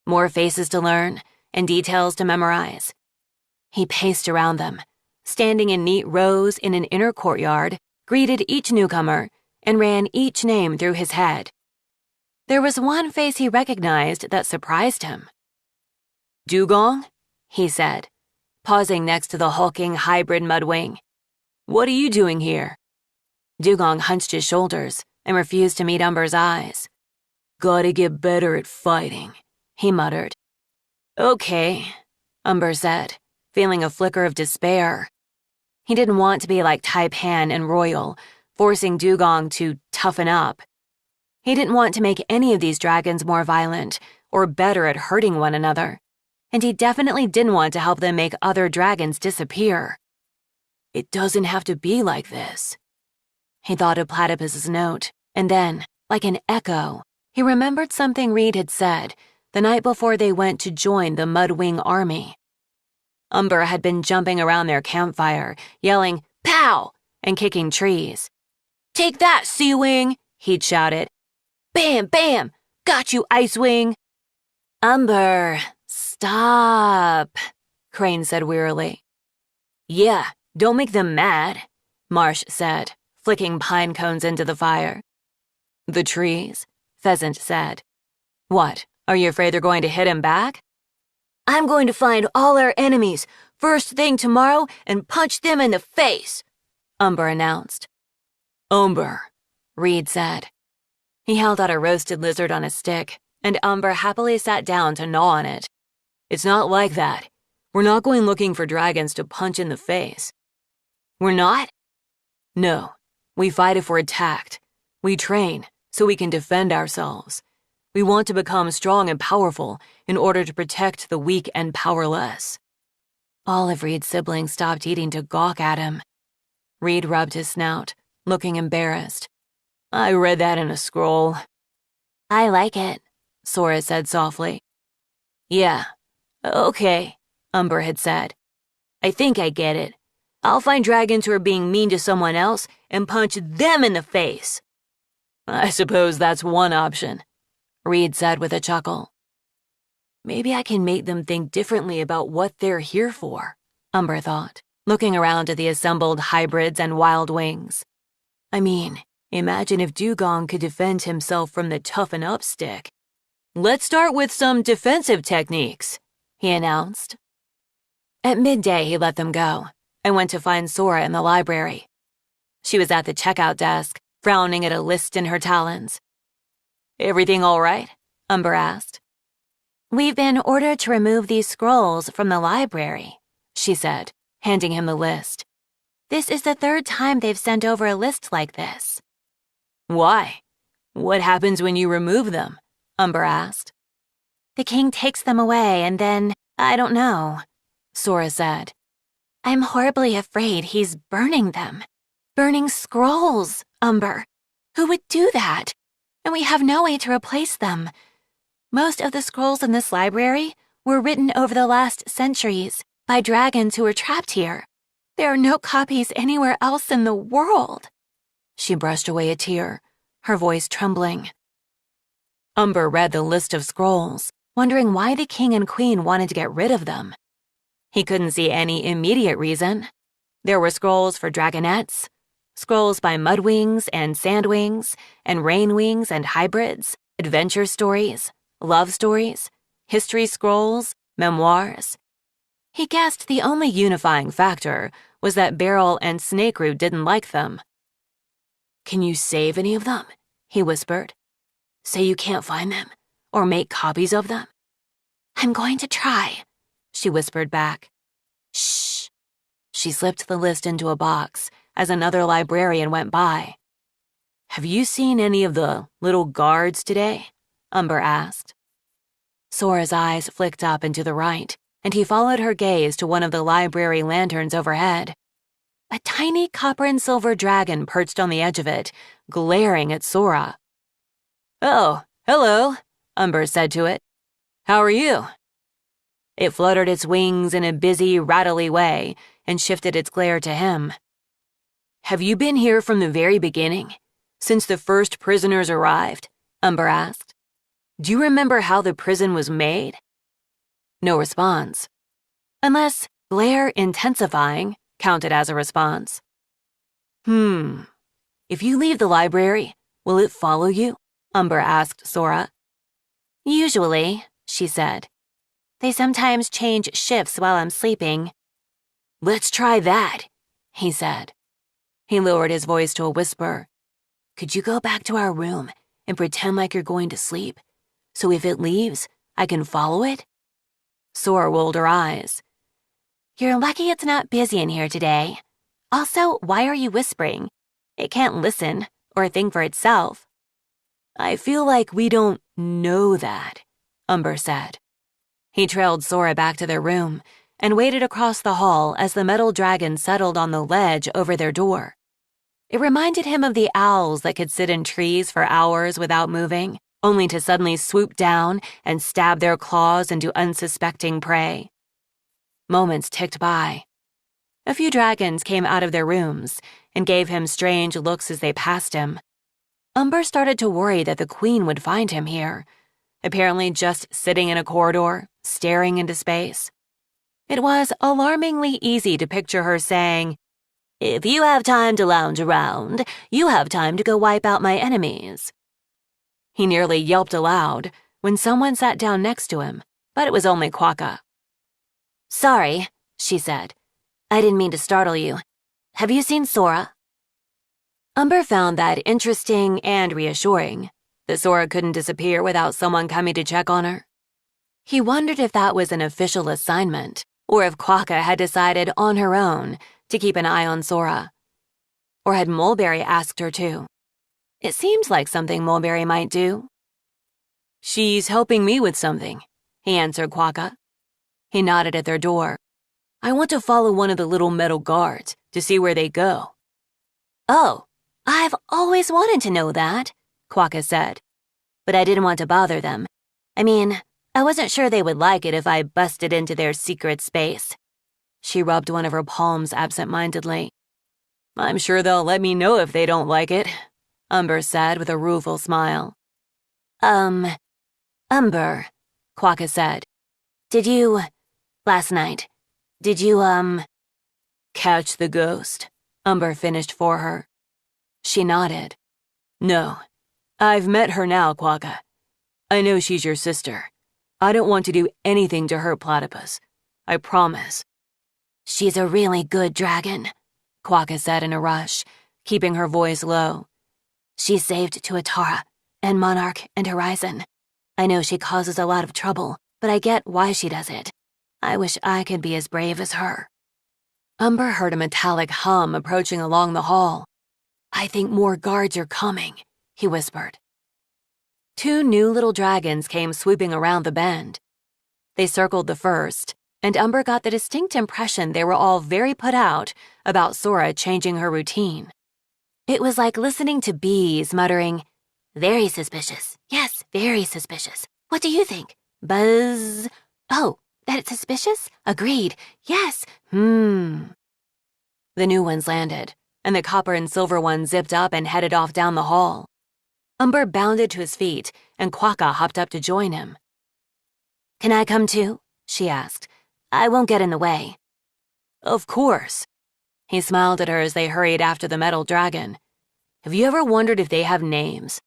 More faces to learn, and details to memorize. He paced around them, standing in neat rows in an inner courtyard, greeted each newcomer, and ran each name through his head. There was one face he recognized that surprised him. Dugong? He said, pausing next to the hulking hybrid MudWing. What are you doing here? Dugong hunched his shoulders and refused to meet Umber's eyes. Gotta get better at fighting, he muttered. Okay, Umber said, feeling a flicker of despair. He didn't want to be like Taipan and Royal, forcing Dugong to toughen up. He didn't want to make any of these dragons more violent or better at hurting one another, and he definitely didn't want to help them make other dragons disappear. It doesn't have to be like this. He thought of Platypus's note, and then, like an echo, he remembered something Reed had said the night before they went to join the MudWing army. Umber had been jumping around their campfire, yelling, "Pow!" and kicking trees. "Take that, Sea Wing!" he'd shouted. "Bam, bam! Got you, Ice Wing!" "Umber, stop," Crane said wearily. "Yeah, don't make them mad," Marsh said, flicking pine cones into the fire. "The trees," Pheasant said. "What, are you afraid they're going to hit him back?" "I'm going to find all our enemies first thing tomorrow and punch them in the face," Umber announced. "Umber," Reed said. He held out a roasted lizard on a stick, and Umber happily sat down to gnaw on it. "It's not like that. We're not going looking for dragons to punch in the face." "We're not?" "No. We fight if we're attacked. We train so we can defend ourselves. We want to become strong and powerful in order to protect the weak and powerless." All of Reed's siblings stopped eating to gawk at him. Reed rubbed his snout, looking embarrassed. "I read that in a scroll." "I like it," Sora said softly. "Yeah, okay," Umber had said. "I think I get it. I'll find dragons who are being mean to someone else and punch them in the face." "I suppose that's one option," Reed said with a chuckle. "Maybe I can make them think differently about what they're here for," Umber thought, looking around at the assembled hybrids and wild wings. "I mean, imagine if Dugong could defend himself from the toughen up stick." "Let's start with some defensive techniques," he announced. At midday, he let them go and went to find Sora in the library. She was at the checkout desk, frowning at a list in her talons. "Everything all right?" Umber asked. "We've been ordered to remove these scrolls from the library," she said, handing him the list. "This is the third time they've sent over a list like this." "Why? What happens when you remove them?" Umber asked. "The king takes them away and then, I don't know," Sora said. "I'm horribly afraid he's burning them. Burning scrolls, Umber. Who would do that? And we have no way to replace them. Most of the scrolls in this library were written over the last centuries by dragons who were trapped here. There are no copies anywhere else in the world." She brushed away a tear, her voice trembling. Umber read the list of scrolls, wondering why the king and queen wanted to get rid of them. He couldn't see any immediate reason. There were scrolls for dragonettes, scrolls by MudWings and Sandwings and Rainwings and hybrids, adventure stories, love stories, history scrolls, memoirs. He guessed the only unifying factor was that Beryl and Snakeroot didn't like them. "Can you save any of them?" he whispered. "Say you can't find them, or make copies of them?" "I'm going to try," she whispered back. "Shh." She slipped the list into a box as another librarian went by. "Have you seen any of the little guards today?" Umber asked. Sora's eyes flicked up and to the right, and he followed her gaze to one of the library lanterns overhead. A tiny copper and silver dragon perched on the edge of it, glaring at Sora. "Oh, hello," Umber said to it. "How are you?" It fluttered its wings in a busy, rattly way and shifted its glare to him. "Have you been here from the very beginning, since the first prisoners arrived?" Umber asked. "Do you remember how the prison was made?" No response. Unless glare intensifying counted as a response. If you leave the library, will it follow you?" Umber asked Sora. "Usually," she said. "They sometimes change shifts while I'm sleeping." "Let's try that," he said. He lowered his voice to a whisper. "Could you go back to our room and pretend like you're going to sleep, so if it leaves, I can follow it?" Sora rolled her eyes. "You're lucky it's not busy in here today. Also, why are you whispering? It can't listen or think for itself. I feel like we don't know that, Umber said. He trailed Sora back to their room and waited across the hall as the metal dragon settled on the ledge over their door. It reminded him of the owls that could sit in trees for hours without moving, only to suddenly swoop down and stab their claws into unsuspecting prey. Moments ticked by. A few dragons came out of their rooms and gave him strange looks as they passed him. Umber started to worry that the queen would find him here, apparently just sitting in a corridor, staring into space. It was alarmingly easy to picture her saying, "If you have time to lounge around, you have time to go wipe out my enemies." He nearly yelped aloud when someone sat down next to him, but it was only Quokka. "Sorry," she said. "I didn't mean to startle you. Have you seen Sora?" Umber found that interesting and reassuring, that Sora couldn't disappear without someone coming to check on her. He wondered if that was an official assignment, or if Quokka had decided on her own to keep an eye on Sora. Or had Mulberry asked her to? It seemed like something Mulberry might do. "She's helping me with something," he answered Quokka. He nodded at their door. "I want to follow one of the little metal guards to see where they go." "Oh, I've always wanted to know that," Quokka said. "But I didn't want to bother them. I mean, I wasn't sure they would like it if I busted into their secret space." She rubbed one of her palms absent-mindedly. "I'm sure they'll let me know if they don't like it," Umber said with a rueful smile. Umber," Quokka said. Last night, did you, catch the ghost?" Umber finished for her. She nodded. "No, I've met her now, Quokka. I know she's your sister. I don't want to do anything to hurt Platypus. I promise." "She's a really good dragon," Quokka said in a rush, keeping her voice low. "She saved Tuatara and Monarch and Horizon. I know she causes a lot of trouble, but I get why she does it. I wish I could be as brave as her." Umber heard a metallic hum approaching along the hall. "I think more guards are coming," he whispered. 2 new little dragons came swooping around the bend. They circled the first, and Umber got the distinct impression they were all very put out about Sora changing her routine. It was like listening to bees muttering, "Very suspicious. Yes, very suspicious. What do you think? Buzz. Oh, that it's suspicious? Agreed. Yes. The new ones landed, and the copper and silver one zipped up and headed off down the hall. Umber bounded to his feet, and Quokka hopped up to join him. "Can I come too?" she asked. "I won't get in the way." "Of course." He smiled at her as they hurried after the metal dragon. "Have you ever wondered if they have names?"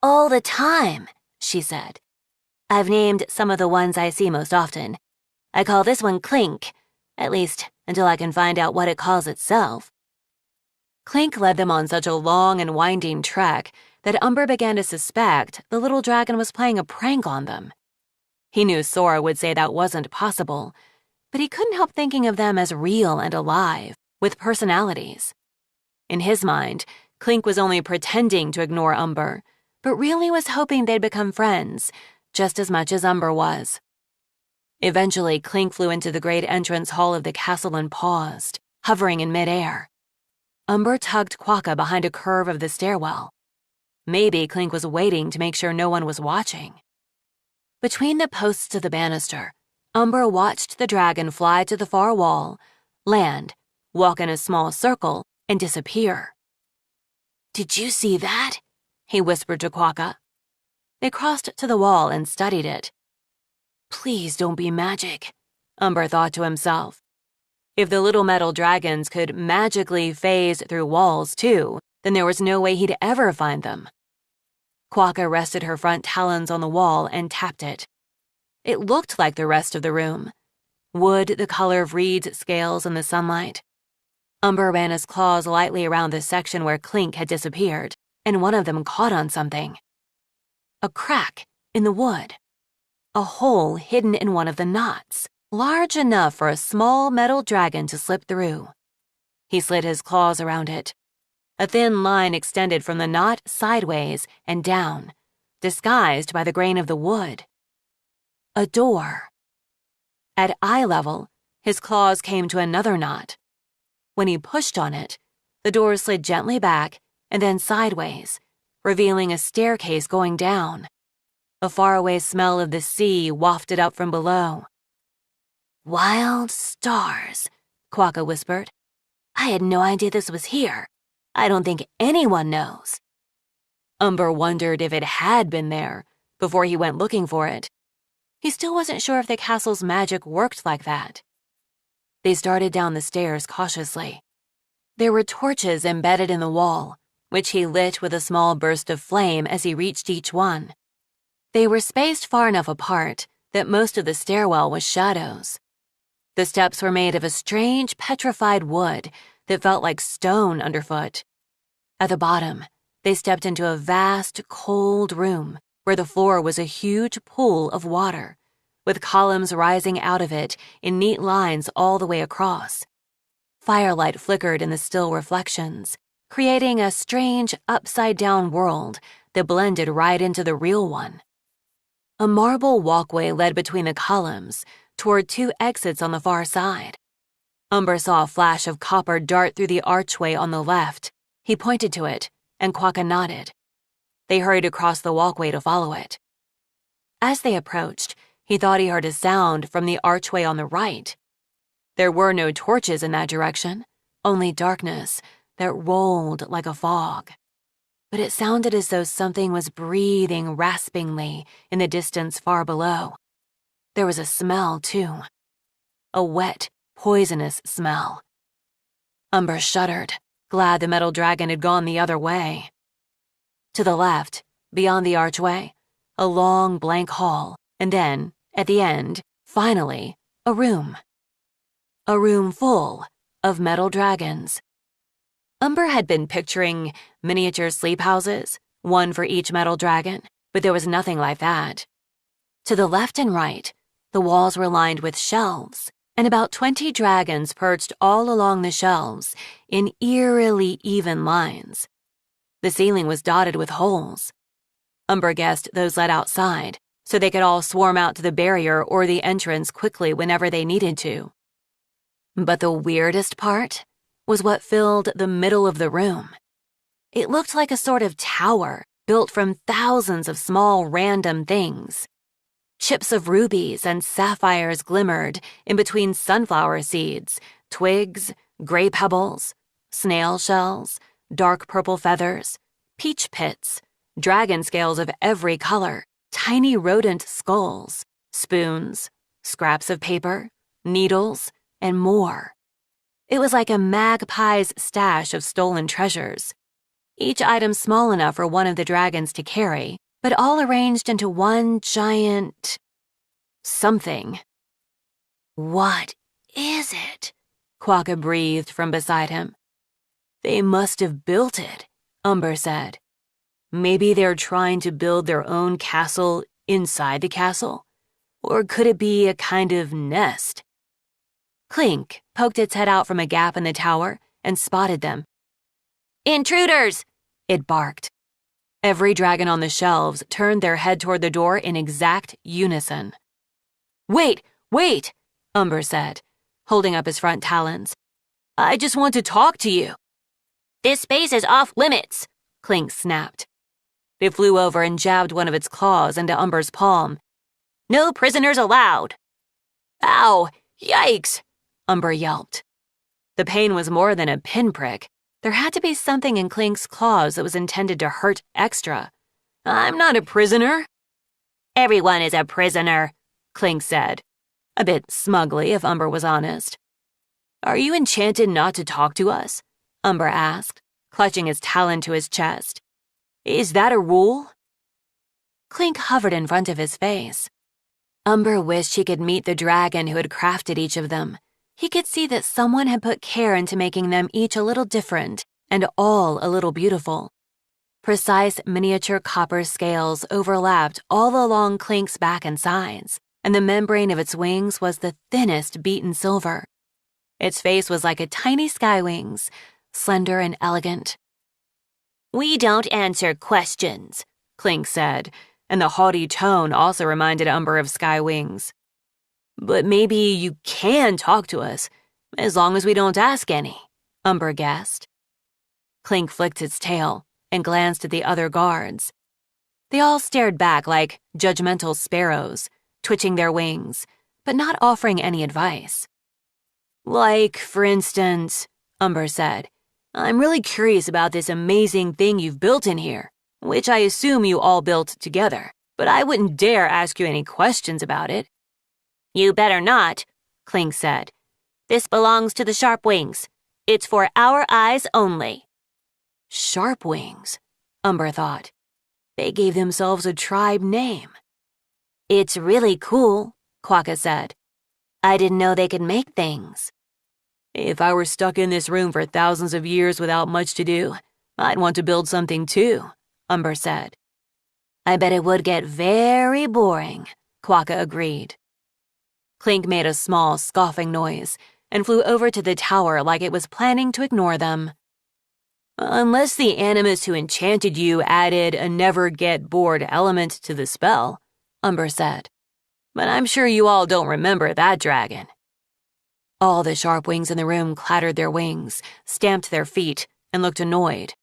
"All the time," she said. "I've named some of the ones I see most often. I call this one Clink, at least until I can find out what it calls itself." Clink led them on such a long and winding trek that Umber began to suspect the little dragon was playing a prank on them. He knew Sora would say that wasn't possible, but he couldn't help thinking of them as real and alive, with personalities. In his mind, Clink was only pretending to ignore Umber, but really was hoping they'd become friends, just as much as Umber was. Eventually, Clink flew into the great entrance hall of the castle and paused, hovering in midair. Umber tugged Quokka behind a curve of the stairwell. Maybe Clink was waiting to make sure no one was watching. Between the posts of the banister, Umber watched the dragon fly to the far wall, land, walk in a small circle, and disappear. "Did you see that?" he whispered to Quokka. They crossed to the wall and studied it. "Please don't be magic," Umber thought to himself. If the little metal dragons could magically phase through walls too, then there was no way he'd ever find them. Quokka rested her front talons on the wall and tapped it. It looked like the rest of the room. Wood the color of reed scales in the sunlight. Umber ran his claws lightly around the section where Clink had disappeared, and one of them caught on something. A crack in the wood. A hole hidden in one of the knots, large enough for a small metal dragon to slip through. He slid his claws around it. A thin line extended from the knot sideways and down, disguised by the grain of the wood. A door. At eye level, his claws came to another knot. When he pushed on it, the door slid gently back and then sideways, revealing a staircase going down. A faraway smell of the sea wafted up from below. "Wild stars," Quokka whispered. "I had no idea this was here. I don't think anyone knows." Umber wondered if it had been there before he went looking for it. He still wasn't sure if the castle's magic worked like that. They started down the stairs cautiously. There were torches embedded in the wall, which he lit with a small burst of flame as he reached each one. They were spaced far enough apart that most of the stairwell was shadows. The steps were made of a strange petrified wood that felt like stone underfoot. At the bottom, they stepped into a vast, cold room where the floor was a huge pool of water, with columns rising out of it in neat lines all the way across. Firelight flickered in the still reflections, creating a strange upside-down world that blended right into the real one. A marble walkway led between the columns toward two exits on the far side. Umber saw a flash of copper dart through the archway on the left. He pointed to it, and Quokka nodded. They hurried across the walkway to follow it. As they approached, he thought he heard a sound from the archway on the right. There were no torches in that direction, only darkness that rolled like a fog. But it sounded as though something was breathing raspingly in the distance far below. There was a smell, too. A wet, poisonous smell. Umber shuddered, glad the metal dragon had gone the other way. To the left, beyond the archway, a long blank hall, and then, at the end, finally, a room. A room full of metal dragons. Umber had been picturing miniature sleep houses, one for each metal dragon, but there was nothing like that. To the left and right, the walls were lined with shelves, and about 20 dragons perched all along the shelves in eerily even lines. The ceiling was dotted with holes. Umber guessed those led outside, so they could all swarm out to the barrier or the entrance quickly whenever they needed to. But the weirdest part was what filled the middle of the room. It looked like a sort of tower built from thousands of small random things. Chips of rubies and sapphires glimmered in between sunflower seeds, twigs, gray pebbles, snail shells, dark purple feathers, peach pits, dragon scales of every color, tiny rodent skulls, spoons, scraps of paper, needles, and more. It was like a magpie's stash of stolen treasures, each item small enough for one of the dragons to carry, but all arranged into one giant something. "What is it?" Quokka breathed from beside him. "They must have built it," Umber said. "Maybe they're trying to build their own castle inside the castle? Or could it be a kind of nest?" Clink poked its head out from a gap in the tower and spotted them. "Intruders!" it barked. Every dragon on the shelves turned their head toward the door in exact unison. "Wait, wait," Umber said, holding up his front talons. "I just want to talk to you." "This space is off limits," Clink snapped. It flew over and jabbed one of its claws into Umber's palm. "No prisoners allowed." "Ow! Yikes!" Umber yelped. The pain was more than a pinprick. There had to be something in Clink's claws that was intended to hurt extra. "I'm not a prisoner." "Everyone is a prisoner," Clink said, a bit smugly if Umber was honest. "Are you enchanted not to talk to us?" Umber asked, clutching his talon to his chest. "Is that a rule?" Clink hovered in front of his face. Umber wished he could meet the dragon who had crafted each of them. He could see that someone had put care into making them each a little different and all a little beautiful. Precise miniature copper scales overlapped all along Clink's back and sides, and the membrane of its wings was the thinnest beaten silver. Its face was like a tiny skywings, slender and elegant. We don't answer questions, Clink said, and the haughty tone also reminded Umber of Skywings. But maybe you can talk to us, as long as we don't ask any, Umber guessed. Clink flicked its tail and glanced at the other guards. They all stared back like judgmental sparrows, twitching their wings, but not offering any advice. Like, for instance, Umber said, I'm really curious about this amazing thing you've built in here, which I assume you all built together, but I wouldn't dare ask you any questions about it. You better not, Clink said. This belongs to the Sharp Wings. It's for our eyes only. Sharp Wings, Umber thought. They gave themselves a tribe name. It's really cool, Quokka said. I didn't know they could make things. If I were stuck in this room for thousands of years without much to do, I'd want to build something too, Umber said. I bet it would get very boring, Quokka agreed. Clink made a small, scoffing noise and flew over to the tower like it was planning to ignore them. Unless the animus who enchanted you added a never-get-bored element to the spell, Umber said. But I'm sure you all don't remember that dragon. All the Sharp Wings in the room clattered their wings, stamped their feet, and looked annoyed.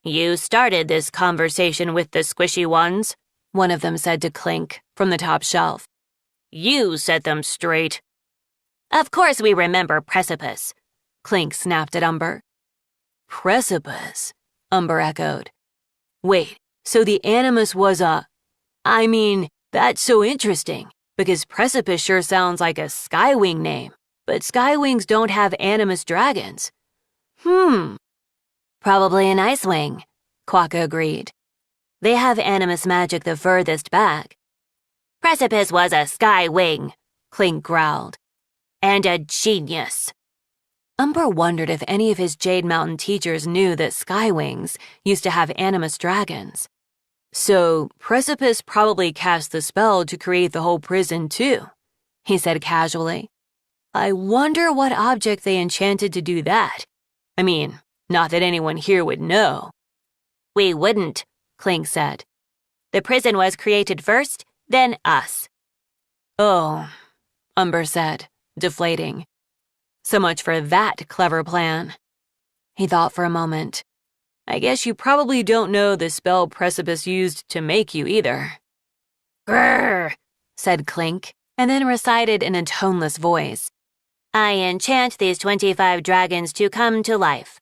You started this conversation with the squishy ones, one of them said to Clink from the top shelf. You set them straight. Of course we remember Precipice, Clink snapped at Umber. Precipice, Umber echoed. Wait, so the animus was that's so interesting, because Precipice sure sounds like a Skywing name. But Skywings don't have animus dragons. Probably an Icewing, Quokka agreed. They have animus magic the furthest back. Precipice was a Skywing, Clink growled. And a genius. Umber wondered if any of his Jade Mountain teachers knew that Skywings used to have animus dragons. So Precipice probably cast the spell to create the whole prison too, he said casually. I wonder what object they enchanted to do that. I mean, not that anyone here would know. We wouldn't, Clink said. The prison was created first, then us. Oh, Umber said, deflating. So much for that clever plan. He thought for a moment. I guess you probably don't know the spell Precipice used to make you either. Grrr, said Clink, and then recited in a toneless voice. I enchant these 25 dragons to come to life.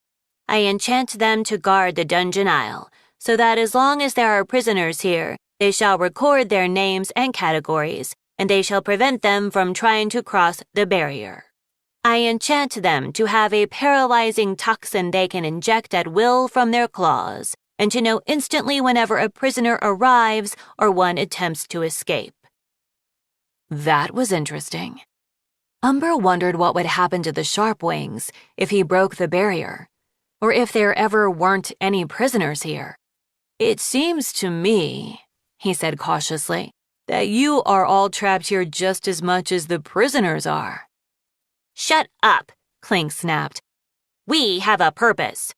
I enchant them to guard the dungeon aisle, so that as long as there are prisoners here, they shall record their names and categories, and they shall prevent them from trying to cross the barrier. I enchant them to have a paralyzing toxin they can inject at will from their claws, and to know instantly whenever a prisoner arrives or one attempts to escape. That was interesting. Umber wondered what would happen to the Sharp Wings if he broke the barrier, or if there ever weren't any prisoners here. It seems to me, he said cautiously, that you are all trapped here just as much as the prisoners are. Shut up, Clink snapped. We have a purpose.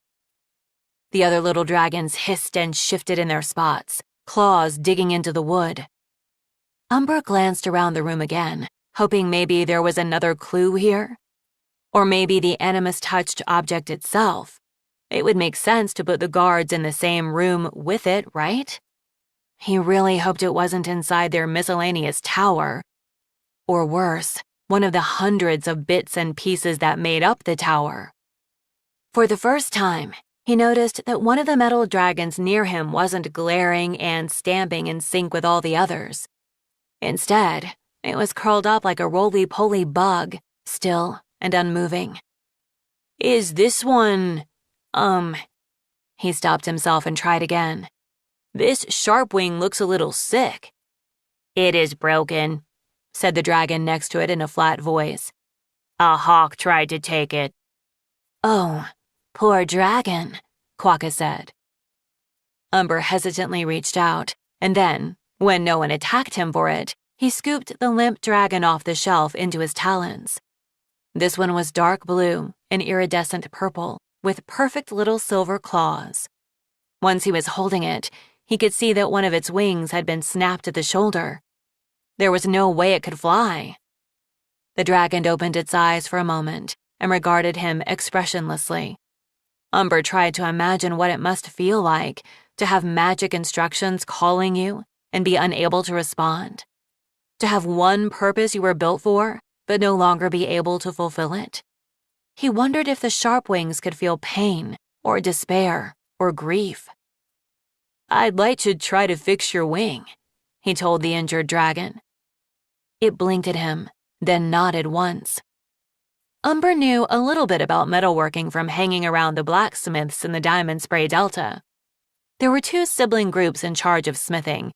The other little dragons hissed and shifted in their spots, claws digging into the wood. Umber glanced around the room again, hoping maybe there was another clue here. Or maybe the animus-touched object itself. It would make sense to put the guards in the same room with it, right? He really hoped it wasn't inside their miscellaneous tower. Or worse, one of the hundreds of bits and pieces that made up the tower. For the first time, he noticed that one of the metal dragons near him wasn't glaring and stamping in sync with all the others. Instead, it was curled up like a roly-poly bug, still and unmoving. Is this one, He stopped himself and tried again. This Sharpwing looks a little sick. It is broken, said the dragon next to it in a flat voice. A hawk tried to take it. Oh, poor dragon, Quokka said. Umber hesitantly reached out, and then, when no one attacked him for it, he scooped the limp dragon off the shelf into his talons. This one was dark blue and iridescent purple, with perfect little silver claws. Once he was holding it, he could see that one of its wings had been snapped at the shoulder. There was no way it could fly. The dragon opened its eyes for a moment and regarded him expressionlessly. Umber tried to imagine what it must feel like to have magic instructions calling you and be unable to respond. To have one purpose you were built for, but no longer be able to fulfill it. He wondered if the sharp wings could feel pain or despair or grief. "I'd like to try to fix your wing," he told the injured dragon. It blinked at him, then nodded once. Umber knew a little bit about metalworking from hanging around the blacksmiths in the Diamond Spray Delta. There were 2 sibling groups in charge of smithing,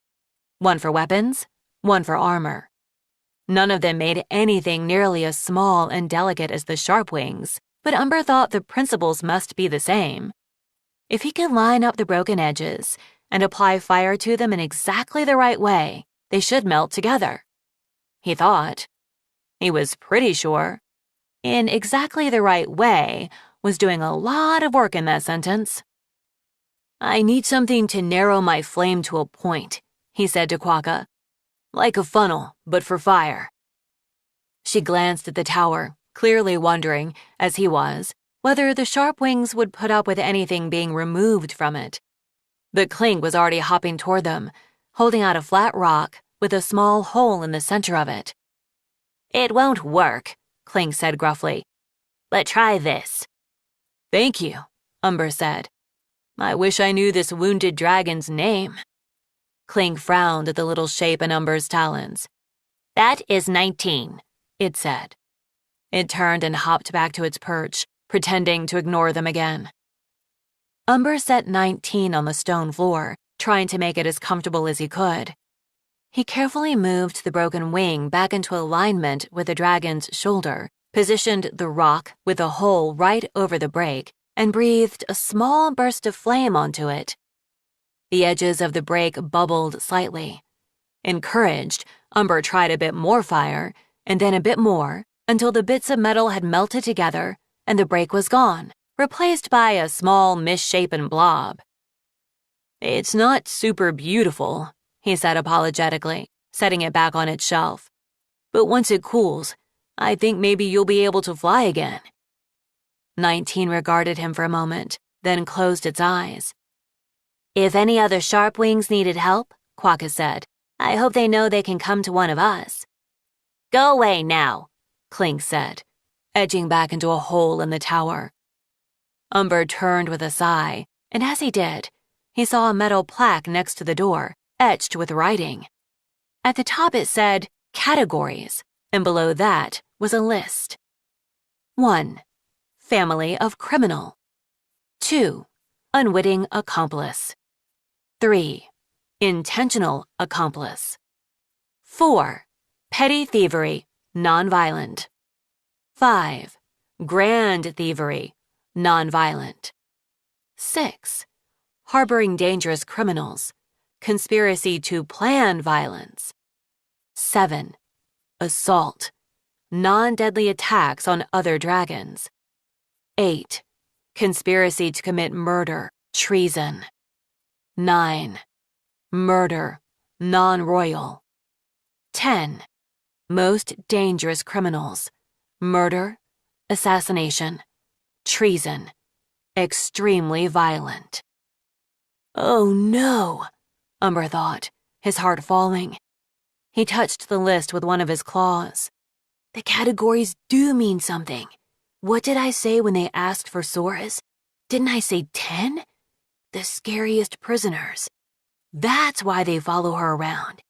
one for weapons, one for armor. None of them made anything nearly as small and delicate as the sharp wings, but Umber thought the principles must be the same. If he could line up the broken edges and apply fire to them in exactly the right way, they should melt together. He thought. He was pretty sure. In exactly the right way was doing a lot of work in that sentence. "I need something to narrow my flame to a point," he said to Quokka. "Like a funnel, but for fire." She glanced at the tower, clearly wondering, as he was, whether the sharp wings would put up with anything being removed from it. But Clink was already hopping toward them, holding out a flat rock with a small hole in the center of it. "It won't work," Clink said gruffly. "But try this." "Thank you," Umber said. "I wish I knew this wounded dragon's name." Clink frowned at the little shape in Umber's talons. "That is 19, it said. It turned and hopped back to its perch, pretending to ignore them again. Umber set 19 on the stone floor, trying to make it as comfortable as he could. He carefully moved the broken wing back into alignment with the dragon's shoulder, positioned the rock with a hole right over the break, and breathed a small burst of flame onto it. The edges of the break bubbled slightly. Encouraged, Umber tried a bit more fire, and then a bit more, until the bits of metal had melted together and the break was gone, replaced by a small misshapen blob. "It's not super beautiful," he said apologetically, setting it back on its shelf. "But once it cools, I think maybe you'll be able to fly again." 19 regarded him for a moment, then closed its eyes. "If any other sharp wings needed help," Quokka said, "I hope they know they can come to one of us." "Go away now," Clink said, edging back into a hole in the tower. Umber turned with a sigh, and as he did, he saw a metal plaque next to the door, etched with writing. At the top it said, "Categories," and below that was a list. 1. Family of criminal. 2. Unwitting accomplice. 3. Intentional accomplice. 4. Petty thievery, nonviolent. 5. Grand thievery, nonviolent. 6. Harboring dangerous criminals, conspiracy to plan violence. 7. Assault, non-deadly attacks on other dragons. 8. Conspiracy to commit murder, treason. 9. Murder, non-royal. 10. Most dangerous criminals, murder, assassination, treason, extremely violent. "Oh no," Umber thought, his heart falling. He touched the list with one of his claws. "The categories do mean something. What did I say when they asked for Sora's? Didn't I say 10? The scariest prisoners. That's why they follow her around.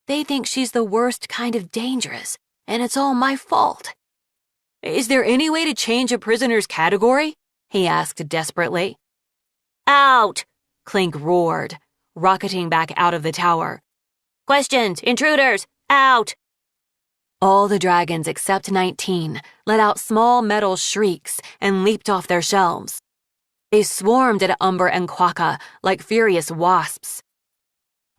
They think she's the worst kind of dangerous, and it's all my fault." "Is there any way to change a prisoner's category?" he asked desperately. "Out!" Clink roared, rocketing back out of the tower. "Questions, intruders, out!" All the dragons except 19 let out small metal shrieks and leaped off their shelves. They swarmed at Umber and Quokka like furious wasps.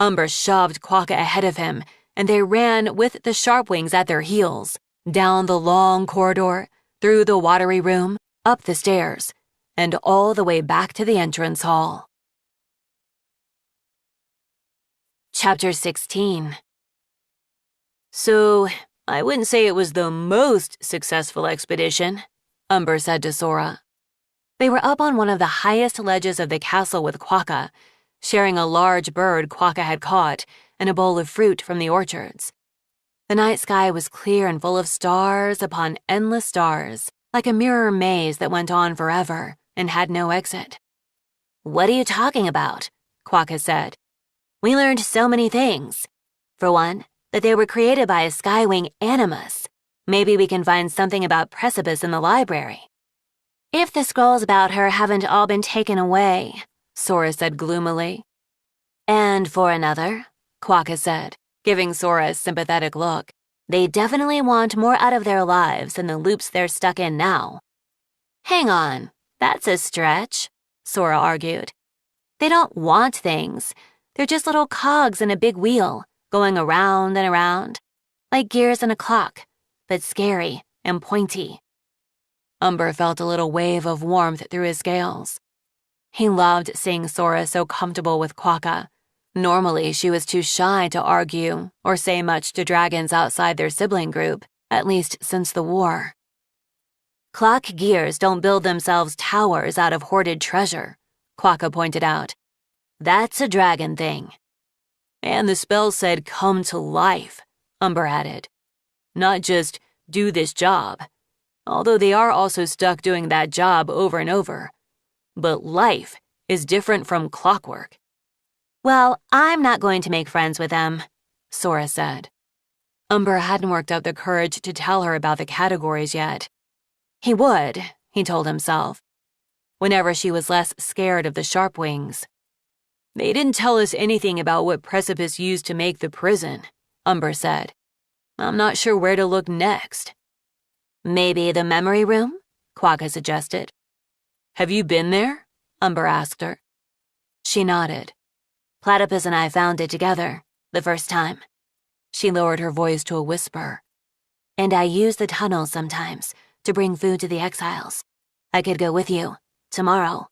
Umber shoved Quokka ahead of him, and they ran with the sharp wings at their heels, down the long corridor, through the watery room, up the stairs, and all the way back to the entrance hall. Chapter 16. So, I wouldn't say it was the most successful expedition, Umber said to Sora. They were up on one of the highest ledges of the castle with Quokka, sharing a large bird Quokka had caught and a bowl of fruit from the orchards. The night sky was clear and full of stars upon endless stars, like a mirror maze that went on forever and had no exit. "What are you talking about?" Quokka said. "We learned so many things. For one, that they were created by a skywing animus. Maybe we can find something about Precipice in the library." "If the scrolls about her haven't all been taken away," Sora said gloomily. "And for another," Quokka said, giving Sora a sympathetic look, "they definitely want more out of their lives than the loops they're stuck in now." "Hang on, that's a stretch," Sora argued. "They don't want things. They're just little cogs in a big wheel, going around and around, like gears in a clock, but scary and pointy." Umber felt a little wave of warmth through his scales. He loved seeing Sora so comfortable with Quokka. Normally, she was too shy to argue or say much to dragons outside their sibling group, at least since the war. "Clock gears don't build themselves towers out of hoarded treasure," Quokka pointed out. "That's a dragon thing." "And the spell said come to life," Umber added. "Not just do this job, although they are also stuck doing that job over and over. But life is different from clockwork." "Well, I'm not going to make friends with them," Sora said. Umber hadn't worked up the courage to tell her about the categories yet. He would, he told himself, whenever she was less scared of the sharp wings. "They didn't tell us anything about what Precipice used to make the prison," Umber said. "I'm not sure where to look next." "Maybe the memory room?" Quokka suggested. "Have you been there?" Umber asked her. She nodded. "Platypus and I found it together, the first time." She lowered her voice to a whisper. "And I use the tunnels sometimes to bring food to the exiles. I could go with you, tomorrow."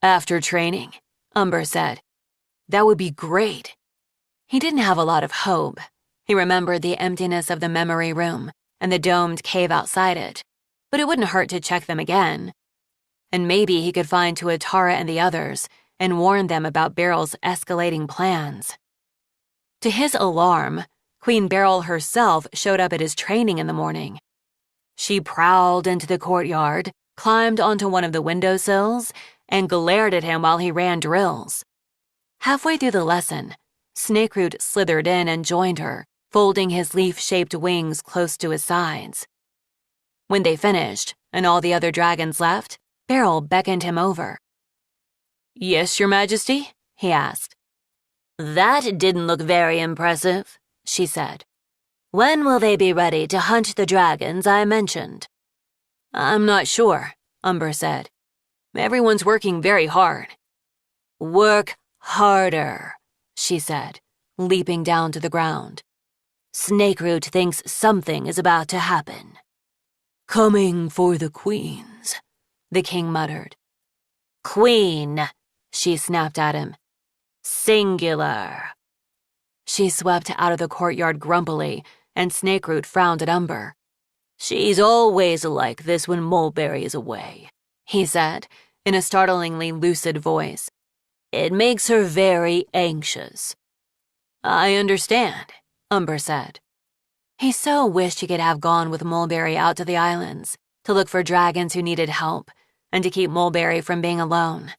"After training," Umber said. "That would be great." He didn't have a lot of hope. He remembered the emptiness of the memory room and the domed cave outside it, but it wouldn't hurt to check them again. And maybe he could find Tuatara and the others and warn them about Beryl's escalating plans. To his alarm, Queen Beryl herself showed up at his training in the morning. She prowled into the courtyard, climbed onto one of the windowsills, and glared at him while he ran drills. Halfway through the lesson, Snakeroot slithered in and joined her, folding his leaf-shaped wings close to his sides. When they finished, and all the other dragons left, Beryl beckoned him over. "Yes, Your Majesty?" he asked. "That didn't look very impressive," she said. "When will they be ready to hunt the dragons I mentioned?" "I'm not sure," Umber said. "Everyone's working very hard." "Work harder," she said, leaping down to the ground. "Snakeroot thinks something is about to happen." "Coming for the queens," the king muttered. "Queen," she snapped at him. "Singular." She swept out of the courtyard grumpily, and Snakeroot frowned at Umber. "She's always like this when Mulberry is away," he said, in a startlingly lucid voice. "It makes her very anxious." "I understand," Umber said. He so wished he could have gone with Mulberry out to the islands, to look for dragons who needed help, and to keep Mulberry from being alone.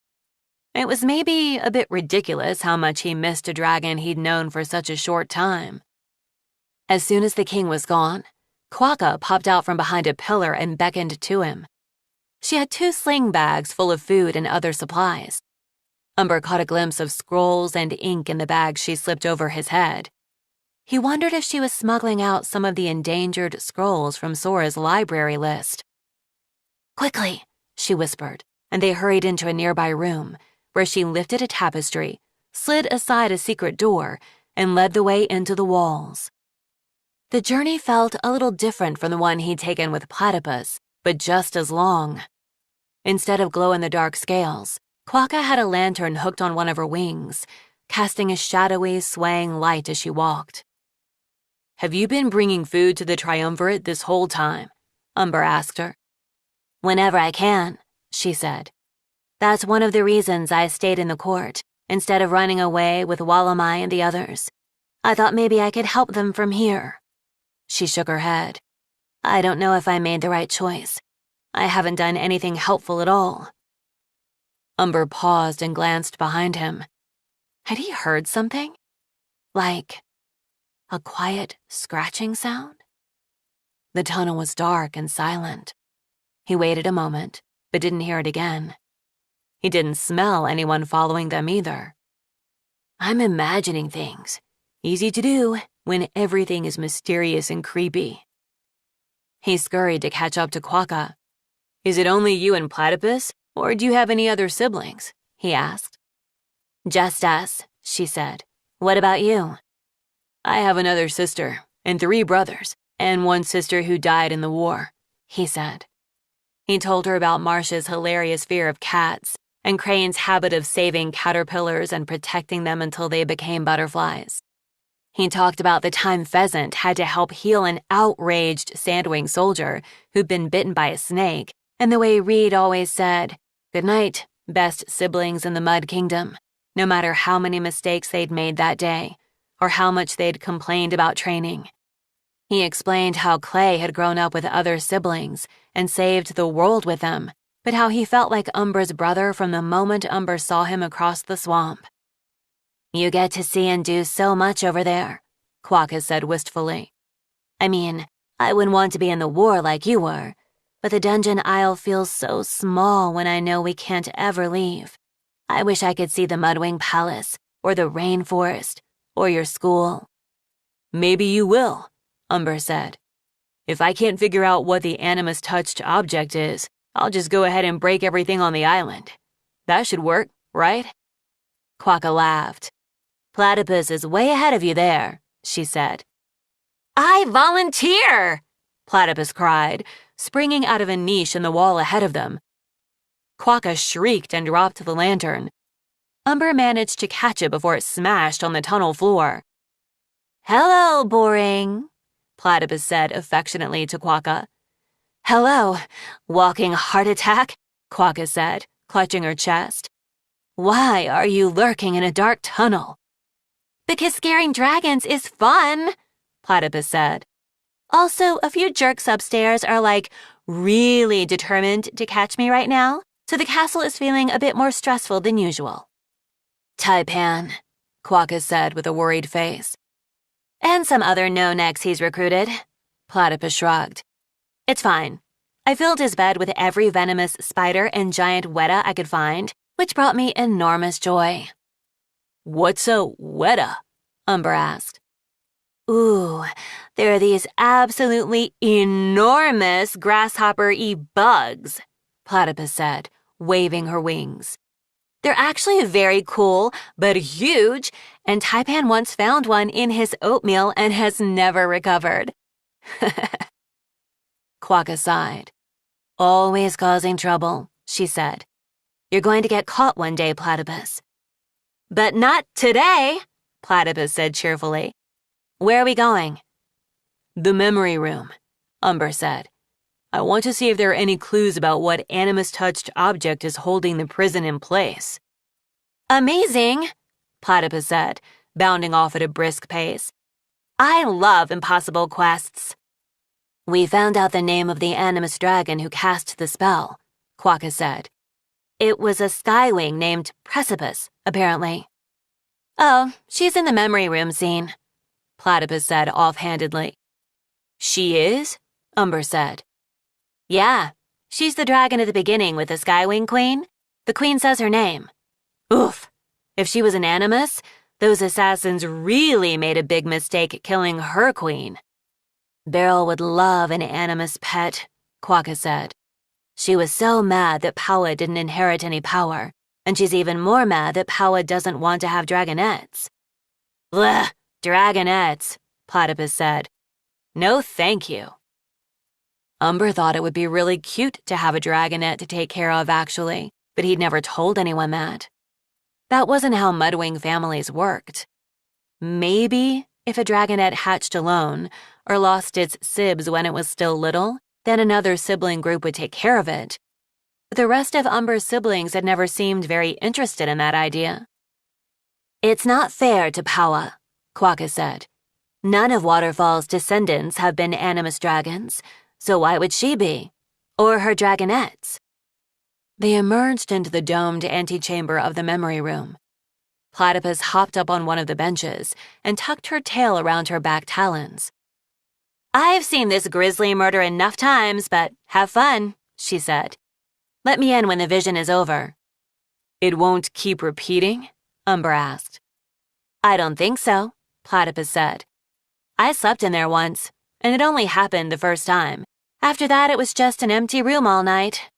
It was maybe a bit ridiculous how much he missed a dragon he'd known for such a short time. As soon as the king was gone, Quokka popped out from behind a pillar and beckoned to him. She had 2 sling bags full of food and other supplies. Umber caught a glimpse of scrolls and ink in the bag she slipped over his head. He wondered if she was smuggling out some of the endangered scrolls from Sora's library list. "Quickly," she whispered, and they hurried into a nearby room, where she lifted a tapestry, slid aside a secret door, and led the way into the walls. The journey felt a little different from the one he'd taken with Platypus, but just as long. Instead of glow-in-the-dark scales, Quokka had a lantern hooked on one of her wings, casting a shadowy, swaying light as she walked. "Have you been bringing food to the triumvirate this whole time?" Umber asked her. "Whenever I can," she said. "That's one of the reasons I stayed in the court, instead of running away with Walamai and the others. I thought maybe I could help them from here." She shook her head. "I don't know if I made the right choice. I haven't done anything helpful at all." Umber paused and glanced behind him. Had he heard something? Like a quiet scratching sound? The tunnel was dark and silent. He waited a moment, but didn't hear it again. He didn't smell anyone following them either. "I'm imagining things. Easy to do when everything is mysterious and creepy." He scurried to catch up to Quokka. "Is it only you and Platypus, or do you have any other siblings?" he asked. "Just us," she said. "What about you?" "I have another sister, and 3 brothers, and 1 sister who died in the war," he said. He told her about Marsh's hilarious fear of cats, and Crane's habit of saving caterpillars and protecting them until they became butterflies. He talked about the time Pheasant had to help heal an outraged Sandwing soldier who'd been bitten by a snake, and the way Reed always said, "Good night, best siblings in the Mud Kingdom," no matter how many mistakes they'd made that day, or how much they'd complained about training. He explained how Clay had grown up with other siblings and saved the world with them, but how he felt like Umber's brother from the moment Umber saw him across the swamp. "You get to see and do so much over there," Quokka said wistfully. "I mean, I wouldn't want to be in the war like you were, but the dungeon aisle feels so small when I know we can't ever leave. I wish I could see the MudWing Palace, or the rainforest, or your school." "Maybe you will," Umber said. "If I can't figure out what the animus-touched object is, I'll just go ahead and break everything on the island. That should work, right?" Quokka laughed. "Platypus is way ahead of you there," she said. "I volunteer!" Platypus cried, springing out of a niche in the wall ahead of them. Quokka shrieked and dropped the lantern. Umber managed to catch it before it smashed on the tunnel floor. "Hello, boring," Platypus said affectionately to Quokka. "Hello, walking heart attack," Quokka said, clutching her chest. "Why are you lurking in a dark tunnel?" "Because scaring dragons is fun," Platypus said. "Also, a few jerks upstairs are really determined to catch me right now, so the castle is feeling a bit more stressful than usual." "Taipan," Quokka said with a worried face. "And some other no-necks he's recruited," Platypus shrugged. "It's fine. I filled his bed with every venomous spider and giant weta I could find, which brought me enormous joy." "What's a weta?" Umber asked. "Ooh, there are these absolutely enormous grasshopper-y bugs," Platypus said, waving her wings. "They're actually very cool, but huge, and Taipan once found one in his oatmeal and has never recovered." Quokka sighed. "Always causing trouble," she said. "You're going to get caught one day, Platypus." "But not today," Platypus said cheerfully. "Where are we going?" "The memory room," Umber said. "I want to see if there are any clues about what animus-touched object is holding the prison in place." "Amazing," Platypus said, bounding off at a brisk pace. "I love impossible quests." "We found out the name of the animus dragon who cast the spell," Quokka said. "It was a skywing named Precipice, apparently." "Oh, she's in the memory room scene," Platypus said offhandedly. "She is?" Umber said. "Yeah, she's the dragon at the beginning with the Skywing Queen. The queen says her name. Oof, if she was an animus, those assassins really made a big mistake killing her queen." "Beryl would love an animus pet," Quokka said. "She was so mad that Paua didn't inherit any power, and she's even more mad that Paua doesn't want to have dragonettes." "Blech, dragonettes," Platypus said. "No thank you." Umber thought it would be really cute to have a dragonette to take care of, actually, but he'd never told anyone that. That wasn't how MudWing families worked. Maybe if a dragonette hatched alone or lost its sibs when it was still little, then another sibling group would take care of it. But the rest of Umber's siblings had never seemed very interested in that idea. It's not fair to Paua, Quokka said. None of Waterfall's descendants have been animus dragons, so why would she be? Or her dragonettes? They emerged into the domed antechamber of the memory room. Platypus hopped up on one of the benches and tucked her tail around her back talons. I've seen this grisly murder enough times, but have fun, she said. Let me in when the vision is over. It won't keep repeating? Umber asked. I don't think so, Platypus said. I slept in there once, and it only happened the first time. After that, it was just an empty room all night.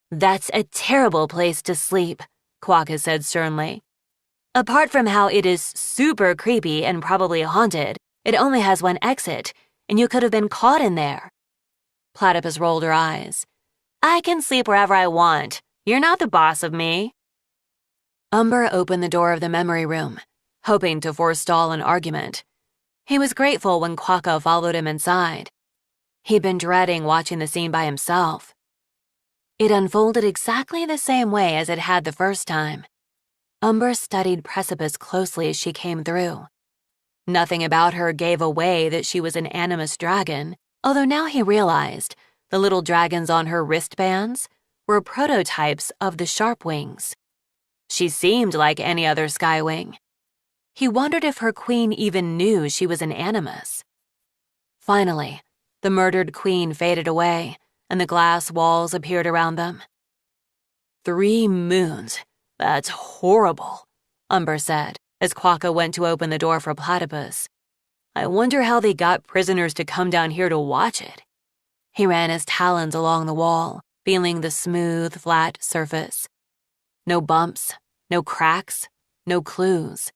That's a terrible place to sleep, Quokka said sternly. Apart from how it is super creepy and probably haunted, it only has one exit, and you could have been caught in there. Platypus rolled her eyes. I can sleep wherever I want. You're not the boss of me. Umber opened the door of the memory room, hoping to forestall an argument. He was grateful when Quokka followed him inside. He'd been dreading watching the scene by himself. It unfolded exactly the same way as it had the first time. Umber studied Precipice closely as she came through. Nothing about her gave away that she was an animus dragon, although now he realized the little dragons on her wristbands were prototypes of the sharpwings. She seemed like any other skywing. He wondered if her queen even knew she was an animus. Finally, the murdered queen faded away, and the glass walls appeared around them. 3 moons. That's horrible, Umber said, as Quokka went to open the door for Platypus. I wonder how they got prisoners to come down here to watch it. He ran his talons along the wall, feeling the smooth, flat surface. No bumps, no cracks, no clues.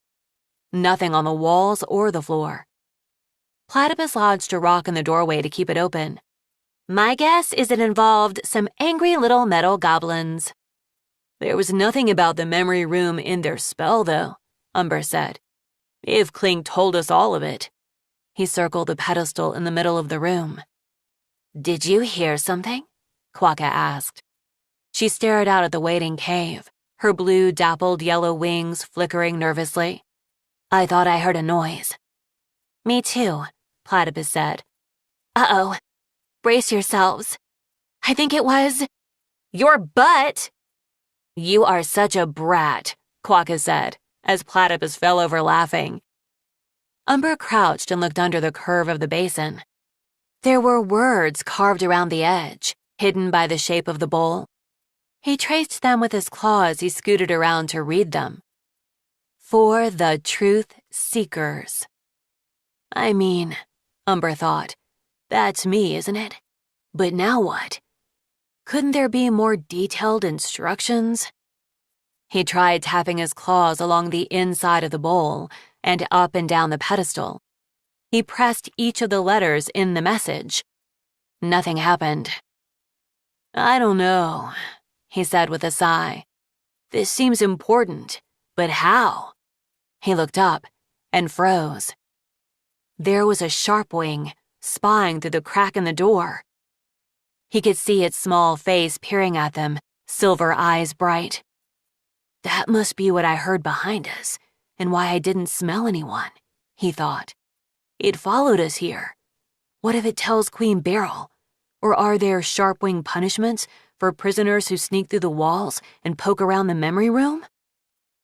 Nothing on the walls or the floor. Platypus lodged a rock in the doorway to keep it open. My guess is it involved some angry little metal goblins. There was nothing about the memory room in their spell, though, Umber said. If Clink told us all of it. He circled the pedestal in the middle of the room. Did you hear something? Quokka asked. She stared out at the waiting cave, her blue dappled yellow wings flickering nervously. I thought I heard a noise. Me too, Platypus said. Uh-oh. Brace yourselves. I think it was... your butt! You are such a brat, Quokka said, as Platypus fell over laughing. Umber crouched and looked under the curve of the basin. There were words carved around the edge, hidden by the shape of the bowl. He traced them with his claw as he scooted around to read them. For the truth seekers. I mean, Umber thought, that's me, isn't it? But now what? Couldn't there be more detailed instructions? He tried tapping his claws along the inside of the bowl and up and down the pedestal. He pressed each of the letters in the message. Nothing happened. I don't know, he said with a sigh. This seems important, but how? He looked up and froze. There was a sharpwing spying through the crack in the door. He could see its small face peering at them, silver eyes bright. That must be what I heard behind us, and why I didn't smell anyone, he thought. It followed us here. What if it tells Queen Beryl? Or are there sharpwing punishments for prisoners who sneak through the walls and poke around the memory room?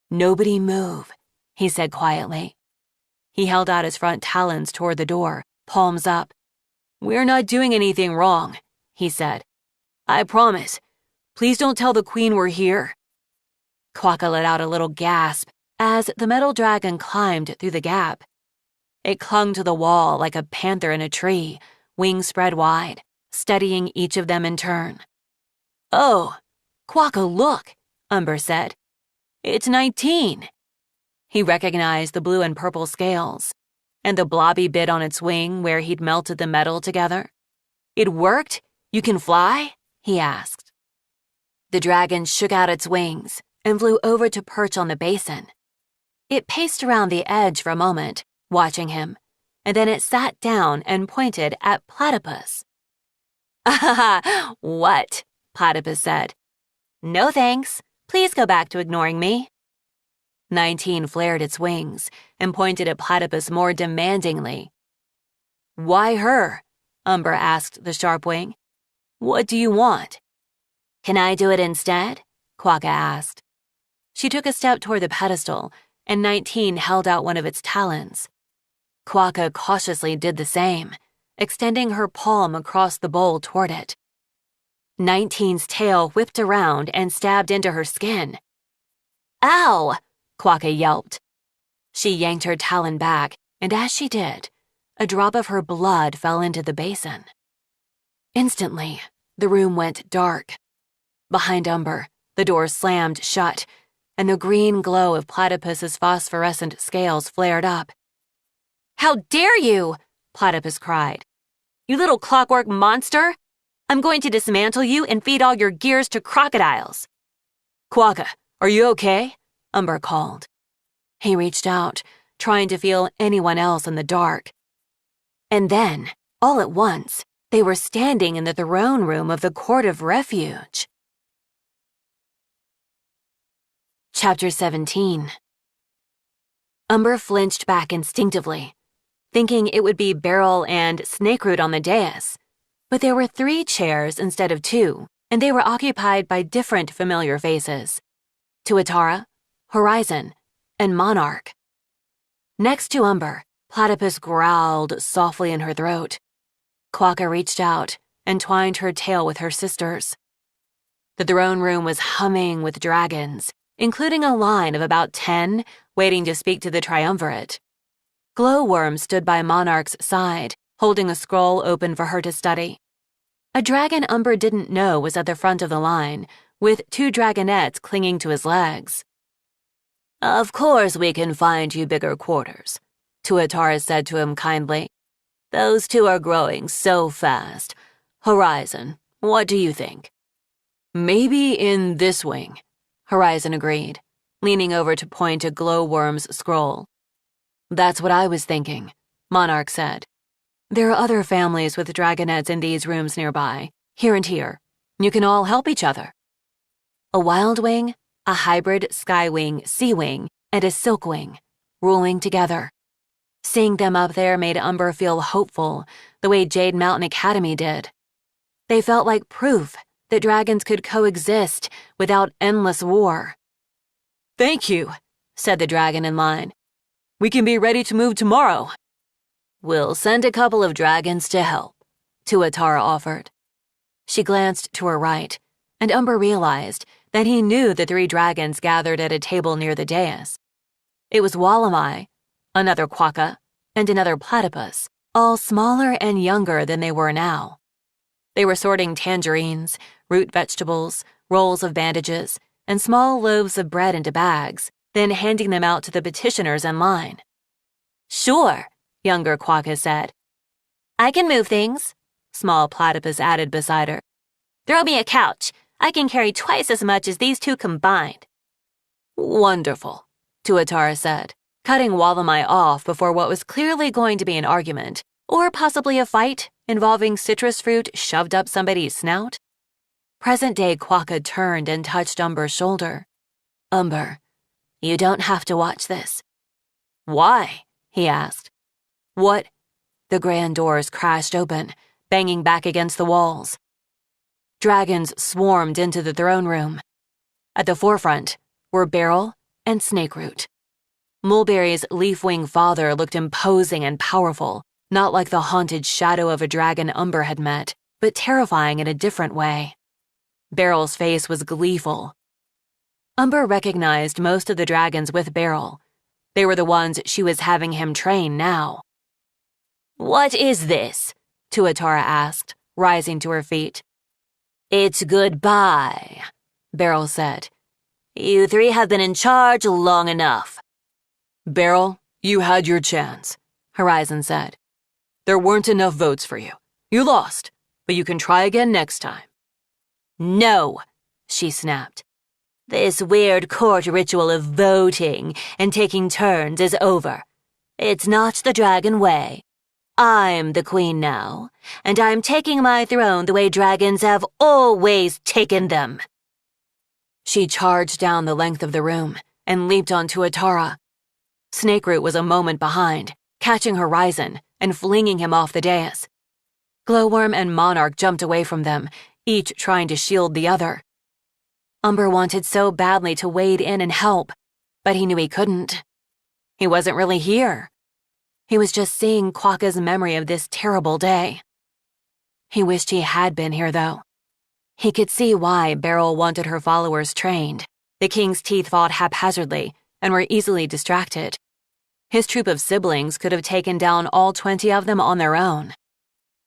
Nobody move, he said quietly. He held out his front talons toward the door, palms up. We're not doing anything wrong, he said. I promise. Please don't tell the Queen we're here. Quokka let out a little gasp as the metal dragon climbed through the gap. It clung to the wall like a panther in a tree, wings spread wide, studying each of them in turn. Oh, Quokka, look, Umber said. It's 19. He recognized the blue and purple scales, and the blobby bit on its wing where he'd melted the metal together. It worked? You can fly? He asked. The dragon shook out its wings, and flew over to perch on the basin. It paced around the edge for a moment, watching him, and then it sat down and pointed at Platypus. "Ah, what?" Platypus said. "No thanks. Please go back to ignoring me." 19 flared its wings and pointed at Platypus more demandingly. "Why her?" Umber asked the sharpwing. "What do you want?" "Can I do it instead?" Quokka asked. She took a step toward the pedestal, and 19 held out one of its talons. Quokka cautiously did the same, extending her palm across the bowl toward it. 19's tail whipped around and stabbed into her skin. "Ow!" Quokka yelped. She yanked her talon back, and as she did, a drop of her blood fell into the basin. Instantly, the room went dark. Behind Umber, the door slammed shut, and the green glow of Platypus's phosphorescent scales flared up. "How dare you!" Platypus cried. "You little clockwork monster! I'm going to dismantle you and feed all your gears to crocodiles." "Quokka, are you okay?" Umber called. He reached out, trying to feel anyone else in the dark. And then, all at once, they were standing in the throne room of the Court of Refuge. Chapter 17. Umber flinched back instinctively, thinking it would be Beryl and Snakeroot on the dais. But there were 3 chairs instead of 2, and they were occupied by different familiar faces: Tuatara, Horizon, and Monarch. Next to Umber, Platypus growled softly in her throat. Quokka reached out and twined her tail with her sister's. The throne room was humming with dragons, including a line of about 10 waiting to speak to the triumvirate. Glowworm stood by Monarch's side, holding a scroll open for her to study. A dragon Umber didn't know was at the front of the line, with 2 dragonettes clinging to his legs. "Of course we can find you bigger quarters," Tuatara said to him kindly. "Those 2 are growing so fast. Horizon, what do you think?" "Maybe in this wing," Horizon agreed, leaning over to point to Glowworm's scroll. "That's what I was thinking," Monarch said. "There are other families with dragonettes in these rooms nearby, here and here. You can all help each other." A wild wing, a hybrid skywing, sea wing, and a silkwing, ruling together. Seeing them up there made Umber feel hopeful, the way Jade Mountain Academy did. They felt like proof that dragons could coexist without endless war. "Thank you," said the dragon in line. "We can be ready to move tomorrow." "We'll send a couple of dragons to help," Tuatara offered. She glanced to her right, and Umber realized that he knew the 3 dragons gathered at a table near the dais. It was Wallamai, another Quokka, and another Platypus, all smaller and younger than they were now. They were sorting tangerines, root vegetables, rolls of bandages, and small loaves of bread into bags, then handing them out to the petitioners in line. "Sure," younger Quokka said. "I can move things," small Platypus added beside her. "Throw me a couch. I can carry twice as much as these 2 combined." "Wonderful," Tuatara said, cutting Wallamai off before what was clearly going to be an argument, or possibly a fight involving citrus fruit shoved up somebody's snout. Present-day Quokka turned and touched Umber's shoulder. "Umber, you don't have to watch this." "Why?" he asked. "What?" The grand doors crashed open, banging back against the walls. Dragons swarmed into the throne room. At the forefront were Beryl and Snakeroot. Mulberry's leaf-wing father looked imposing and powerful, not like the haunted shadow of a dragon Umber had met, but terrifying in a different way. Beryl's face was gleeful. Umber recognized most of the dragons with Beryl. They were the ones she was having him train now. "What is this?" Tuatara asked, rising to her feet. "It's goodbye," Beryl said. "You 3 have been in charge long enough." "Beryl, you had your chance," Horizon said. "There weren't enough votes for you. You lost, but you can try again next time." "No," she snapped. This weird court ritual of voting and taking turns is over. It's not the dragon way. I'm the queen now, and I'm taking my throne the way dragons have always taken them." She charged down the length of the room and leaped on Tuatara. Snakeroot was a moment behind, catching Horizon and flinging him off the dais. Glowworm and Monarch jumped away from them, each trying to shield the other. Umber wanted so badly to wade in and help, but he knew he couldn't. He wasn't really here. He was just seeing Quokka's memory of this terrible day. He wished he had been here, though. He could see why Beryl wanted her followers trained. The king's teeth fought haphazardly and were easily distracted. His troop of siblings could have taken down all 20 of them on their own.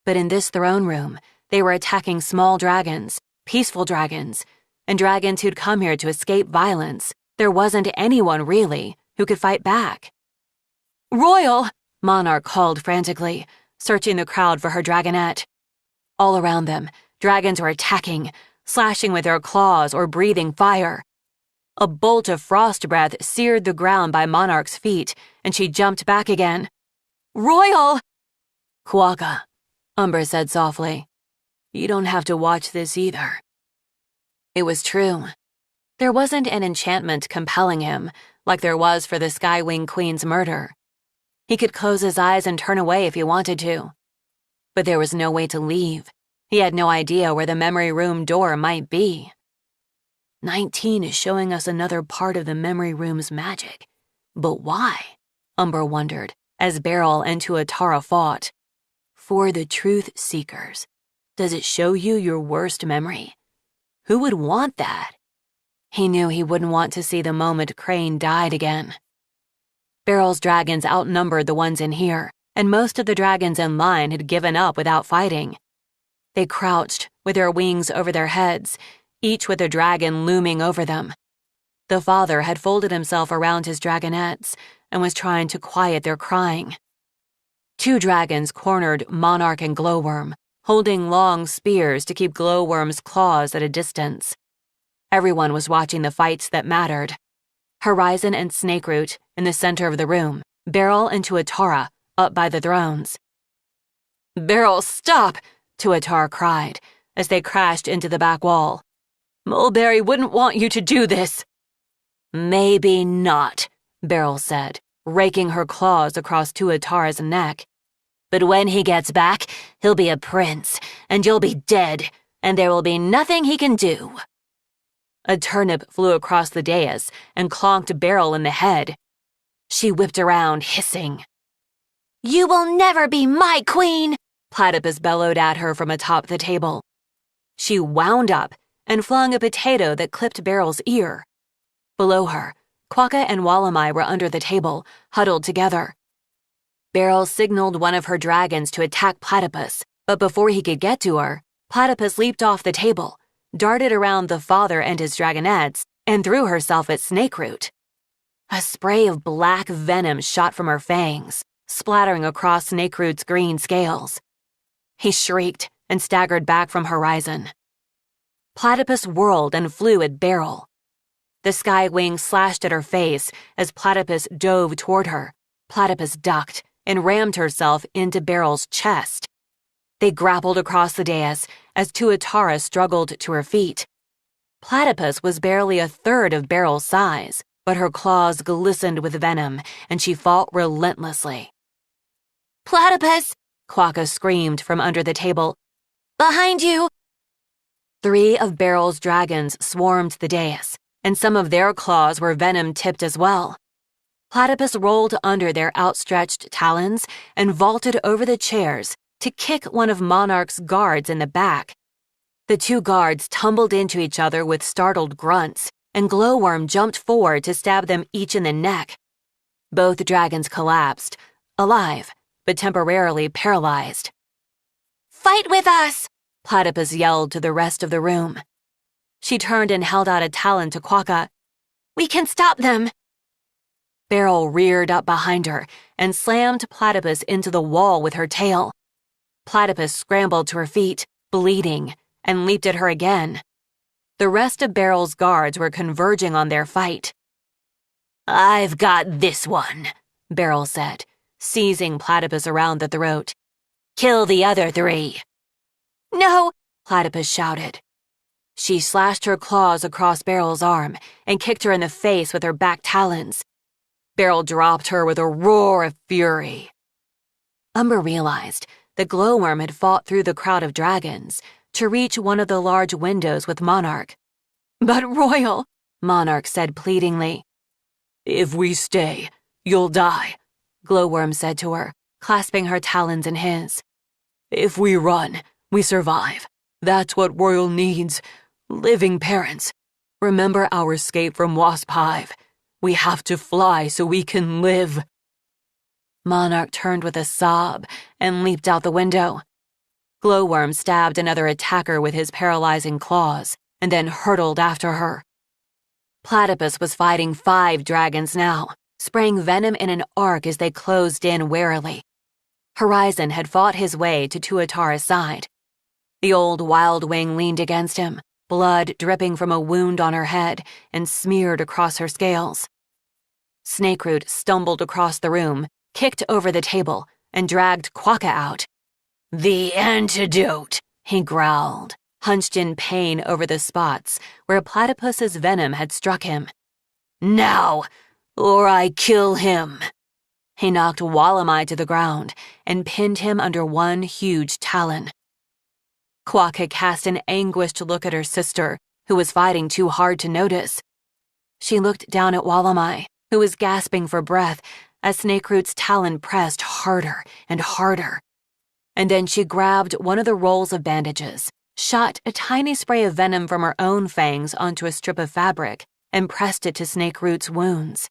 But in this throne room, they were attacking small dragons, peaceful dragons, and dragons who'd come here to escape violence. There wasn't anyone, really, who could fight back. "Royal!" Monarch called frantically, searching the crowd for her dragonette. All around them, dragons were attacking, slashing with their claws or breathing fire. A bolt of frost breath seared the ground by Monarch's feet, and she jumped back again. "Royal!" "Quokka," Umber said softly. "You don't have to watch this either." It was true. There wasn't an enchantment compelling him, like there was for the Skywing Queen's murder. He could close his eyes and turn away if he wanted to. But there was no way to leave. He had no idea where the memory room door might be. 19 is showing us another part of the memory room's magic. But why? Umber wondered, as Beryl and Tuatara fought. For the truth seekers. Does it show you your worst memory? Who would want that? He knew he wouldn't want to see the moment Crane died again. Beryl's dragons outnumbered the ones in here, and most of the dragons in line had given up without fighting. They crouched, with their wings over their heads, each with a dragon looming over them. The father had folded himself around his dragonettes and was trying to quiet their crying. 2 dragons cornered Monarch and Glowworm, holding long spears to keep Glowworm's claws at a distance. Everyone was watching the fights that mattered. Horizon and Snakeroot in the center of the room, Beryl and Tuatara up by the thrones. "Beryl, stop!" Tuatara cried as they crashed into the back wall. "Mulberry wouldn't want you to do this." "Maybe not," Beryl said, raking her claws across Tuatara's neck. "But when he gets back, he'll be a prince, and you'll be dead, and there will be nothing he can do." A turnip flew across the dais and clonked Beryl in the head. She whipped around, hissing. "You will never be my queen!" Platypus bellowed at her from atop the table. She wound up and flung a potato that clipped Beryl's ear. Below her, Quokka and Wallamai were under the table, huddled together. Beryl signaled one of her dragons to attack Platypus, but before he could get to her, Platypus leaped off the table, darted around the father and his dragonettes, and threw herself at Snakeroot. A spray of black venom shot from her fangs, splattering across Snakeroot's green scales. He shrieked and staggered back from Horizon. Platypus whirled and flew at Beryl. The Skywing slashed at her face as Platypus dove toward her. Platypus ducked and rammed herself into Beryl's chest. They grappled across the dais as Tuatara struggled to her feet. Platypus was barely a third of Beryl's size, but her claws glistened with venom, and she fought relentlessly. "Platypus!" Quokka screamed from under the table. "Behind you!" 3 of Beryl's dragons swarmed the dais, and some of their claws were venom-tipped as well. Platypus rolled under their outstretched talons and vaulted over the chairs to kick one of Monarch's guards in the back. The 2 guards tumbled into each other with startled grunts, and Glowworm jumped forward to stab them each in the neck. Both dragons collapsed, alive, but temporarily paralyzed. "Fight with us!" Platypus yelled to the rest of the room. She turned and held out a talon to Quokka. "We can stop them!" Beryl reared up behind her and slammed Platypus into the wall with her tail. Platypus scrambled to her feet, bleeding, and leaped at her again. The rest of Beryl's guards were converging on their fight. "I've got this one," Beryl said, seizing Platypus around the throat. "Kill the other 3. "No!" Platypus shouted. She slashed her claws across Beryl's arm and kicked her in the face with her back talons. Beryl dropped her with a roar of fury. Umber realized the glowworm had fought through the crowd of dragons to reach one of the large windows with Monarch. "But Royal," Monarch said pleadingly. "If we stay, you'll die," Glowworm said to her, clasping her talons in his. "If we run, we survive. That's what Royal needs. Living parents. Remember our escape from Wasp Hive. We have to fly so we can live." Monarch turned with a sob and leaped out the window. Glowworm stabbed another attacker with his paralyzing claws and then hurtled after her. Platypus was fighting 5 dragons now, spraying venom in an arc as they closed in warily. Horizon had fought his way to Tuatara's side. The old wildwing leaned against him, blood dripping from a wound on her head and smeared across her scales. Snakeroot stumbled across the room, kicked over the table, and dragged Quokka out. "The antidote," he growled, hunched in pain over the spots where Platypus's venom had struck him. "Now, or I kill him." He knocked Wallamai to the ground and pinned him under one huge talon. Quokka cast an anguished look at her sister, who was fighting too hard to notice. She looked down at Wallamai, who was gasping for breath as Snakeroot's talon pressed harder and harder. And then she grabbed one of the rolls of bandages, shot a tiny spray of venom from her own fangs onto a strip of fabric, and pressed it to Snakeroot's wounds.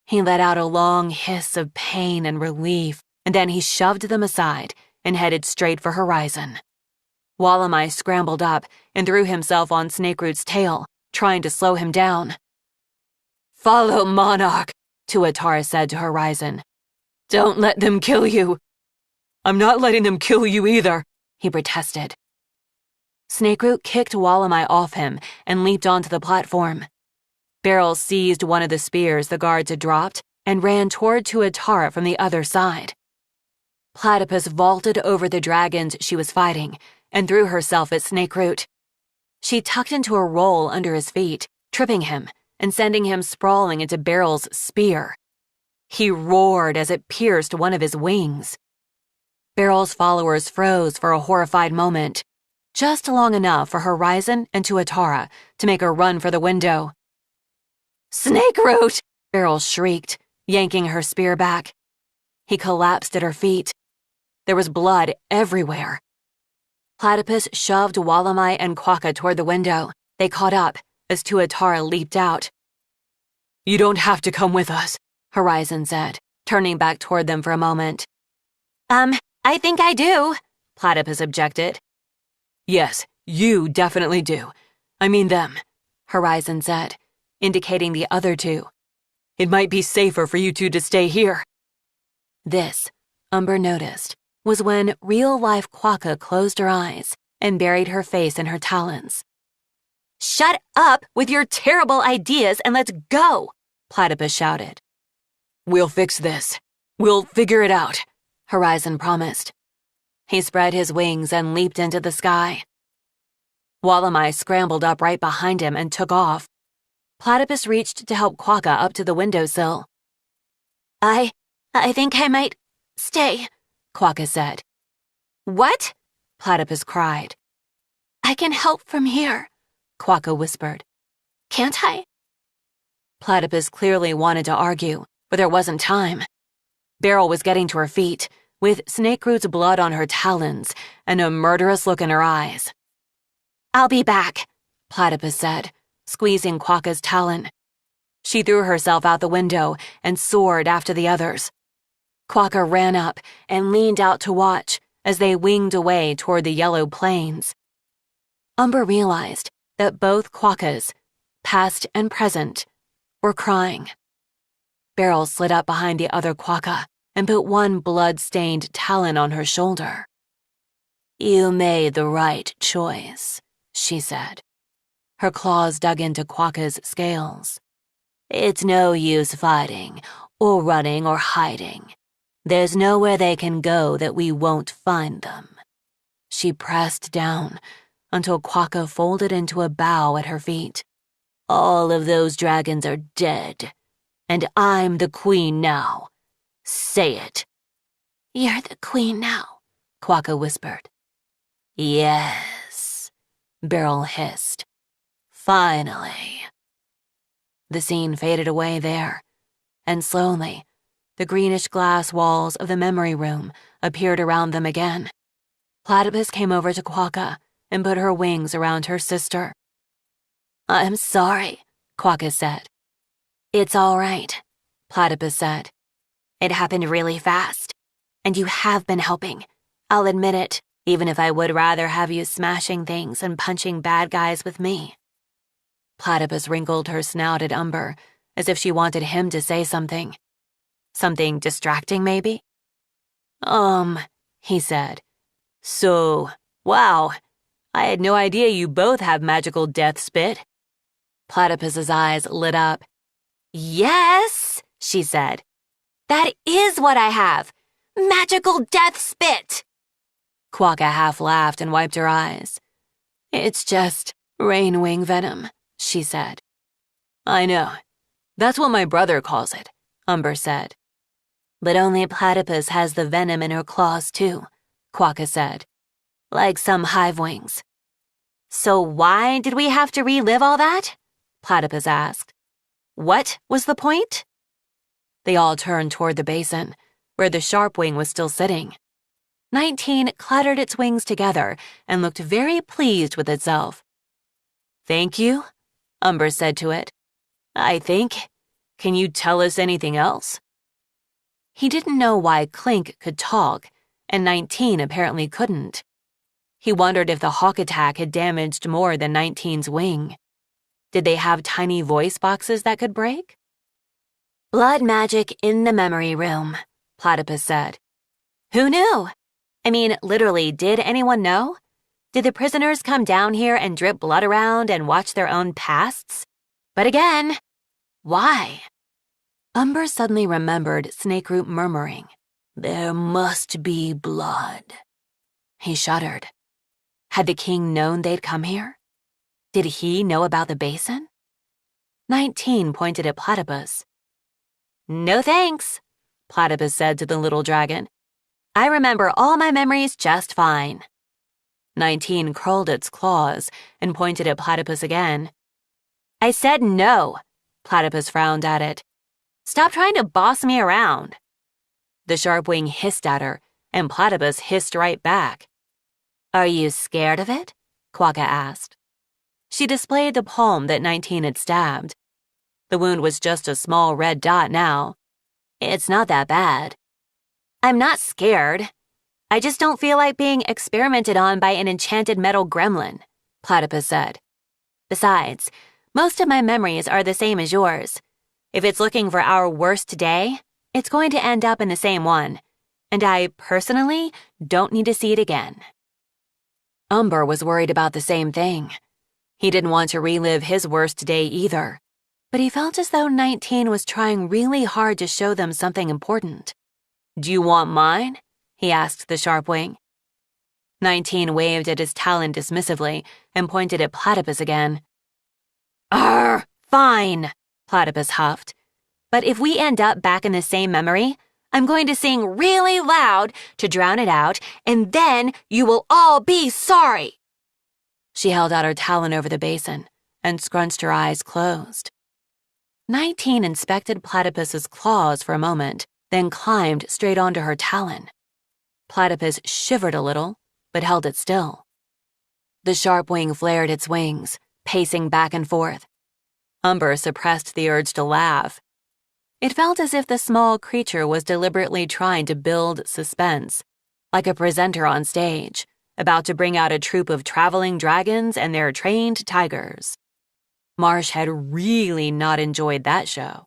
He let out a long hiss of pain and relief, and then he shoved them aside and headed straight for Horizon. Wallamai scrambled up and threw himself on Snakeroot's tail, trying to slow him down. "Follow Monarch," Tuatara said to Horizon. "Don't let them kill you." "I'm not letting them kill you either," he protested. Snakeroot kicked Wallamai off him and leaped onto the platform. Beryl seized one of the spears the guards had dropped and ran toward Tuatara from the other side. Platypus vaulted over the dragons she was fighting and threw herself at Snakeroot. She tucked into a roll under his feet, tripping him and sending him sprawling into Beryl's spear. He roared as it pierced one of his wings. Beryl's followers froze for a horrified moment, just long enough for Horizon and Tuatara to make a run for the window. "Snakeroot!" Beryl shrieked, yanking her spear back. He collapsed at her feet. There was blood everywhere. Platypus shoved Wallamai and Quokka toward the window. They caught up as Tuatara leaped out. "You don't have to come with us," Horizon said, turning back toward them for a moment. I think I do," Platypus objected. "Yes, you definitely do. I mean them," Horizon said, indicating the other 2. "It might be safer for you 2 to stay here." This, Umber noticed, was when real-life Quokka closed her eyes and buried her face in her talons. "Shut up with your terrible ideas and let's go," Platypus shouted. "We'll fix this. We'll figure it out," Horizon promised. He spread his wings and leaped into the sky. Wallamai scrambled up right behind him and took off. Platypus reached to help Quokka up to the windowsill. I think I might stay," Quokka said. "What?" Platypus cried. "I can help from here," Quokka whispered. "Can't I?" Platypus clearly wanted to argue, but there wasn't time. Beryl was getting to her feet, with Snakeroot's blood on her talons and a murderous look in her eyes. "I'll be back," Platypus said, squeezing Quokka's talon. She threw herself out the window and soared after the others. Quokka ran up and leaned out to watch as they winged away toward the yellow plains. Umber realized that both Quokkas, past and present, were crying. Beryl slid up behind the other Quokka and put one blood-stained talon on her shoulder. "You made the right choice," she said. Her claws dug into Quokka's scales. It's no use fighting, or running or hiding. There's nowhere they can go that we won't find them. She pressed down until Quokka folded into a bow at her feet. All of those dragons are dead, and I'm the queen now. Say it. You're the queen now, Quokka whispered. Yes, Beryl hissed. Finally. The scene faded away there, and slowly, the greenish glass walls of the memory room appeared around them again. Platypus came over to Quokka and put her wings around her sister. I'm sorry, Quokka said. It's all right, Platypus said. It happened really fast, and you have been helping. I'll admit it, even if I would rather have you smashing things and punching bad guys with me. Platypus wrinkled her snout at Umber, as if she wanted him to say something. Something distracting, maybe? He said. So, wow, I had no idea you both have magical death spit. Platypus's eyes lit up. Yes, she said. That is what I have. Magical death spit. Quokka half laughed and wiped her eyes. It's just rain wing venom, she said. I know. That's what my brother calls it, Umber said. But only Platypus has the venom in her claws too, Quokka said. Like some hive wings. So why did we have to relive all that? Platypus asked. What was the point? They all turned toward the basin, where the sharp wing was still sitting. 19 clattered its wings together and looked very pleased with itself. Thank you, Umber said to it. I think. Can you tell us anything else? He didn't know why Clink could talk, and 19 apparently couldn't. He wondered if the hawk attack had damaged more than 19's wing. Did they have tiny voice boxes that could break? Blood magic in the memory room, Platypus said. Who knew? I mean, literally, did anyone know? Did the prisoners come down here and drip blood around and watch their own pasts? But again, why? Umber suddenly remembered Snakeroot murmuring, There must be blood. He shuddered. Had the king known they'd come here? Did he know about the basin? 19 pointed at Platypus. No thanks, Platypus said to the little dragon. I remember all my memories just fine. 19 curled its claws and pointed at Platypus again. I said no, Platypus frowned at it. Stop trying to boss me around. The sharp wing hissed at her, and Platypus hissed right back. Are you scared of it? Quokka asked. She displayed the palm that 19 had stabbed. The wound was just a small red dot now. It's not that bad. I'm not scared. I just don't feel like being experimented on by an enchanted metal gremlin, Platypus said. Besides, most of my memories are the same as yours. If it's looking for our worst day, it's going to end up in the same one, and I, personally, don't need to see it again. Umber was worried about the same thing. He didn't want to relive his worst day either, but he felt as though 19 was trying really hard to show them something important. Do you want mine? He asked the sharp wing. 19 waved at his talon dismissively and pointed at Platypus again. Fine, Platypus huffed. But if we end up back in the same memory, I'm going to sing really loud to drown it out, and then you will all be sorry. She held out her talon over the basin and scrunched her eyes closed. 19 inspected Platypus's claws for a moment, then climbed straight onto her talon. Platypus shivered a little, but held it still. The sharp wing flared its wings, pacing back and forth. Umber suppressed the urge to laugh. It felt as if the small creature was deliberately trying to build suspense, like a presenter on stage, about to bring out a troupe of traveling dragons and their trained tigers. Marsh had really not enjoyed that show.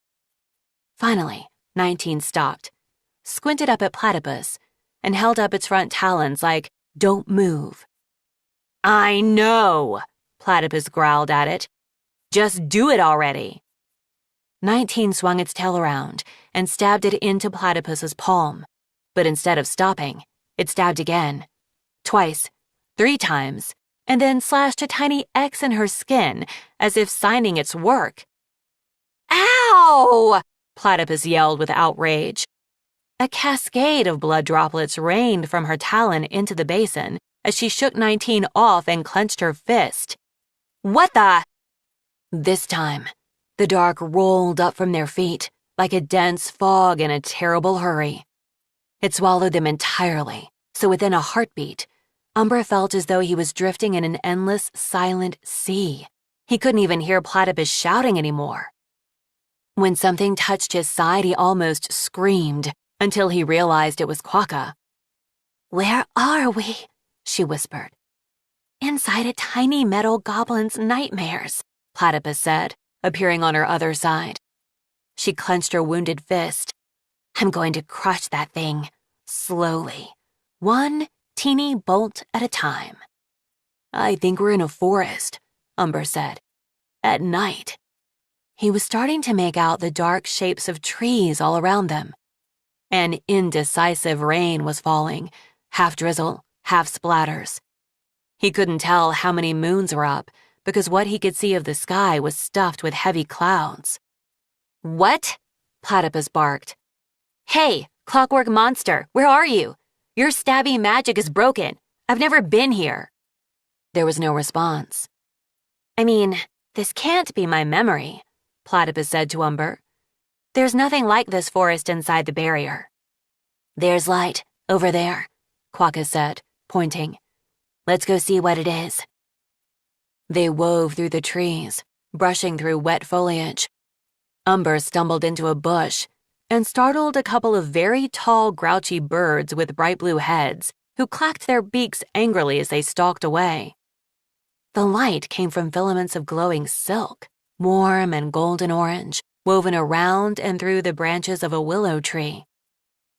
Finally, 19 stopped, squinted up at Platypus, and held up its front talons like, "Don't move." I know, Platypus growled at it. Just do it already. 19 swung its tail around and stabbed it into Platypus's palm. But instead of stopping, it stabbed again. Twice, 3 times, and then slashed a tiny X in her skin as if signing its work. Ow! Platypus yelled with outrage. A cascade of blood droplets rained from her talon into the basin as she shook 19 off and clenched her fist. What the? This time, the dark rolled up from their feet like a dense fog in a terrible hurry. It swallowed them entirely, so within a heartbeat, Umber felt as though he was drifting in an endless, silent sea. He couldn't even hear Platypus shouting anymore. When something touched his side, he almost screamed until he realized it was Quokka. "Where are we?" she whispered. "Inside a tiny metal goblin's nightmares," Platypus said, appearing on her other side. She clenched her wounded fist. "I'm going to crush that thing, slowly, one teeny bolt at a time." "I think we're in a forest," Umber said. "At night." He was starting to make out the dark shapes of trees all around them. An indecisive rain was falling, half drizzle, half splatters. He couldn't tell how many moons were up because what he could see of the sky was stuffed with heavy clouds. "What?" Platypus barked. "Hey, clockwork monster, where are you? Your stabby magic is broken. I've never been here." There was no response. "I mean, this can't be my memory," Platypus said to Umber. "There's nothing like this forest inside the barrier." "There's light, over there," Quokka said, pointing. "Let's go see what it is." They wove through the trees, brushing through wet foliage. Umber stumbled into a bush and startled a couple of very tall, grouchy birds with bright blue heads who clacked their beaks angrily as they stalked away. The light came from filaments of glowing silk, warm and golden orange, woven around and through the branches of a willow tree.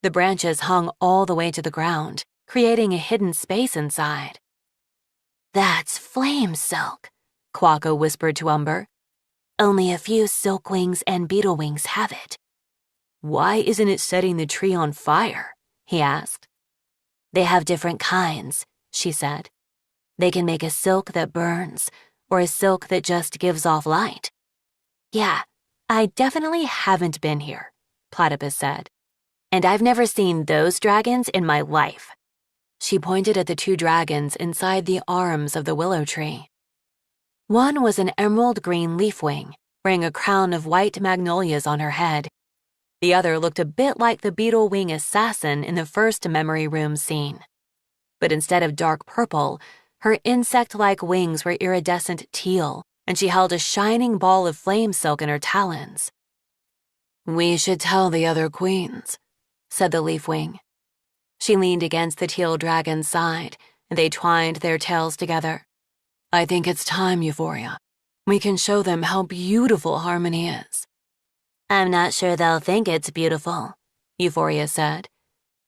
The branches hung all the way to the ground, creating a hidden space inside. "That's flame silk," Quokka whispered to Umber. "Only a few silkwings and beetlewings have it." "Why isn't it setting the tree on fire?" he asked. "They have different kinds," she said. "They can make a silk that burns, or a silk that just gives off light." "Yeah, I definitely haven't been here," Platypus said. "And I've never seen those dragons in my life." She pointed at the 2 dragons inside the arms of the willow tree. One was an emerald green leafwing, wearing a crown of white magnolias on her head. The other looked a bit like the beetle wing assassin in the first memory room scene. But instead of dark purple, her insect-like wings were iridescent teal, and she held a shining ball of flame silk in her talons. "We should tell the other queens," said the leafwing. She leaned against the teal dragon's side, and they twined their tails together. "I think it's time, Euphoria. We can show them how beautiful harmony is." "I'm not sure they'll think it's beautiful," Euphoria said.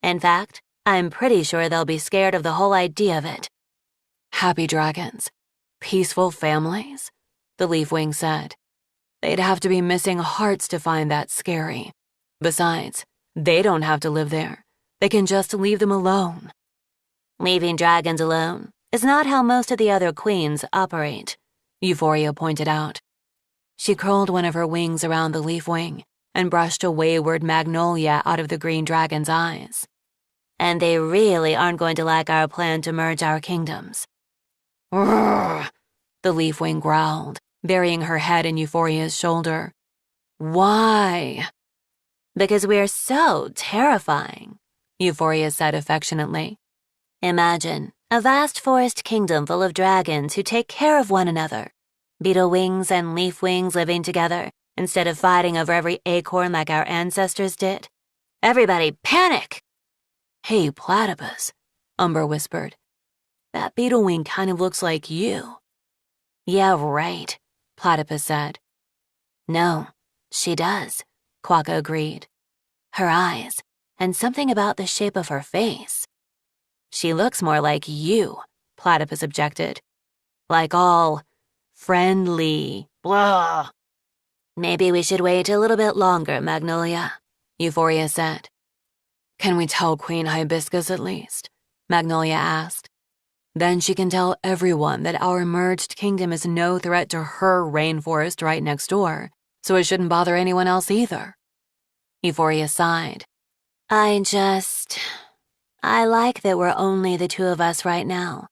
"In fact, I'm pretty sure they'll be scared of the whole idea of it." "Happy dragons, peaceful families," the leafwing said. "They'd have to be missing hearts to find that scary. Besides, they don't have to live there. They can just leave them alone." "Leaving dragons alone is not how most of the other queens operate," Euphoria pointed out. She curled one of her wings around the leafwing and brushed a wayward magnolia out of the green dragon's eyes. "And they really aren't going to like our plan to merge our kingdoms." "Rrrr," the leafwing growled, burying her head in Euphoria's shoulder. "Why?" "Because we're so terrifying," Euphoria said affectionately. "Imagine a vast forest kingdom full of dragons who take care of one another. Beetle wings and leaf wings living together instead of fighting over every acorn like our ancestors did. Everybody panic!" "Hey, Platypus," Umber whispered. "That beetle wing kind of looks like you." "Yeah, right," Platypus said. "No, she does," Quokka agreed. "Her eyes, and something about the shape of her face." "She looks more like you," Platypus objected. "Like all Friendly. Blah. Maybe we should wait a little bit longer, Magnolia, Euphoria said. Can we tell Queen Hibiscus at least? Magnolia asked. Then she can tell everyone that our merged kingdom is no threat to her rainforest right next door, so it shouldn't bother anyone else either. Euphoria sighed. I like that we're only the two of us right now.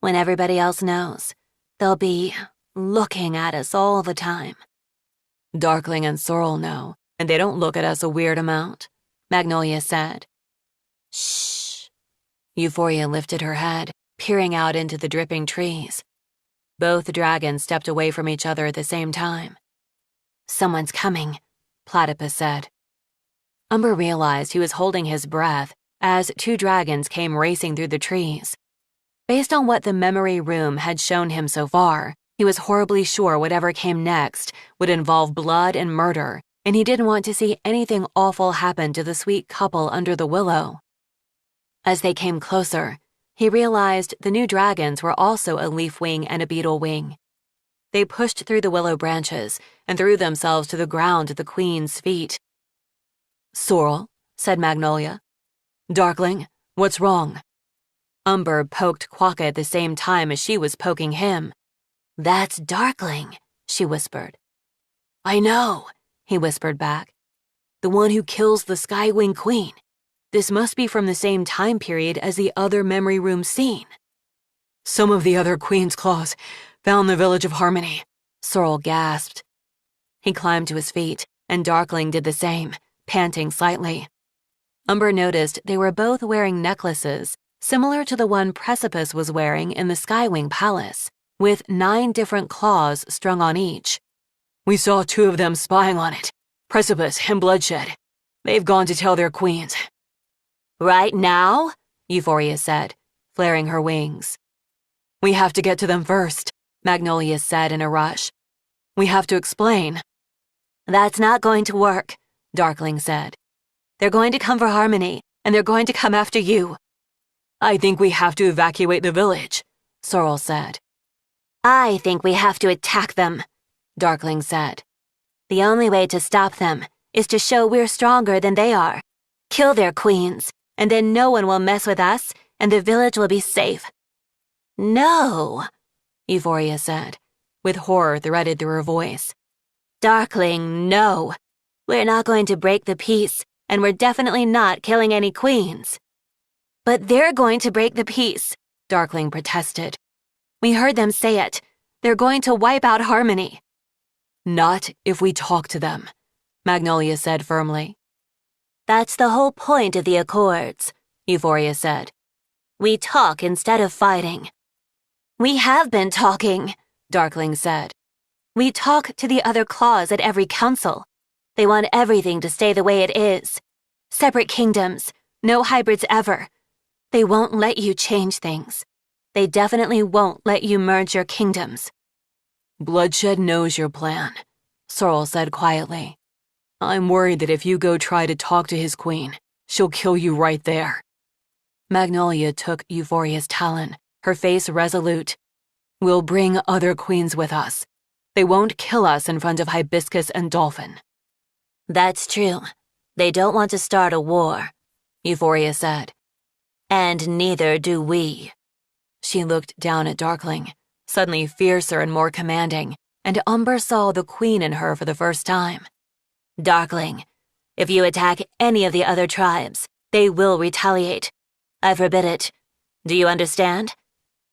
When everybody else knows, they'll be looking at us all the time. Darkling and Sorrel know, and they don't look at us a weird amount, Magnolia said. Shh. Euphoria lifted her head, peering out into the dripping trees. Both dragons stepped away from each other at the same time. Someone's coming, Platypus said. Umber realized he was holding his breath as two dragons came racing through the trees. Based on what the memory room had shown him so far, he was horribly sure whatever came next would involve blood and murder, and he didn't want to see anything awful happen to the sweet couple under the willow. As they came closer, he realized the new dragons were also a leaf wing and a beetle wing. They pushed through the willow branches and threw themselves to the ground at the queen's feet. Sorrel, said Magnolia. Darkling, what's wrong? Umber poked Quokka at the same time as she was poking him. That's Darkling, she whispered. I know, he whispered back. The one who kills the Skywing Queen. This must be from the same time period as the other memory room scene. Some of the other Queen's claws found the village of Harmony, Sorrel gasped. He climbed to his feet, and Darkling did the same, panting slightly. Umber noticed they were both wearing necklaces similar to the one Precipice was wearing in the Skywing Palace, with 9 different claws strung on each. We saw 2 of them spying on it, Precipice and Bloodshed. They've gone to tell their queens. Right now? Euphoria said, flaring her wings. We have to get to them first, Magnolia said in a rush. We have to explain. That's not going to work, Darkling said. They're going to come for Harmony, and they're going to come after you. I think we have to evacuate the village, Sorrel said. I think we have to attack them, Darkling said. The only way to stop them is to show we're stronger than they are. Kill their queens, and then no one will mess with us, and the village will be safe. No, Euphoria said, with horror threaded through her voice. Darkling, no. We're not going to break the peace, and we're definitely not killing any queens. But they're going to break the peace, Darkling protested. We heard them say it. They're going to wipe out Harmony. Not if we talk to them, Magnolia said firmly. That's the whole point of the Accords, Euphoria said. We talk instead of fighting. We have been talking, Darkling said. We talk to the other claws at every council. They want everything to stay the way it is. Separate kingdoms, no hybrids ever. They won't let you change things. They definitely won't let you merge your kingdoms. Bloodshed knows your plan, Sorrel said quietly. I'm worried that if you go try to talk to his queen, she'll kill you right there. Magnolia took Euphoria's talon, her face resolute. We'll bring other queens with us. They won't kill us in front of Hibiscus and Dolphin. That's true. They don't want to start a war, Euphoria said. And neither do we. She looked down at Darkling, suddenly fiercer and more commanding, and Umber saw the queen in her for the first time. Darkling, if you attack any of the other tribes, they will retaliate. I forbid it. Do you understand?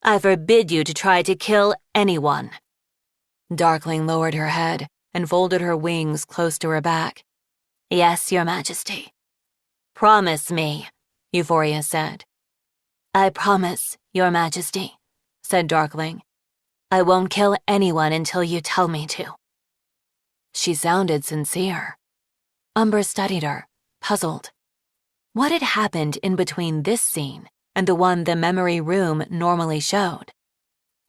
I forbid you to try to kill anyone. Darkling lowered her head and folded her wings close to her back. Yes, Your Majesty. Promise me, Euphoria said. I promise, Your Majesty, said Darkling. I won't kill anyone until you tell me to. She sounded sincere. Umber studied her, puzzled. What had happened in between this scene and the one the memory room normally showed?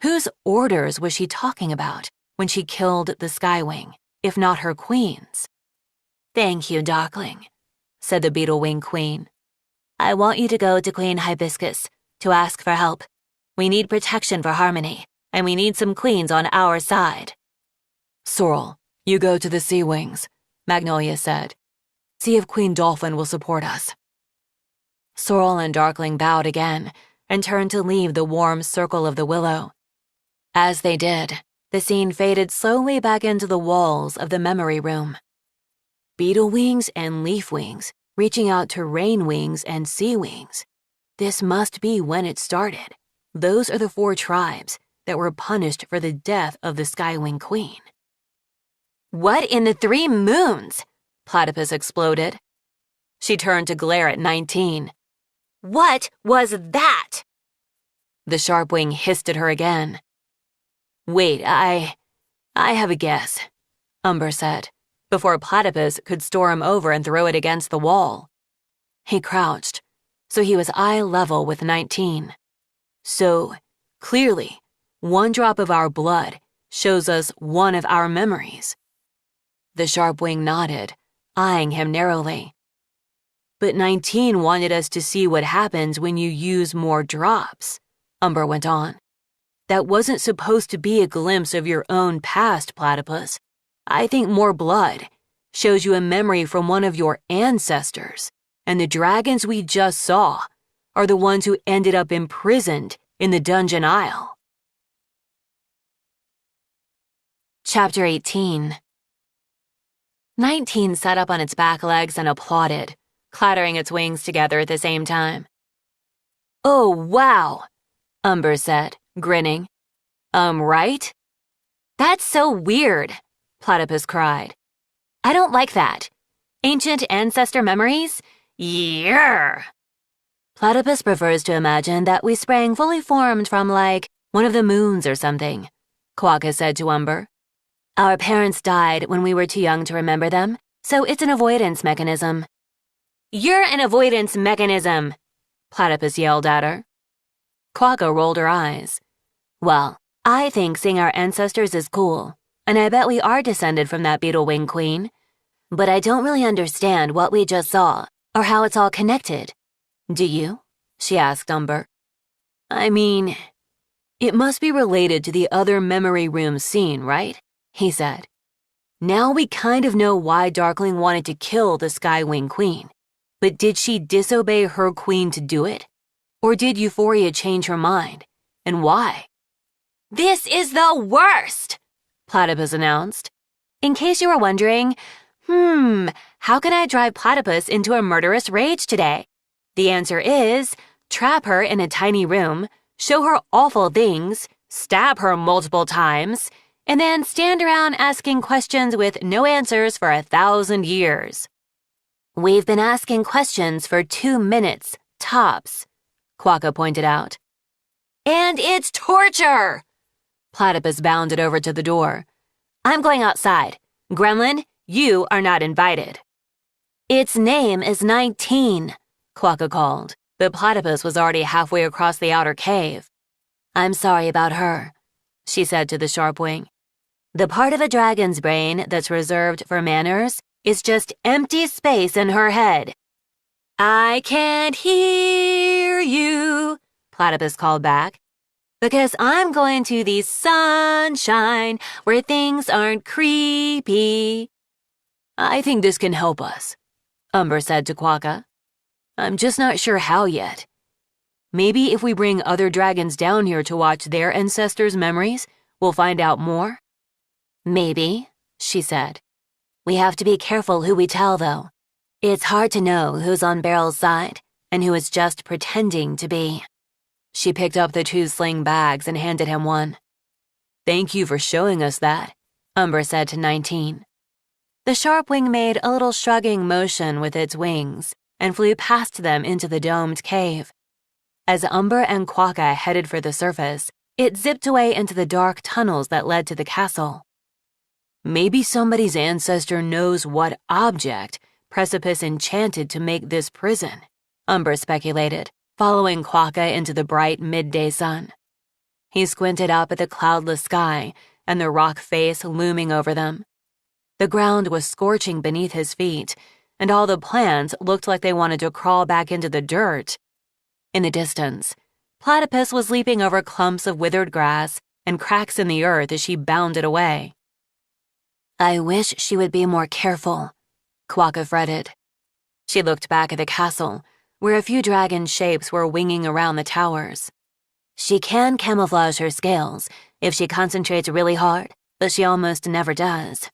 Whose orders was she talking about when she killed the Skywing, if not her queen's? Thank you, Darkling, said the Beetlewing Queen. I want you to go to Queen Hibiscus to ask for help. We need protection for Harmony, and we need some queens on our side. Sorrel, you go to the sea wings, Magnolia said. See if Queen Dolphin will support us. Sorrel and Darkling bowed again and turned to leave the warm circle of the willow. As they did, the scene faded slowly back into the walls of the memory room. Beetle wings and leaf wings, reaching out to rain wings and sea wings. This must be when it started. Those are the 4 tribes that were punished for the death of the Skywing Queen. What in the 3 moons? Platypus exploded. She turned to glare at 19. What was that? The Sharpwing hissed at her again. Wait, I have a guess, Umber said, before Platypus could storm over and throw it against the wall. He crouched, so he was eye level with 19. So, clearly, 1 drop of our blood shows us one of our memories. The Sharpwing nodded, eyeing him narrowly. But 19 wanted us to see what happens when you use more drops, Umber went on. That wasn't supposed to be a glimpse of your own past, Platypus. I think more blood shows you a memory from one of your ancestors, and the dragons we just saw are the ones who ended up imprisoned in the dungeon aisle. Chapter 18. 19 sat up on its back legs and applauded, clattering its wings together at the same time. Oh, wow, Umber said, grinning. Right? That's so weird, Platypus cried. I don't like that. Ancient ancestor memories? Yeah. Platypus prefers to imagine that we sprang fully formed from, like, one of the moons or something, Quokka said to Umber. Our parents died when we were too young to remember them, so it's an avoidance mechanism. You're an avoidance mechanism, Platypus yelled at her. Quokka rolled her eyes. Well, I think seeing our ancestors is cool, and I bet we are descended from that beetle wing queen. But I don't really understand what we just saw, or how it's all connected. Do you? She asked Umber. I mean, it must be related to the other memory room scene, right? He said. Now we kind of know why Darkling wanted to kill the Skywing Queen. But did she disobey her queen to do it? Or did Euphoria change her mind? And why? This is the worst, Platypus announced. In case you were wondering, how can I drive Platypus into a murderous rage today? The answer is, trap her in a tiny room, show her awful things, stab her multiple times, and then stand around asking questions with no answers for 1,000 years. We've been asking questions for 2 minutes, tops, Quokka pointed out. And it's torture! Platypus bounded over to the door. I'm going outside. Gremlin, you are not invited. Its name is 19, Quokka called, but Platypus was already halfway across the outer cave. I'm sorry about her, she said to the Sharpwing. The part of a dragon's brain that's reserved for manners is just empty space in her head. I can't hear you, Platypus called back. Because I'm going to the sunshine where things aren't creepy. I think this can help us, Umber said to Quokka. I'm just not sure how yet. Maybe if we bring other dragons down here to watch their ancestors' memories, we'll find out more? Maybe, she said. We have to be careful who we tell, though. It's hard to know who's on Barrel's side and who is just pretending to be. She picked up the 2 sling bags and handed him one. Thank you for showing us that, Umber said to 19. The Sharpwing made a little shrugging motion with its wings and flew past them into the domed cave. As Umber and Quokka headed for the surface, it zipped away into the dark tunnels that led to the castle. Maybe somebody's ancestor knows what object Precipice enchanted to make this prison, Umber speculated, following Quokka into the bright midday sun. He squinted up at the cloudless sky and the rock face looming over them. The ground was scorching beneath his feet, and all the plants looked like they wanted to crawl back into the dirt. In the distance, Platypus was leaping over clumps of withered grass and cracks in the earth as she bounded away. "I wish she would be more careful," Quokka fretted. She looked back at the castle, where a few dragon shapes were winging around the towers. She can camouflage her scales if she concentrates really hard, but she almost never does.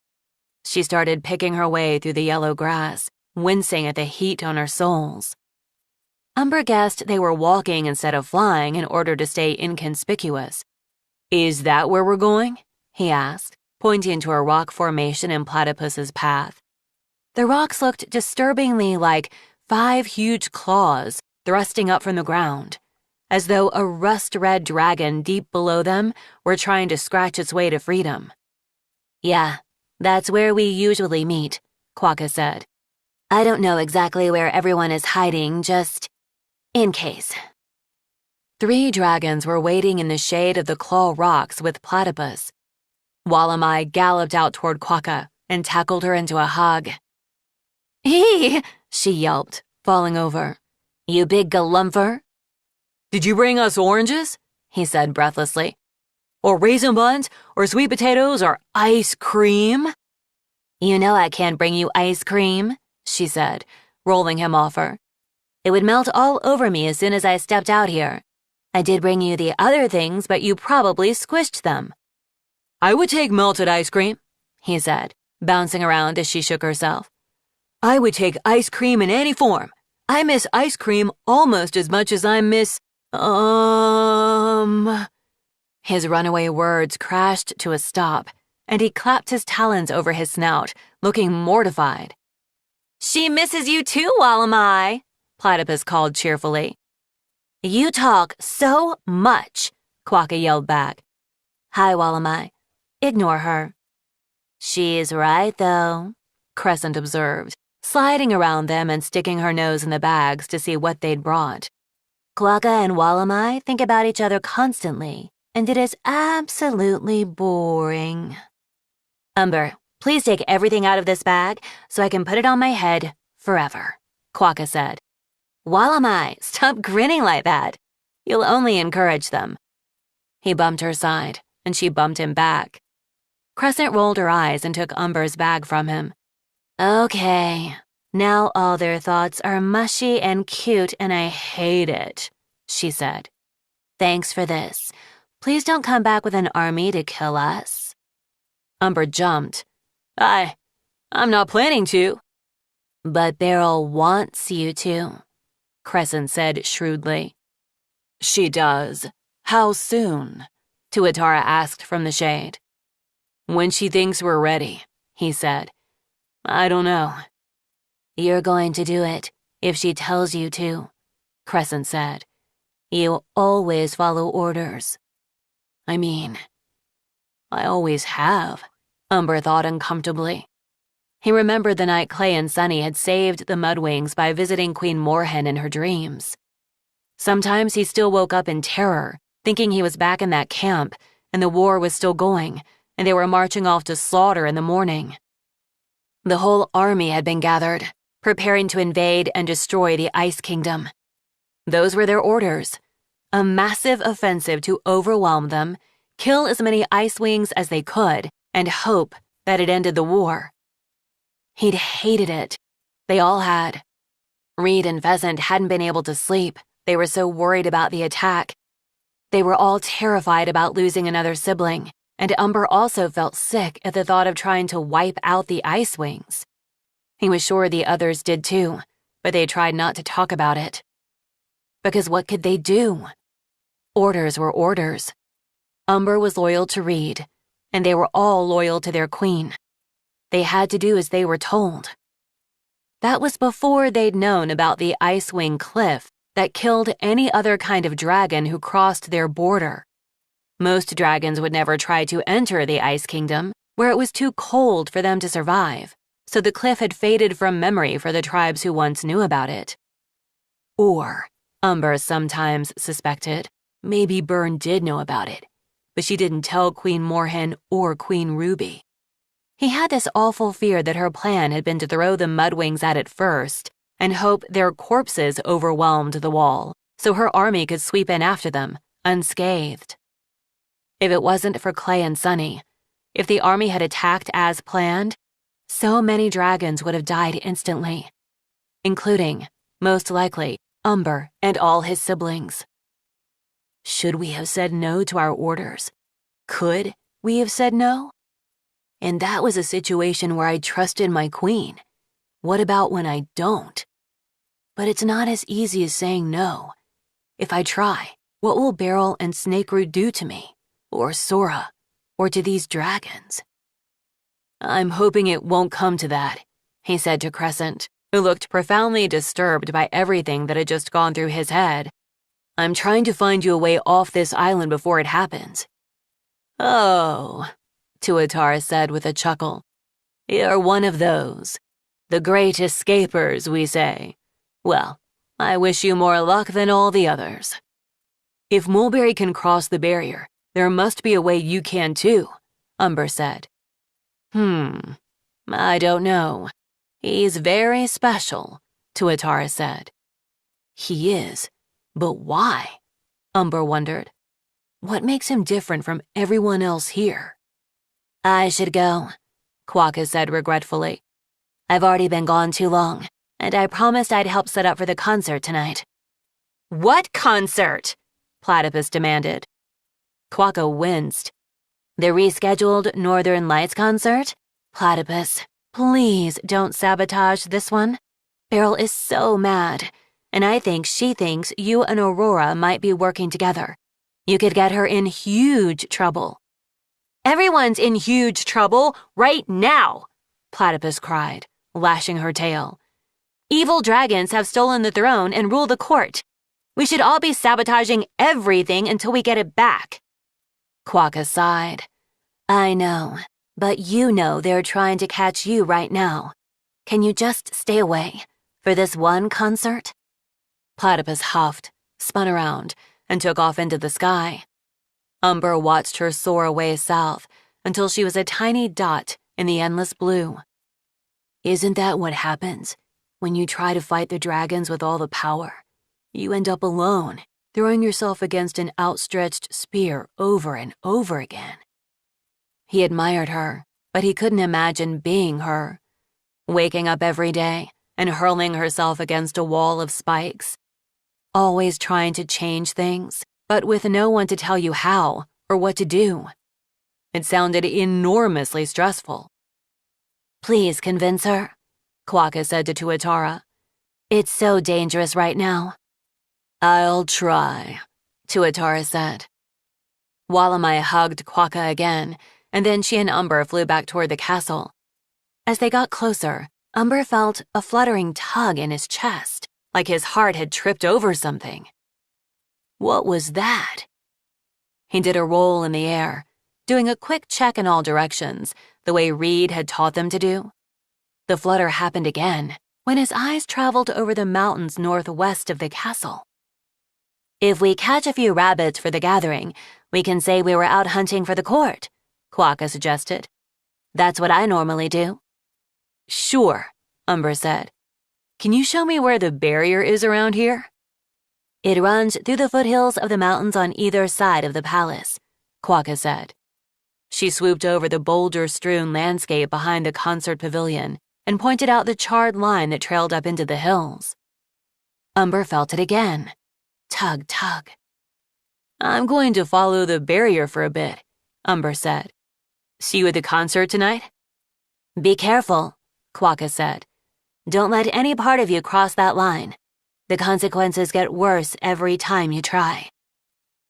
She started picking her way through the yellow grass, wincing at the heat on her soles. Umber guessed they were walking instead of flying in order to stay inconspicuous. "Is that where we're going?" he asked, pointing to a rock formation in Platypus's path. The rocks looked disturbingly like 5 huge claws thrusting up from the ground, as though a rust-red dragon deep below them were trying to scratch its way to freedom. "Yeah, that's where we usually meet," Quokka said. "I don't know exactly where everyone is hiding, just in case." 3 dragons were waiting in the shade of the claw rocks with Platypus. Walamai galloped out toward Quokka and tackled her into a hug. "Eee!" she yelped, falling over. "You big galumper." "Did you bring us oranges?" he said breathlessly. "Or raisin buns, or sweet potatoes, or ice cream?" "You know I can't bring you ice cream," she said, rolling him off her. "It would melt all over me as soon as I stepped out here. I did bring you the other things, but you probably squished them." "I would take melted ice cream," he said, bouncing around as she shook herself. "I would take ice cream in any form. I miss ice cream almost as much as I miss, His runaway words crashed to a stop, and he clapped his talons over his snout, looking mortified. "She misses you too, Walamai," Platypus called cheerfully. "You talk so much," Quokka yelled back. "Hi, Walamai. Ignore her." "She's right, though," Crescent observed, sliding around them and sticking her nose in the bags to see what they'd brought. "Quokka and Walamai think about each other constantly, and it is absolutely boring." "Umber, please take everything out of this bag so I can put it on my head forever," Quokka said. "Walamai, stop grinning like that. You'll only encourage them." He bumped her side, and she bumped him back. Crescent rolled her eyes and took Umber's bag from him. "Okay, now all their thoughts are mushy and cute, and I hate it," she said. "Thanks for this. Please don't come back with an army to kill us." Umber jumped. I'm not planning to." "But Beryl wants you to," Crescent said shrewdly. "She does. How soon?" Tuatara asked from the shade. "When she thinks we're ready," he said. "I don't know." "You're going to do it if she tells you to," Crescent said. "You always follow orders." "I mean, I always have," Umber thought uncomfortably. He remembered the night Clay and Sunny had saved the MudWings by visiting Queen Moorhen in her dreams. Sometimes he still woke up in terror, thinking he was back in that camp, and the war was still going, and they were marching off to slaughter in the morning. The whole army had been gathered, preparing to invade and destroy the Ice Kingdom. Those were their orders: a massive offensive to overwhelm them, kill as many Ice Wings as they could, and hope that it ended the war. He'd hated it. They all had. Reed and Pheasant hadn't been able to sleep. They were so worried about the attack. They were all terrified about losing another sibling, and Umber also felt sick at the thought of trying to wipe out the Ice Wings. He was sure the others did too, but they tried not to talk about it. Because what could they do? Orders were orders. Umber was loyal to Reed, and they were all loyal to their queen. They had to do as they were told. That was before they'd known about the Icewing Cliff that killed any other kind of dragon who crossed their border. Most dragons would never try to enter the Ice Kingdom, where it was too cold for them to survive, so the cliff had faded from memory for the tribes who once knew about it. Or, Umber sometimes suspected, maybe Byrne did know about it, but she didn't tell Queen Moorhen or Queen Ruby. He had this awful fear that her plan had been to throw the MudWings at it first and hope their corpses overwhelmed the wall so her army could sweep in after them, unscathed. If it wasn't for Clay and Sunny, if the army had attacked as planned, so many dragons would have died instantly, including, most likely, Umber and all his siblings. Should we have said no to our orders? Could we have said no? And that was a situation where I trusted my queen. What about when I don't? But it's not as easy as saying no. If I try, what will Beryl and Snakeroot do to me? Or Sora? Or to these dragons? I'm hoping it won't come to that, he said to Crescent, who looked profoundly disturbed by everything that had just gone through his head. I'm trying to find you a way off this island before it happens. Oh, Tuatara said with a chuckle. You're one of those. The great escapers, we say. Well, I wish you more luck than all the others. If Mulberry can cross the barrier, there must be a way you can too, Umber said. I don't know. He's very special, Tuatara said. He is, but why? Umber wondered. What makes him different from everyone else here? I should go, Quokka said regretfully. I've already been gone too long, and I promised I'd help set up for the concert tonight. What concert? Platypus demanded. Quokka winced. The rescheduled Northern Lights concert? Platypus, please don't sabotage this one. Beryl is so mad, and I think she thinks you and Aurora might be working together. You could get her in huge trouble. Everyone's in huge trouble right now, Platypus cried, lashing her tail. Evil dragons have stolen the throne and rule the court. We should all be sabotaging everything until we get it back. Quokka sighed. I know, but you know they're trying to catch you right now. Can you just stay away for this one concert? Platypus huffed, spun around, and took off into the sky. Umber watched her soar away south until she was a tiny dot in the endless blue. Isn't that what happens when you try to fight the dragons with all the power? You end up alone, throwing yourself against an outstretched spear over and over again. He admired her, but he couldn't imagine being her, waking up every day and hurling herself against a wall of spikes, always trying to change things, but with no one to tell you how or what to do. It sounded enormously stressful. Please convince her, Quokka said to Tuatara. It's so dangerous right now. I'll try, Tuatara said. Walamai hugged Quokka again, and then she and Umber flew back toward the castle. As they got closer, Umber felt a fluttering tug in his chest, like his heart had tripped over something. What was that? He did a roll in the air, doing a quick check in all directions, the way Reed had taught them to do. The flutter happened again, when his eyes traveled over the mountains northwest of the castle. If we catch a few rabbits for the gathering, we can say we were out hunting for the court, Quokka suggested. That's what I normally do. Sure, Umber said. Can you show me where the barrier is around here? It runs through the foothills of the mountains on either side of the palace, Quokka said. She swooped over the boulder-strewn landscape behind the concert pavilion and pointed out the charred line that trailed up into the hills. Umber felt it again. Tug, tug. I'm going to follow the barrier for a bit, Umber said. See you at the concert tonight? Be careful, Quokka said. Don't let any part of you cross that line. The consequences get worse every time you try.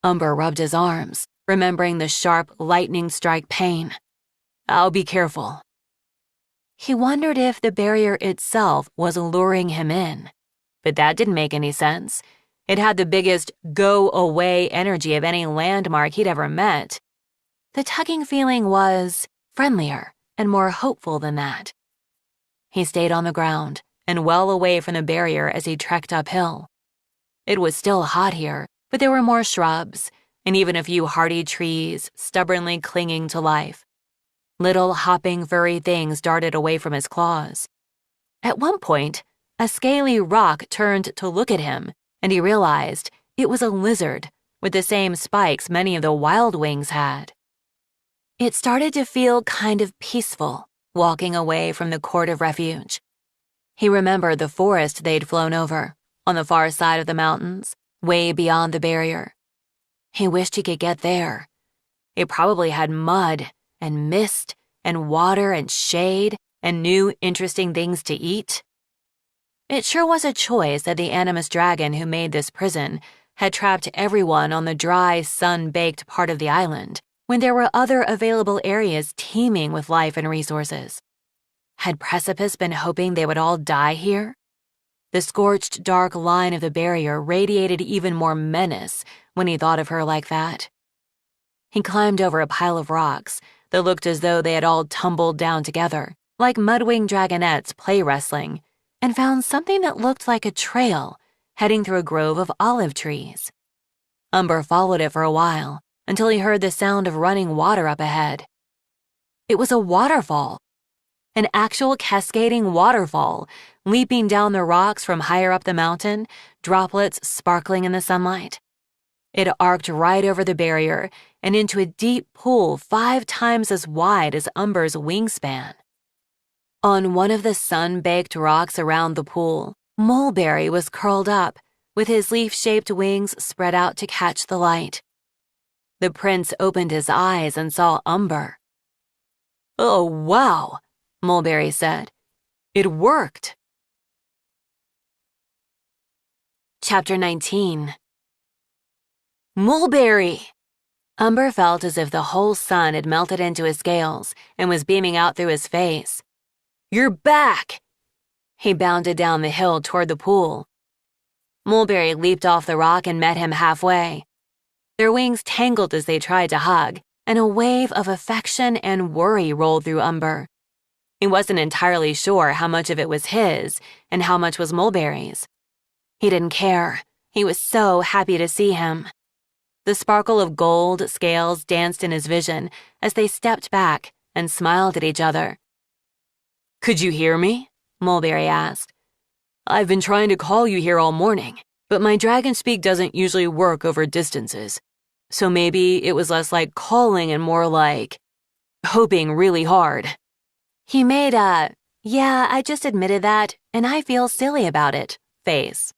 Umber rubbed his arms, remembering the sharp lightning strike pain. I'll be careful. He wondered if the barrier itself was luring him in. But that didn't make any sense. It had the biggest go-away energy of any landmark he'd ever met. The tugging feeling was friendlier and more hopeful than that. He stayed on the ground and well away from the barrier as he trekked uphill. It was still hot here, but there were more shrubs and even a few hardy trees stubbornly clinging to life. Little hopping furry things darted away from his claws. At one point, a scaly rock turned to look at him, and he realized it was a lizard, with the same spikes many of the wild wings had. It started to feel kind of peaceful, walking away from the Court of Refuge. He remembered the forest they'd flown over, on the far side of the mountains, way beyond the barrier. He wished he could get there. It probably had mud and mist and water and shade and new interesting things to eat. It sure was a choice that the animus dragon who made this prison had trapped everyone on the dry, sun-baked part of the island when there were other available areas teeming with life and resources. Had Precipice been hoping they would all die here? The scorched, dark line of the barrier radiated even more menace when he thought of her like that. He climbed over a pile of rocks that looked as though they had all tumbled down together, like MudWing dragonettes play wrestling, and found something that looked like a trail heading through a grove of olive trees. Umber followed it for a while until he heard the sound of running water up ahead. It was a waterfall, an actual cascading waterfall leaping down the rocks from higher up the mountain, droplets sparkling in the sunlight. It arced right over the barrier and into a deep pool 5 times as wide as Umber's wingspan. On one of the sun-baked rocks around the pool, Mulberry was curled up, with his leaf-shaped wings spread out to catch the light. The prince opened his eyes and saw Umber. "Oh, wow," Mulberry said. "It worked." Chapter 19. Mulberry! Umber felt as if the whole sun had melted into his scales and was beaming out through his face. "You're back!" He bounded down the hill toward the pool. Mulberry leaped off the rock and met him halfway. Their wings tangled as they tried to hug, and a wave of affection and worry rolled through Umber. He wasn't entirely sure how much of it was his and how much was Mulberry's. He didn't care. He was so happy to see him. The sparkle of gold scales danced in his vision as they stepped back and smiled at each other. "Could you hear me?" Mulberry asked. "I've been trying to call you here all morning, but my dragon speak doesn't usually work over distances. So maybe it was less like calling and more like hoping really hard." He made a, "Yeah, I just admitted that, and I feel silly about it," face.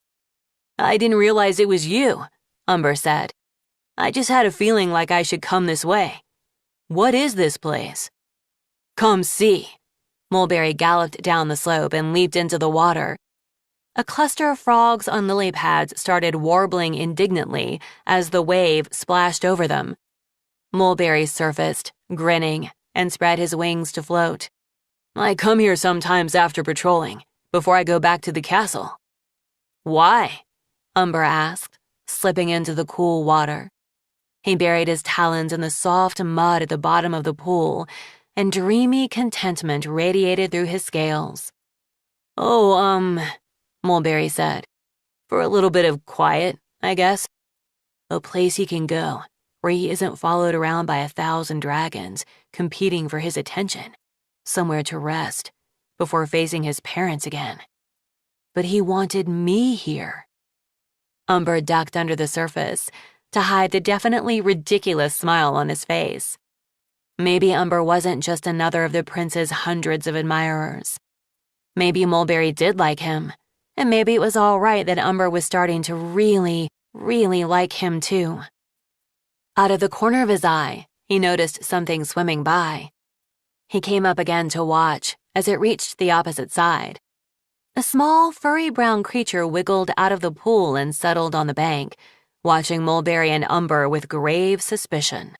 "I didn't realize it was you," Umber said. "I just had a feeling like I should come this way. What is this place?" "Come see." Mulberry galloped down the slope and leaped into the water. A cluster of frogs on lily pads started warbling indignantly as the wave splashed over them. Mulberry surfaced, grinning, and spread his wings to float. "I come here sometimes after patrolling, before I go back to the castle." "Why?" Umber asked, slipping into the cool water. He buried his talons in the soft mud at the bottom of the pool, and dreamy contentment radiated through his scales. "Oh, Mulberry said. "For a little bit of quiet, I guess. A place he can go, where he isn't followed around by 1,000 dragons competing for his attention. Somewhere to rest, before facing his parents again. But he wanted me here." Umber ducked under the surface to hide the definitely ridiculous smile on his face. Maybe Umber wasn't just another of the prince's hundreds of admirers. Maybe Mulberry did like him, and maybe it was all right that Umber was starting to really, really like him too. Out of the corner of his eye, he noticed something swimming by. He came up again to watch as it reached the opposite side. A small, furry brown creature wiggled out of the pool and settled on the bank, watching Mulberry and Umber with grave suspicion.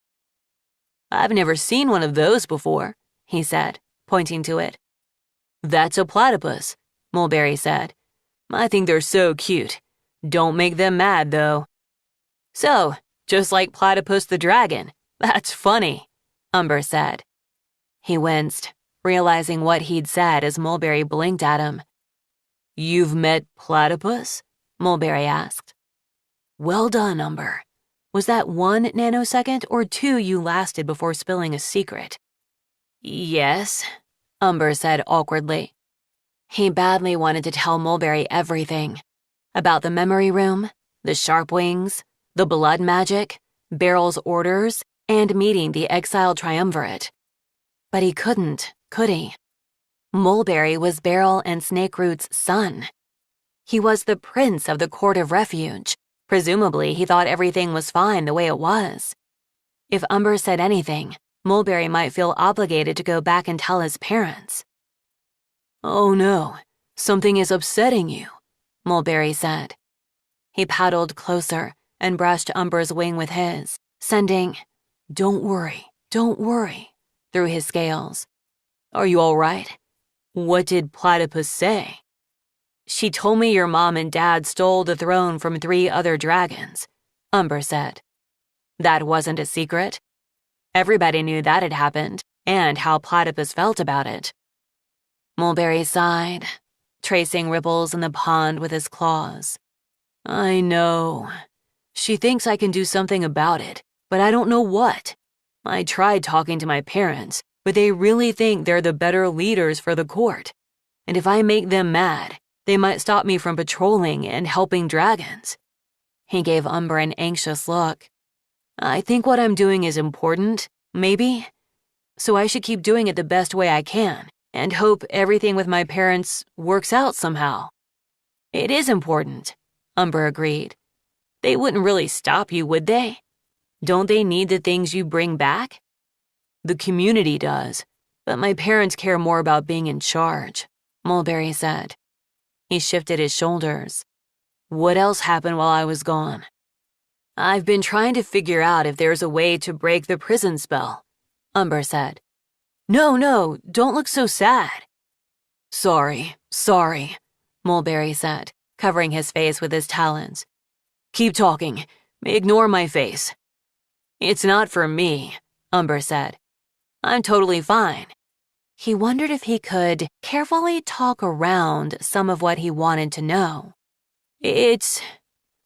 "I've never seen one of those before," he said, pointing to it. "That's a platypus," Mulberry said. "I think they're so cute. Don't make them mad, though." "So, just like Platypus the dragon. That's funny," Umber said. He winced, realizing what he'd said as Mulberry blinked at him. "You've met Platypus?" Mulberry asked. "Well done, Umber. Was that 1 nanosecond or 2 you lasted before spilling a secret?" "Yes," Umber said awkwardly. He badly wanted to tell Mulberry everything. About the memory room, the sharp wings, the blood magic, Beryl's orders, and meeting the exiled triumvirate. But he couldn't, could he? Mulberry was Beryl and Snakeroot's son. He was the prince of the Court of Refuge. Presumably, he thought everything was fine the way it was. If Umber said anything, Mulberry might feel obligated to go back and tell his parents. "Oh no, something is upsetting you," Mulberry said. He paddled closer and brushed Umber's wing with his, sending, don't worry," through his scales. "Are you all right? What did Platypus say?" "She told me your mom and dad stole the throne from 3 other dragons," Umber said. That wasn't a secret. Everybody knew that had happened, and how Platypus felt about it. Mulberry sighed, tracing ripples in the pond with his claws. "I know. She thinks I can do something about it, but I don't know what. I tried talking to my parents, but they really think they're the better leaders for the court. And if I make them mad, they might stop me from patrolling and helping dragons." He gave Umber an anxious look. "I think what I'm doing is important, maybe. So I should keep doing it the best way I can, and hope everything with my parents works out somehow." "It is important," Umber agreed. "They wouldn't really stop you, would they? Don't they need the things you bring back?" "The community does, but my parents care more about being in charge," Mulberry said. He shifted his shoulders. "What else happened while I was gone?" "I've been trying to figure out if there's a way to break the prison spell," Umber said. No, don't look so sad." Sorry, Mulberry said, covering his face with his talons. "Keep talking. Ignore my face." "It's not for me," Umber said. "I'm totally fine." He wondered if he could carefully talk around some of what he wanted to know.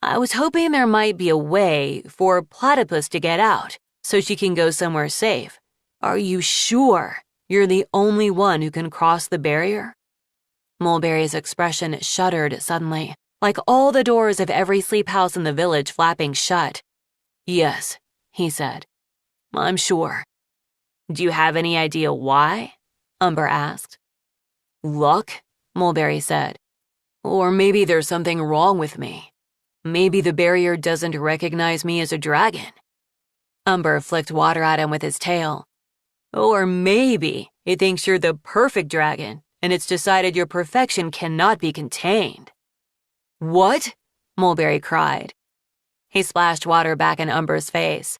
I was hoping there might be a way for Platypus to get out so she can go somewhere safe. Are you sure you're the only one who can cross the barrier?" Mulberry's expression shuddered suddenly, like all the doors of every sleep house in the village flapping shut. "Yes," he said. "I'm sure." "Do you have any idea why?" Umber asked. "Luck," Mulberry said. "Or maybe there's something wrong with me. Maybe the barrier doesn't recognize me as a dragon." Umber flicked water at him with his tail. "Or maybe it thinks you're the perfect dragon, and it's decided your perfection cannot be contained." "What?" Mulberry cried. He splashed water back in Umber's face.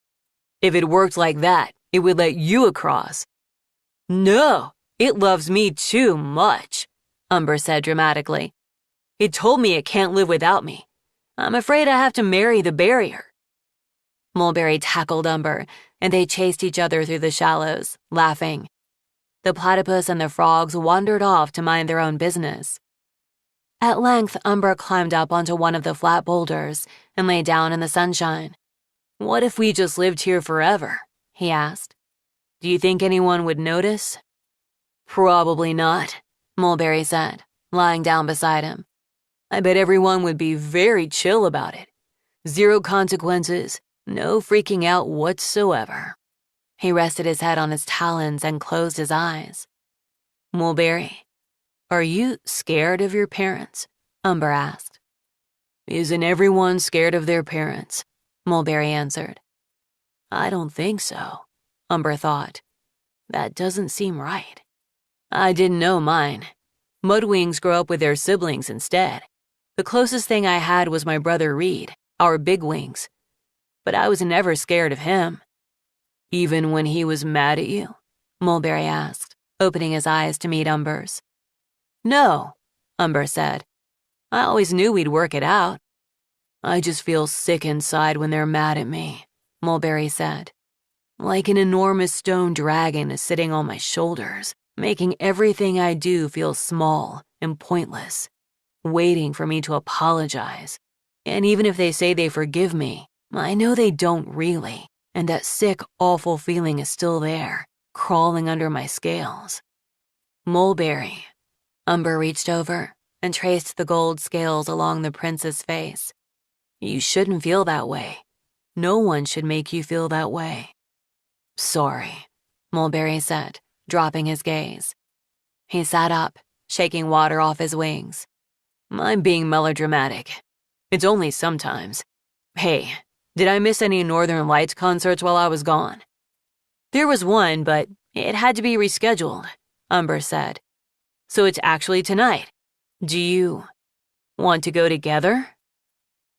"If it worked like that, it would let you across." "No, it loves me too much," Umber said dramatically. "It told me it can't live without me. I'm afraid I have to marry the barrier." Mulberry tackled Umber, and they chased each other through the shallows, laughing. The platypus and the frogs wandered off to mind their own business. At length, Umber climbed up onto one of the flat boulders and lay down in the sunshine. "What if we just lived here forever?" he asked. "Do you think anyone would notice?" "Probably not," Mulberry said, lying down beside him. "I bet everyone would be very chill about it. 0 consequences, no freaking out whatsoever." He rested his head on his talons and closed his eyes. "Mulberry, are you scared of your parents?" Umber asked. "Isn't everyone scared of their parents?" Mulberry answered. "I don't think so," Umber thought. "That doesn't seem right. I didn't know mine. MudWings grow up with their siblings instead. The closest thing I had was my brother Reed, our bigwings. But I was never scared of him." "Even when he was mad at you?" Mulberry asked, opening his eyes to meet Umber's. "No," Umber said. "I always knew we'd work it out." "I just feel sick inside when they're mad at me," Mulberry said. "Like an enormous stone dragon is sitting on my shoulders, making everything I do feel small and pointless, waiting for me to apologize. And even if they say they forgive me, I know they don't really, and that sick, awful feeling is still there, crawling under my scales." "Mulberry." Umber reached over and traced the gold scales along the prince's face. "You shouldn't feel that way. No one should make you feel that way." "Sorry," Mulberry said, dropping his gaze. He sat up, shaking water off his wings. "I'm being melodramatic. It's only sometimes. Hey, did I miss any Northern Lights concerts while I was gone?" "There was one, but it had to be rescheduled," Umber said. "So it's actually tonight. Do you want to go together?"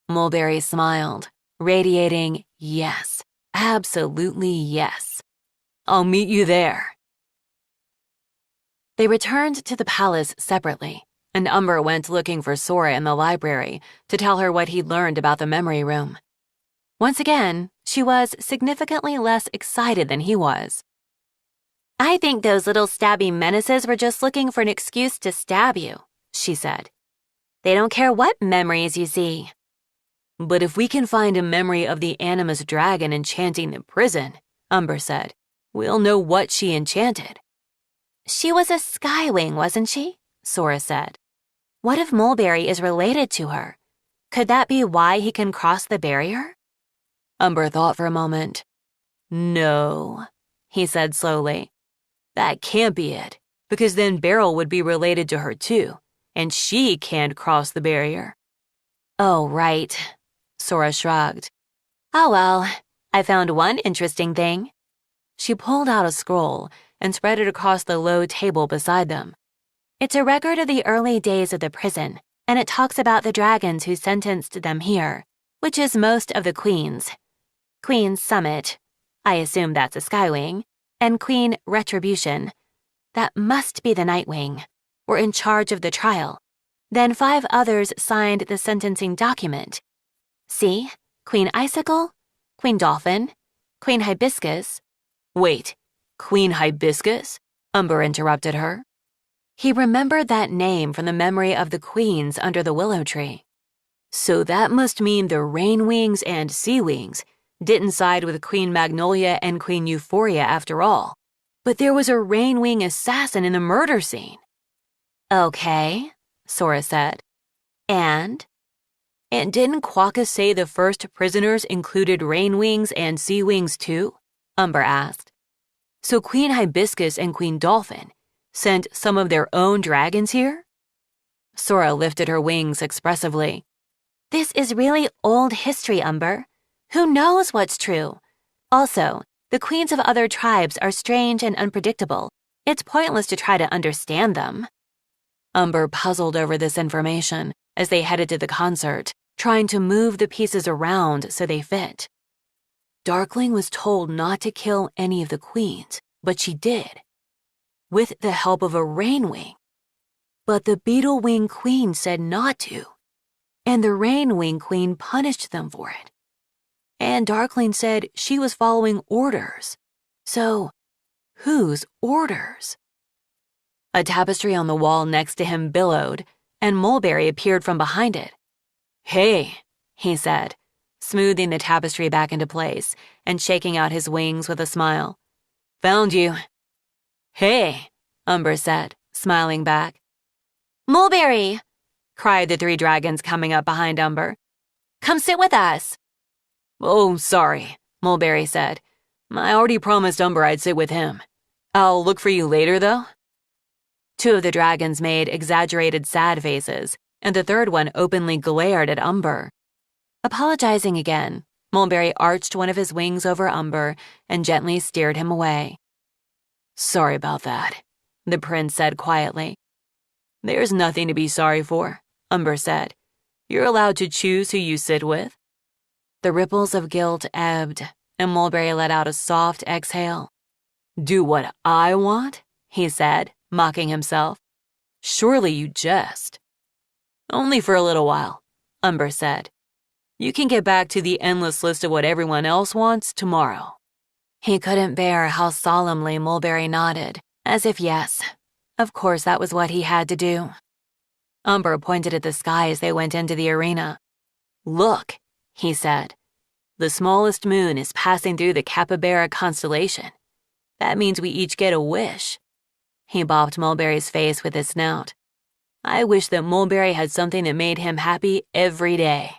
Mulberry smiled, radiating yes, absolutely yes. "I'll meet you there." They returned to the palace separately, and Umber went looking for Sora in the library to tell her what he'd learned about the memory room. Once again, she was significantly less excited than he was. "I think those little stabby menaces were just looking for an excuse to stab you," she said. "They don't care what memories you see." "But if we can find a memory of the Animus dragon enchanting the prison," Umber said, "we'll know what she enchanted." "She was a skywing, wasn't she?" Sora said. "What if Mulberry is related to her? Could that be why he can cross the barrier?" Umber thought for a moment. "No," he said slowly. "That can't be it, because then Beryl would be related to her too, and she can't cross the barrier." "Oh, right," Sora shrugged. "Oh well, I found one interesting thing." She pulled out a scroll and spread it across the low table beside them. "It's a record of the early days of the prison, and it talks about the dragons who sentenced them here, which is most of the queens. Queen Summit, I assume that's a skywing, and Queen Retribution, that must be the Nightwing, were in charge of the trial. Then 5 others signed the sentencing document. See, Queen Icicle, Queen Dolphin, Queen Hibiscus." "Wait, Queen Hibiscus?" Umber interrupted her. He remembered that name from the memory of the queens under the willow tree. "So that must mean the Rainwings and Seawings didn't side with Queen Magnolia and Queen Euphoria after all. But there was a Rainwing assassin in the murder scene." "Okay," Sora said. And didn't Quokka say the first prisoners included Rainwings and Seawings too?" Umber asked. "So Queen Hibiscus and Queen Dolphin sent some of their own dragons here?" Sora lifted her wings expressively. "This is really old history, Umber. Who knows what's true? Also, the queens of other tribes are strange and unpredictable. It's pointless to try to understand them." Umber puzzled over this information as they headed to the concert, trying to move the pieces around so they fit. Darkling was told not to kill any of the queens, but she did, with the help of a Rainwing. But the Beetlewing Queen said not to, and the Rainwing Queen punished them for it. And Darkling said she was following orders. So, whose orders? A tapestry on the wall next to him billowed, and Mulberry appeared from behind it. "Hey," he said, smoothing the tapestry back into place and shaking out his wings with a smile. "Found you." "Hey," Umber said, smiling back. "Mulberry!" cried the 3 dragons coming up behind Umber. "Come sit with us." "Oh, sorry," Mulberry said. "I already promised Umber I'd sit with him. I'll look for you later, though." 2 of the dragons made exaggerated sad faces, and the 3rd one openly glared at Umber. Apologizing again, Mulberry arched one of his wings over Umber and gently steered him away. "Sorry about that," the prince said quietly. "There's nothing to be sorry for," Umber said. "You're allowed to choose who you sit with." The ripples of guilt ebbed, and Mulberry let out a soft exhale. "Do what I want?" he said, mocking himself. "Surely you jest." "Only for a little while," Umber said. "You can get back to the endless list of what everyone else wants tomorrow." He couldn't bear how solemnly Mulberry nodded, as if yes, of course that was what he had to do. Umber pointed at the sky as they went into the arena. "Look," he said. "The smallest moon is passing through the Capybara constellation. That means we each get a wish." He bopped Mulberry's face with his snout. "I wish that Mulberry had something that made him happy every day."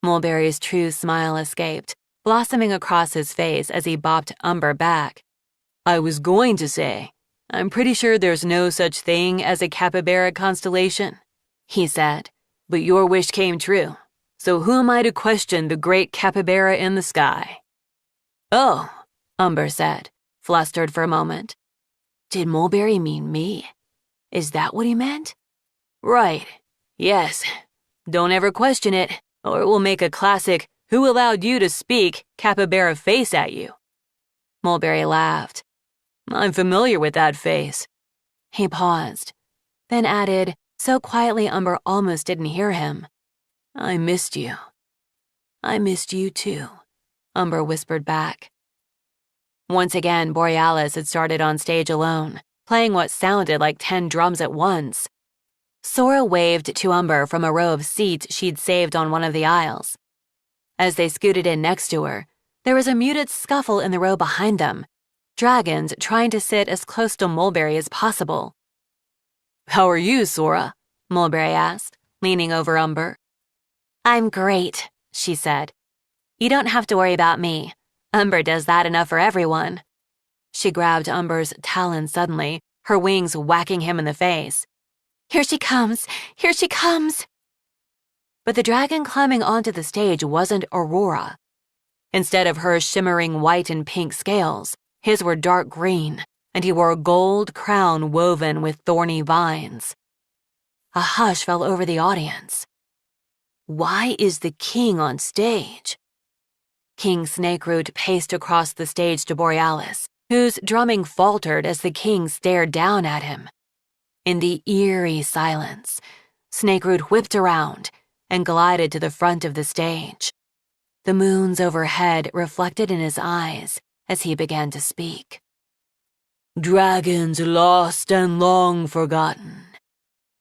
Mulberry's true smile escaped, blossoming across his face as he bopped Umber back. I was going to say, I'm pretty sure there's no such thing as a capybara constellation, he said, but your wish came true. So who am I to question the great capybara in the sky? Oh, Umber said, flustered for a moment. Did Mulberry mean me? Is that what he meant? Right, yes. Don't ever question it, or it will make a classic "Who allowed you to speak?" capybara face at you. Mulberry laughed. I'm familiar with that face. He paused, then added, so quietly Umber almost didn't hear him. I missed you. I missed you too, Umber whispered back. Once again, Borealis had started on stage alone, playing what sounded like 10 drums at once. Sora waved to Umber from a row of seats she'd saved on one of the aisles. As they scooted in next to her, there was a muted scuffle in the row behind them, dragons trying to sit as close to Mulberry as possible. How are you, Sora? Mulberry asked, leaning over Umber. I'm great, she said. You don't have to worry about me. Umber does that enough for everyone. She grabbed Umber's talon suddenly, her wings whacking him in the face. Here she comes! Here she comes! But the dragon climbing onto the stage wasn't Aurora. Instead of her shimmering white and pink scales, his were dark green, and he wore a gold crown woven with thorny vines. A hush fell over the audience. Why is the king on stage? King Snakeroot paced across the stage to Borealis, whose drumming faltered as the king stared down at him. In the eerie silence, Snakeroot whipped around and glided to the front of the stage. The moons overhead reflected in his eyes as he began to speak. Dragons lost and long forgotten,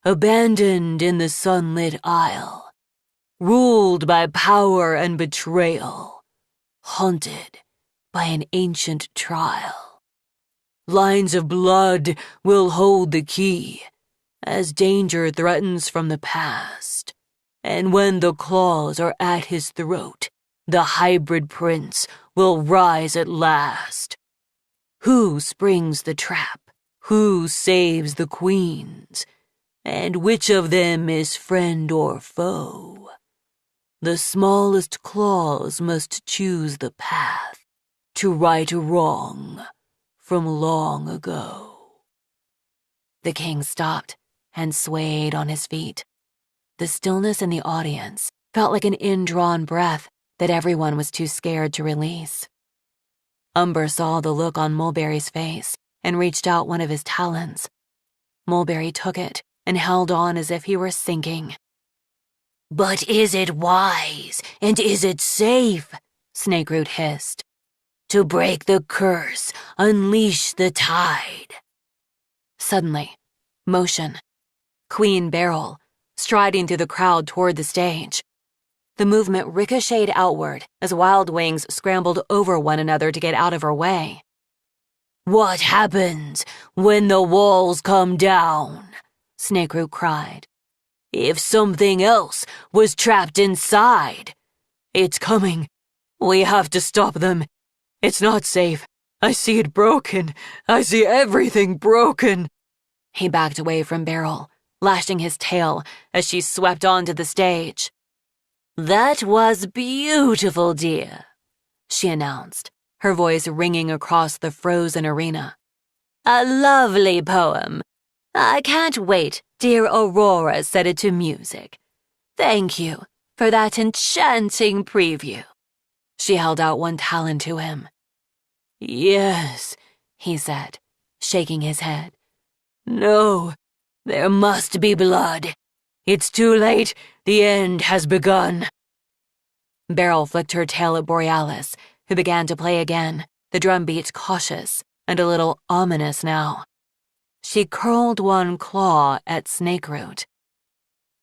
abandoned in the sunlit isle, ruled by power and betrayal, haunted by an ancient trial. Lines of blood will hold the key as danger threatens from the past. And when the claws are at his throat, the hybrid prince will rise at last. Who springs the trap? Who saves the queens? And which of them is friend or foe? The smallest claws must choose the path to right a wrong from long ago. The king stopped and swayed on his feet. The stillness in the audience felt like an indrawn breath that everyone was too scared to release. Umber saw the look on Mulberry's face and reached out one of his talons. Mulberry took it and held on as if he were sinking. But is it wise and is it safe? Snakeroot hissed. To break the curse, unleash the tide. Suddenly, motion. Queen Beryl, striding through the crowd toward the stage. The movement ricocheted outward as wild wings scrambled over one another to get out of her way. What happens when the walls come down? Snakeroot cried. If something else was trapped inside. It's coming. We have to stop them. It's not safe. I see it broken. I see everything broken. He backed away from Beryl, lashing his tail as she swept onto the stage. That was beautiful, dear, she announced, her voice ringing across the frozen arena. A lovely poem. I can't wait, dear Aurora set it to music. Thank you for that enchanting preview. She held out one talon to him. Yes, he said, shaking his head. No, there must be blood. It's too late. The end has begun. Beryl flicked her tail at Borealis, who began to play again, the drum beats cautious and a little ominous now. She curled one claw at Snakeroot.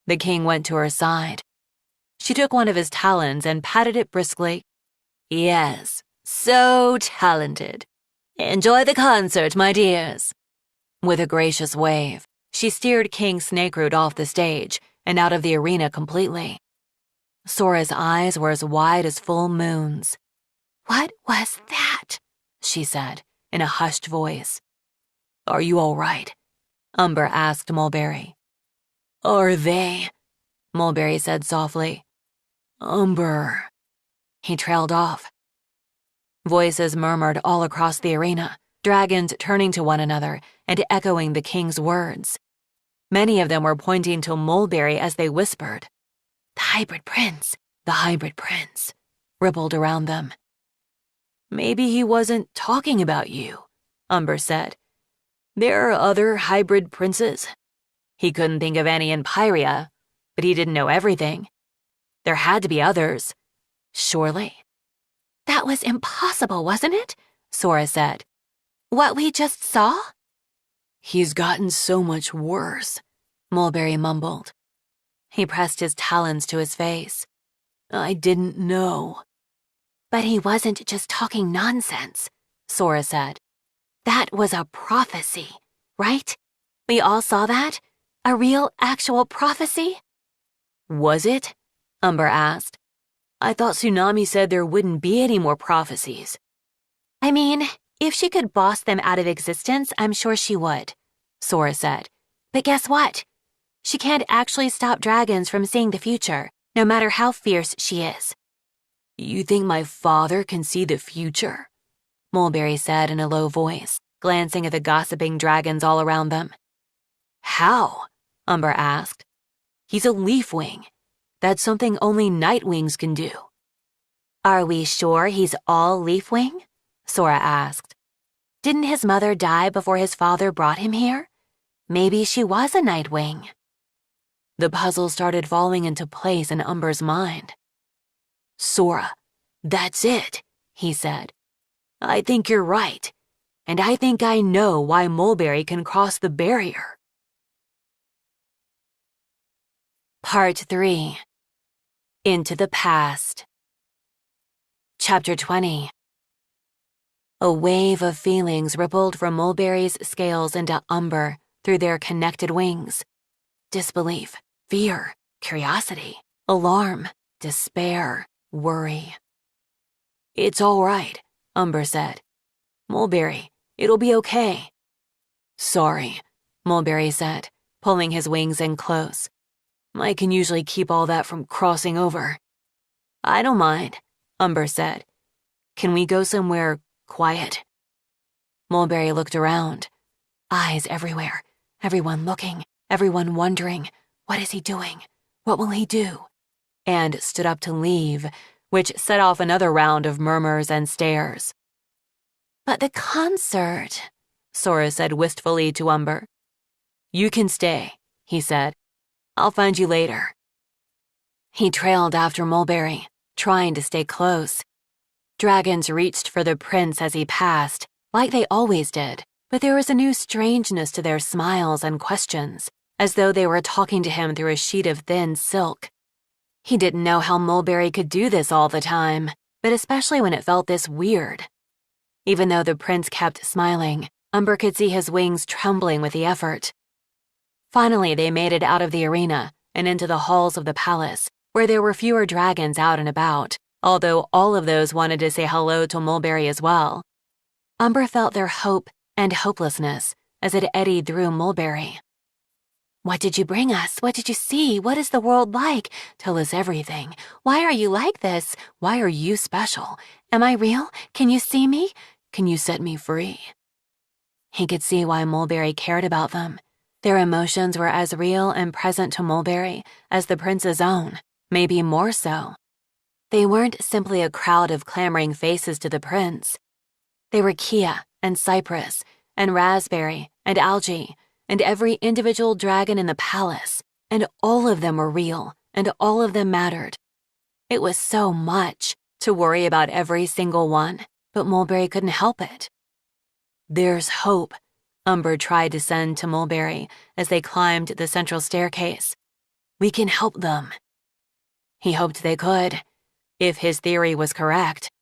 The king went to her side. She took one of his talons and patted it briskly. Yes, so talented. Enjoy the concert, my dears. With a gracious wave, she steered King Snakeroot off the stage and out of the arena completely. Sora's eyes were as wide as full moons. "What was that?" she said in a hushed voice. "Are you all right?" Umber asked Mulberry. "Are they?" Mulberry said softly. "Umber." He trailed off. Voices murmured all across the arena, dragons turning to one another and echoing the king's words. Many of them were pointing to Mulberry as they whispered. "The hybrid prince, the hybrid prince," rippled around them. "Maybe he wasn't talking about you," Umber said. "There are other hybrid princes." He couldn't think of any in Pyria, but he didn't know everything. There had to be others. Surely. "That was impossible, wasn't it?" Sora said. "What we just saw?" "He's gotten so much worse," Mulberry mumbled. He pressed his talons to his face. "I didn't know." "But he wasn't just talking nonsense," Sora said. "That was a prophecy, right? We all saw that? A real, actual prophecy?" "Was it?" Umber asked. "I thought Tsunami said there wouldn't be any more prophecies." "I mean, if she could boss them out of existence, I'm sure she would," Sora said. "But guess what? She can't actually stop dragons from seeing the future, no matter how fierce she is." "You think my father can see the future?" Mulberry said in a low voice, glancing at the gossiping dragons all around them. "How?" Umber asked. "He's a leaf wing. That's something only night wings can do." "Are we sure he's all leaf wing?" Sora asked. "Didn't his mother die before his father brought him here? Maybe she was a night wing." The puzzle started falling into place in Umber's mind. "Sora, that's it," he said. "I think you're right, and I think I know why Mulberry can cross the barrier." Part 3. Into the Past. Chapter 20. A wave of feelings rippled from Mulberry's scales into Umber through their connected wings. Disbelief, fear, curiosity, alarm, despair, worry. "It's all right," Umber said. "Mulberry, it'll be okay." "Sorry," Mulberry said, pulling his wings in close. "I can usually keep all that from crossing over." "I don't mind," Umber said. "Can we go somewhere quiet?" Mulberry looked around. Eyes everywhere, everyone looking, everyone wondering, what is he doing? What will he do? And stood up to leave, which set off another round of murmurs and stares. "But the concert," Sora said wistfully to Umber. "You can stay," he said. "I'll find you later." He trailed after Mulberry, trying to stay close. Dragons reached for the prince as he passed, like they always did, but there was a new strangeness to their smiles and questions, as though they were talking to him through a sheet of thin silk. He didn't know how Mulberry could do this all the time, but especially when it felt this weird. Even though the prince kept smiling, Umber could see his wings trembling with the effort. Finally, they made it out of the arena and into the halls of the palace, where there were fewer dragons out and about, although all of those wanted to say hello to Mulberry as well. Umber felt their hope and hopelessness as it eddied through Mulberry. "What did you bring us? What did you see? What is the world like? Tell us everything. Why are you like this? Why are you special? Am I real? Can you see me? Can you set me free?" He could see why Mulberry cared about them. Their emotions were as real and present to Mulberry as the prince's own, maybe more so. They weren't simply a crowd of clamoring faces to the prince. They were Kia and Cypress and Raspberry and Algae and every individual dragon in the palace, and all of them were real, and all of them mattered. It was so much to worry about every single one, but Mulberry couldn't help it. "There's hope," Umber tried to send to Mulberry as they climbed the central staircase. "We can help them." He hoped they could, if his theory was correct.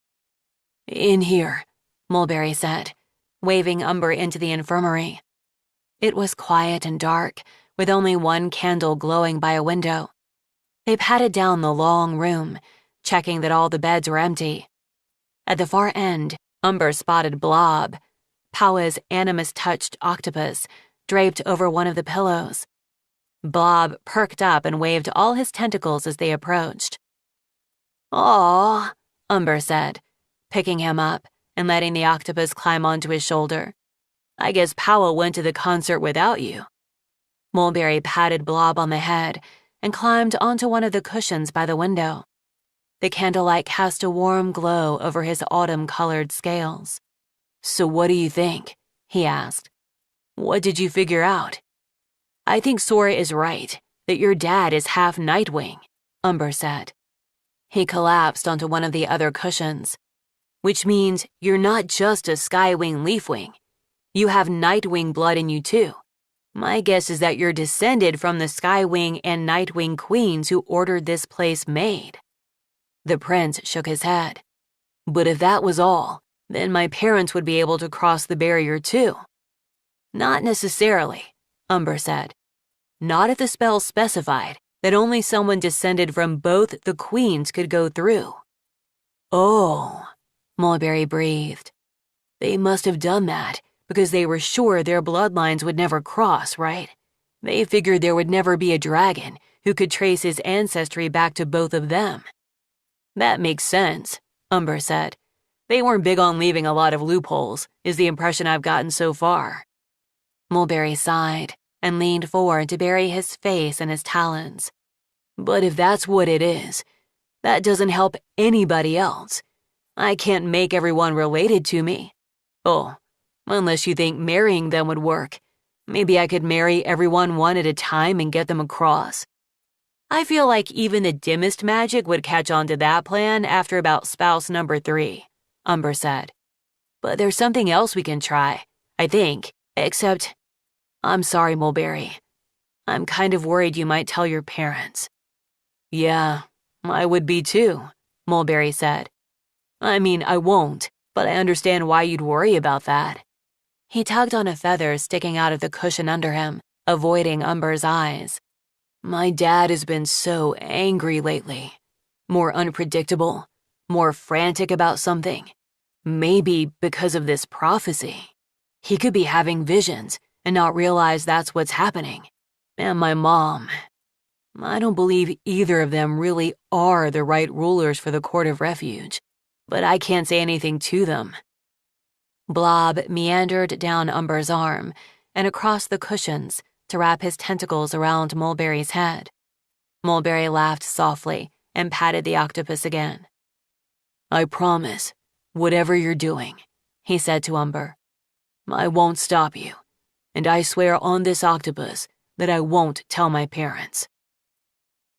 "In here," Mulberry said, waving Umber into the infirmary. It was quiet and dark, with only one candle glowing by a window. They patted down the long room, checking that all the beds were empty. At the far end, Umber spotted Blob, Pawa's animus-touched octopus, draped over one of the pillows. Blob perked up and waved all his tentacles as they approached. "Aw," Umber said, picking him up and letting the octopus climb onto his shoulder. "I guess Pawa went to the concert without you." Mulberry patted Blob on the head and climbed onto one of the cushions by the window. The candlelight cast a warm glow over his autumn-colored scales. "So what do you think?" he asked. "What did you figure out?" "I think Sora is right, that your dad is half Nightwing," Umber said. He collapsed onto one of the other cushions. "Which means you're not just a Skywing Leafwing. You have Nightwing blood in you too. My guess is that you're descended from the Skywing and Nightwing queens who ordered this place made." The prince shook his head. "But if that was all, then my parents would be able to cross the barrier too." "Not necessarily," Umber said. "Not if the spell specified that only someone descended from both the queens could go through." "Oh," Mulberry breathed. "They must have done that because they were sure their bloodlines would never cross, right? They figured there would never be a dragon who could trace his ancestry back to both of them." "That makes sense," Umber said. "They weren't big on leaving a lot of loopholes, is the impression I've gotten so far." Mulberry sighed and leaned forward to bury his face in his talons. "But if that's what it is, that doesn't help anybody else. I can't make everyone related to me. Oh, unless you think marrying them would work. Maybe I could marry everyone one at a time and get them across." "I feel like even the dimmest magic would catch on to that plan after about spouse number 3, Umber said. "But there's something else we can try, I think, except, I'm sorry, Mulberry. I'm kind of worried you might tell your parents." "Yeah, I would be too," Mulberry said. "I mean, I won't, but I understand why you'd worry about that." He tugged on a feather sticking out of the cushion under him, avoiding Umber's eyes. "My dad has been so angry lately. More unpredictable, more frantic about something. Maybe because of this prophecy. He could be having visions and not realize that's what's happening. And my mom. I don't believe either of them really are the right rulers for the Court of Refuge, but I can't say anything to them." Blob meandered down Umber's arm and across the cushions to wrap his tentacles around Mulberry's head. Mulberry laughed softly and patted the octopus again. "I promise, whatever you're doing," he said to Umber, "I won't stop you, and I swear on this octopus that I won't tell my parents."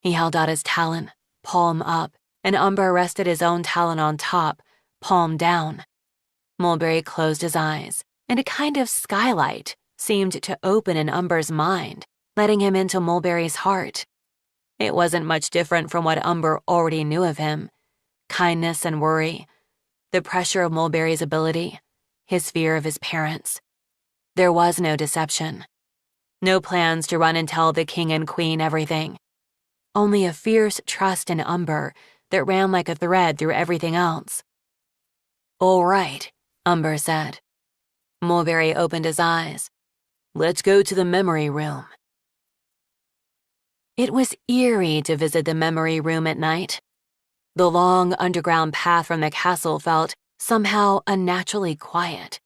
He held out his talon, palm up, and Umber rested his own talon on top, palm down. Mulberry closed his eyes, and a kind of skylight seemed to open in Umber's mind, letting him into Mulberry's heart. It wasn't much different from what Umber already knew of him. Kindness and worry, the pressure of Mulberry's ability, his fear of his parents. There was no deception. No plans to run and tell the king and queen everything. Only a fierce trust in Umber that ran like a thread through everything else. "All right," Umber said. Mulberry opened his eyes. "Let's go to the memory room." It was eerie to visit the memory room at night. The long underground path from the castle felt somehow unnaturally quiet.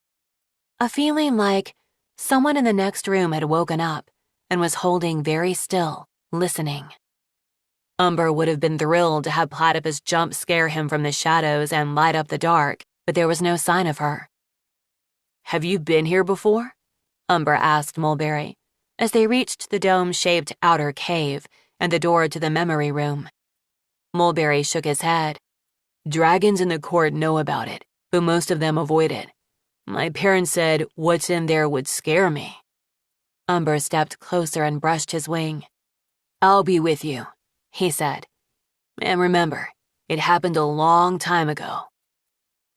A feeling like someone in the next room had woken up and was holding very still, listening. Umber would have been thrilled to have Platypus jump scare him from the shadows and light up the dark, but there was no sign of her. "Have you been here before?" Umber asked Mulberry, as they reached the dome-shaped outer cave and the door to the memory room. Mulberry shook his head. "Dragons in the court know about it, but most of them avoid it. My parents said what's in there would scare me." Umber stepped closer and brushed his wing. "I'll be with you," he said. "And remember, it happened a long time ago."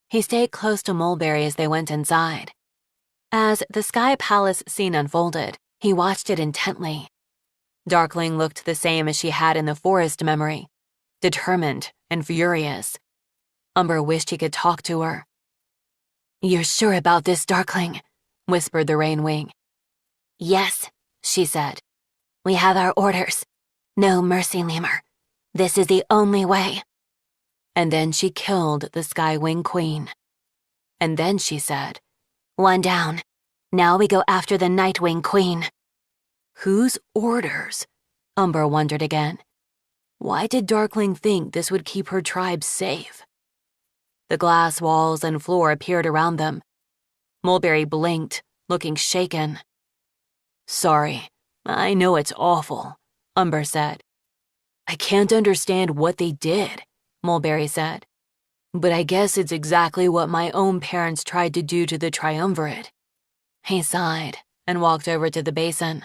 He stayed close to Mulberry as they went inside. As the Sky Palace scene unfolded, he watched it intently. Darkling looked the same as she had in the forest memory, determined and furious. Umber wished he could talk to her. "You're sure about this, Darkling?" whispered the Rainwing. "Yes," she said. "We have our orders. No mercy, Lemur. This is the only way." And then she killed the Skywing Queen. And then she said, "One down. Now we go after the Nightwing Queen." "Whose orders?" Umber wondered again. Why did Darkling think this would keep her tribe safe? The glass walls and floor appeared around them. Mulberry blinked, looking shaken. "Sorry, I know it's awful," Umber said. "I can't understand what they did," Mulberry said. "But I guess it's exactly what my own parents tried to do to the triumvirate." He sighed and walked over to the basin.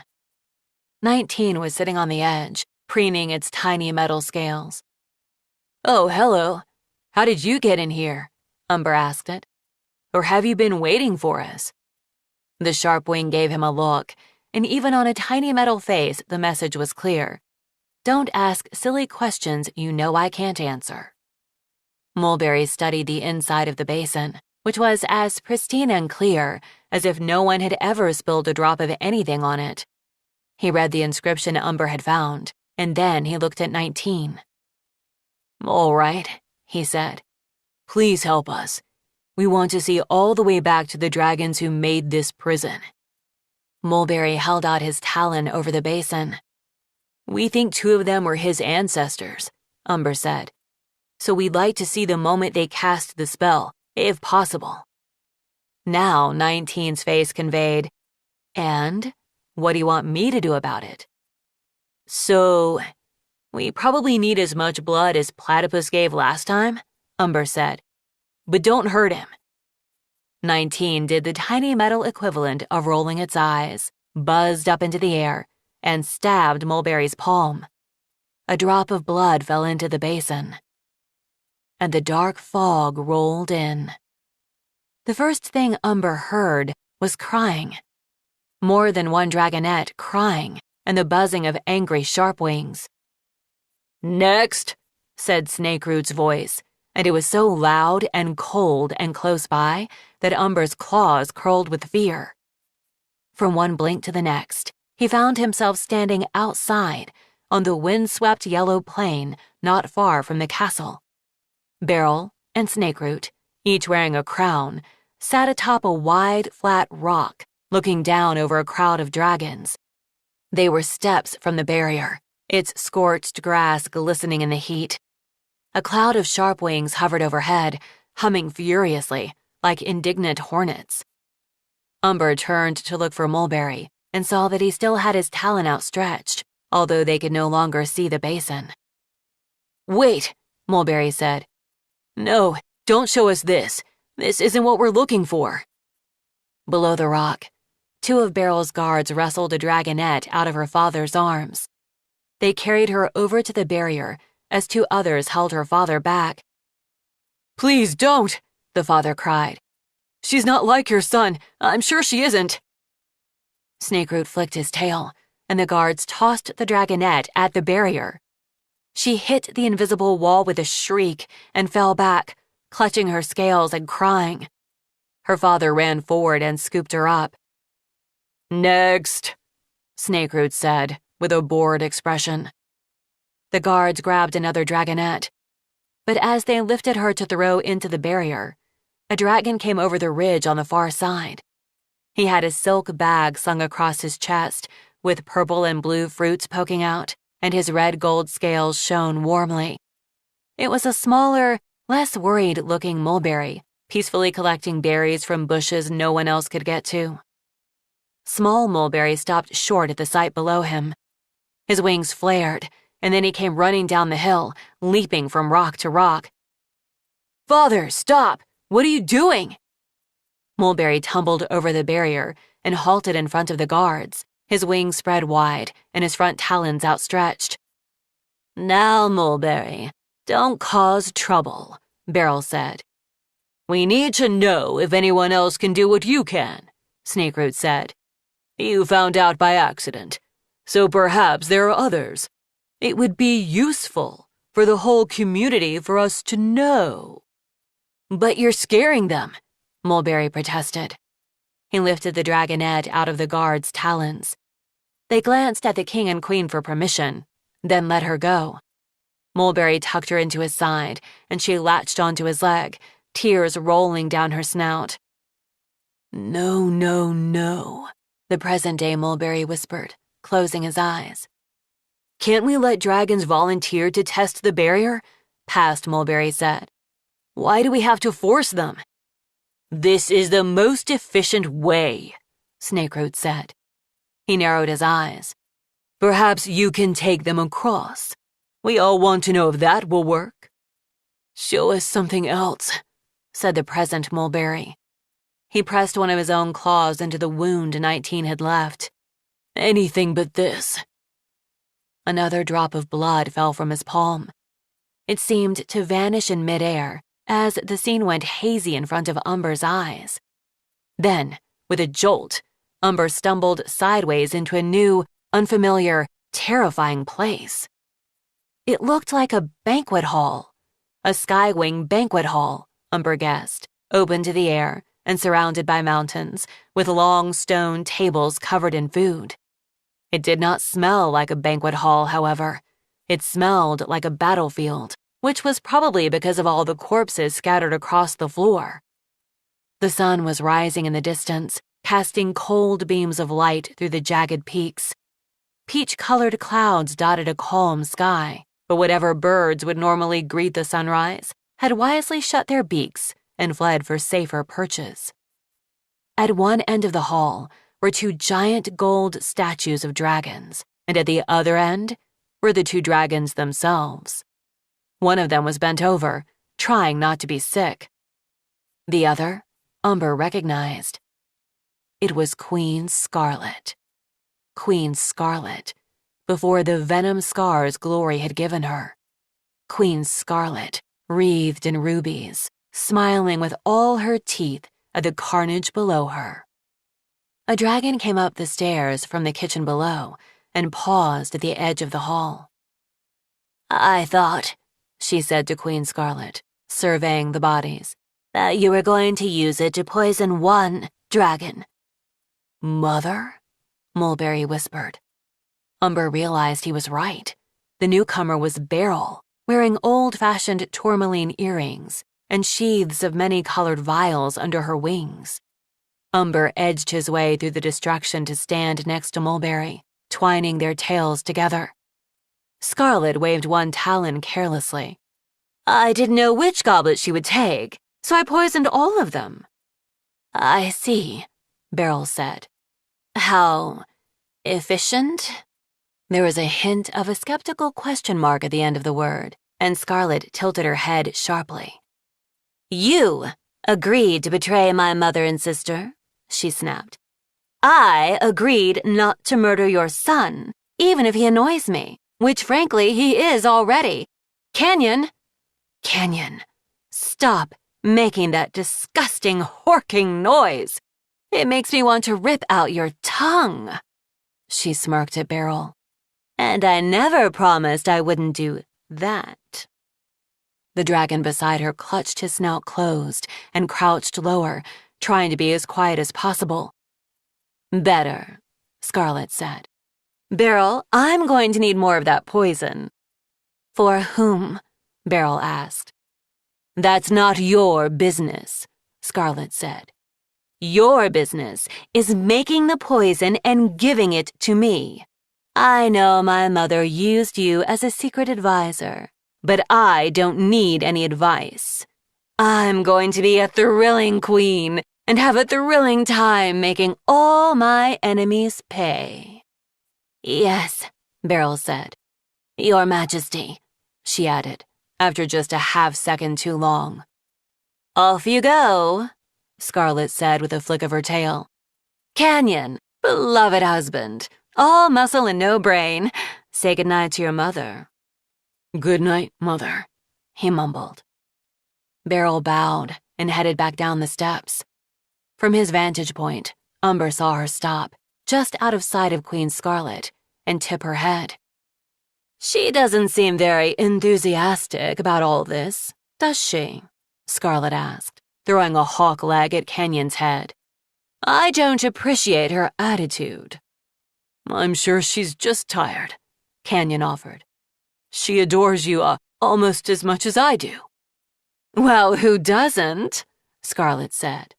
19 was sitting on the edge, preening its tiny metal scales. "Oh, hello. How did you get in here?" Umber asked it. "Or have you been waiting for us?" The Sharpwing gave him a look, and even on a tiny metal face, the message was clear. "Don't ask silly questions you know I can't answer." Mulberry studied the inside of the basin, which was as pristine and clear as if no one had ever spilled a drop of anything on it. He read the inscription Umber had found, and then he looked at 19. "All right," he said. "Please help us. We want to see all the way back to the dragons who made this prison." Mulberry held out his talon over the basin. "We think 2 of them were his ancestors," Umber said. "So we'd like to see the moment they cast the spell, if possible." Now 19's face conveyed, "And? What do you want me to do about it?" "So, we probably need as much blood as Platypus gave last time," Umber said. "But don't hurt him." 19 did the tiny metal equivalent of rolling its eyes, buzzed up into the air, and stabbed Mulberry's palm. A drop of blood fell into the basin. And the dark fog rolled in. The first thing Umber heard was crying. More than one dragonette crying, and the buzzing of angry Sharpwings. "Next," said Snakeroot's voice, and it was so loud and cold and close by that Umber's claws curled with fear. From one blink to the next, he found himself standing outside on the windswept yellow plain not far from the castle. Beryl and Snakeroot, each wearing a crown, sat atop a wide, flat rock, looking down over a crowd of dragons. They were steps from the barrier, its scorched grass glistening in the heat. A cloud of Sharpwings hovered overhead, humming furiously, like indignant hornets. Umber turned to look for Mulberry and saw that he still had his talon outstretched, although they could no longer see the basin. "Wait," Mulberry said. "No, don't show us this. This isn't what we're looking for." Below the rock, 2 of Beryl's guards wrestled a dragonette out of her father's arms. They carried her over to the barrier as 2 others held her father back. "Please don't," the father cried. "She's not like your son. I'm sure she isn't." Snakeroot flicked his tail, and the guards tossed the dragonette at the barrier. She hit the invisible wall with a shriek and fell back, clutching her scales and crying. Her father ran forward and scooped her up. "Next," Snakeroot said, with a bored expression. The guards grabbed another dragonette, but as they lifted her to throw into the barrier, a dragon came over the ridge on the far side. He had a silk bag slung across his chest, with purple and blue fruits poking out, and his red gold scales shone warmly. It was a smaller, less worried-looking Mulberry, peacefully collecting berries from bushes no one else could get to. Small Mulberry stopped short at the sight below him. His wings flared, and then he came running down the hill, leaping from rock to rock. "Father, stop! What are you doing?" Mulberry tumbled over the barrier and halted in front of the guards, his wings spread wide and his front talons outstretched. "Now, Mulberry, don't cause trouble," Beryl said. "We need to know if anyone else can do what you can," Snakeroot said. "You found out by accident, so perhaps there are others. It would be useful for the whole community for us to know." But you're scaring them, Mulberry protested. He lifted the dragonette out of the guard's talons. They glanced at the king and queen for permission, then let her go. Mulberry tucked her into his side, and she latched onto his leg, tears rolling down her snout. No, no, no, the present-day Mulberry whispered, closing his eyes. Can't we let dragons volunteer to test the barrier? Past Mulberry said. Why do we have to force them? This is the most efficient way, Snakeroot said. He narrowed his eyes. Perhaps you can take them across. We all want to know if that will work. Show us something else, said the present Mulberry. He pressed one of his own claws into the wound 19 had left. Anything but this. Another drop of blood fell from his palm. It seemed to vanish in midair as the scene went hazy in front of Umber's eyes. Then, with a jolt, Umber stumbled sideways into a new, unfamiliar, terrifying place. It looked like a banquet hall. A skywing banquet hall, Umber guessed, open to the air and surrounded by mountains, with long stone tables covered in food. It did not smell like a banquet hall, however. It smelled like a battlefield, which was probably because of all the corpses scattered across the floor. The sun was rising in the distance, casting cold beams of light through the jagged peaks. Peach-colored clouds dotted a calm sky, but whatever birds would normally greet the sunrise had wisely shut their beaks and fled for safer perches. At one end of the hall were two giant gold statues of dragons, and at the other end were the two dragons themselves. One of them was bent over, trying not to be sick. The other, Umber recognized. It was Queen Scarlet. Queen Scarlet, before the venom scars Glory had given her. Queen Scarlet, wreathed in rubies, smiling with all her teeth at the carnage below her. A dragon came up the stairs from the kitchen below and paused at the edge of the hall. I thought, she said to Queen Scarlet, surveying the bodies, that you were going to use it to poison one dragon. Mother? Mulberry whispered. Umber realized he was right. The newcomer was Beryl, wearing old-fashioned tourmaline earrings and sheaths of many-colored vials under her wings. Umber edged his way through the distraction to stand next to Mulberry, twining their tails together. Scarlet waved one talon carelessly. I didn't know which goblet she would take, so I poisoned all of them. I see, Beryl said. How efficient? There was a hint of a skeptical question mark at the end of the word, and Scarlet tilted her head sharply. You agreed to betray my mother and sister, she snapped. I agreed not to murder your son, even if he annoys me, which frankly he is already. Canyon, stop making that disgusting horking noise. It makes me want to rip out your tongue. She smirked at Beryl. And I never promised I wouldn't do that. The dragon beside her clutched his snout closed and crouched lower, trying to be as quiet as possible. Better, Scarlet said. Beryl, I'm going to need more of that poison. For whom? Beryl asked. That's not your business, Scarlet said. Your business is making the poison and giving it to me. I know my mother used you as a secret advisor, but I don't need any advice. I'm going to be a thrilling queen and have a thrilling time making all my enemies pay. Yes, Beryl said. Your Majesty, she added, after just a half-second too long. Off you go, Scarlet said with a flick of her tail. Canyon, beloved husband, all muscle and no brain, say goodnight to your mother. Good night, Mother, he mumbled. Beryl bowed and headed back down the steps. From his vantage point, Umber saw her stop, just out of sight of Queen Scarlet, and tip her head. She doesn't seem very enthusiastic about all this, does she? Scarlet asked, throwing a hawk leg at Kenyon's head. I don't appreciate her attitude. I'm sure she's just tired, Kenyon offered. She adores you almost as much as I do. Well, who doesn't? Scarlet said.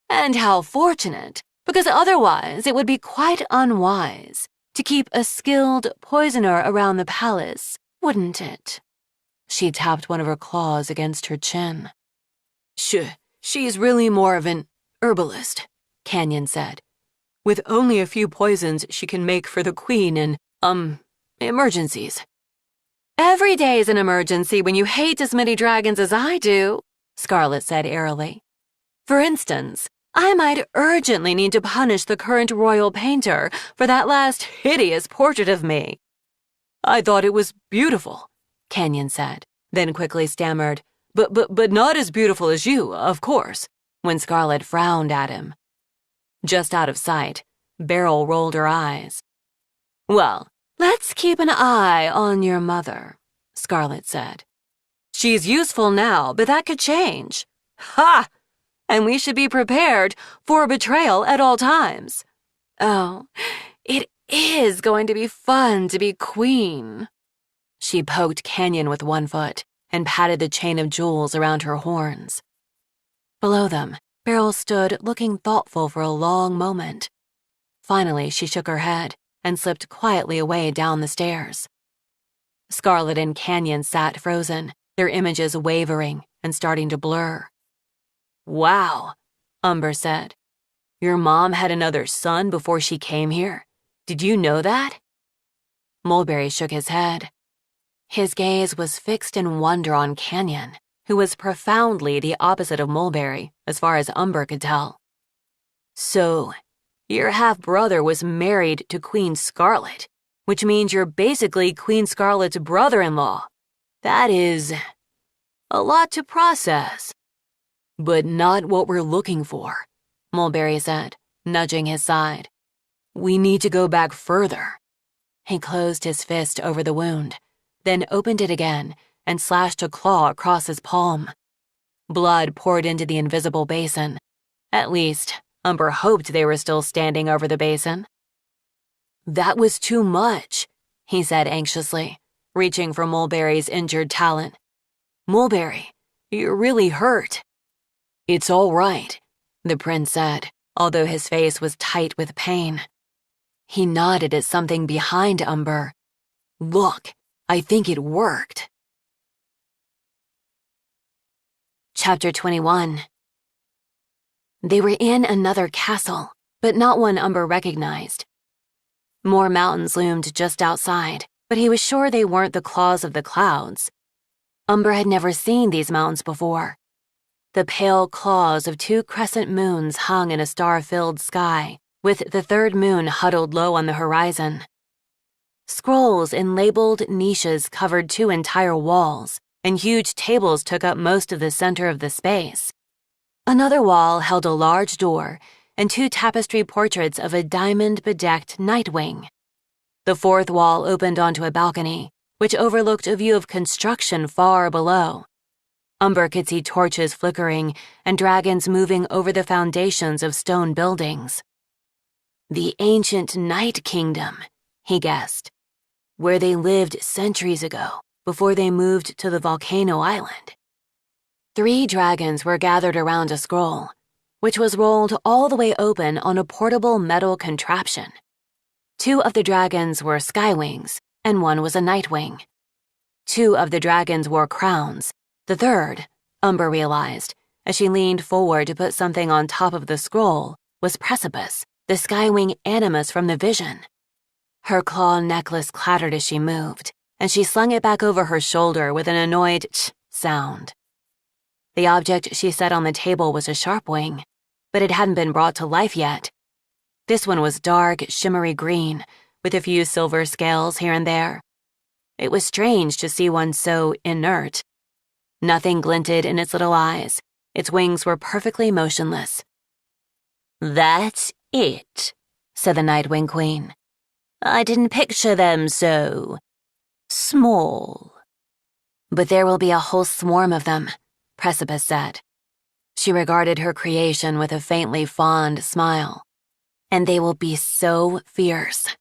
And how fortunate, because otherwise it would be quite unwise to keep a skilled poisoner around the palace, wouldn't it? She tapped one of her claws against her chin. She's really more of an herbalist, Kenyon said. With only a few poisons she can make for the queen in, emergencies. Every day's an emergency when you hate as many dragons as I do, Scarlet said airily. For instance, I might urgently need to punish the current royal painter for that last hideous portrait of me. I thought it was beautiful, Kenyon said, then quickly stammered, but not as beautiful as you, of course, when Scarlet frowned at him. Just out of sight, Beryl rolled her eyes. Well, let's keep an eye on your mother, Scarlet said. She's useful now, but that could change. Ha! And we should be prepared for betrayal at all times. Oh, it is going to be fun to be queen. She poked Kenyon with one foot and patted the chain of jewels around her horns. Below them, Beryl stood looking thoughtful for a long moment. Finally, she shook her head and slipped quietly away down the stairs. Scarlet and Kenyon sat frozen, their images wavering and starting to blur. Wow, Umber said. Your mom had another son before she came here. Did you know that? Mulberry shook his head. His gaze was fixed in wonder on Kenyon, who was profoundly the opposite of Mulberry, as far as Umber could tell. So, your half-brother was married to Queen Scarlet, which means you're basically Queen Scarlet's brother-in-law. That is a lot to process. But not what we're looking for, Mulberry said, nudging his side. We need to go back further. He closed his fist over the wound, then opened it again and slashed a claw across his palm. Blood poured into the invisible basin. At least, Umber hoped they were still standing over the basin. That was too much, he said anxiously, reaching for Mulberry's injured talon. Mulberry, you're really hurt. It's all right, the prince said, although his face was tight with pain. He nodded at something behind Umber. Look, I think it worked. Chapter 21. They were in another castle, but not one Umber recognized. More mountains loomed just outside, but he was sure they weren't the claws of the clouds. Umber had never seen these mountains before. The pale claws of two crescent moons hung in a star-filled sky, with the third moon huddled low on the horizon. Scrolls in labeled niches covered 2 entire walls, and huge tables took up most of the center of the space. Another wall held a large door and 2 tapestry portraits of a diamond-bedecked MudWing. The fourth wall opened onto a balcony, which overlooked a view of construction far below. Umber could see torches flickering and dragons moving over the foundations of stone buildings. The ancient Night Kingdom, he guessed, where they lived centuries ago before they moved to the volcano island. 3 dragons were gathered around a scroll, which was rolled all the way open on a portable metal contraption. 2 of the dragons were skywings, and 1 was a nightwing. 2 of the dragons wore crowns. The third, Umber realized, as she leaned forward to put something on top of the scroll, was Precipice, the skywing animus from the vision. Her claw necklace clattered as she moved, and she slung it back over her shoulder with an annoyed tch sound. The object she set on the table was a sharpwing, but it hadn't been brought to life yet. This one was dark, shimmery green, with a few silver scales here and there. It was strange to see one so inert. Nothing glinted in its little eyes. Its wings were perfectly motionless. That's it, said the Nightwing Queen. I didn't picture them so small. But there will be a whole swarm of them, Precipice said. She regarded her creation with a faintly fond smile. And they will be so fierce.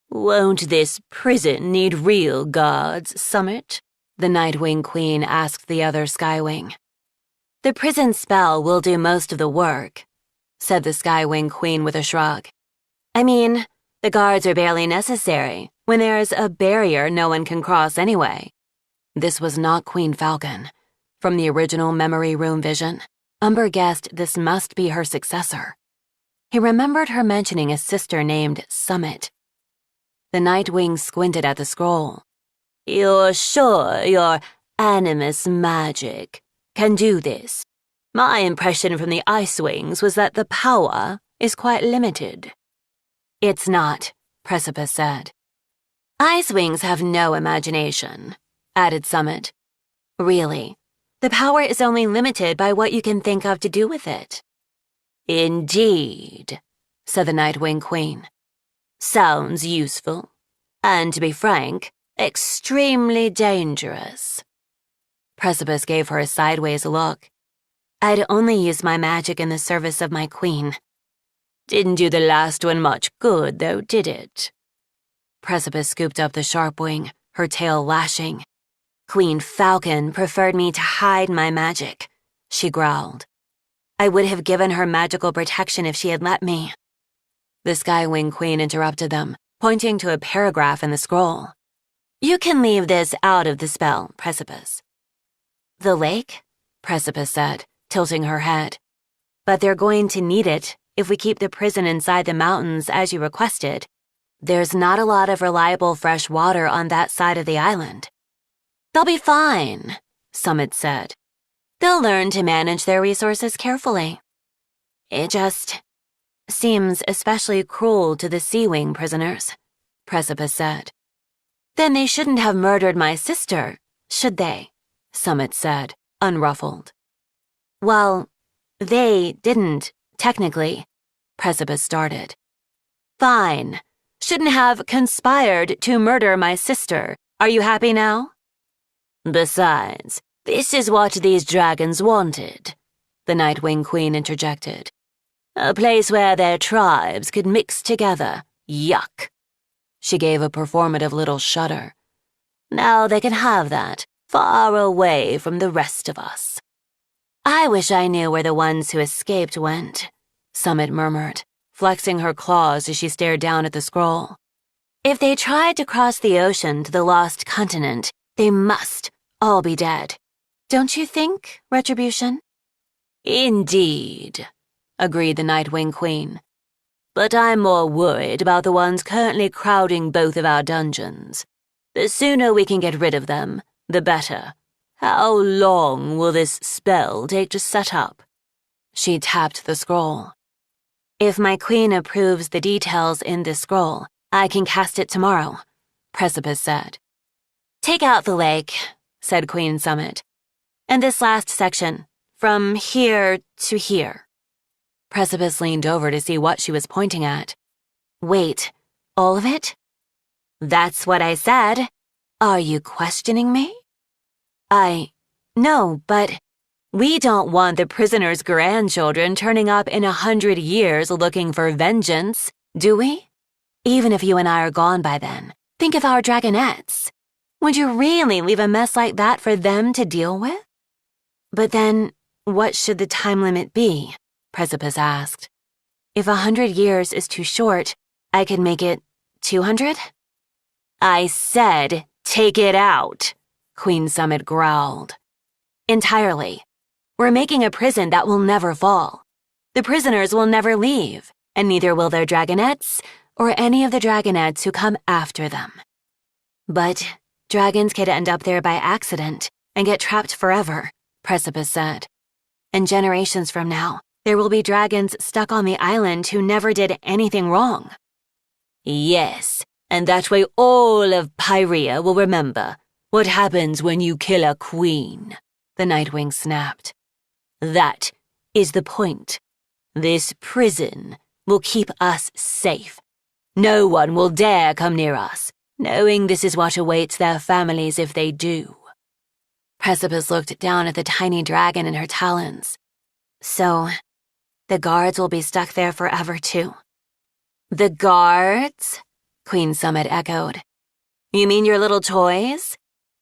Won't this prison need real guards, Summit? The Nightwing Queen asked the other Skywing. The prison spell will do most of the work, said the Skywing Queen with a shrug. I mean, the guards are barely necessary when there's a barrier no one can cross anyway. This was not Queen Falcon. From the original memory room vision, Umber guessed this must be her successor. He remembered her mentioning a sister named Summit. The Nightwing squinted at the scroll. You're sure your animus magic can do this? My impression from the Ice Wings was that the power is quite limited. It's not, Precipice said. Ice Wings have no imagination, added Summit. Really, the power is only limited by what you can think of to do with it. Indeed, said the Nightwing Queen. Sounds useful, and to be frank, extremely dangerous. Precipice gave her a sideways look. I'd only use my magic in the service of my queen. Didn't do the last one much good, though, did it? Precipice scooped up the sharp wing, her tail lashing. Queen Falcon preferred me to hide my magic, she growled. I would have given her magical protection if she had let me. The Skywing Queen interrupted them, pointing to a paragraph in the scroll. You can leave this out of the spell, Precipice. The lake? Precipice said, tilting her head. But they're going to need it if we keep the prison inside the mountains as you requested. There's not a lot of reliable fresh water on that side of the island. They'll be fine, Summit said. They'll learn to manage their resources carefully. It just seems especially cruel to the Sea Wing prisoners, Precipice said. Then they shouldn't have murdered my sister, should they? Summit said, unruffled. Well, they didn't, technically, Precipice started. Fine. Shouldn't have conspired to murder my sister. Are you happy now? Besides, this is what these dragons wanted, the Nightwing Queen interjected. A place where their tribes could mix together. Yuck. She gave a performative little shudder. Now they can have that, far away from the rest of us. I wish I knew where the ones who escaped went, Summit murmured, flexing her claws as she stared down at the scroll. If they tried to cross the ocean to the lost continent, they must all be dead. Don't you think, Retribution? Indeed, agreed the Nightwing Queen. But I'm more worried about the ones currently crowding both of our dungeons. The sooner we can get rid of them, the better. How long will this spell take to set up? She tapped the scroll. If my queen approves the details in this scroll, I can cast it tomorrow, Precipice said. Take out the lake, said Queen Summit. And this last section, from here to here. Precipice leaned over to see what she was pointing at. Wait, all of it? That's what I said. Are you questioning me? No, but we don't want the prisoner's grandchildren turning up in 100 years looking for vengeance, do we? Even if you and I are gone by then, think of our dragonettes. Would you really leave a mess like that for them to deal with? But then, what should the time limit be? Precipice asked. If 100 years is too short, I could make it 200? I said, take it out, Queen Summit growled. Entirely. We're making a prison that will never fall. The prisoners will never leave, and neither will their dragonettes or any of the dragonettes who come after them. But dragons could end up there by accident and get trapped forever, Precipice said. And generations from now, there will be dragons stuck on the island who never did anything wrong. Yes, and that way all of Pyrea will remember what happens when you kill a queen, the Nightwing snapped. That is the point. This prison will keep us safe. No one will dare come near us, knowing this is what awaits their families if they do. Precipice looked down at the tiny dragon in her talons. So, the guards will be stuck there forever too. The guards? Queen Summit echoed. You mean your little toys?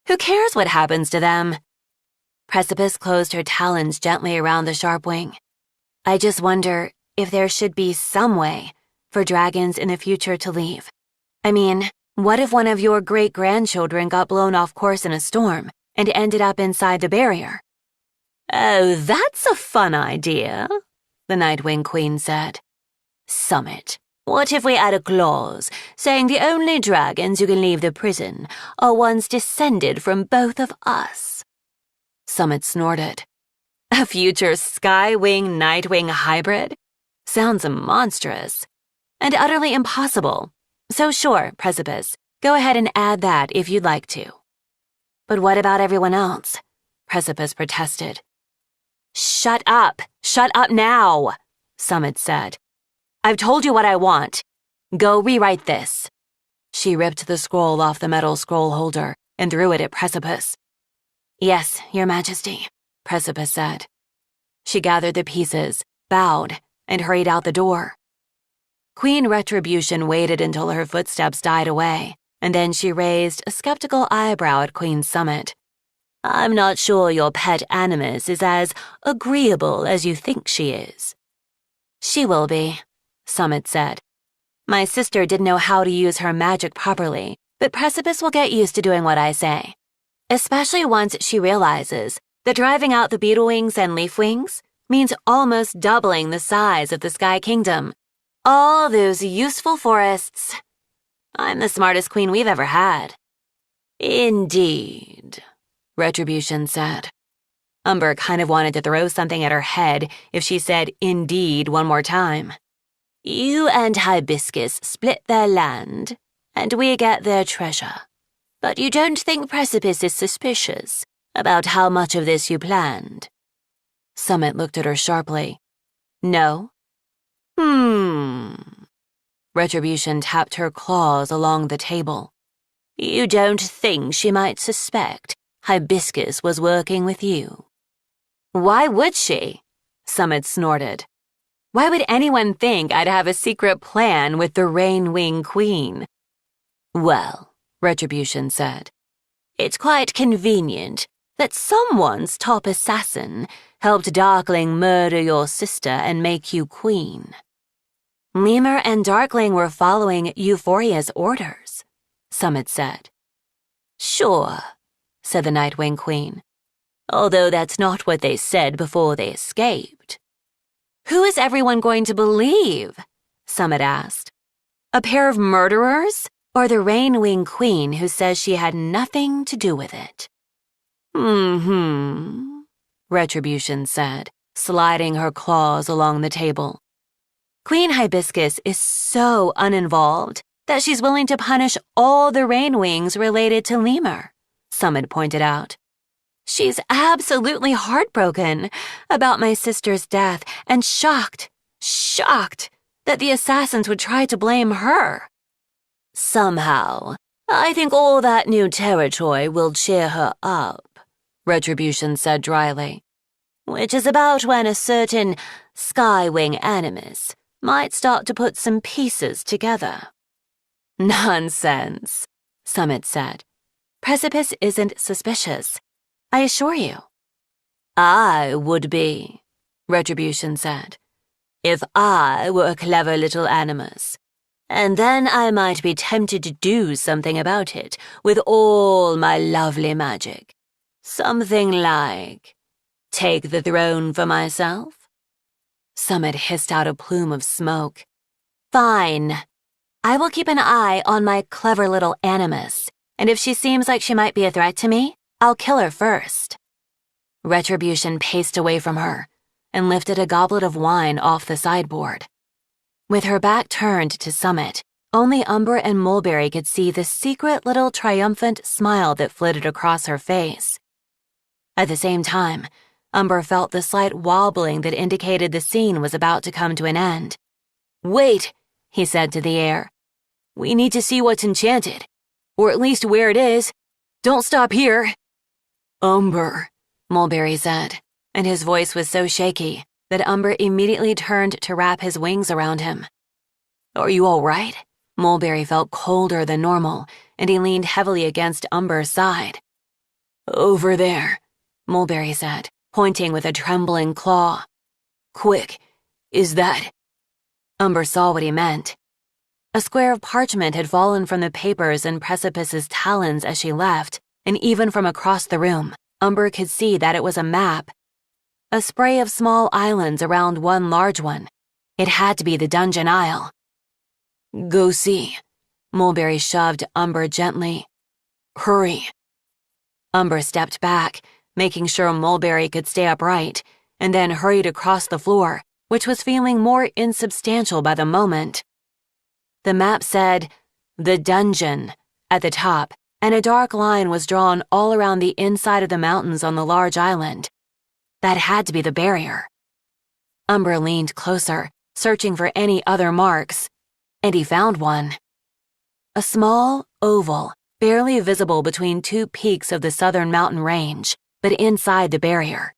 Who cares what happens to them? Precipice closed her talons gently around the sharp wing. I just wonder if there should be some way for dragons in the future to leave. I mean, what if one of your great-grandchildren got blown off course in a storm and ended up inside the barrier? Oh, that's a fun idea, the Nightwing Queen said. Summit, what if we add a clause saying the only dragons who can leave the prison are ones descended from both of us? Summit snorted. A future Skywing-Nightwing hybrid? Sounds monstrous. And utterly impossible. So sure, Precipice, go ahead and add that if you'd like to. But what about everyone else? Precipice protested. Shut up now, Summit said. I've told you what I want. Go rewrite this. She ripped the scroll off the metal scroll holder and threw it at Precipice. Yes, Your Majesty, Precipice said. She gathered the pieces, bowed, and hurried out the door. Queen Retribution waited until her footsteps died away, and then she raised a skeptical eyebrow at Queen Summit. I'm not sure your pet animus is as agreeable as you think she is. She will be, Summit said. My sister didn't know how to use her magic properly, but Precipice will get used to doing what I say. Especially once she realizes that driving out the beetlewings and leafwings means almost doubling the size of the Sky Kingdom. All those useful forests. I'm the smartest queen we've ever had. Indeed, Retribution said. Umber kind of wanted to throw something at her head if she said indeed one more time. You and Hibiscus split their land, and we get their treasure. But you don't think Precipice is suspicious about how much of this you planned? Summit looked at her sharply. No? Retribution tapped her claws along the table. You don't think she might suspect Hibiscus was working with you? Why would she? Summit snorted. Why would anyone think I'd have a secret plan with the Rainwing Queen? Well, Retribution said, it's quite convenient that someone's top assassin helped Darkling murder your sister and make you queen. Lemur and Darkling were following Euphoria's orders, Summit said. Sure, said the Nightwing Queen, although that's not what they said before they escaped. Who is everyone going to believe? Summit asked. A pair of murderers, or the Rainwing Queen who says she had nothing to do with it? Retribution said, sliding her claws along the table. Queen Hibiscus is so uninvolved that she's willing to punish all the Rainwings related to Lemur, Summit pointed out. She's absolutely heartbroken about my sister's death and shocked that the assassins would try to blame her. Somehow, I think all that new territory will cheer her up, Retribution said dryly, which is about when a certain Skywing animus might start to put some pieces together. Nonsense, Summit said. Precipice isn't suspicious, I assure you. I would be, Retribution said, if I were a clever little animus. And then I might be tempted to do something about it with all my lovely magic. Something like, take the throne for myself? Summit hissed out a plume of smoke. Fine. I will keep an eye on my clever little animus, and if she seems like she might be a threat to me, I'll kill her first. Retribution paced away from her and lifted a goblet of wine off the sideboard. With her back turned to Summit, only Umber and Mulberry could see the secret little triumphant smile that flitted across her face. At the same time, Umber felt the slight wobbling that indicated the scene was about to come to an end. Wait, he said to the air. We need to see what's enchanted, or at least where it is. Don't stop here. Umber, Mulberry said, and his voice was so shaky that Umber immediately turned to wrap his wings around him. Are you all right? Mulberry felt colder than normal, and he leaned heavily against Umber's side. Over there, Mulberry said, pointing with a trembling claw. Quick, is that? Umber saw what he meant. A square of parchment had fallen from the papers in Precipice's talons as she left, and even from across the room, Umber could see that it was a map. A spray of small islands around one large one. It had to be the dungeon isle. Go see. Mulberry shoved Umber gently. Hurry. Umber stepped back, making sure Mulberry could stay upright, and then hurried across the floor, which was feeling more insubstantial by the moment. The map said, "The Dungeon," at the top, and a dark line was drawn all around the inside of the mountains on the large island. That had to be the barrier. Umber leaned closer, searching for any other marks, and he found one. A small oval, barely visible between two peaks of the southern mountain range, but inside the barrier.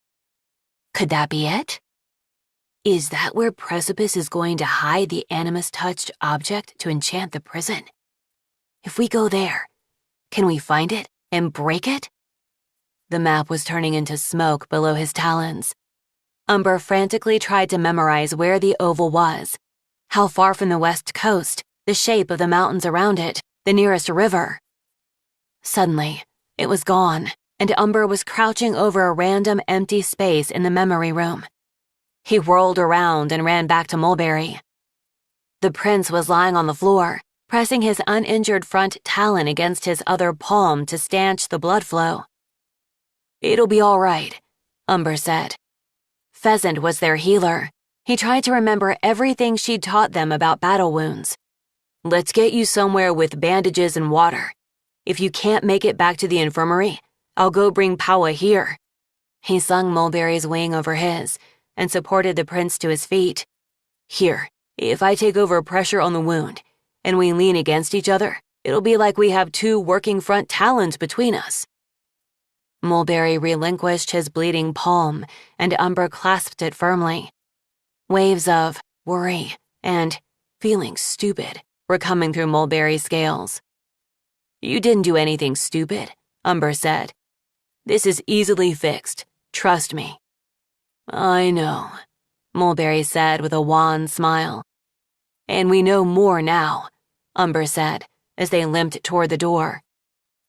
Could that be it? Is that where Precipice is going to hide the animus-touched object to enchant the prison? If we go there, can we find it and break it? The map was turning into smoke below his talons. Umber frantically tried to memorize where the oval was, how far from the west coast, the shape of the mountains around it, the nearest river. Suddenly, it was gone, and Umber was crouching over a random empty space in the memory room. He whirled around and ran back to Mulberry. The prince was lying on the floor, pressing his uninjured front talon against his other palm to stanch the blood flow. It'll be all right, Umber said. Pheasant was their healer. He tried to remember everything she'd taught them about battle wounds. Let's get you somewhere with bandages and water. If you can't make it back to the infirmary, I'll go bring Paua here. He slung Mulberry's wing over his and supported the prince to his feet. Here, if I take over pressure on the wound and we lean against each other, it'll be like we have two working front talons between us. Mulberry relinquished his bleeding palm, and Umber clasped it firmly. Waves of worry and feeling stupid were coming through Mulberry's scales. You didn't do anything stupid, Umber said. This is easily fixed. Trust me. I know, Mulberry said with a wan smile. And we know more now, Umber said, as they limped toward the door.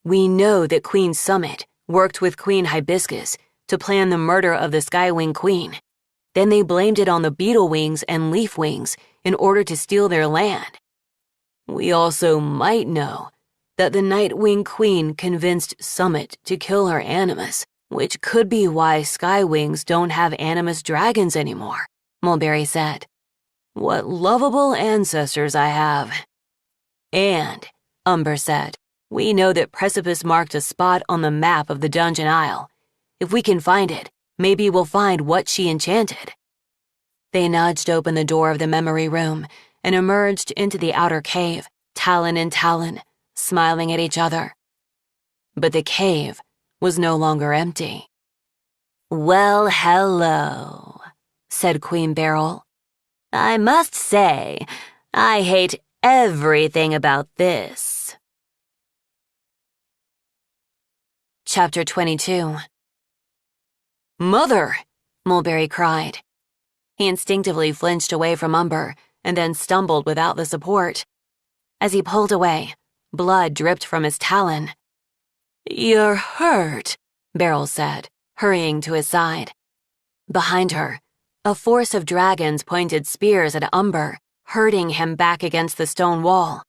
We know that Queen Summit worked with Queen Hibiscus to plan the murder of the Skywing Queen. Then they blamed it on the beetle wings and leaf wings in order to steal their land. We also might know that the Nightwing Queen convinced Summit to kill her animus, which could be why Skywings don't have animus dragons anymore, Mulberry said. What lovable ancestors I have. And, Umber said, we know that Precipice marked a spot on the map of the Dungeon Isle. If we can find it, maybe we'll find what she enchanted. They nudged open the door of the memory room and emerged into the outer cave, talon in talon, smiling at each other. But the cave was no longer empty. Well, hello, said Queen Beryl. I must say, I hate everything about this. Chapter 22. Mother! Mulberry cried. He instinctively flinched away from Umber and then stumbled without the support. As he pulled away, blood dripped from his talon. You're hurt, Beryl said, hurrying to his side. Behind her, a force of dragons pointed spears at Umber, hurting him back against the stone wall.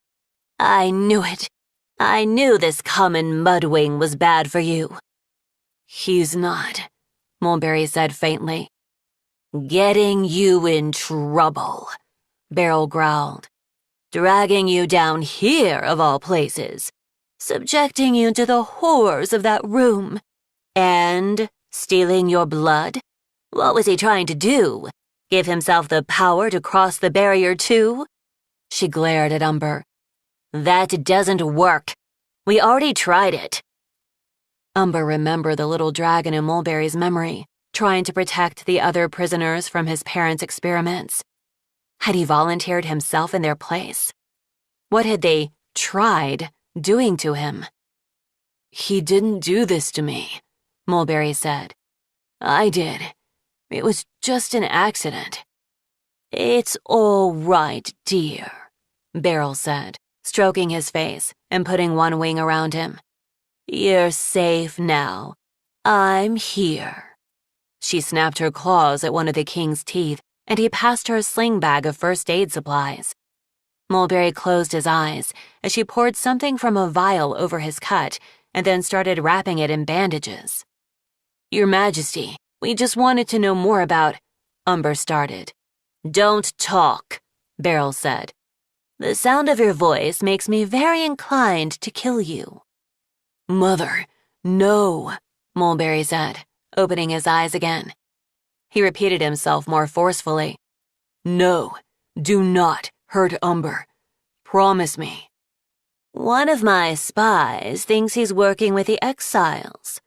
I knew it. I knew this common MudWing was bad for you. He's not, Mulberry said faintly. Getting you in trouble, Beryl growled. Dragging you down here, of all places. Subjecting you to the horrors of that room. And stealing your blood? What was he trying to do? Give himself the power to cross the barrier too? She glared at Umber. That doesn't work. We already tried it. Umber remembered the little dragon in Mulberry's memory, trying to protect the other prisoners from his parents' experiments. Had he volunteered himself in their place? What had they tried doing to him? "He didn't do this to me," Mulberry said. "I did. It was just an accident." "It's all right, dear," Beryl said, stroking his face and putting one wing around him. "You're safe now. I'm here." She snapped her claws at one of the king's teeth, and he passed her a sling bag of first aid supplies. Mulberry closed his eyes as she poured something from a vial over his cut and then started wrapping it in bandages. "Your Majesty, we just wanted to know more about—" Umber started. "Don't talk," Beryl said. "The sound of your voice makes me very inclined to kill you." "Mother, no," Mulberry said, opening his eyes again. He repeated himself more forcefully. "No, do not hurt Umber. Promise me." "One of my spies thinks he's working with the exiles,"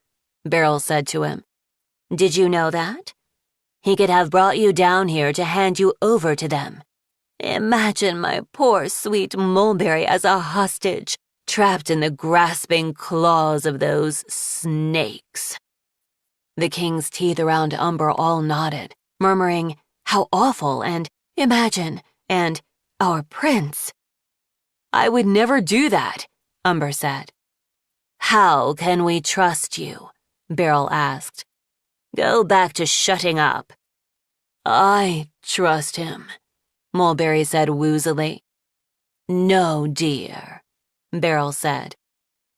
Beryl said to him. "Did you know that? He could have brought you down here to hand you over to them. Imagine my poor sweet Mulberry as a hostage, trapped in the grasping claws of those snakes." The king's teeth around Umber all nodded, murmuring, "How awful," and "Imagine," and "Our prince." "I would never do that," Umber said. "How can we trust you?" Beryl asked. "Go back to shutting up." "I trust him," Mulberry said woozily. "No, dear," Beryl said.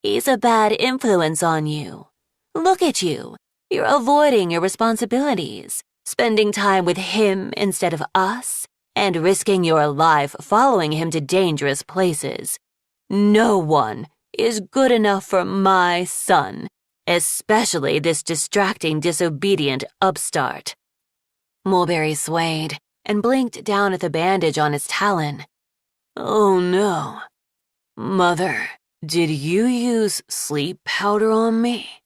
"He's a bad influence on you. Look at you. You're avoiding your responsibilities, spending time with him instead of us, and risking your life following him to dangerous places. No one is good enough for my son, especially this distracting, disobedient upstart." Mulberry swayed and blinked down at the bandage on his talon. "Oh no. Mother, did you use sleep powder on me?"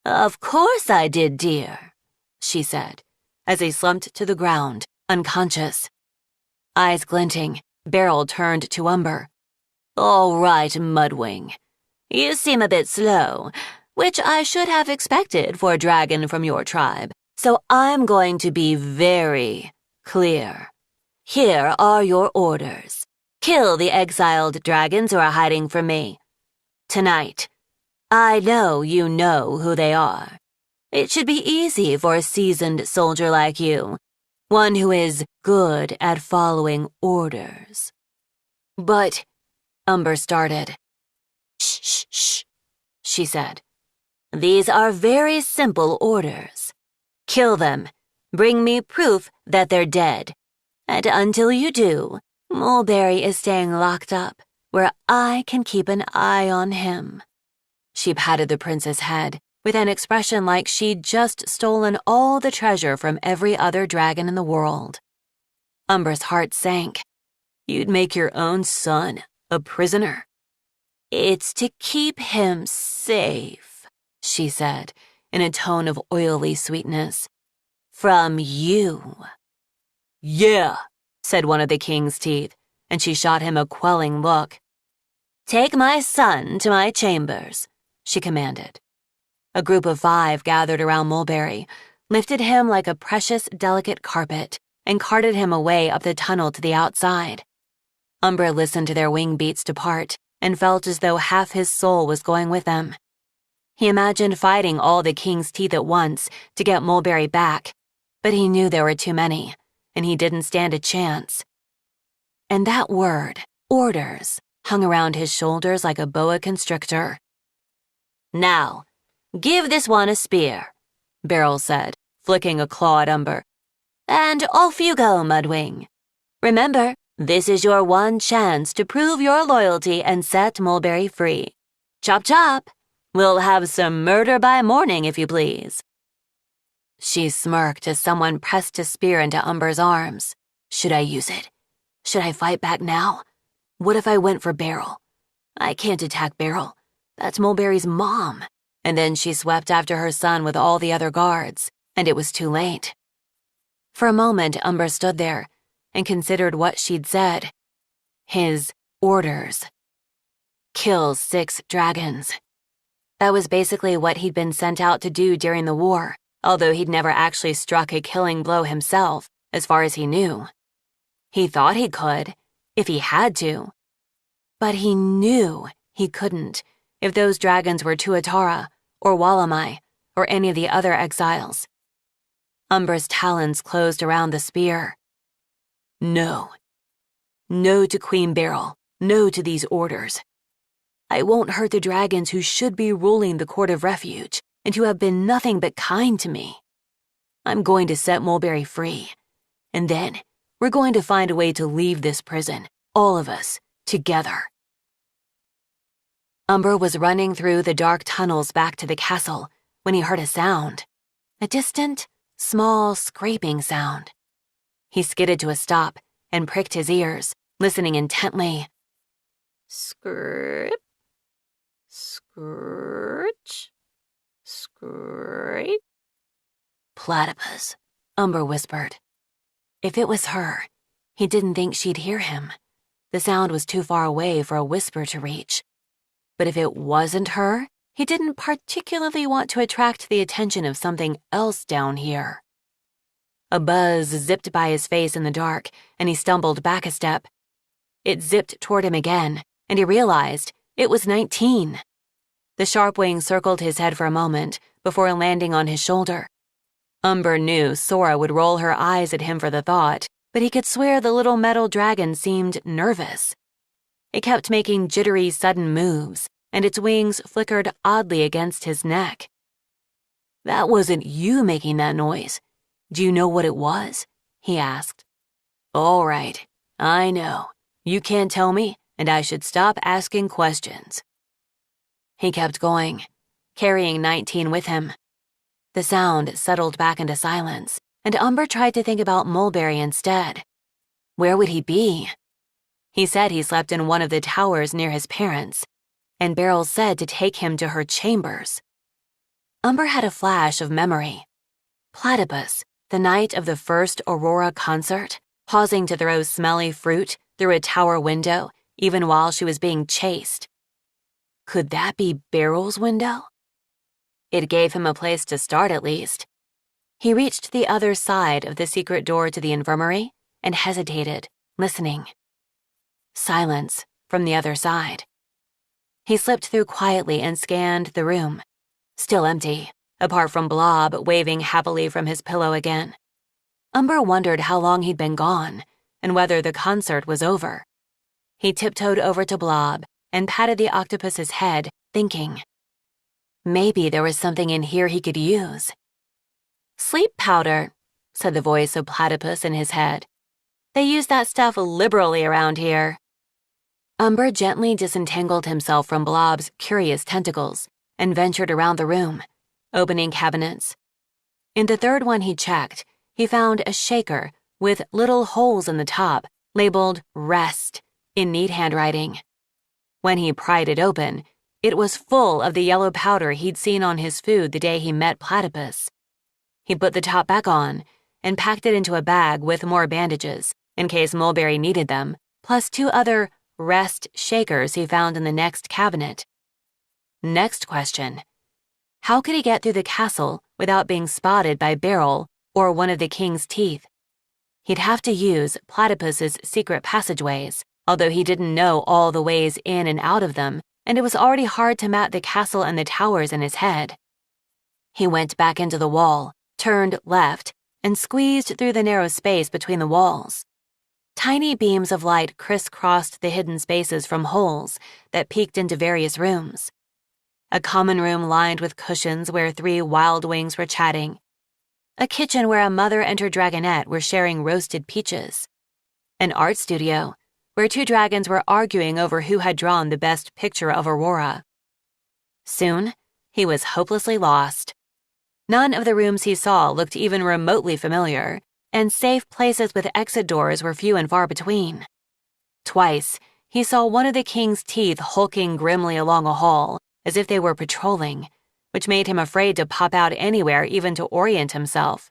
"Of course I did, dear," she said, as he slumped to the ground, unconscious. Eyes glinting, Beryl turned to Umber. "All right, MudWing. You seem a bit slow, which I should have expected for a dragon from your tribe, so I'm going to be very clear. Here are your orders. Kill the exiled dragons who are hiding from me. Tonight. I know you know who they are. It should be easy for a seasoned soldier like you, one who is good at following orders." "But," Umber started. "Shh, shh, shh," she said. "These are very simple orders. Kill them. Bring me proof that they're dead. And until you do, Mulberry is staying locked up, where I can keep an eye on him." She patted the prince's head, with an expression like she'd just stolen all the treasure from every other dragon in the world. Umber's heart sank. "You'd make your own son a prisoner?" "It's to keep him safe," she said, in a tone of oily sweetness. "From you." "Yeah," said one of the king's teeth, and she shot him a quelling look. "Take my son to my chambers," she commanded. A group of 5 gathered around Mulberry, lifted him like a precious, delicate carpet, and carted him away up the tunnel to the outside. Umber listened to their wing beats depart and felt as though half his soul was going with them. He imagined fighting all the king's teeth at once to get Mulberry back, but he knew there were too many, and he didn't stand a chance. And that word, orders, hung around his shoulders like a boa constrictor. "Now, give this one a spear," Beryl said, flicking a claw at Umber. "And off you go, MudWing. Remember, this is your one chance to prove your loyalty and set Mulberry free. Chop chop! We'll have some murder by morning, if you please." She smirked as someone pressed a spear into Umber's arms. Should I use it? Should I fight back now? What if I went for Beryl? I can't attack Beryl. That's Mulberry's mom, and then she swept after her son with all the other guards, and it was too late. For a moment, Umber stood there and considered what she'd said. His orders. Kill 6 dragons. That was basically what he'd been sent out to do during the war, although he'd never actually struck a killing blow himself, as far as he knew. He thought he could, if he had to. But he knew he couldn't if those dragons were Tuatara, or Walamai, or any of the other exiles. Umber's talons closed around the spear. No. No to Queen Beryl. No to these orders. I won't hurt the dragons who should be ruling the Court of Refuge and who have been nothing but kind to me. I'm going to set Mulberry free, and then we're going to find a way to leave this prison, all of us, together. Umber was running through the dark tunnels back to the castle when he heard a sound, a distant, small scraping sound. He skidded to a stop and pricked his ears, listening intently. Scrape, scritch, scrape. Platypus, Umber whispered. If it was her, he didn't think she'd hear him. The sound was too far away for a whisper to reach. But if it wasn't her, he didn't particularly want to attract the attention of something else down here. A buzz zipped by his face in the dark, and he stumbled back a step. It zipped toward him again, and he realized it was 19. The sharp wing circled his head for a moment before landing on his shoulder. Umber knew Sora would roll her eyes at him for the thought, but he could swear the little metal dragon seemed nervous. It kept making jittery, sudden moves, and its wings flickered oddly against his neck. That wasn't you making that noise. Do you know what it was? He asked. All right, I know. You can't tell me, and I should stop asking questions. He kept going, carrying 19 with him. The sound settled back into silence, and Umber tried to think about Mulberry instead. Where would he be? He said he slept in one of the towers near his parents, and Beryl said to take him to her chambers. Umber had a flash of memory. Platypus, the night of the first Aurora concert, pausing to throw smelly fruit through a tower window even while she was being chased. Could that be Beryl's window? It gave him a place to start at least. He reached the other side of the secret door to the infirmary and hesitated, listening. Silence from the other side. He slipped through quietly and scanned the room. Still empty, apart from Blob waving happily from his pillow again. Umber wondered how long he'd been gone and whether the concert was over. He tiptoed over to Blob and patted the octopus's head, thinking. Maybe there was something in here he could use. Sleep powder, said the voice of Platypus in his head. They use that stuff liberally around here. Umber gently disentangled himself from Blob's curious tentacles and ventured around the room, opening cabinets. In the third one he checked, he found a shaker with little holes in the top, labeled Rest, in neat handwriting. When he pried it open, it was full of the yellow powder he'd seen on his food the day he met Platypus. He put the top back on and packed it into a bag with more bandages, in case Mulberry needed them, plus 2 other Rest shakers he found in the next cabinet. Next question. How could he get through the castle without being spotted by Beryl or one of the king's teeth? He'd have to use Platypus's secret passageways, although he didn't know all the ways in and out of them, and it was already hard to map the castle and the towers in his head. He went back into the wall, turned left, and squeezed through the narrow space between the walls. Tiny beams of light crisscrossed the hidden spaces from holes that peeked into various rooms. A common room lined with cushions where 3 wild wings were chatting. A kitchen where a mother and her dragonette were sharing roasted peaches. An art studio where 2 dragons were arguing over who had drawn the best picture of Aurora. Soon, he was hopelessly lost. None of the rooms he saw looked even remotely familiar, and safe places with exit doors were few and far between. Twice, he saw one of the king's teeth hulking grimly along a hall, as if they were patrolling, which made him afraid to pop out anywhere even to orient himself.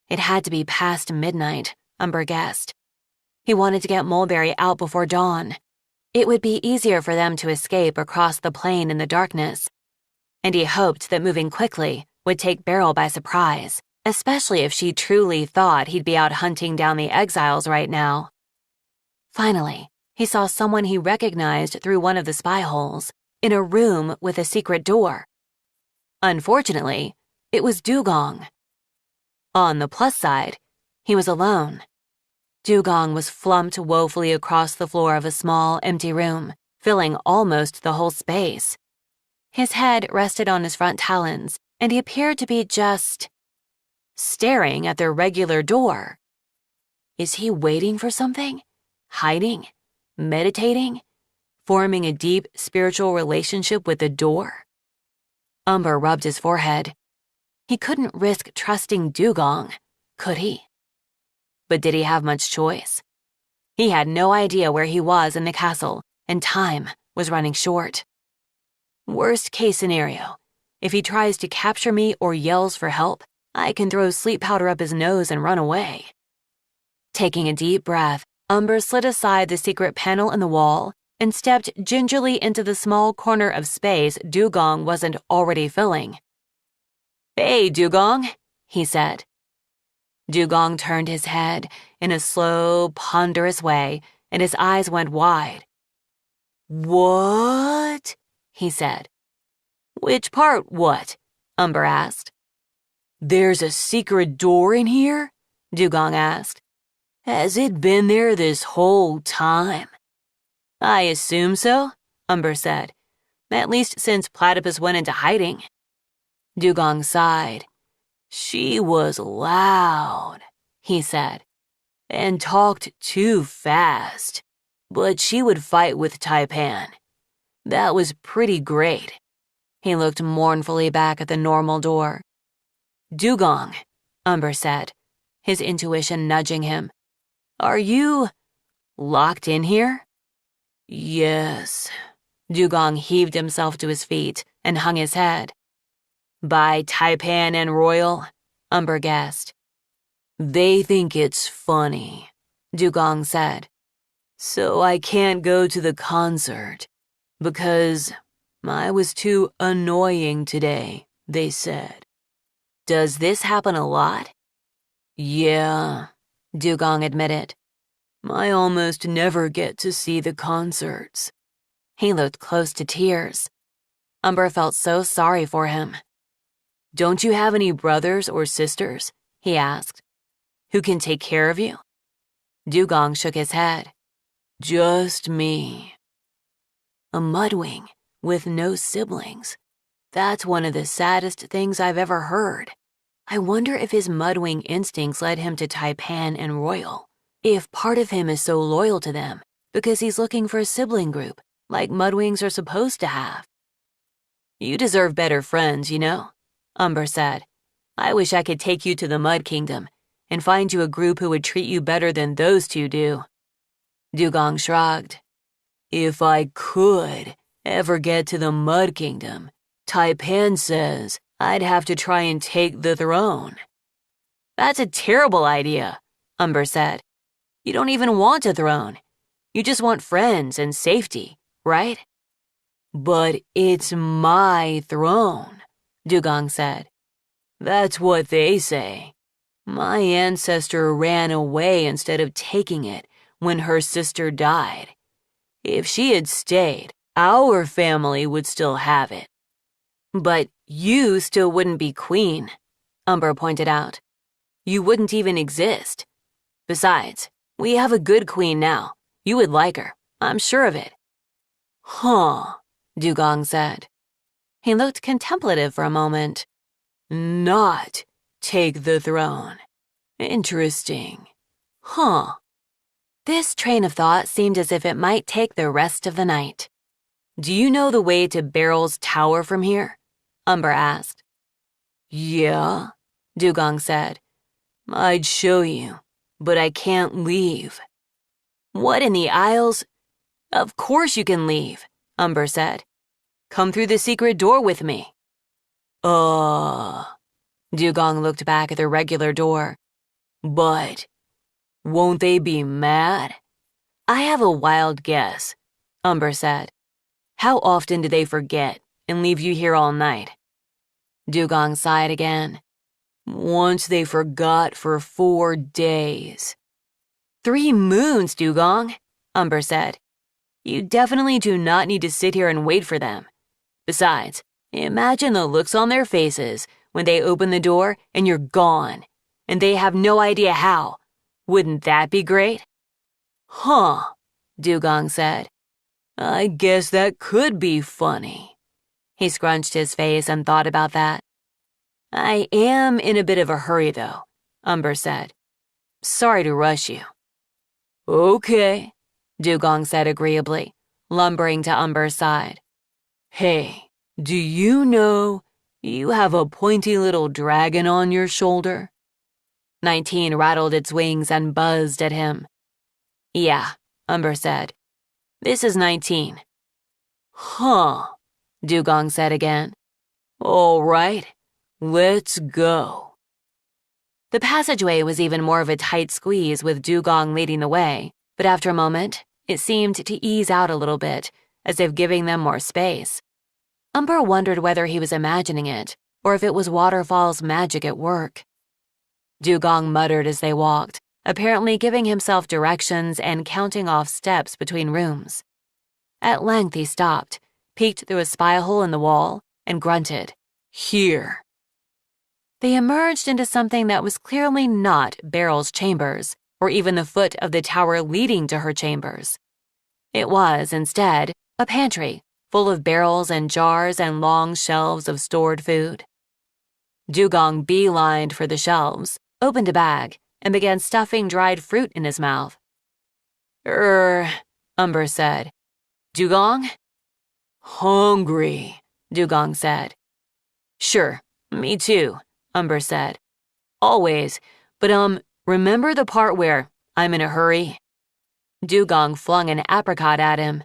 It had to be past midnight, Umber guessed. He wanted to get Mulberry out before dawn. It would be easier for them to escape across the plain in the darkness. And he hoped that moving quickly would take Beryl by surprise, especially if she truly thought he'd be out hunting down the exiles right now. Finally, he saw someone he recognized through one of the spy holes, in a room with a secret door. Unfortunately, it was Dugong. On the plus side, he was alone. Dugong was flumped woefully across the floor of a small, empty room, filling almost the whole space. His head rested on his front talons, and he appeared to be just staring at their regular door. Is he waiting for something? Hiding? Meditating? Forming a deep spiritual relationship with the door? Umber rubbed his forehead. He couldn't risk trusting Dugong, could he? But did he have much choice? He had no idea where he was in the castle, and time was running short. Worst case scenario, if he tries to capture me or yells for help, I can throw sleep powder up his nose and run away. Taking a deep breath, Umber slid aside the secret panel in the wall and stepped gingerly into the small corner of space Dugong wasn't already filling. "Hey, Dugong," he said. Dugong turned his head in a slow, ponderous way, and his eyes went wide. "What?" he said. "Which part what?" Umber asked. "There's a secret door in here?" Dugong asked. "Has it been there this whole time?" "I assume so," Umber said. "At least since Platypus went into hiding." Dugong sighed. "She was loud," he said, "and talked too fast. But she would fight with Taipan. That was pretty great." He looked mournfully back at the normal door. "Dugong," Umber said, his intuition nudging him. "Are you locked in here?" "Yes." Dugong heaved himself to his feet and hung his head. "By Taipan and Royal?" Umber guessed. "They think it's funny," Dugong said. "So I can't go to the concert, because I was too annoying today, they said." "Does this happen a lot?" "Yeah," Dugong admitted. "I almost never get to see the concerts." He looked close to tears. Umber felt so sorry for him. "Don't you have any brothers or sisters?" he asked. "Who can take care of you?" Dugong shook his head. "Just me." A MudWing with no siblings. That's one of the saddest things I've ever heard. I wonder if his MudWing instincts led him to Taipan and Royal. If part of him is so loyal to them because he's looking for a sibling group, like MudWings are supposed to have. "You deserve better friends, you know," Umber said. "I wish I could take you to the Mud Kingdom and find you a group who would treat you better than those two do." Dugong shrugged. "If I could ever get to the Mud Kingdom, Taipan says I'd have to try and take the throne." "That's a terrible idea," Umber said. "You don't even want a throne. You just want friends and safety, right?" "But it's my throne," Dugong said. "That's what they say. My ancestor ran away instead of taking it when her sister died. If she had stayed, our family would still have it." "But you still wouldn't be queen," Umber pointed out. "You wouldn't even exist. Besides, we have a good queen now. You would like her, I'm sure of it." "Huh," Dugong said. He looked contemplative for a moment. "Not take the throne. Interesting. Huh." This train of thought seemed as if it might take the rest of the night. "Do you know the way to Beryl's tower from here?" Umber asked. "Yeah," Dugong said. "I'd show you, but I can't leave." "What in the Isles?" "Of course you can leave," Umber said. "Come through the secret door with me." Dugong looked back at the regular door. But won't they be mad? I have a wild guess, Umber said. How often do they forget and leave you here all night? Dugong sighed again. Once they forgot for 4 days. 3 moons, Dugong, Umber said. You definitely do not need to sit here and wait for them. Besides, imagine the looks on their faces when they open the door and you're gone, and they have no idea how. Wouldn't that be great? Huh, Dugong said. I guess that could be funny. He scrunched his face and thought about that. I am in a bit of a hurry, though, Umber said. Sorry to rush you. Okay, Dugong said agreeably, lumbering to Umber's side. Hey, do you know you have a pointy little dragon on your shoulder? 19 rattled its wings and buzzed at him. Yeah, Umber said. This is 19. Huh, Dugong said again. All right, let's go. The passageway was even more of a tight squeeze with Dugong leading the way, but after a moment, it seemed to ease out a little bit, as if giving them more space. Umber wondered whether he was imagining it, or if it was Waterfall's magic at work. Dugong muttered as they walked, apparently giving himself directions and counting off steps between rooms. At length he stopped, peeked through a spy hole in the wall, and grunted, Here. They emerged into something that was clearly not Beryl's chambers, or even the foot of the tower leading to her chambers. It was, instead, a pantry, full of barrels and jars and long shelves of stored food. Dugong beelined for the shelves, opened a bag, and began stuffing dried fruit in his mouth. Umber said. Dugong? Hungry, Dugong said. Sure, me too, Umber said. Always, but remember the part where I'm in a hurry? Dugong flung an apricot at him.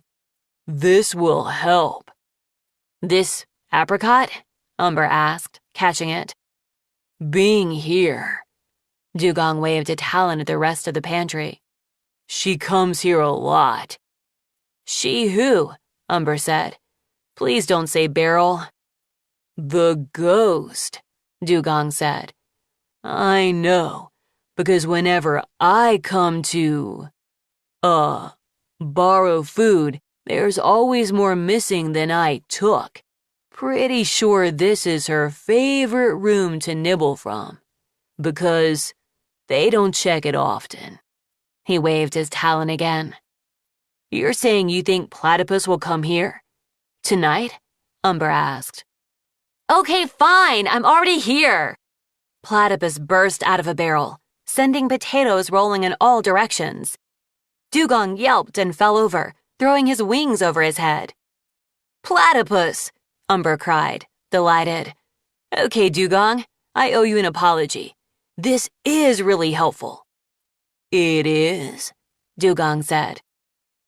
This will help. This apricot? Umber asked, catching it. Being here. Dugong waved a talon at the rest of the pantry. She comes here a lot. She who? Umber said. Please don't say Beryl. The ghost, Dugong said. I know, because whenever I come to, borrow food, there's always more missing than I took. Pretty sure this is her favorite room to nibble from, because they don't check it often. He waved his talon again. You're saying you think Platypus will come here? Tonight? Umber asked. Okay, fine, I'm already here. Platypus burst out of a barrel, sending potatoes rolling in all directions. Dugong yelped and fell over, throwing his wings over his head. Platypus, Umber cried, delighted. Okay, Dugong, I owe you an apology. This is really helpful. It is, Dugong said.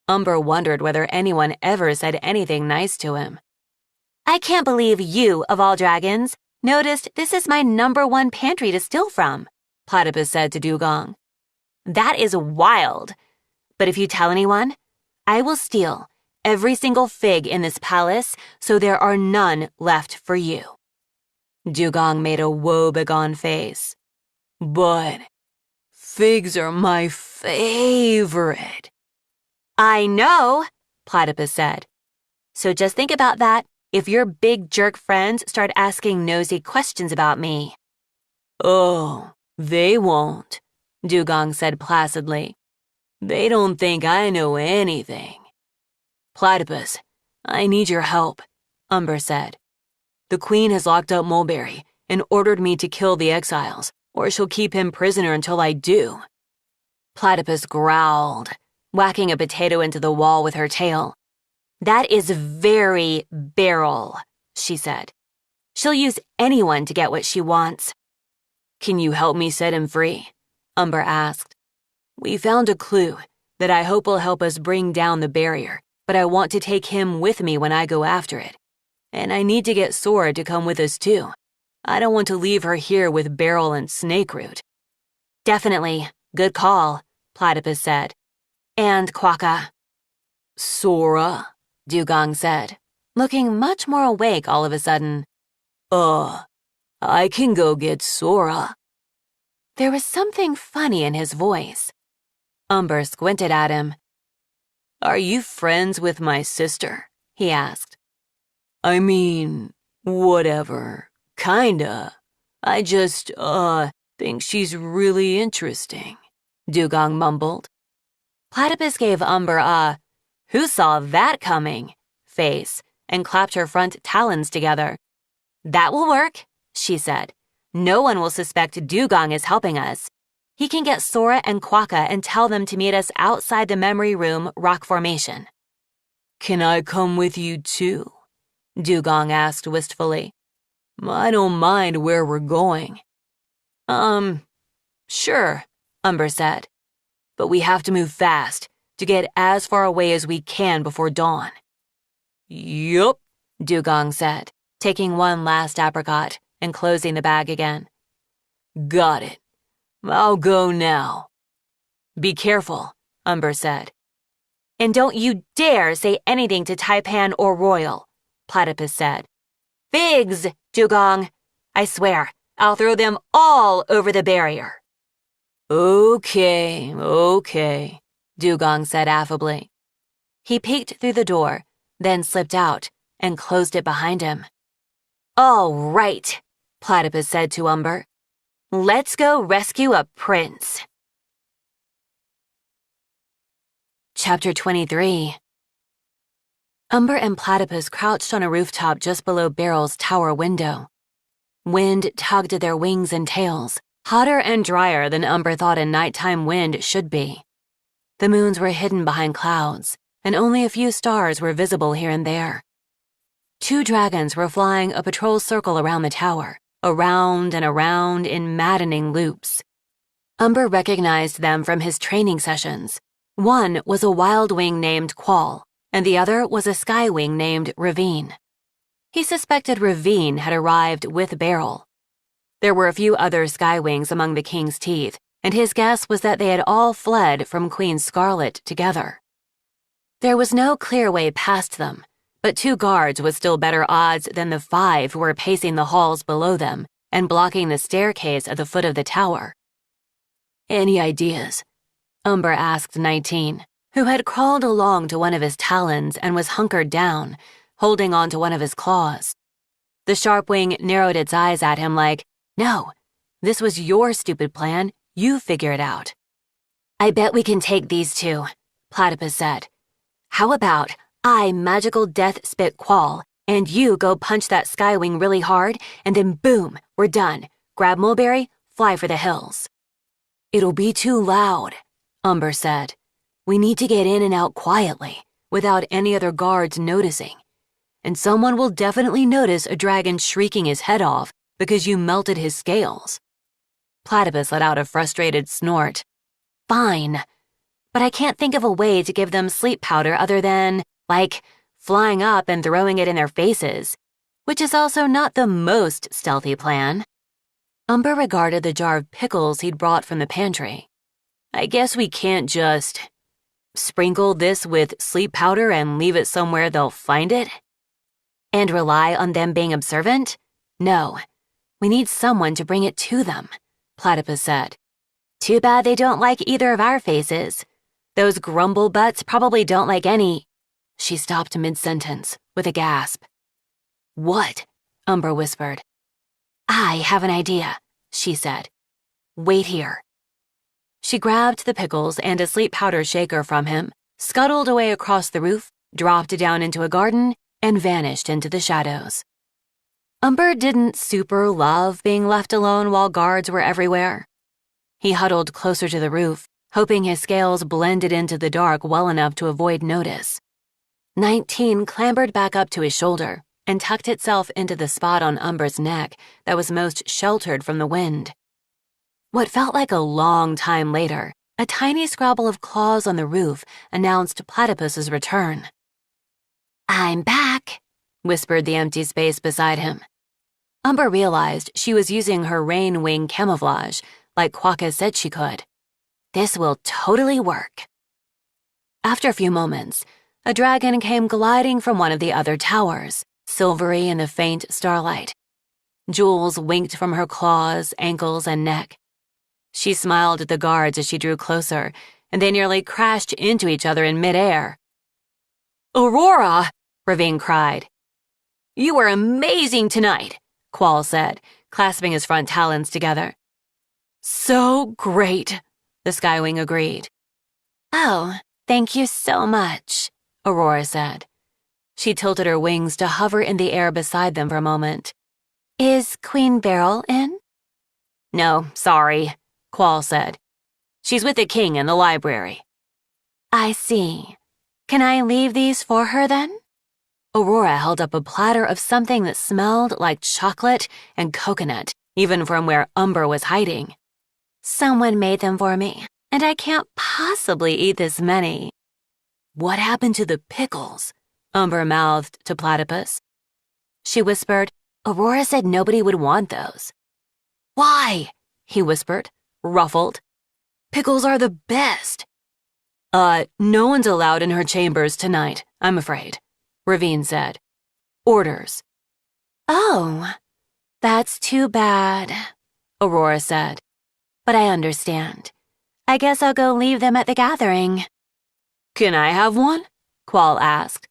Umber wondered whether anyone ever said anything nice to him. I can't believe you, of all dragons, noticed this is my #1 pantry to steal from, Platypus said to Dugong. That is wild. But if you tell anyone, I will steal every single fig in this palace so there are none left for you. Dugong made a woebegone face. But figs are my favorite. I know, Platypus said. So just think about that if your big jerk friends start asking nosy questions about me. Oh, they won't, Dugong said placidly. They don't think I know anything. Platypus, I need your help, Umber said. The queen has locked up Mulberry and ordered me to kill the exiles, or she'll keep him prisoner until I do. Platypus growled, whacking a potato into the wall with her tail. That is very Beryl, she said. She'll use anyone to get what she wants. Can you help me set him free? Umber asked. We found a clue that I hope will help us bring down the barrier, but I want to take him with me when I go after it. And I need to get Sora to come with us too, I don't want to leave her here with Beryl and Snakeroot." "Definitely. Good call," Platypus said. "And Quokka." "Sora?" Dugong said, looking much more awake all of a sudden. I can go get Sora." There was something funny in his voice. Umber squinted at him. "Are you friends with my sister?" he asked. "I mean, whatever. Kinda. I just, think she's really interesting," Dugong mumbled. Platypus gave Umber a "who saw that coming" face and clapped her front talons together. "That will work," she said. "No one will suspect Dugong is helping us. He can get Sora and Quokka and tell them to meet us outside the memory room rock formation." "Can I come with you too?" Dugong asked wistfully. "I don't mind where we're going." Sure," Umber said. "But we have to move fast to get as far away as we can before dawn." "Yup," Dugong said, taking one last apricot and closing the bag again. "Got it. I'll go now." "Be careful," Umber said. "And don't you dare say anything to Taipan or Royal," Platypus said. "Figs, Dugong. I swear, I'll throw them all over the barrier." Okay, Dugong said affably. He peeked through the door, then slipped out and closed it behind him. "All right," Platypus said to Umber. "Let's go rescue a prince." Chapter 23. Umber and Platypus crouched on a rooftop just below Beryl's tower window. Wind tugged at their wings and tails, hotter and drier than Umber thought a nighttime wind should be. The moons were hidden behind clouds, and only a few stars were visible here and there. 2 dragons were flying a patrol circle around the tower, around and around in maddening loops. Umber recognized them from his training sessions. One was a wild wing named Quall, and the other was a skywing named Ravine. He suspected Ravine had arrived with Beryl. There were a few other skywings among the king's teeth, and his guess was that they had all fled from Queen Scarlet together. There was no clear way past them, but 2 guards was still better odds than the 5 who were pacing the halls below them and blocking the staircase at the foot of the tower. "Any ideas?" Umber asked 19, who had crawled along to one of his talons and was hunkered down, holding on to one of his claws. The sharp wing narrowed its eyes at him like, "No, this was your stupid plan. You figure it out." "I bet we can take these 2, Platypus said. "How about I magical death spit Quall, and you go punch that skywing really hard, and then boom, we're done. Grab Mulberry, fly for the hills." "It'll be too loud," Umber said. "We need to get in and out quietly, without any other guards noticing. And someone will definitely notice a dragon shrieking his head off because you melted his scales." Platypus let out a frustrated snort. "Fine, but I can't think of a way to give them sleep powder other than, like, flying up and throwing it in their faces, which is also not the most stealthy plan." Umber regarded the jar of pickles he'd brought from the pantry. "I guess we can't just sprinkle this with sleep powder and leave it somewhere they'll find it?" "And rely on them being observant? No, we need someone to bring it to them," Platypus said. "Too bad they don't like either of our faces. Those grumble butts probably don't like any—" She stopped mid-sentence with a gasp. "What?" Umber whispered. "I have an idea," she said. "Wait here." She grabbed the pickles and a sleep powder shaker from him, scuttled away across the roof, dropped down into a garden, and vanished into the shadows. Umber didn't super love being left alone while guards were everywhere. He huddled closer to the roof, hoping his scales blended into the dark well enough to avoid notice. 19 clambered back up to his shoulder and tucked itself into the spot on Umber's neck that was most sheltered from the wind. What felt like a long time later, a tiny scrabble of claws on the roof announced Platypus's return. "I'm back," whispered the empty space beside him. Umber realized she was using her rain wing camouflage, like Quokka said she could. This will totally work. After a few moments, a dragon came gliding from one of the other towers, silvery in the faint starlight. Jewels winked from her claws, ankles, and neck. She smiled at the guards as she drew closer, and they nearly crashed into each other in midair. "Aurora!" Ravine cried. "You were amazing tonight," Qual said, clasping his front talons together. "So great," the Skywing agreed. "Oh, thank you so much," Aurora said. She tilted her wings to hover in the air beside them for a moment. "Is Queen Beryl in?" "No, sorry," Qual said. "She's with the king in the library." "I see. Can I leave these for her then?" Aurora held up a platter of something that smelled like chocolate and coconut, even from where Umber was hiding. "Someone made them for me, and I can't possibly eat this many." "What happened to the pickles?" Umber mouthed to Platypus. She whispered, "Aurora said nobody would want those." "Why?" he whispered, ruffled. "Pickles are the best." No one's allowed in her chambers tonight, I'm afraid," Ravine said. "Orders." "Oh, that's too bad," Aurora said. "But I understand. I guess I'll go leave them at the gathering." "Can I have one?" Qual asked.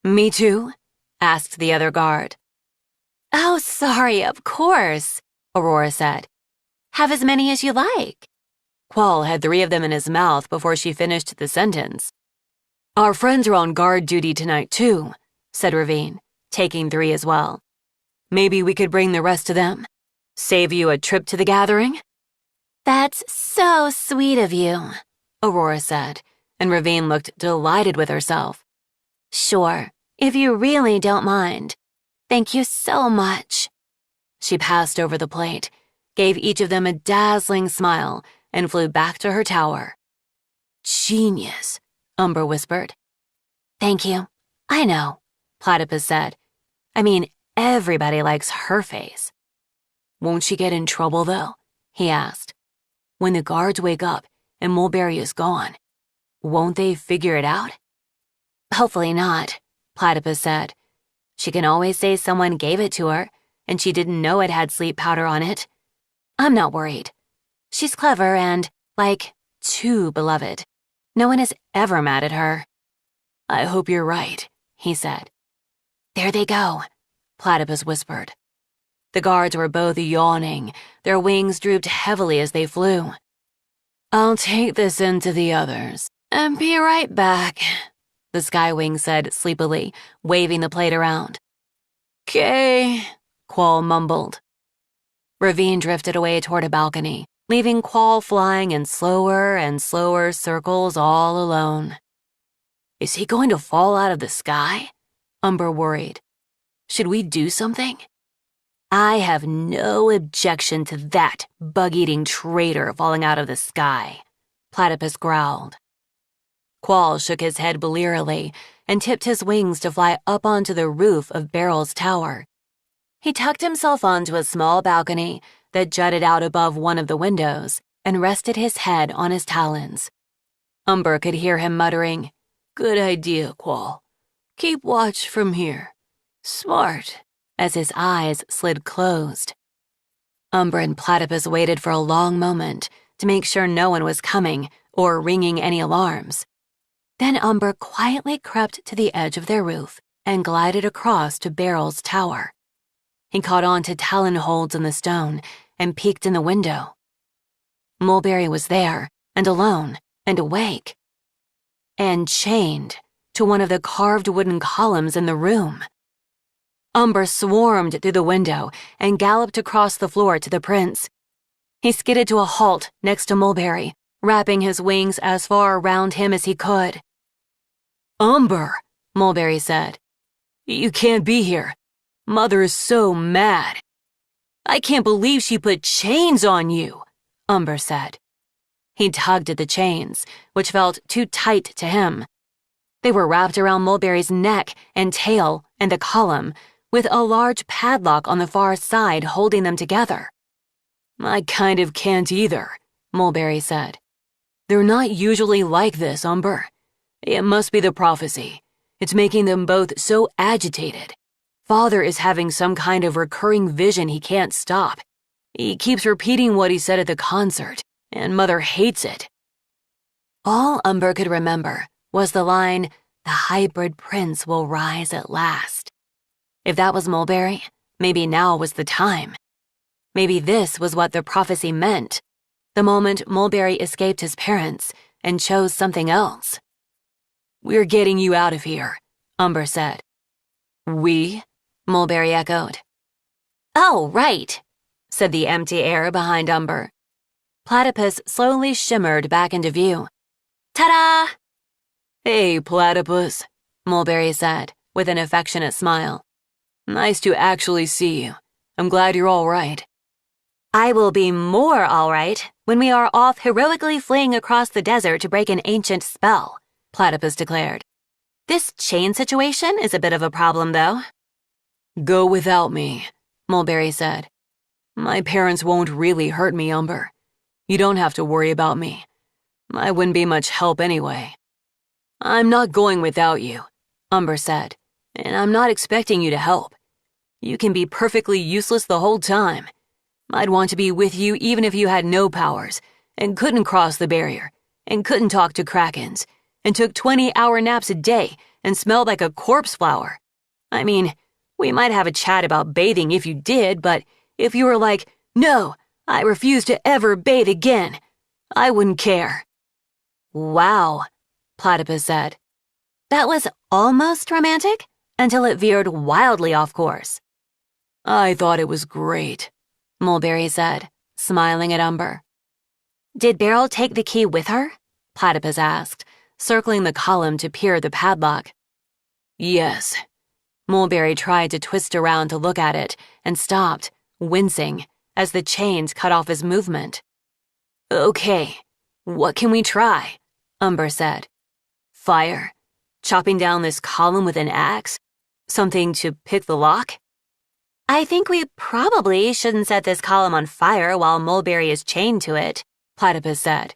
"Me too?" asked the other guard. "Oh, sorry, of course," Aurora said. "Have as many as you like." Qual had 3 of them in his mouth before she finished the sentence. "Our friends are on guard duty tonight, too," said Ravine, taking 3 as well. "Maybe we could bring the rest to them? Save you a trip to the gathering?" "That's so sweet of you," Aurora said, and Ravine looked delighted with herself. "Sure, if you really don't mind. Thank you so much." She passed over the plate, gave each of them a dazzling smile, and flew back to her tower. "Genius," Umber whispered. "Thank you. I know," Platypus said. "I mean, everybody likes her face." "Won't she get in trouble, though?" he asked. "When the guards wake up and Mulberry is gone, won't they figure it out?" "Hopefully not," Platypus said. "She can always say someone gave it to her, and she didn't know it had sleep powder on it. I'm not worried. She's clever and, too beloved. No one is ever mad at her." "I hope you're right," he said. "There they go," Platypus whispered. The guards were both yawning, their wings drooped heavily as they flew. "I'll take this into the others and be right back," the Skywing said sleepily, waving the plate around. "'Kay," Qual mumbled. Ravine drifted away toward a balcony, leaving Qual flying in slower and slower circles all alone. "Is he going to fall out of the sky?" Umber worried. "Should we do something?" "I have no objection to that bug-eating traitor falling out of the sky," Platypus growled. Qual shook his head blearily and tipped his wings to fly up onto the roof of Beryl's tower. He tucked himself onto a small balcony that jutted out above one of the windows and rested his head on his talons. Umber could hear him muttering, "Good idea, Qual. Keep watch from here. Smart," as his eyes slid closed. Umber and Platypus waited for a long moment to make sure no one was coming or ringing any alarms. Then Umber quietly crept to the edge of their roof and glided across to Beryl's tower. He caught on to talon holds in the stone and peeked in the window. Mulberry was there, and alone, and awake. And chained to one of the carved wooden columns in the room. Umber swarmed through the window and galloped across the floor to the prince. He skidded to a halt next to Mulberry, wrapping his wings as far around him as he could. "Umber," Mulberry said. "You can't be here. Mother is so mad." "I can't believe she put chains on you," Umber said. He tugged at the chains, which felt too tight to him. They were wrapped around Mulberry's neck and tail and the column, with a large padlock on the far side holding them together. I kind of can't either, Mulberry said. They're not usually like this, Umber. It must be the prophecy. It's making them both so agitated. Father is having some kind of recurring vision he can't stop. He keeps repeating what he said at the concert, and Mother hates it. All Umber could remember was the line, "The hybrid prince will rise at last." If that was Mulberry, maybe now was the time. Maybe this was what the prophecy meant, the moment Mulberry escaped his parents and chose something else. "We're getting you out of here," Umber said. "We?" Mulberry echoed. "Oh, right," said the empty air behind Umber. Platypus slowly shimmered back into view. Ta-da! "Hey, Platypus," Mulberry said, with an affectionate smile. "Nice to actually see you. I'm glad you're all right." "I will be more all right when we are off heroically fleeing across the desert to break an ancient spell," Platypus declared. "This chain situation is a bit of a problem, though." "Go without me," Mulberry said. "My parents won't really hurt me, Umber. You don't have to worry about me. I wouldn't be much help anyway." "I'm not going without you," Umber said, "and I'm not expecting you to help. You can be perfectly useless the whole time. I'd want to be with you even if you had no powers, and couldn't cross the barrier, and couldn't talk to krakens, and took 20-hour naps a day and smelled like a corpse flower. I mean, we might have a chat about bathing if you did, but if you were like, 'No, I refuse to ever bathe again,' I wouldn't care." "Wow," Platypus said. "That was almost romantic until it veered wildly off course." "I thought it was great," Mulberry said, smiling at Umber. "Did Beryl take the key with her?" Platypus asked, circling the column to peer the padlock. "Yes." Mulberry tried to twist around to look at it and stopped, wincing, as the chains cut off his movement. "Okay, what can we try?" Umber said. "Fire? Chopping down this column with an axe? Something to pick the lock?" "I think we probably shouldn't set this column on fire while Mulberry is chained to it," Platypus said.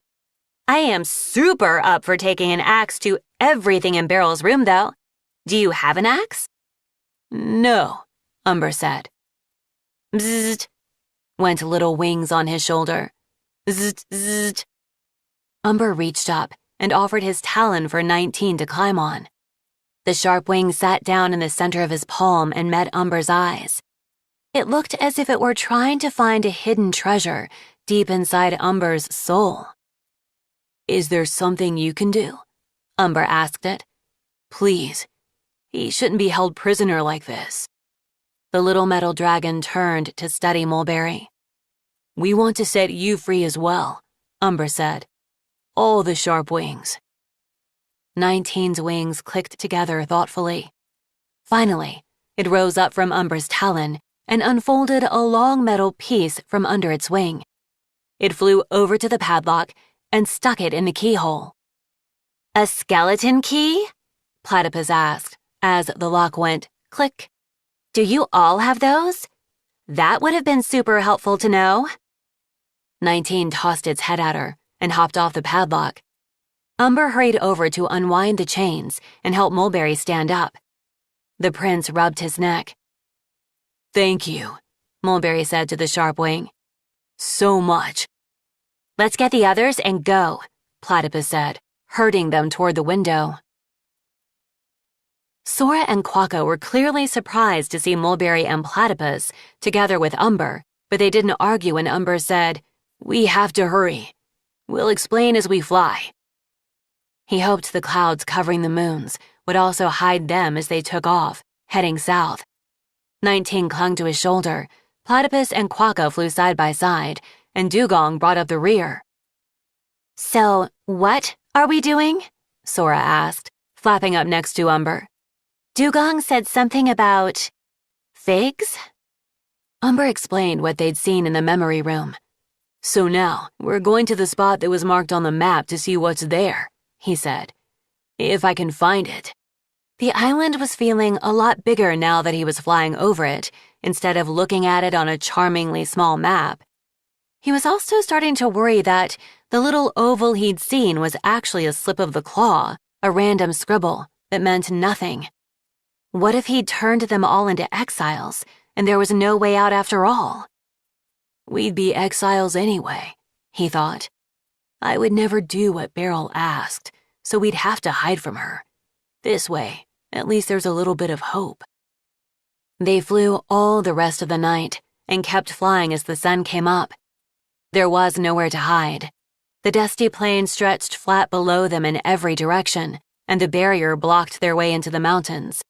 "I am super up for taking an axe to everything in Beryl's room, though. Do you have an axe?" "No," Umber said. "Bzzzt," went little wings on his shoulder. "Zzzt, zzzt." Umber reached up and offered his talon for 19 to climb on. The sharp wing sat down in the center of his palm and met Umber's eyes. It looked as if it were trying to find a hidden treasure deep inside Umber's soul. "Is there something you can do?" Umber asked it. "Please, he shouldn't be held prisoner like this." The little metal dragon turned to study Mulberry. "We want to set you free as well," Umber said. "All the sharp wings." 19's wings clicked together thoughtfully. Finally, it rose up from Umber's talon and unfolded a long metal piece from under its wing. It flew over to the padlock and stuck it in the keyhole. "A skeleton key?" Platypus asked as the lock went click. "Do you all have those? That would have been super helpful to know." 19 tossed its head at her and hopped off the padlock. Umber hurried over to unwind the chains and help Mulberry stand up. The prince rubbed his neck. "Thank you," Mulberry said to the sharp wing. "So much." "Let's get the others and go," Platypus said, herding them toward the window. Sora and Quacko were clearly surprised to see Mulberry and Platypus together with Umber, but they didn't argue when Umber said, "We have to hurry. We'll explain as we fly." He hoped the clouds covering the moons would also hide them as they took off, heading south. 19 clung to his shoulder, Platypus and Quacko flew side by side, and Dugong brought up the rear. "So, what are we doing?" Sora asked, flapping up next to Umber. "Dugong said something about figs?" Umber explained what they'd seen in the memory room. "So now, we're going to the spot that was marked on the map to see what's there," he said. "If I can find it." The island was feeling a lot bigger now that he was flying over it, instead of looking at it on a charmingly small map. He was also starting to worry that the little oval he'd seen was actually a slip of the claw, a random scribble that meant nothing. What if he'd turned them all into exiles, and there was no way out after all? We'd be exiles anyway, he thought. I would never do what Beryl asked, so we'd have to hide from her. This way, at least there's a little bit of hope. They flew all the rest of the night and kept flying as the sun came up. There was nowhere to hide. The dusty plain stretched flat below them in every direction, and the barrier blocked their way into the mountains.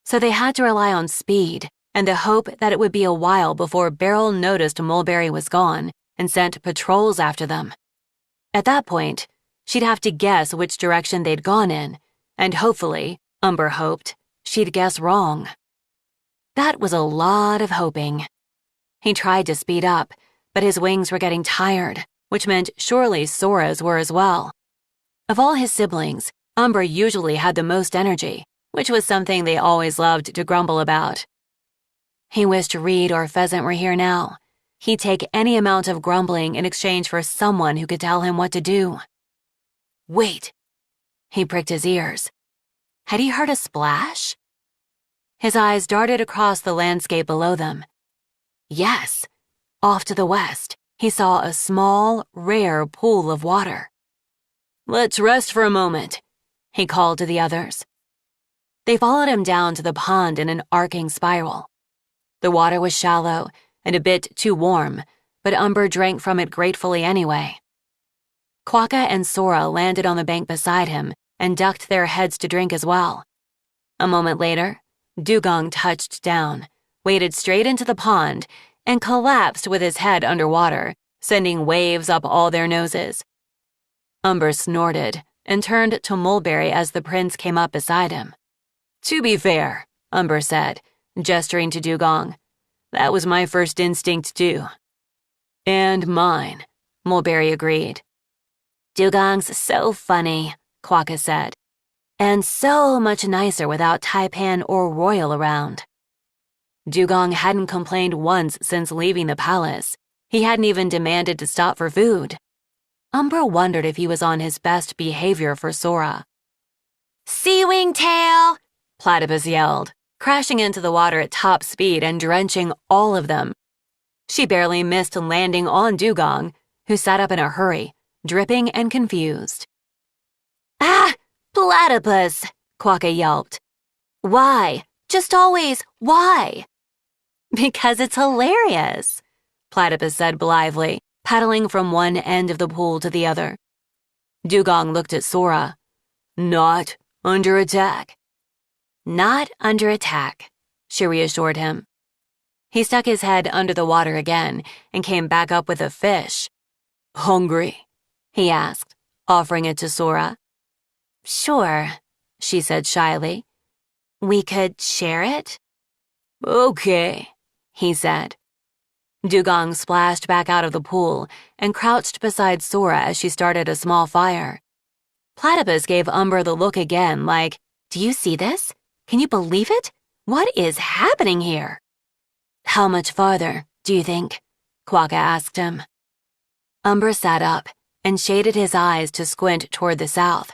So they had to rely on speed and the hope that it would be a while before Beryl noticed Mulberry was gone and sent patrols after them. At that point, she'd have to guess which direction they'd gone in, and hopefully, Umber hoped, she'd guess wrong. That was a lot of hoping. He tried to speed up, but his wings were getting tired, which meant surely Sora's were as well. Of all his siblings, Umber usually had the most energy, which was something they always loved to grumble about. He wished Reed or Pheasant were here now. He'd take any amount of grumbling in exchange for someone who could tell him what to do. Wait. He pricked his ears. Had he heard a splash? His eyes darted across the landscape below them. Yes. Off to the west, he saw a small, rare pool of water. Let's rest for a moment, he called to the others. They followed him down to the pond in an arcing spiral. The water was shallow and a bit too warm, but Umber drank from it gratefully anyway. Quokka and Sora landed on the bank beside him and ducked their heads to drink as well. A moment later, Dugong touched down, waded straight into the pond, and collapsed with his head underwater, sending waves up all their noses. Umber snorted and turned to Mulberry as the prince came up beside him. To be fair, Umber said, gesturing to Dugong, that was my first instinct too. And mine, Mulberry agreed. Dugong's so funny, Quokka said, and so much nicer without Taipan or Royal around. Dugong hadn't complained once since leaving the palace. He hadn't even demanded to stop for food. Umber wondered if he was on his best behavior for Sora. Sea Wing Tail! Platypus yelled, crashing into the water at top speed and drenching all of them. She barely missed landing on Dugong, who sat up in a hurry, dripping and confused. Ah! Platypus! Quokka yelped. Why? Just always, why? Because it's hilarious, Platypus said blithely, paddling from one end of the pool to the other. Dugong looked at Sora. Not under attack. Not under attack, she reassured him. He stuck his head under the water again and came back up with a fish. Hungry? He asked, offering it to Sora. Sure, she said shyly. We could share it? Okay, he said. Dugong splashed back out of the pool and crouched beside Sora as she started a small fire. Platypus gave Umber the look again like, do you see this? Can you believe it? What is happening here? How much farther, do you think? Quokka asked him. Umber sat up and shaded his eyes to squint toward the south.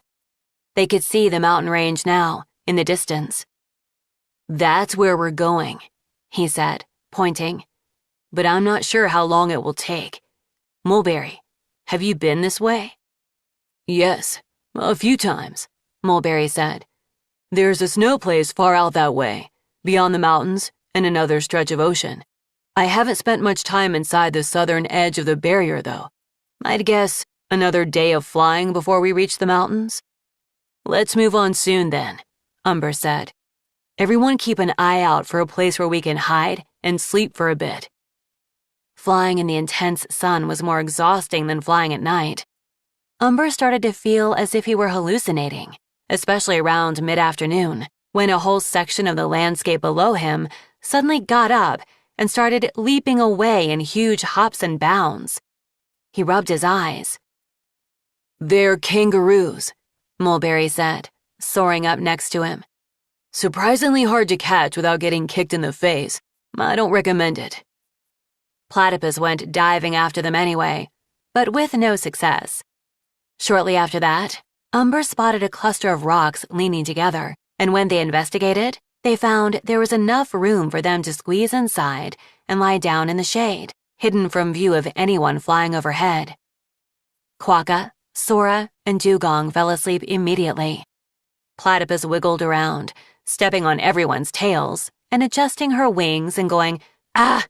They could see the mountain range now, in the distance. That's where we're going, he said, pointing. But I'm not sure how long it will take. Mulberry, have you been this way? Yes, a few times, Mulberry said. There's a snow place far out that way, beyond the mountains and another stretch of ocean. I haven't spent much time inside the southern edge of the barrier, though. I'd guess another day of flying before we reach the mountains. Let's move on soon, then, Umber said. Everyone keep an eye out for a place where we can hide and sleep for a bit. Flying in the intense sun was more exhausting than flying at night. Umber started to feel as if he were hallucinating, especially around mid-afternoon, when a whole section of the landscape below him suddenly got up and started leaping away in huge hops and bounds. He rubbed his eyes. They're kangaroos, Mulberry said, soaring up next to him. Surprisingly hard to catch without getting kicked in the face. I don't recommend it. Platypus went diving after them anyway, but with no success. Shortly after that, Umber spotted a cluster of rocks leaning together, and when they investigated, they found there was enough room for them to squeeze inside and lie down in the shade, hidden from view of anyone flying overhead. Quokka, Sora, and Dugong fell asleep immediately. Platypus wiggled around, stepping on everyone's tails and adjusting her wings and going, "Ah!"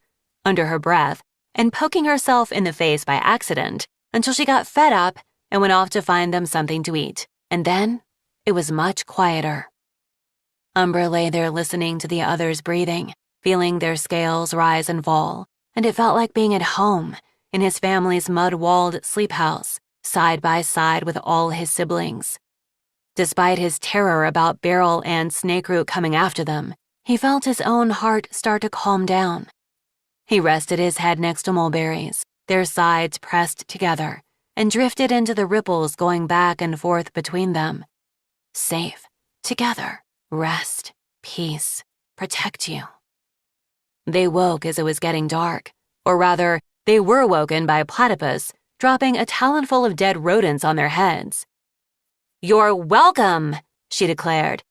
under her breath and poking herself in the face by accident until she got fed up and went off to find them something to eat. And then it was much quieter. Umber lay there listening to the others breathing, feeling their scales rise and fall, and it felt like being at home in his family's mud-walled sleep house, side by side with all his siblings. Despite his terror about Beryl and Snakeroot coming after them, he felt his own heart start to calm down. He rested his head next to Mulberry's, their sides pressed together, and drifted into the ripples going back and forth between them. Safe, together, rest, peace, protect you. They woke as it was getting dark, or rather, they were woken by Platypus dropping a talonful of dead rodents on their heads. "You're welcome," she declared.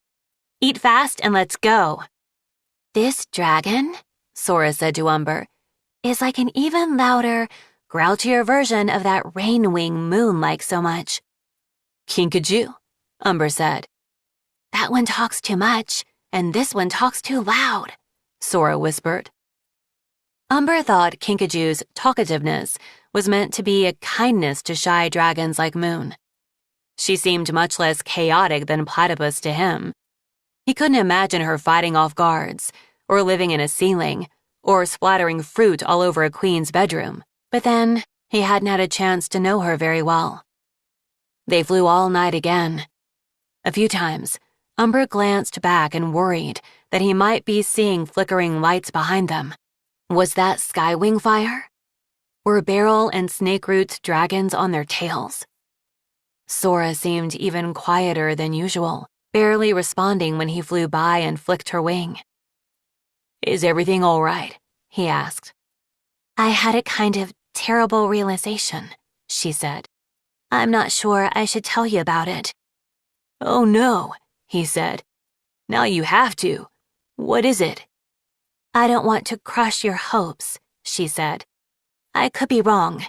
"Eat fast and let's go." "This dragon," Sora said to Umber, "is like an even louder, grouchier version of that rainwing Moon like so much." "Kinkajou," Umber said. "That one talks too much, and this one talks too loud," Sora whispered. Umber thought Kinkajou's talkativeness was meant to be a kindness to shy dragons like Moon. She seemed much less chaotic than Platypus to him. He couldn't imagine her fighting off guards, or living in a ceiling, or splattering fruit all over a queen's bedroom, but then he hadn't had a chance to know her very well. They flew all night again. A few times, Umber glanced back and worried that he might be seeing flickering lights behind them. Was that skywing fire? Were Beryl and Snakeroot's dragons on their tails? Sora seemed even quieter than usual, barely responding when he flew by and flicked her wing. "Is everything all right?" he asked. "I had a kind of terrible realization," she said. "I'm not sure I should tell you about it." "Oh no," he said. "Now you have to. What is it?" "I don't want to crush your hopes," she said. "I could be wrong.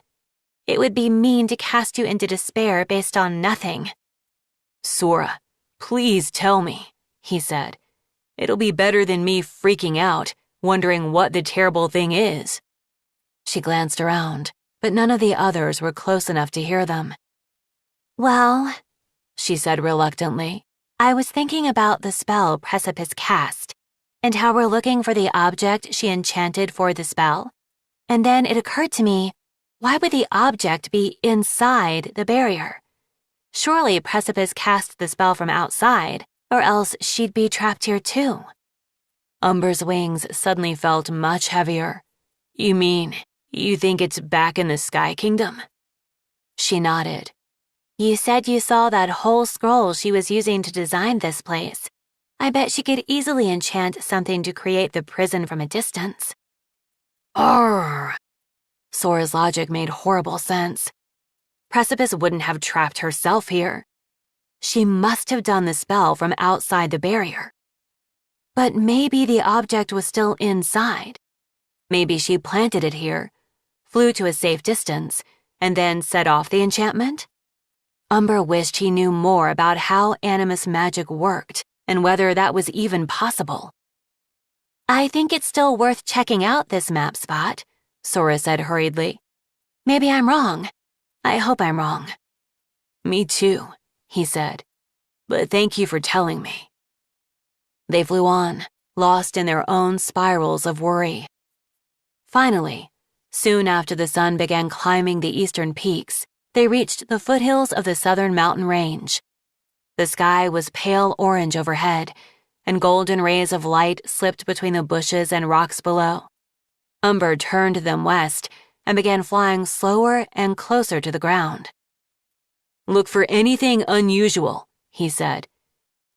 It would be mean to cast you into despair based on nothing." "Sora, please tell me," he said. "It'll be better than me freaking out, wondering what the terrible thing is." She glanced around, but none of the others were close enough to hear them. "Well," she said reluctantly, "I was thinking about the spell Precipice cast, and how we're looking for the object she enchanted for the spell. And then it occurred to me, why would the object be inside the barrier? Surely Precipice cast the spell from outside, or else she'd be trapped here too." Umber's wings suddenly felt much heavier. "You mean, you think it's back in the Sky Kingdom?" She nodded. "You said you saw that whole scroll she was using to design this place. I bet she could easily enchant something to create the prison from a distance." Arr! Sora's logic made horrible sense. Precipice wouldn't have trapped herself here. She must have done the spell from outside the barrier. But maybe the object was still inside. Maybe she planted it here, flew to a safe distance, and then set off the enchantment? Umber wished he knew more about how animus magic worked and whether that was even possible. "I think it's still worth checking out this map spot," Sora said hurriedly. "Maybe I'm wrong. I hope I'm wrong." "Me too," he said. "But thank you for telling me." They flew on, lost in their own spirals of worry. Finally, soon after the sun began climbing the eastern peaks, they reached the foothills of the southern mountain range. The sky was pale orange overhead, and golden rays of light slipped between the bushes and rocks below. Umber turned them west and began flying slower and closer to the ground. "Look for anything unusual," he said.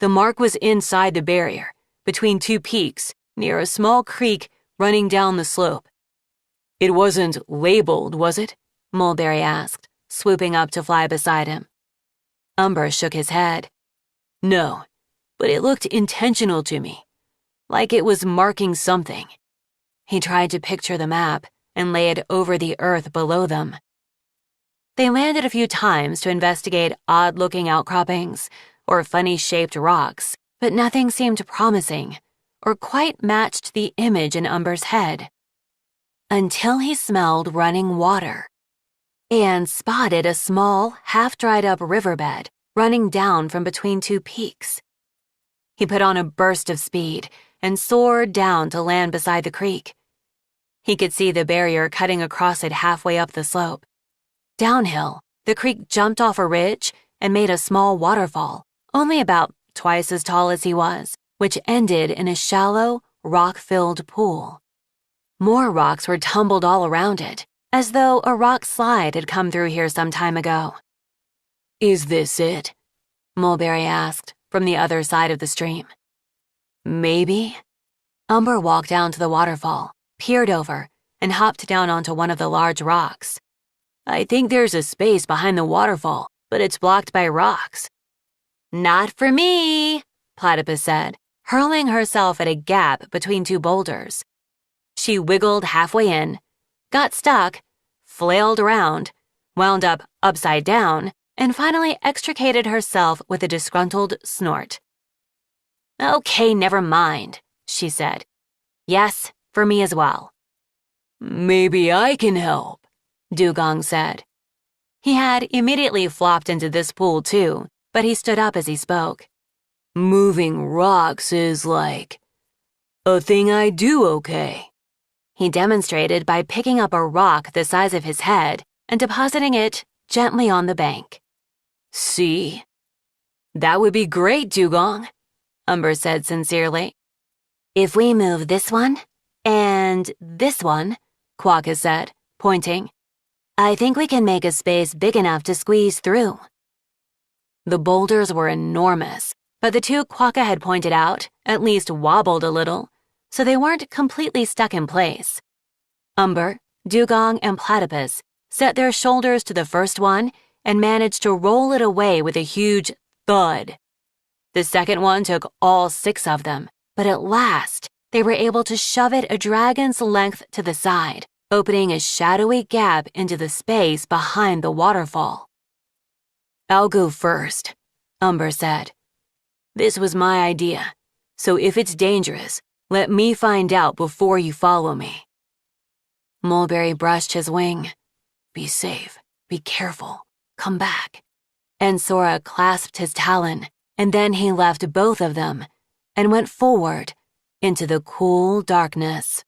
"The mark was inside the barrier, between two peaks, near a small creek running down the slope. It wasn't labeled, was it? Mulberry asked, swooping up to fly beside him. Umber shook his head. No, but it looked intentional to me, like it was marking something. He tried to picture the map and lay it over the earth below them. They landed a few times to investigate odd-looking outcroppings or funny-shaped rocks, but nothing seemed promising or quite matched the image in Umber's head. Until he smelled running water and spotted a small, half-dried-up riverbed running down from between two peaks. He put on a burst of speed and soared down to land beside the creek. He could see the barrier cutting across it halfway up the slope. Downhill, the creek jumped off a ridge and made a small waterfall, only about twice as tall as he was, which ended in a shallow, rock-filled pool. More rocks were tumbled all around it, as though a rock slide had come through here some time ago. Is this it? Mulberry asked from the other side of the stream. Maybe. Umber walked down to the waterfall, peered over, and hopped down onto one of the large rocks. I think there's a space behind the waterfall, but it's blocked by rocks. Not for me, Platypus said, hurling herself at a gap between two boulders. She wiggled halfway in, got stuck, flailed around, wound up upside down, and finally extricated herself with a disgruntled snort. Okay, never mind, she said. Yes, for me as well. Maybe I can help, Dugong said. He had immediately flopped into this pool too, but he stood up as he spoke. Moving rocks is like a thing I do okay. He demonstrated by picking up a rock the size of his head and depositing it gently on the bank. See? That would be great, Dugong, Umber said sincerely. If we move this one and this one, Quokka said, pointing, I think we can make a space big enough to squeeze through. The boulders were enormous, but the two Quokka had pointed out at least wobbled a little, so they weren't completely stuck in place. Umber, Dugong, and Platypus set their shoulders to the first one and managed to roll it away with a huge thud. The second one took all 6 of them, but at last they were able to shove it a dragon's length to the side, opening a shadowy gap into the space behind the waterfall. I'll go first, Umber said. This was my idea, so if it's dangerous, let me find out before you follow me. Mulberry brushed his wing. Be safe, be careful, come back. And Sora clasped his talon, and then he left both of them and went forward into the cool darkness.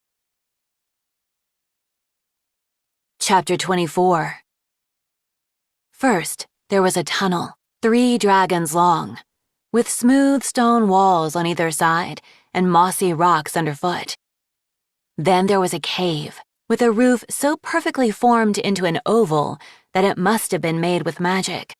Chapter 24. First, there was a tunnel, 3 dragons long, with smooth stone walls on either side and mossy rocks underfoot. Then there was a cave, with a roof so perfectly formed into an oval that it must have been made with magic.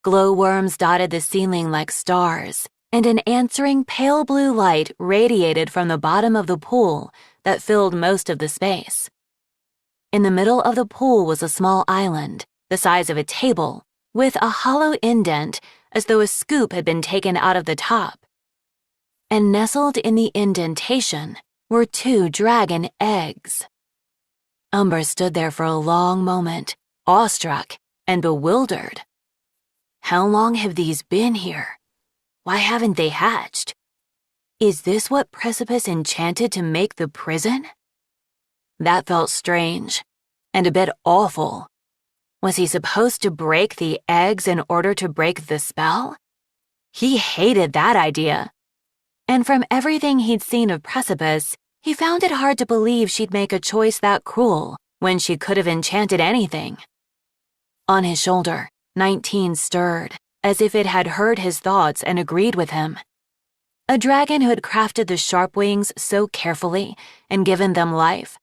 Glowworms dotted the ceiling like stars, and an answering pale blue light radiated from the bottom of the pool that filled most of the space. In the middle of the pool was a small island, the size of a table, with a hollow indent as though a scoop had been taken out of the top. And nestled in the indentation were 2 dragon eggs. Umber stood there for a long moment, awestruck and bewildered. How long have these been here? Why haven't they hatched? Is this what Precipice enchanted to make the prison? That felt strange, and a bit awful. Was he supposed to break the eggs in order to break the spell? He hated that idea. And from everything he'd seen of Precipice, he found it hard to believe she'd make a choice that cruel when she could have enchanted anything. On his shoulder, 19 stirred, as if it had heard his thoughts and agreed with him. A dragon who had crafted the sharp wings so carefully and given them life.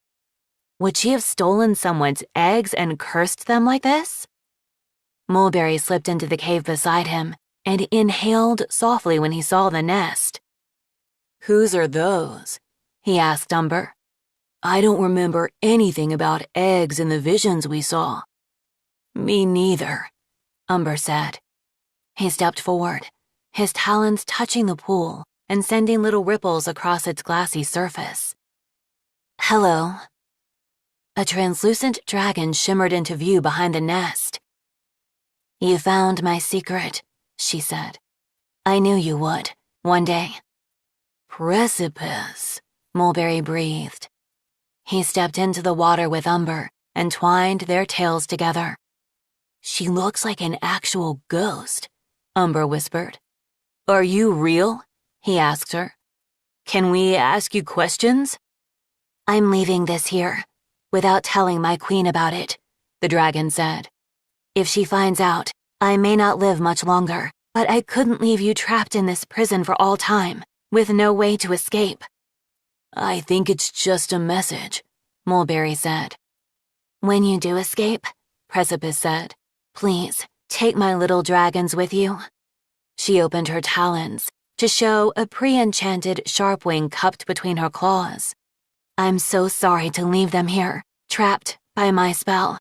Would she have stolen someone's eggs and cursed them like this? Mulberry slipped into the cave beside him and inhaled softly when he saw the nest. Whose are those? He asked Umber. I don't remember anything about eggs in the visions we saw. Me neither, Umber said. He stepped forward, his talons touching the pool and sending little ripples across its glassy surface. Hello. A translucent dragon shimmered into view behind the nest. You found my secret, she said. I knew you would, one day. Precipice, Mulberry breathed. He stepped into the water with Umber and twined their tails together. She looks like an actual ghost, Umber whispered. Are you real? He asked her. Can we ask you questions? I'm leaving this here, without telling my queen about it, the dragon said. If she finds out, I may not live much longer, but I couldn't leave you trapped in this prison for all time, with no way to escape. I think it's just a message, Mulberry said. When you do escape, Precipice said, please take my little dragons with you. She opened her talons to show a pre-enchanted sharp wing cupped between her claws. I'm so sorry to leave them here, trapped by my spell.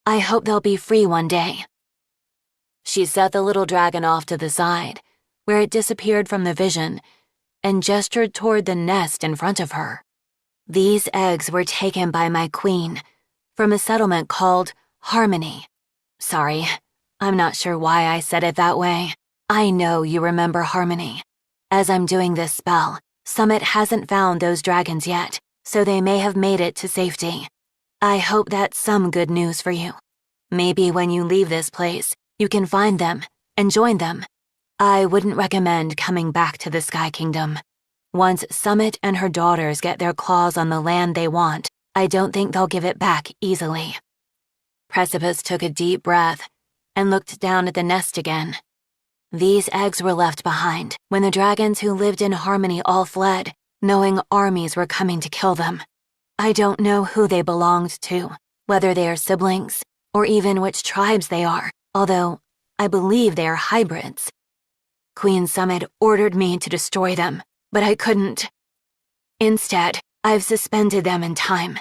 I hope they'll be free one day. She set the little dragon off to the side, where it disappeared from the vision, and gestured toward the nest in front of her. These eggs were taken by my queen from a settlement called Harmony. Sorry, I'm not sure why I said it that way. I know you remember Harmony. As I'm doing this spell, Summit hasn't found those dragons yet, so they may have made it to safety. I hope that's some good news for you. Maybe when you leave this place, you can find them and join them. I wouldn't recommend coming back to the Sky Kingdom. Once Summit and her daughters get their claws on the land they want, I don't think they'll give it back easily. Precipice took a deep breath and looked down at the nest again. These eggs were left behind when the dragons who lived in Harmony all fled, knowing armies were coming to kill them. I don't know who they belonged to, whether they are siblings, or even which tribes they are, although I believe they are hybrids. Queen Summit ordered me to destroy them, but I couldn't. Instead, I've suspended them in time.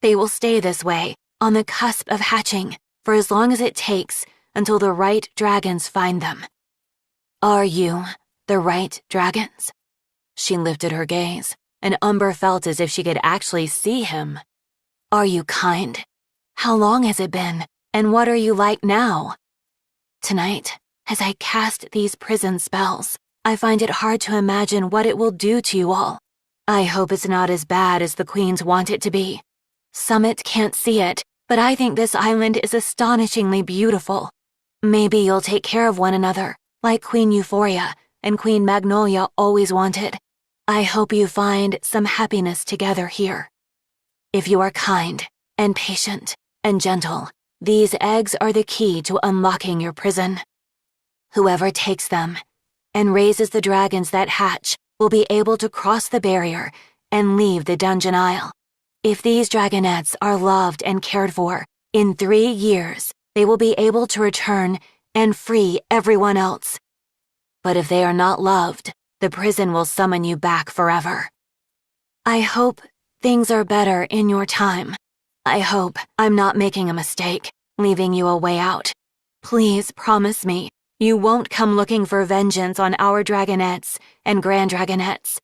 They will stay this way, on the cusp of hatching, for as long as it takes until the right dragons find them. Are you the right dragons? She lifted her gaze, and Umber felt as if she could actually see him. Are you kind? How long has it been, and what are you like now? Tonight, as I cast these prison spells, I find it hard to imagine what it will do to you all. I hope it's not as bad as the queens want it to be. Summit can't see it, but I think this island is astonishingly beautiful. Maybe you'll take care of one another, like Queen Euphoria and Queen Magnolia always wanted. I hope you find some happiness together here. If you are kind and patient and gentle, these eggs are the key to unlocking your prison. Whoever takes them and raises the dragons that hatch will be able to cross the barrier and leave the dungeon isle. If these dragonettes are loved and cared for, in 3 years, they will be able to return and free everyone else. But if they are not loved, the prison will summon you back forever. I hope things are better in your time. I hope I'm not making a mistake, leaving you a way out. Please promise me you won't come looking for vengeance on our dragonettes and grand dragonettes.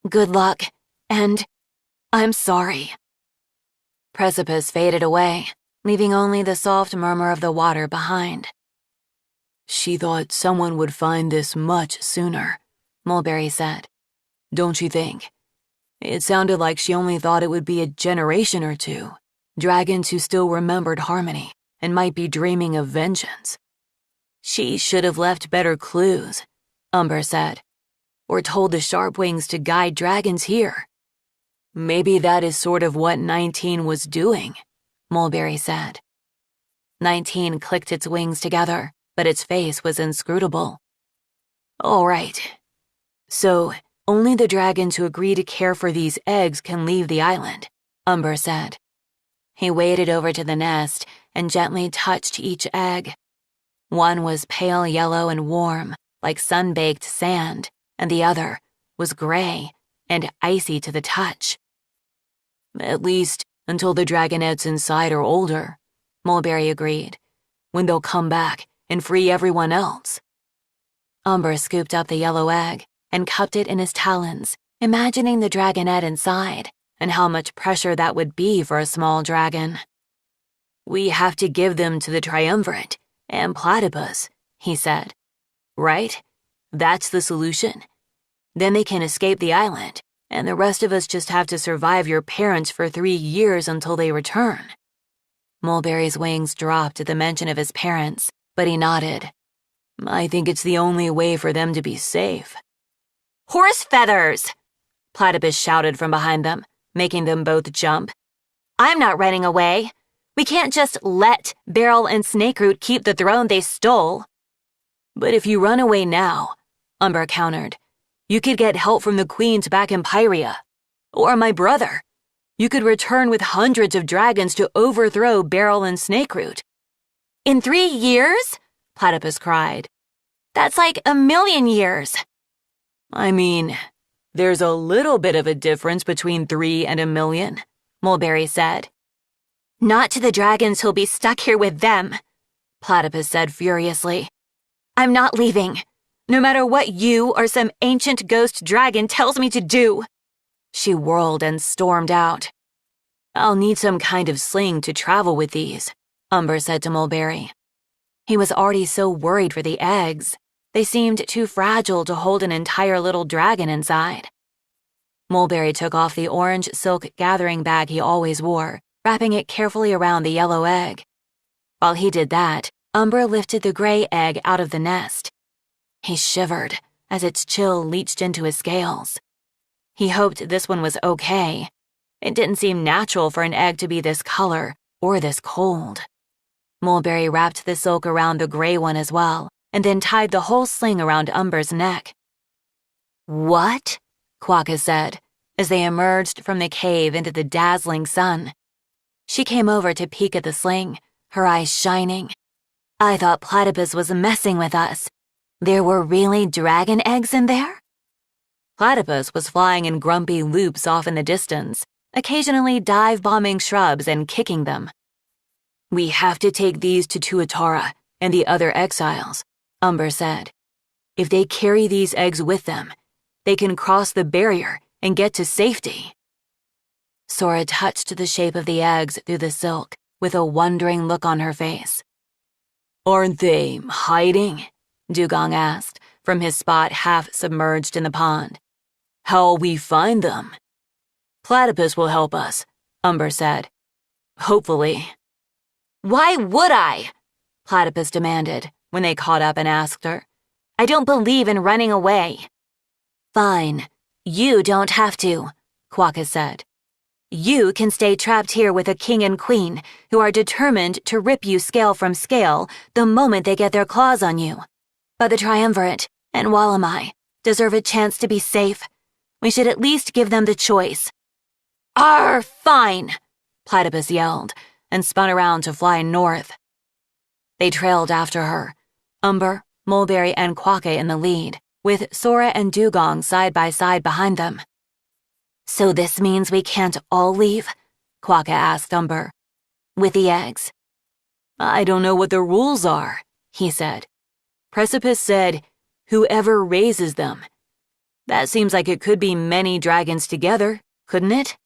Good luck, and I'm sorry. Precipice faded away, leaving only the soft murmur of the water behind. She thought someone would find this much sooner, Mulberry said. Don't you think? It sounded like she only thought it would be a generation or two. Dragons who still remembered Harmony and might be dreaming of vengeance. She should have left better clues, Umber said, or told the sharp wings to guide dragons here. Maybe that is sort of what 19 was doing, Mulberry said. 19 clicked its wings together, but its face was inscrutable. All right. So, only the dragons who agree to care for these eggs can leave the island, Umber said. He waded over to the nest and gently touched each egg. One was pale yellow and warm, like sun-baked sand, and the other was gray and icy to the touch. "At least until the dragonets inside are older," Mulberry agreed, "when they'll come back and free everyone else." Umber scooped up the yellow egg and cupped it in his talons, imagining the dragonet inside and how much pressure that would be for a small dragon. "We have to give them to the triumvirate and platypus," he said. "Right? That's the solution. Then they can escape the island, and the rest of us just have to survive your parents for 3 years until they return." Mulberry's wings dropped at the mention of his parents, but he nodded. "I think it's the only way for them to be safe." "Horse feathers!" Platypus shouted from behind them, making them both jump. "I'm not running away. We can't just let Beryl and Snakeroot keep the throne they stole." "But if you run away now," Umber countered, "you could get help from the queens back in Pyria. Or my brother. You could return with hundreds of dragons to overthrow Beryl and Snakeroot." "In 3 years?" Platypus cried. "That's like 1,000,000 years." "I mean, there's a little bit of a difference between 3 and 1,000,000, Mulberry said. "Not to the dragons who'll be stuck here with them," Platypus said furiously. "I'm not leaving, no matter what you or some ancient ghost dragon tells me to do." She whirled and stormed out. "I'll need some kind of sling to travel with these," Umber said to Mulberry. He was already so worried for the eggs. They seemed too fragile to hold an entire little dragon inside. Mulberry took off the orange silk gathering bag he always wore, wrapping it carefully around the yellow egg. While he did that, Umber lifted the gray egg out of the nest. He shivered as its chill leached into his scales. He hoped this one was okay. It didn't seem natural for an egg to be this color or this cold. Mulberry wrapped the silk around the gray one as well, and then tied the whole sling around Umber's neck. "What?" Quokka said, as they emerged from the cave into the dazzling sun. She came over to peek at the sling, her eyes shining. "I thought Platypus was messing with us. There were really dragon eggs in there?" Platypus was flying in grumpy loops off in the distance, occasionally dive-bombing shrubs and kicking them. "We have to take these to Tuatara and the other exiles," Umber said. "If they carry these eggs with them, they can cross the barrier and get to safety." Sora touched the shape of the eggs through the silk with a wondering look on her face. "Aren't they hiding?" Dugong asked from his spot half submerged in the pond. "How'll we find them?" "Platypus will help us," Umber said. "Hopefully." "Why would I?" Platypus demanded when they caught up and asked her. "I don't believe in running away." "Fine, you don't have to," Quokka said. "You can stay trapped here with a king and queen who are determined to rip you scale from scale the moment they get their claws on you. But the triumvirate and Walamai deserve a chance to be safe. We should at least give them the choice." "Arr, fine!" Platypus yelled and spun around to fly north. They trailed after her, Umber, Mulberry, and Quokka in the lead, with Sora and Dugong side by side behind them. "So this means we can't all leave?" Quokka asked Umber. "With the eggs?" "I don't know what the rules are," he said. "Precipice said, 'Whoever raises them.' That seems like it could be many dragons together, couldn't it?"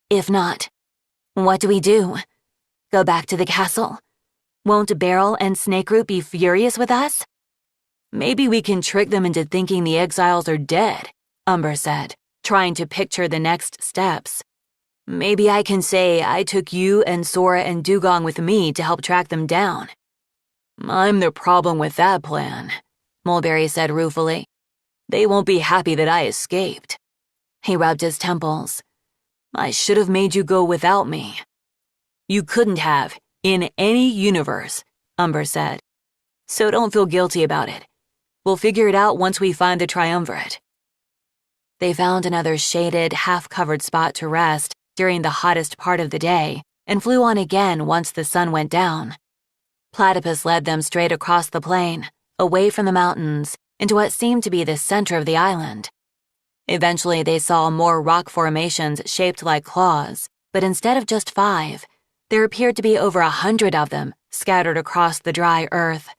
"If not, what do we do? Go back to the castle? Won't Beryl and Snakeroot be furious with us?" "Maybe we can trick them into thinking the exiles are dead," Umber said, trying to picture the next steps. "Maybe I can say I took you and Sora and Dugong with me to help track them down." "I'm the problem with that plan," Mulberry said ruefully. "They won't be happy that I escaped." He rubbed his temples. "I should have made you go without me." "You couldn't have, in any universe," Umber said. "So don't feel guilty about it. We'll figure it out once we find the triumvirate." They found another shaded, half-covered spot to rest during the hottest part of the day and flew on again once the sun went down. Platypus led them straight across the plain, away from the mountains, into what seemed to be the center of the island. Eventually, they saw more rock formations shaped like claws, but instead of just 5, there appeared to be over 100 of them scattered across the dry earth.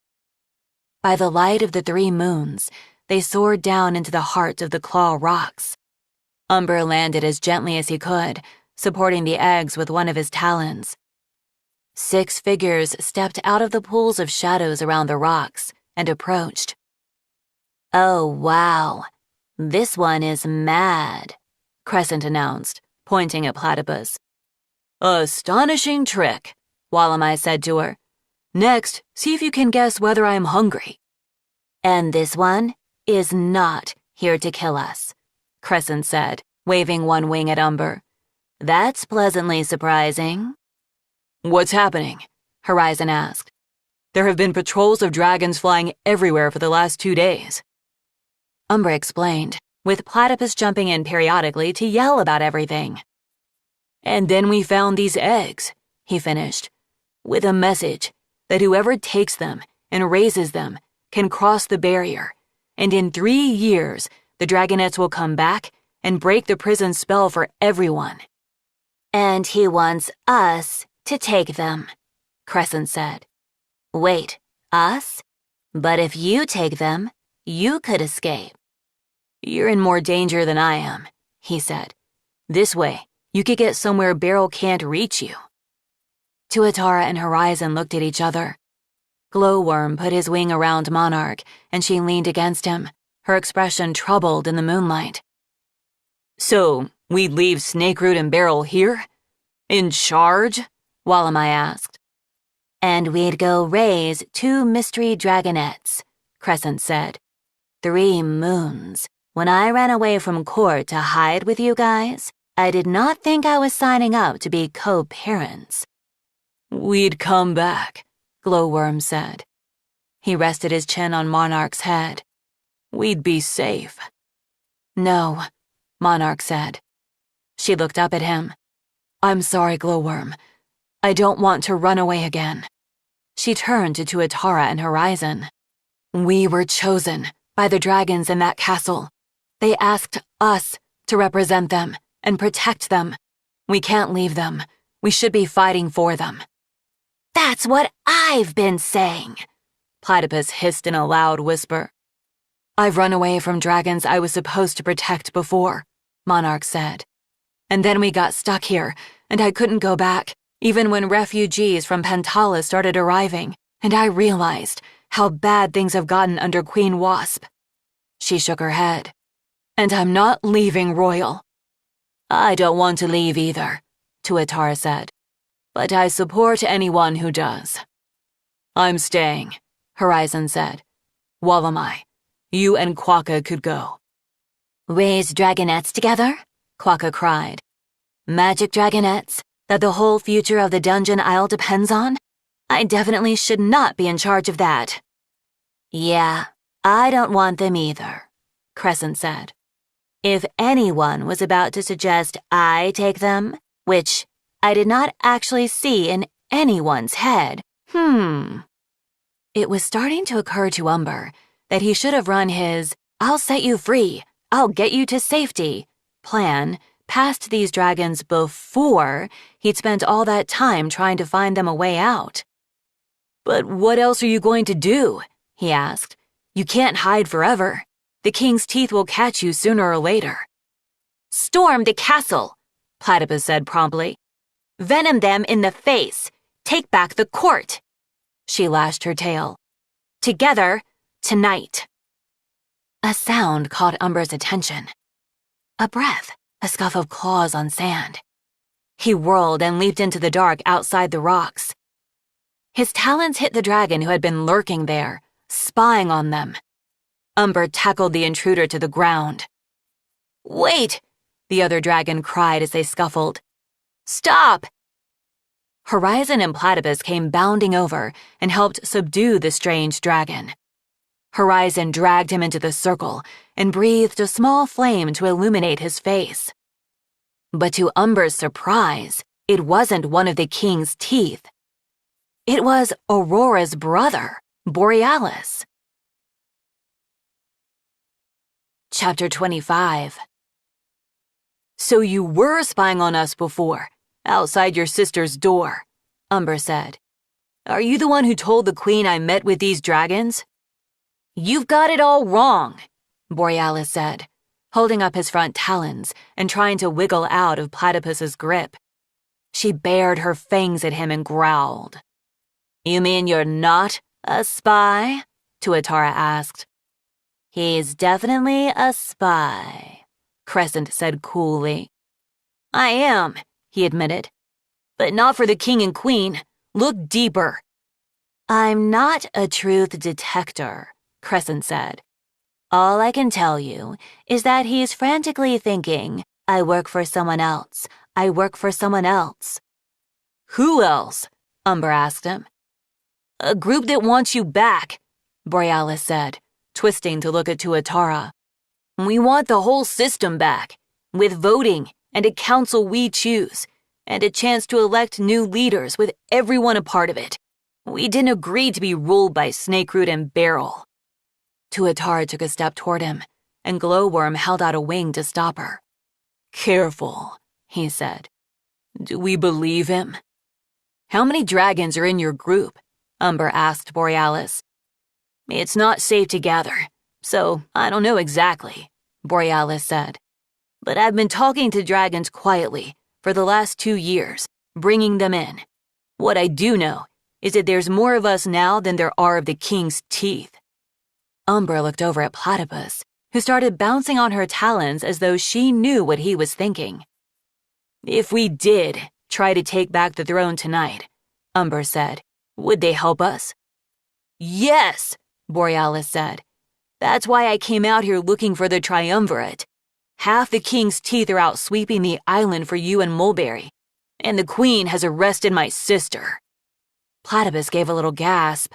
By the light of the 3 moons, they soared down into the heart of the claw rocks. Umber landed as gently as he could, supporting the eggs with one of his talons. 6 figures stepped out of the pools of shadows around the rocks and approached. "Oh, wow. This one is mad," Crescent announced, pointing at Platypus. "Astonishing trick," Wallamai said to her. "Next, see if you can guess whether I am hungry." "And this one is not here to kill us," Crescent said, waving one wing at Umber. "That's pleasantly surprising." "What's happening?" Horizon asked. "There have been patrols of dragons flying everywhere for the last 2 days." Umber explained, with Platypus jumping in periodically to yell about everything. "And then we found these eggs," he finished, "with a message that whoever takes them and raises them can cross the barrier, and in 3 years the dragonettes will come back and break the prison spell for everyone." "And he wants us to take them," Crescent said. "Wait, us? But if you take them, you could escape." "You're in more danger than I am," he said. "This way, you could get somewhere Beryl can't reach you." Tuatara and Horizon looked at each other. Glowworm put his wing around Monarch, and she leaned against him, her expression troubled in the moonlight. "So, we'd leave Snakeroot and Beryl here? In charge?" Wallamai asked. "And we'd go raise 2 mystery dragonettes," Crescent said. 3 moons. When I ran away from court to hide with you guys, I did not think I was signing up to be co-parents." "We'd come back," Glowworm said. He rested his chin on Monarch's head. "We'd be safe." "No," Monarch said. She looked up at him. "I'm sorry, Glowworm. I don't want to run away again." She turned to Tuatara and Horizon. "We were chosen by the dragons in that castle. They asked us to represent them and protect them. We can't leave them. We should be fighting for them." "That's what I've been saying," Platypus hissed in a loud whisper. "I've run away from dragons I was supposed to protect before," Monarch said. "And then we got stuck here, and I couldn't go back, even when refugees from Pentala started arriving, and I realized how bad things have gotten under Queen Wasp." She shook her head. "And I'm not leaving Royal." "I don't want to leave either," Tuatara said. "But I support anyone who does." "I'm staying," Horizon said. "Wallamai, you and Quokka could go." "Raise dragonettes together?" Quokka cried. "Magic dragonettes that the whole future of the dungeon isle depends on? I definitely should not be in charge of that." "Yeah, I don't want them either," Crescent said. "If anyone was about to suggest I take them, which I did not actually see in anyone's head, It was starting to occur to Umber that he should have run his "I'll set you free, I'll get you to safety" plan past these dragons before he'd spent all that time trying to find them a way out. "But what else are you going to do?" he asked. "You can't hide forever. The king's teeth will catch you sooner or later." "Storm the castle," Platypus said promptly. "Venom them in the face. Take back the court." She lashed her tail. "Together, tonight." A sound caught Umber's attention. A breath, a scuff of claws on sand. He whirled and leaped into the dark outside the rocks. His talons hit the dragon who had been lurking there, spying on them. Umber tackled the intruder to the ground. "Wait!" the other dragon cried as they scuffled. "Stop!" Horizon and Platypus came bounding over and helped subdue the strange dragon. Horizon dragged him into the circle and breathed a small flame to illuminate his face. But to Umber's surprise, it wasn't one of the king's teeth. It was Aurora's brother, Borealis. Chapter 25. So you were spying on us before, outside your sister's door, Umber said. Are you the one who told the queen I met with these dragons? You've got it all wrong, Borealis said, holding up his front talons and trying to wiggle out of Platypus's grip. She bared her fangs at him and growled. You mean you're not a spy? Tuatara asked. He's definitely a spy, Crescent said coolly. I am, he admitted. But not for the king and queen. Look deeper. I'm not a truth detector, Crescent said. All I can tell you is that he's frantically thinking, I work for someone else. I work for someone else. Who else? Umber asked him. A group that wants you back, Borealis said, twisting to look at Tuatara. We want the whole system back, with voting and a council we choose, and a chance to elect new leaders with everyone a part of it. We didn't agree to be ruled by Snakeroot and Beryl. Tuatara took a step toward him, and Glowworm held out a wing to stop her. Careful, he said. Do we believe him? How many dragons are in your group? Umber asked Borealis. It's not safe to gather, so I don't know exactly, Borealis said. But I've been talking to dragons quietly for the last 2 years, bringing them in. What I do know is that there's more of us now than there are of the king's teeth. Umber looked over at Platypus, who started bouncing on her talons as though she knew what he was thinking. If we did try to take back the throne tonight, Umber said, would they help us? Yes, Borealis said. That's why I came out here looking for the triumvirate. Half the king's teeth are out sweeping the island for you and Mulberry, and the queen has arrested my sister. Platypus gave a little gasp.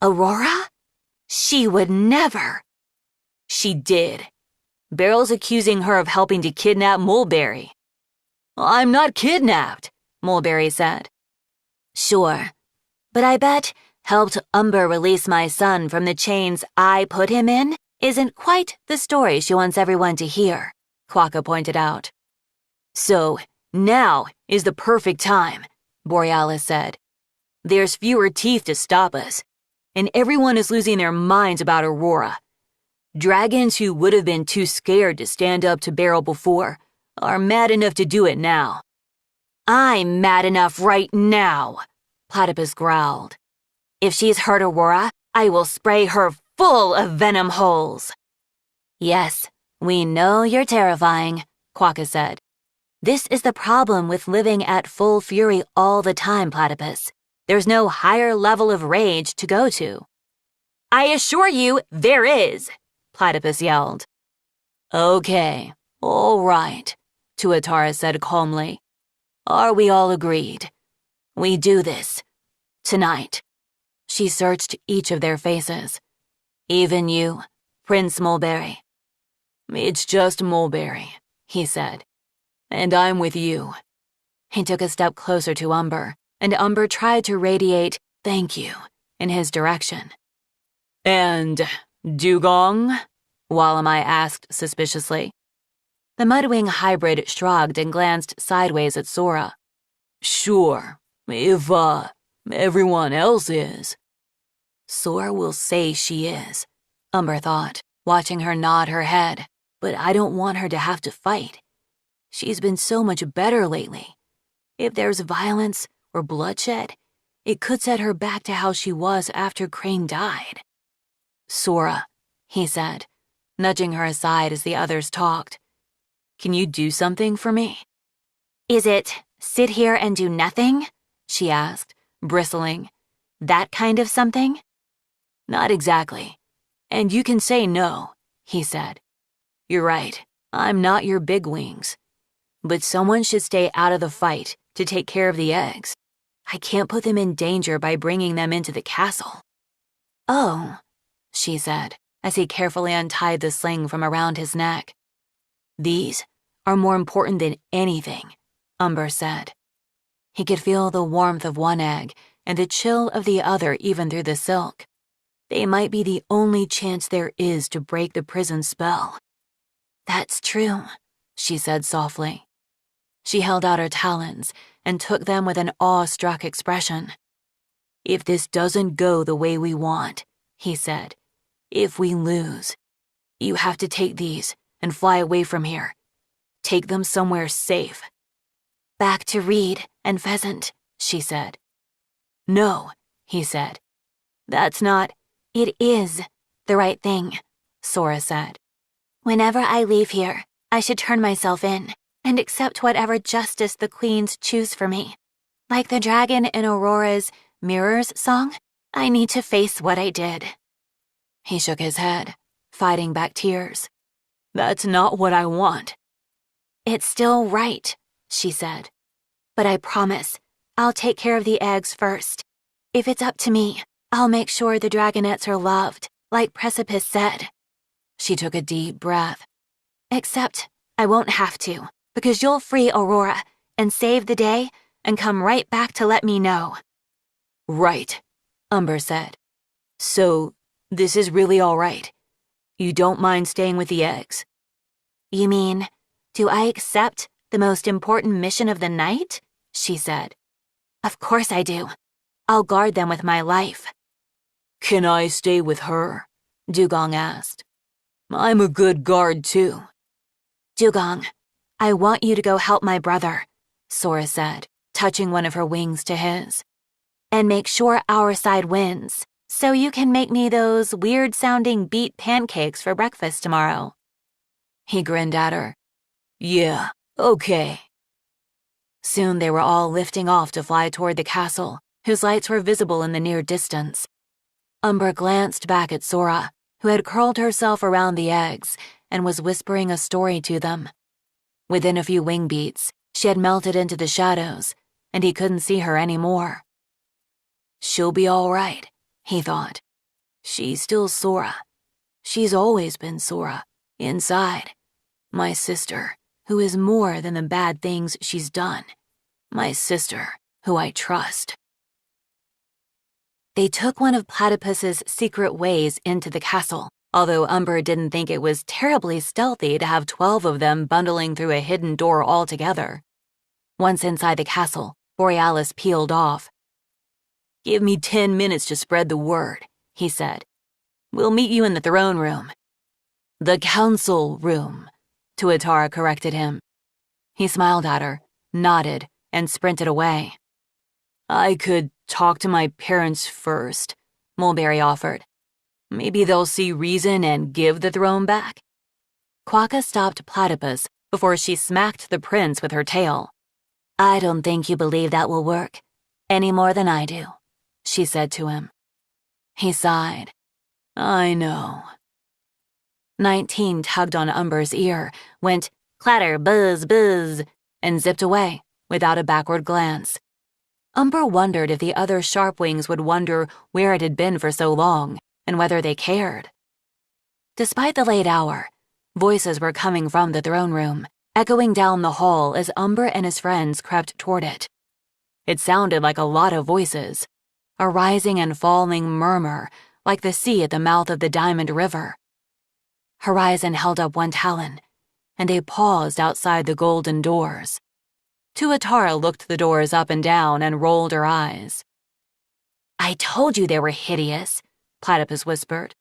Aurora? She would never. She did. Beryl's accusing her of helping to kidnap Mulberry. I'm not kidnapped, Mulberry said. Sure, but I bet helped Umber release my son from the chains I put him in isn't quite the story she wants everyone to hear, Quokka pointed out. So, now is the perfect time, Borealis said. There's fewer teeth to stop us, and everyone is losing their minds about Aurora. Dragons who would have been too scared to stand up to Beryl before are mad enough to do it now. I'm mad enough right now, Platypus growled. If she's hurt Aurora, I will spray her full of venom holes. Yes, we know you're terrifying, Quokka said. This is the problem with living at full fury all the time, Platypus. There's no higher level of rage to go to. I assure you there is, Platypus yelled. Okay, all right, Tuatara said calmly. Are we all agreed? We do this. Tonight. She searched each of their faces. Even you, Prince Mulberry. It's just Mulberry, he said. And I'm with you. He took a step closer to Umber, and Umber tried to radiate thank you in his direction. And Dugong? Walamai asked suspiciously. The MudWing hybrid shrugged and glanced sideways at Sora. Sure, if, everyone else is. Sora will say she is, Umber thought, watching her nod her head, but I don't want her to have to fight. She's been so much better lately. If there's violence or bloodshed, it could set her back to how she was after Crane died. Sora, he said, nudging her aside as the others talked. Can you do something for me? Is it sit here and do nothing? She asked, bristling. That kind of something? Not exactly. And you can say no, he said. You're right, I'm not your bigwings. But someone should stay out of the fight to take care of the eggs. I can't put them in danger by bringing them into the castle. Oh, she said, as he carefully untied the sling from around his neck. These are more important than anything, Umber said. He could feel the warmth of one egg and the chill of the other even through the silk. They might be the only chance there is to break the prison spell. That's true, she said softly. She held out her talons and took them with an awe-struck expression. If this doesn't go the way we want, he said, if we lose, you have to take these and fly away from here. Take them somewhere safe. Back to Reed and Pheasant, she said. No, he said. That's not. It is the right thing, Sora said. Whenever I leave here, I should turn myself in and accept whatever justice the queens choose for me. Like the dragon in Aurora's Mirrors song, I need to face what I did. He shook his head, fighting back tears. That's not what I want. It's still right, she said. But I promise, I'll take care of the eggs first. If it's up to me, I'll make sure the dragonettes are loved, like Precipice said. She took a deep breath. Except I won't have to, because you'll free Aurora and save the day and come right back to let me know. Right, Umber said. So, this is really all right. You don't mind staying with the eggs? You mean, do I accept the most important mission of the night? She said. Of course I do. I'll guard them with my life. Can I stay with her? Dugong asked. I'm a good guard too. Dugong, I want you to go help my brother, Sora said, touching one of her wings to his. And make sure our side wins, so you can make me those weird-sounding beet pancakes for breakfast tomorrow. He grinned at her. Yeah, okay. Soon they were all lifting off to fly toward the castle, whose lights were visible in the near distance. Umber glanced back at Sora, who had curled herself around the eggs and was whispering a story to them. Within a few wing beats, she had melted into the shadows, and he couldn't see her anymore. She'll be all right, he thought. She's still Sora. She's always been Sora, inside. My sister, who is more than the bad things she's done. My sister, who I trust. They took one of Platypus's secret ways into the castle, although Umber didn't think it was terribly stealthy to have 12 of them bundling through a hidden door altogether. Once inside the castle, Borealis peeled off. Give me 10 minutes to spread the word, he said. We'll meet you in the throne room. The council room, Tuatara corrected him. He smiled at her, nodded, and sprinted away. I could talk to my parents first, Mulberry offered. Maybe they'll see reason and give the throne back. Quokka stopped Platypus before she smacked the prince with her tail. I don't think you believe that will work, any more than I do, she said to him. He sighed. I know. 19 tugged on Umber's ear, went clatter, buzz, buzz, and zipped away without a backward glance. Umber wondered if the other Sharpwings would wonder where it had been for so long and whether they cared. Despite the late hour, voices were coming from the throne room, echoing down the hall as Umber and his friends crept toward it. It sounded like a lot of voices, a rising and falling murmur like the sea at the mouth of the Diamond River. Horizon held up one talon, and they paused outside the golden doors. Tuatara looked the doors up and down and rolled her eyes. I told you they were hideous, Platypus whispered.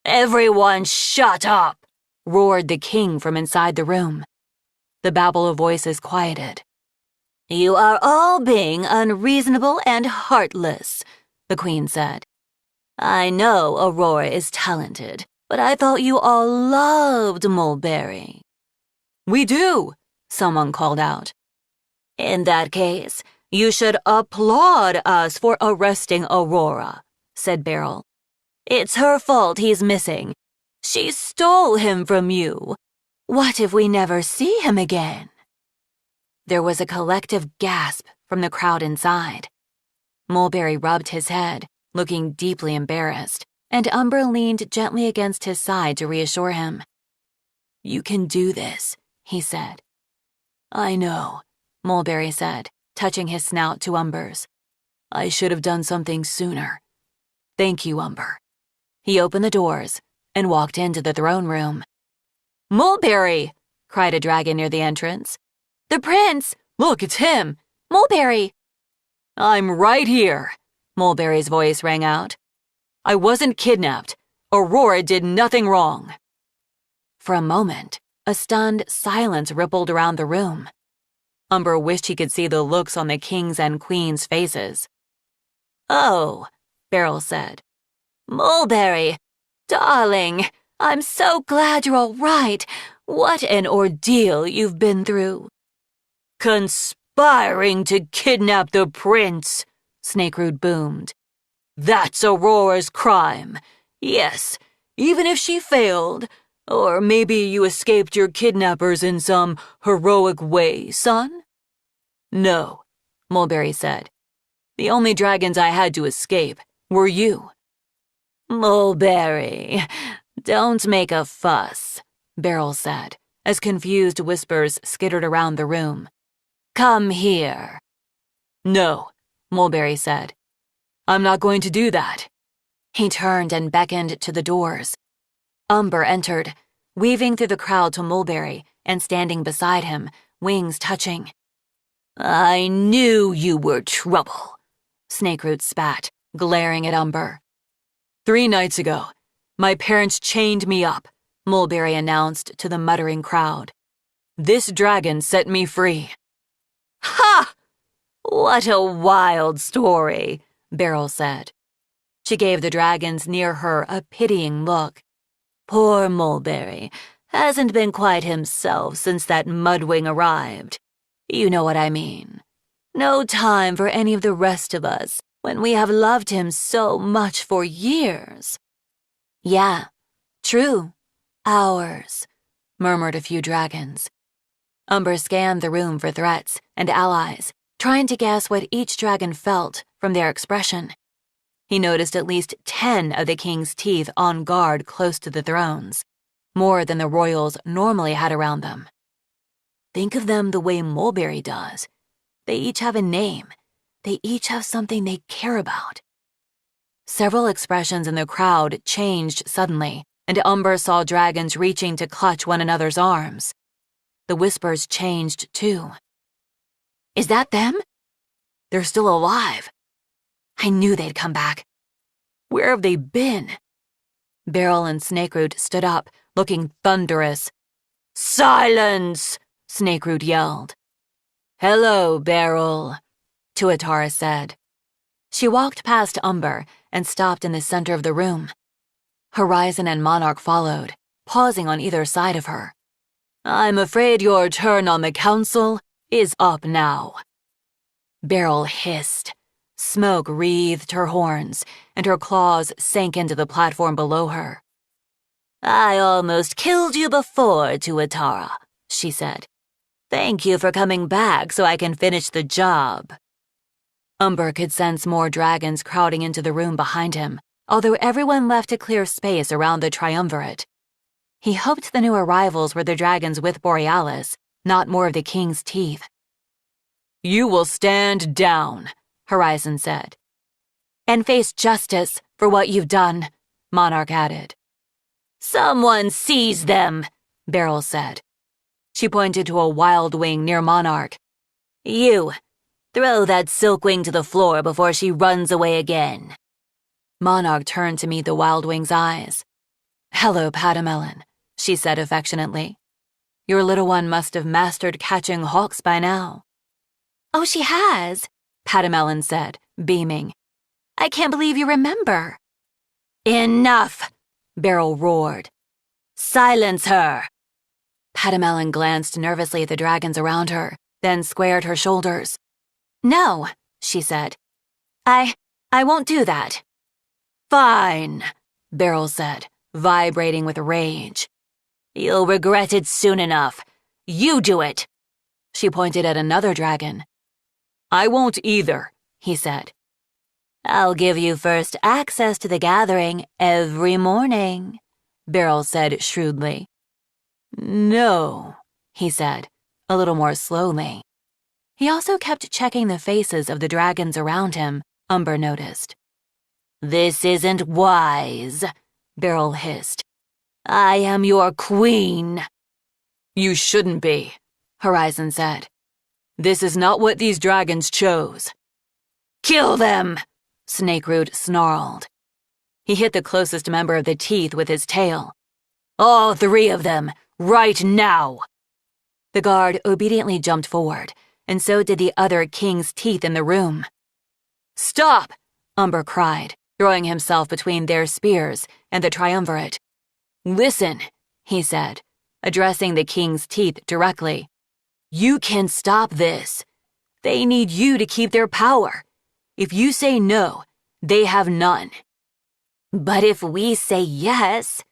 Everyone shut up, roared the king from inside the room. The babble of voices quieted. You are all being unreasonable and heartless, the queen said. I know Aurora is talented, but I thought you all loved Mulberry. We do, someone called out. In that case, you should applaud us for arresting Aurora, said Beryl. It's her fault he's missing. She stole him from you. What if we never see him again? There was a collective gasp from the crowd inside. Mulberry rubbed his head, looking deeply embarrassed, and Umber leaned gently against his side to reassure him. You can do this, he said. I know, Mulberry said, touching his snout to Umber's. I should have done something sooner. Thank you, Umber. He opened the doors and walked into the throne room. Mulberry! cried a dragon near the entrance. "The prince! Look, it's him! Mulberry!" "I'm right here," Mulberry's voice rang out. "I wasn't kidnapped. Aurora did nothing wrong." For a moment, a stunned silence rippled around the room. Umber wished he could see the looks on the king's and queen's faces. "Oh," Beryl said. "Mulberry, darling, I'm so glad you're all right. What an ordeal you've been through." "Conspiring to kidnap the prince," Snakeroot boomed. "That's Aurora's crime. Yes, even if she failed. Or maybe you escaped your kidnappers in some heroic way, son?" "No," Mulberry said. "The only dragons I had to escape were you." "Mulberry, don't make a fuss," Beryl said, as confused whispers skittered around the room. "Come here." "No," Mulberry said. "I'm not going to do that." He turned and beckoned to the doors. Umber entered, weaving through the crowd to Mulberry and standing beside him, wings touching. "I knew you were trouble," Snakeroot spat, glaring at Umber. "3 nights ago, my parents chained me up," Mulberry announced to the muttering crowd. "This dragon set me free." "Ha! What a wild story," Beryl said. She gave the dragons near her a pitying look. "Poor Mulberry hasn't been quite himself since that MudWing arrived. You know what I mean. No time for any of the rest of us when we have loved him so much for years." "Yeah, true. Hours," murmured a few dragons. Umber scanned the room for threats and allies, trying to guess what each dragon felt from their expression. He noticed at least 10 of the king's teeth on guard close to the thrones, more than the royals normally had around them. Think of them the way Mulberry does. They each have a name. They each have something they care about. Several expressions in the crowd changed suddenly, and Umber saw dragons reaching to clutch one another's arms. The whispers changed too. "Is that them? They're still alive. I knew they'd come back. Where have they been?" Beryl and Snakeroot stood up, looking thunderous. "Silence!" Snakeroot yelled. "Hello, Beryl," Tuatara said. She walked past Umber and stopped in the center of the room. Horizon and Monarch followed, pausing on either side of her. "I'm afraid your turn on the council is up now." Beryl hissed. Smoke wreathed her horns, and her claws sank into the platform below her. "I almost killed you before, Tuatara," she said. "Thank you for coming back so I can finish the job." Umber could sense more dragons crowding into the room behind him, although everyone left to clear space around the triumvirate. He hoped the new arrivals were the dragons with Borealis, not more of the king's teeth. "You will stand down," Horizon said. "And face justice for what you've done," Monarch added. "Someone seize them," Beryl said. She pointed to a wild wing near Monarch. "You, throw that silkwing to the floor before she runs away again." Monarch turned to meet the wild wing's eyes. "Hello, Patamelon," she said affectionately. "Your little one must have mastered catching hawks by now." "Oh, she has," Patamelon said, beaming. "I can't believe you remember." "Enough!" Beryl roared. "Silence her!" Patamelon glanced nervously at the dragons around her, then squared her shoulders. "No," she said. I won't do that." "Fine," Beryl said, vibrating with rage. "You'll regret it soon enough. You do it." She pointed at another dragon. "I won't either," he said. "I'll give you first access to the gathering every morning," Beryl said shrewdly. "No," he said, a little more slowly. He also kept checking the faces of the dragons around him, Umber noticed. "This isn't wise," Beryl hissed. "I am your queen." You shouldn't be, Horizon said. This is not what these dragons chose. Kill them, Snakeroot snarled. He hit the closest member of the teeth with his tail. All 3 of them, right now! The guard obediently jumped forward, and so did the other king's teeth in the room. Stop! Umber cried, throwing himself between their spears and the triumvirate. Listen, he said, addressing the king's teeth directly. You can stop this. They need you to keep their power. If you say no, they have none. But if we say yes,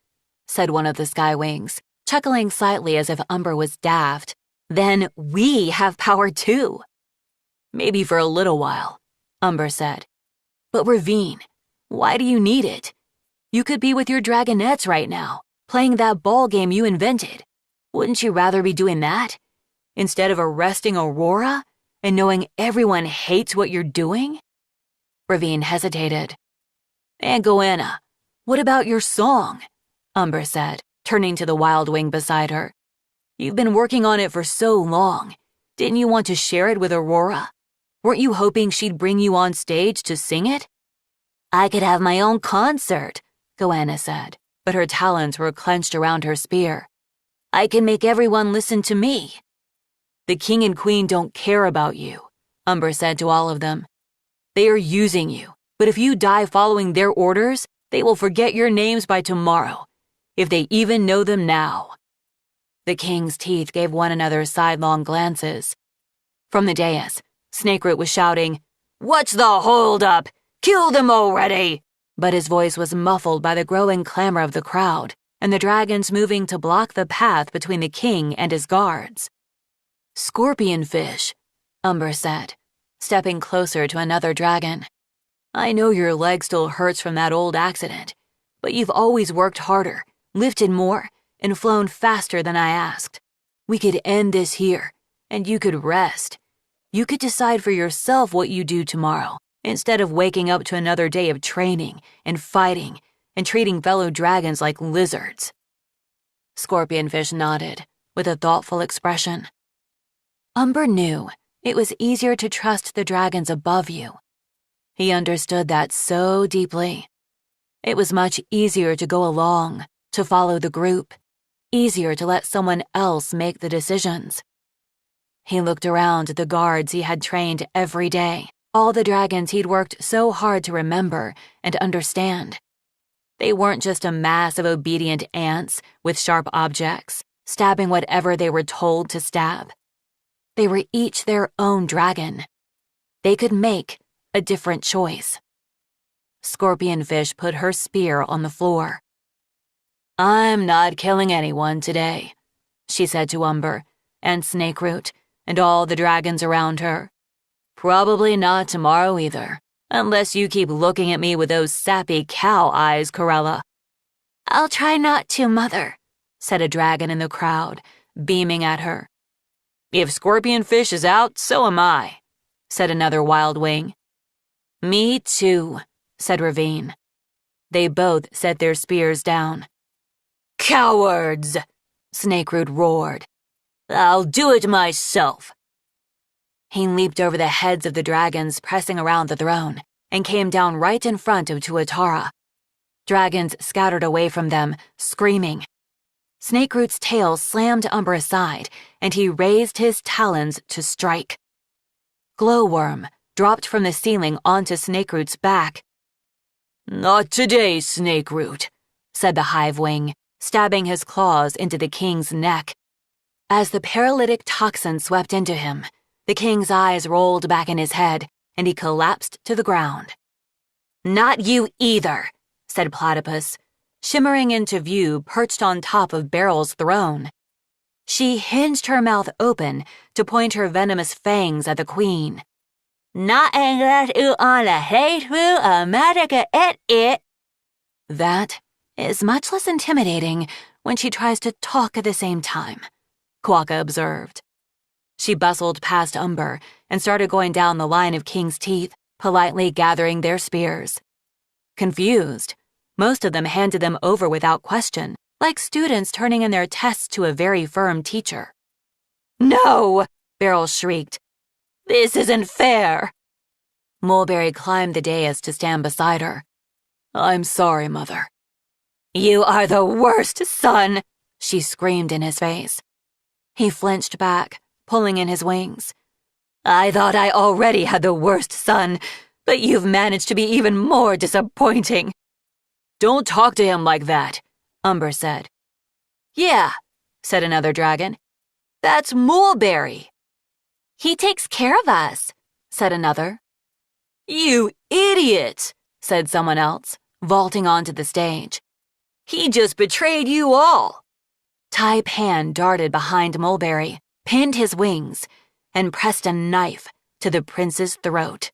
said one of the Skywings, chuckling slightly as if Umber was daft, then we have power too. Maybe for a little while, Umber said. But Ravine, why do you need it? You could be with your dragonettes right now, playing that ball game you invented. Wouldn't you rather be doing that? Instead of arresting Aurora and knowing everyone hates what you're doing? Ravine hesitated. And Goanna, what about your song? Umber said, turning to the wildwing beside her. You've been working on it for so long. Didn't you want to share it with Aurora? Weren't you hoping she'd bring you on stage to sing it? I could have my own concert, Goanna said, but her talons were clenched around her spear. I can make everyone listen to me. The king and queen don't care about you, Umber said to all of them. They are using you, but if you die following their orders, they will forget your names by tomorrow, if they even know them now. The king's teeth gave one another sidelong glances. From the dais, Snakeroot was shouting, What's the holdup? Kill them already! But his voice was muffled by the growing clamor of the crowd and the dragons moving to block the path between the king and his guards. Scorpionfish, Umber said, stepping closer to another dragon. I know your leg still hurts from that old accident, but you've always worked harder, lifted more, and flown faster than I asked. We could end this here, and you could rest. You could decide for yourself what you do tomorrow, instead of waking up to another day of training and fighting and treating fellow dragons like lizards. Scorpionfish nodded, with a thoughtful expression. Umber knew it was easier to trust the dragons above you. He understood that so deeply. It was much easier to go along, to follow the group, easier to let someone else make the decisions. He looked around at the guards he had trained every day, all the dragons he'd worked so hard to remember and understand. They weren't just a mass of obedient ants with sharp objects, stabbing whatever they were told to stab. They were each their own dragon. They could make a different choice. Scorpionfish put her spear on the floor. I'm not killing anyone today, she said to Umber and Snakeroot and all the dragons around her. Probably not tomorrow either, unless you keep looking at me with those sappy cow eyes, Corella. I'll try not to, Mother, said a dragon in the crowd, beaming at her. If Scorpionfish is out, so am I, said another wildwing. Me too, said Ravine. They both set their spears down. Cowards, Snakeroot roared. I'll do it myself. He leaped over the heads of the dragons pressing around the throne and came down right in front of Tuatara. Dragons scattered away from them, screaming. Snakeroot's tail slammed Umber aside, and he raised his talons to strike. Glowworm dropped from the ceiling onto Snakeroot's back. Not today, Snakeroot, said the Hivewing, stabbing his claws into the king's neck. As the paralytic toxin swept into him, the king's eyes rolled back in his head, and he collapsed to the ground. Not you either, said Platypus, shimmering into view perched on top of Beryl's throne. She hinged her mouth open to point her venomous fangs at the queen. Not unless you on a hateful America at it. That is much less intimidating when she tries to talk at the same time, Quokka observed. She bustled past Umber and started going down the line of king's teeth, politely gathering their spears. Confused, most of them handed them over without question, like students turning in their tests to a very firm teacher. "No!" Beryl shrieked. "This isn't fair." Mulberry climbed the dais to stand beside her. "I'm sorry, Mother." "You are the worst son," she screamed in his face. He flinched back, pulling in his wings. "I thought I already had the worst son, but you've managed to be even more disappointing." "Don't talk to him like that," Umber said. "Yeah," said another dragon. "That's Mulberry." "He takes care of us," said another. "You idiot," said someone else, vaulting onto the stage. "He just betrayed you all." Taipan darted behind Mulberry, pinned his wings, and pressed a knife to the prince's throat.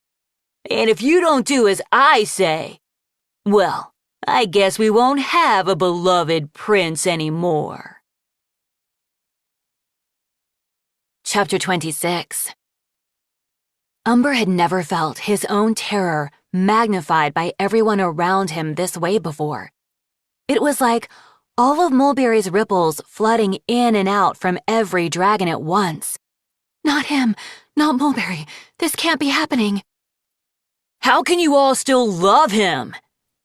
"And if you don't do as I say, well, I guess we won't have a beloved prince anymore." Chapter 26. Umber had never felt his own terror magnified by everyone around him this way before. It was like all of Mulberry's ripples flooding in and out from every dragon at once. "Not him, not Mulberry. This can't be happening." "How can you all still love him?"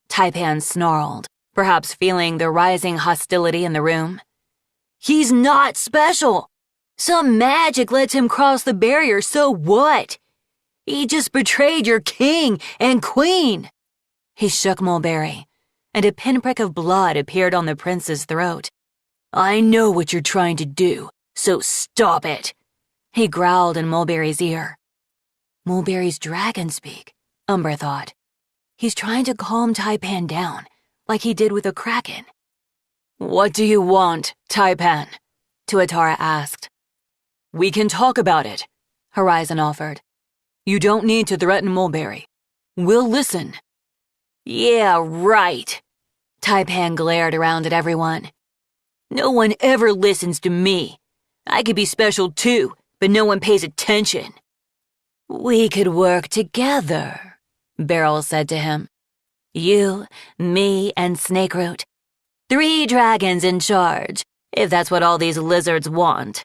Taipan snarled, perhaps feeling the rising hostility in the room. "He's not special. Some magic lets him cross the barrier, so what? He just betrayed your king and queen." He shook Mulberry, and a pinprick of blood appeared on the prince's throat. "I know what you're trying to do, so stop it," he growled in Mulberry's ear. Mulberry's dragon speak, Umber thought. He's trying to calm Taipan down, like he did with a kraken. "What do you want, Taipan?" Tuatara asked. "We can talk about it," Horizon offered. "You don't need to threaten Mulberry. We'll listen." "Yeah, right." Taipan glared around at everyone. "No one ever listens to me. I could be special too, but no one pays attention." "We could work together," Beryl said to him. "You, me, and Snakeroot. 3 dragons in charge, if that's what all these lizards want."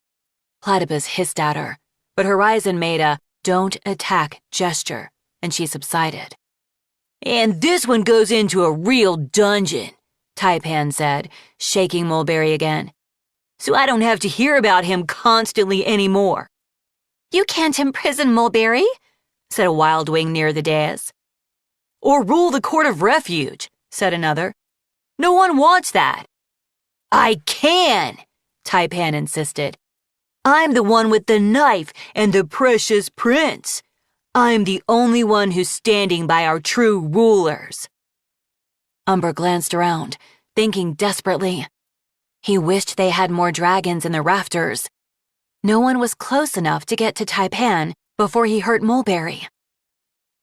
Platypus hissed at her, but Horizon made a "don't attack" gesture, and she subsided. "And this one goes into a real dungeon," Taipan said, shaking Mulberry again. "So I don't have to hear about him constantly anymore." "You can't imprison Mulberry," said a wildwing near the dais. "Or rule the Court of Refuge," said another. "No one wants that." "I can," Taipan insisted. "I'm the one with the knife and the precious prince. I'm the only one who's standing by our true rulers." Umber glanced around, thinking desperately. He wished they had more dragons in the rafters. No one was close enough to get to Taipan before he hurt Mulberry.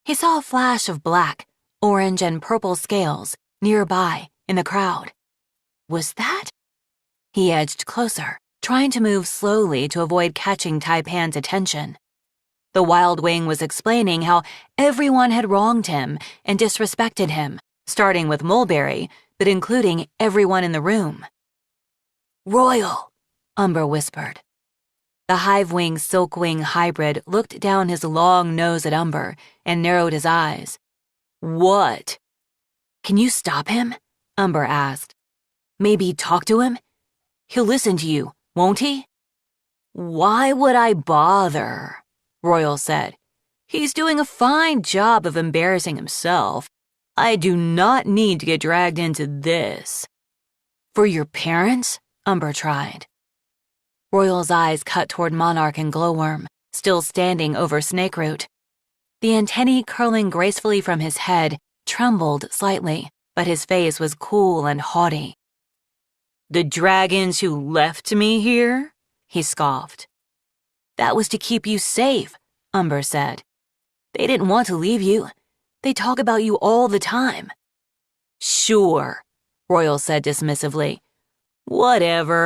He saw a flash of black, orange, and purple scales nearby in the crowd. Was that? He edged closer, trying to move slowly to avoid catching Taipan's attention. The wildwing was explaining how everyone had wronged him and disrespected him, starting with Mulberry, but including everyone in the room. "Royal," Umber whispered. The hive-wing silkwing hybrid looked down his long nose at Umber and narrowed his eyes. "What?" "Can you stop him?" Umber asked. "Maybe talk to him? He'll listen to you, won't he?" "Why would I bother?" Royal said. "He's doing a fine job of embarrassing himself. I do not need to get dragged into this." "For your parents?" Umber tried. Royal's eyes cut toward Monarch and Glowworm, still standing over Snakeroot. The antennae curling gracefully from his head trembled slightly, but his face was cool and haughty. "The dragons who left me here?" he scoffed. "That was to keep you safe," Umber said. "They didn't want to leave you. They talk about you all the time." "Sure," Royal said dismissively. "Whatever."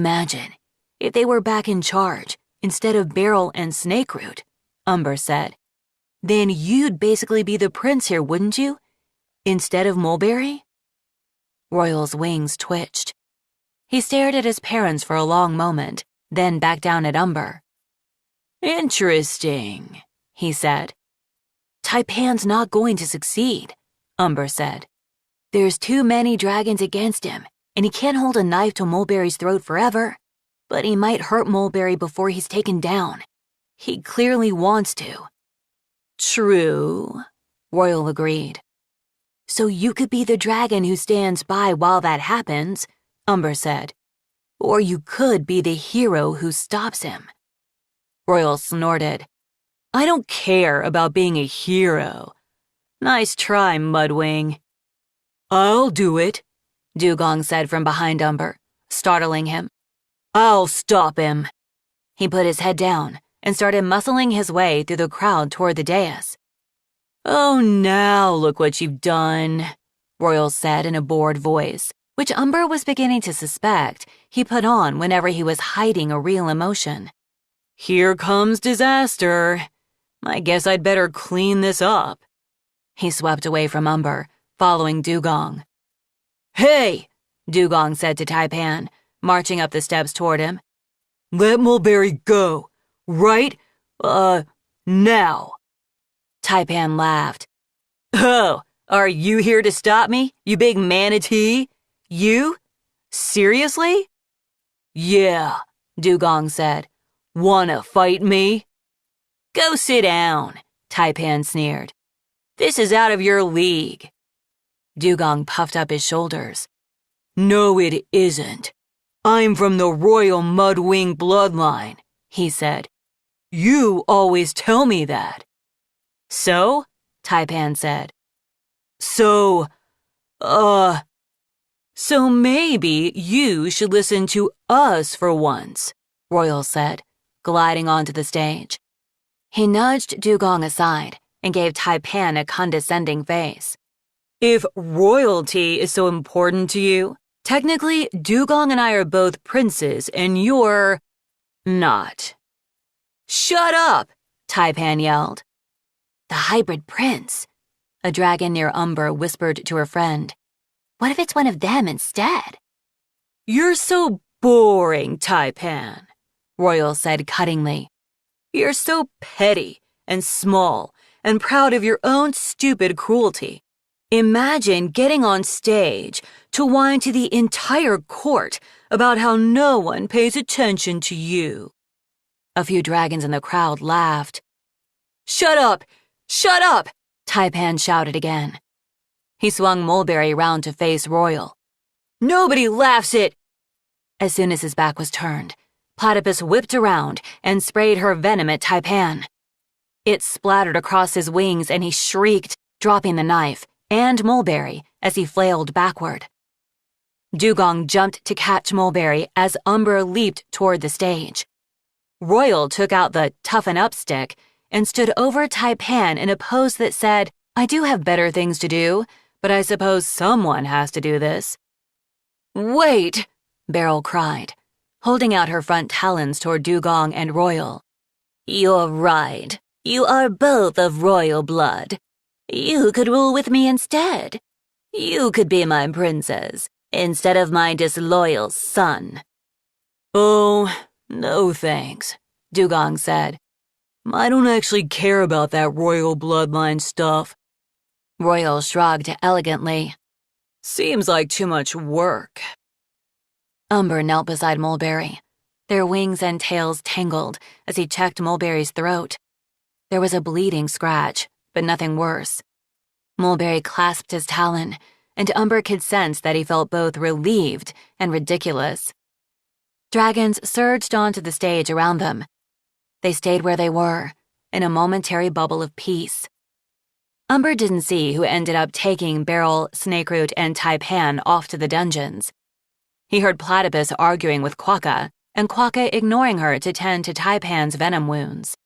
"Imagine if they were back in charge instead of Beryl and Snakeroot," Umber said. "Then you'd basically be the prince here, wouldn't you? Instead of Mulberry?" Royal's wings twitched. He stared at his parents for a long moment, then back down at Umber. Interesting, he said. Taipan's not going to succeed, Umber said. There's too many dragons against him, and he can't hold a knife to Mulberry's throat forever. But he might hurt Mulberry before he's taken down. He clearly wants to. True, Royal agreed. So you could be the dragon who stands by while that happens, Umber said. Or you could be the hero who stops him. Royal snorted. I don't care about being a hero. Nice try, MudWing. I'll do it, Dugong said from behind Umber, startling him. I'll stop him. He put his head down and started muscling his way through the crowd toward the dais. Oh, now look what you've done, Royal said in a bored voice, which Umber was beginning to suspect he put on whenever he was hiding a real emotion. Here comes disaster. I guess I'd better clean this up. He swept away from Umber, following Dugong. Hey, Dugong said to Taipan, marching up the steps toward him. Let Mulberry go. Right? Now. Taipan laughed. Oh, are you here to stop me, you big manatee? You? Seriously? Yeah, Dugong said. Wanna fight me? Go sit down, Taipan sneered. This is out of your league. Dugong puffed up his shoulders. No, it isn't. I'm from the royal MudWing bloodline, he said. You always tell me that. So? Taipan said. So maybe you should listen to us for once, Royal said, gliding onto the stage. He nudged Dugong aside and gave Taipan a condescending face. If royalty is so important to you, technically Dugong and I are both princes and you're not. Shut up, Taipan yelled. The hybrid prince, a dragon near Umber whispered to her friend. What if it's one of them instead? You're so boring, Taipan, Royal said cuttingly. You're so petty and small and proud of your own stupid cruelty. Imagine getting on stage to whine to the entire court about how no one pays attention to you. A few dragons in the crowd laughed. Shut up! Shut up! Taipan shouted again. He swung Mulberry round to face Royal. Nobody laughs at... As soon as his back was turned, Platypus whipped around and sprayed her venom at Taipan. It splattered across his wings and he shrieked, dropping the knife and Mulberry as he flailed backward. Dugong jumped to catch Mulberry as Umber leaped toward the stage. Royal took out the toughen up stick and stood over Taipan in a pose that said, I do have better things to do, but I suppose someone has to do this. Wait, Beryl cried, holding out her front talons toward Dugong and Royal. You're right. You are both of royal blood. You could rule with me instead. You could be my princess instead of my disloyal son. Oh, no thanks, Dugong said. I don't actually care about that royal bloodline stuff. Royal shrugged elegantly. Seems like too much work. Umber knelt beside Mulberry. Their wings and tails tangled as he checked Mulberry's throat. There was a bleeding scratch, but nothing worse. Mulberry clasped his talon, and Umber could sense that he felt both relieved and ridiculous. Dragons surged onto the stage around them. They stayed where they were, in a momentary bubble of peace. Umber didn't see who ended up taking Beryl, Snakeroot, and Taipan off to the dungeons. He heard Platypus arguing with Quokka, and Quokka ignoring her to tend to Taipan's venom wounds.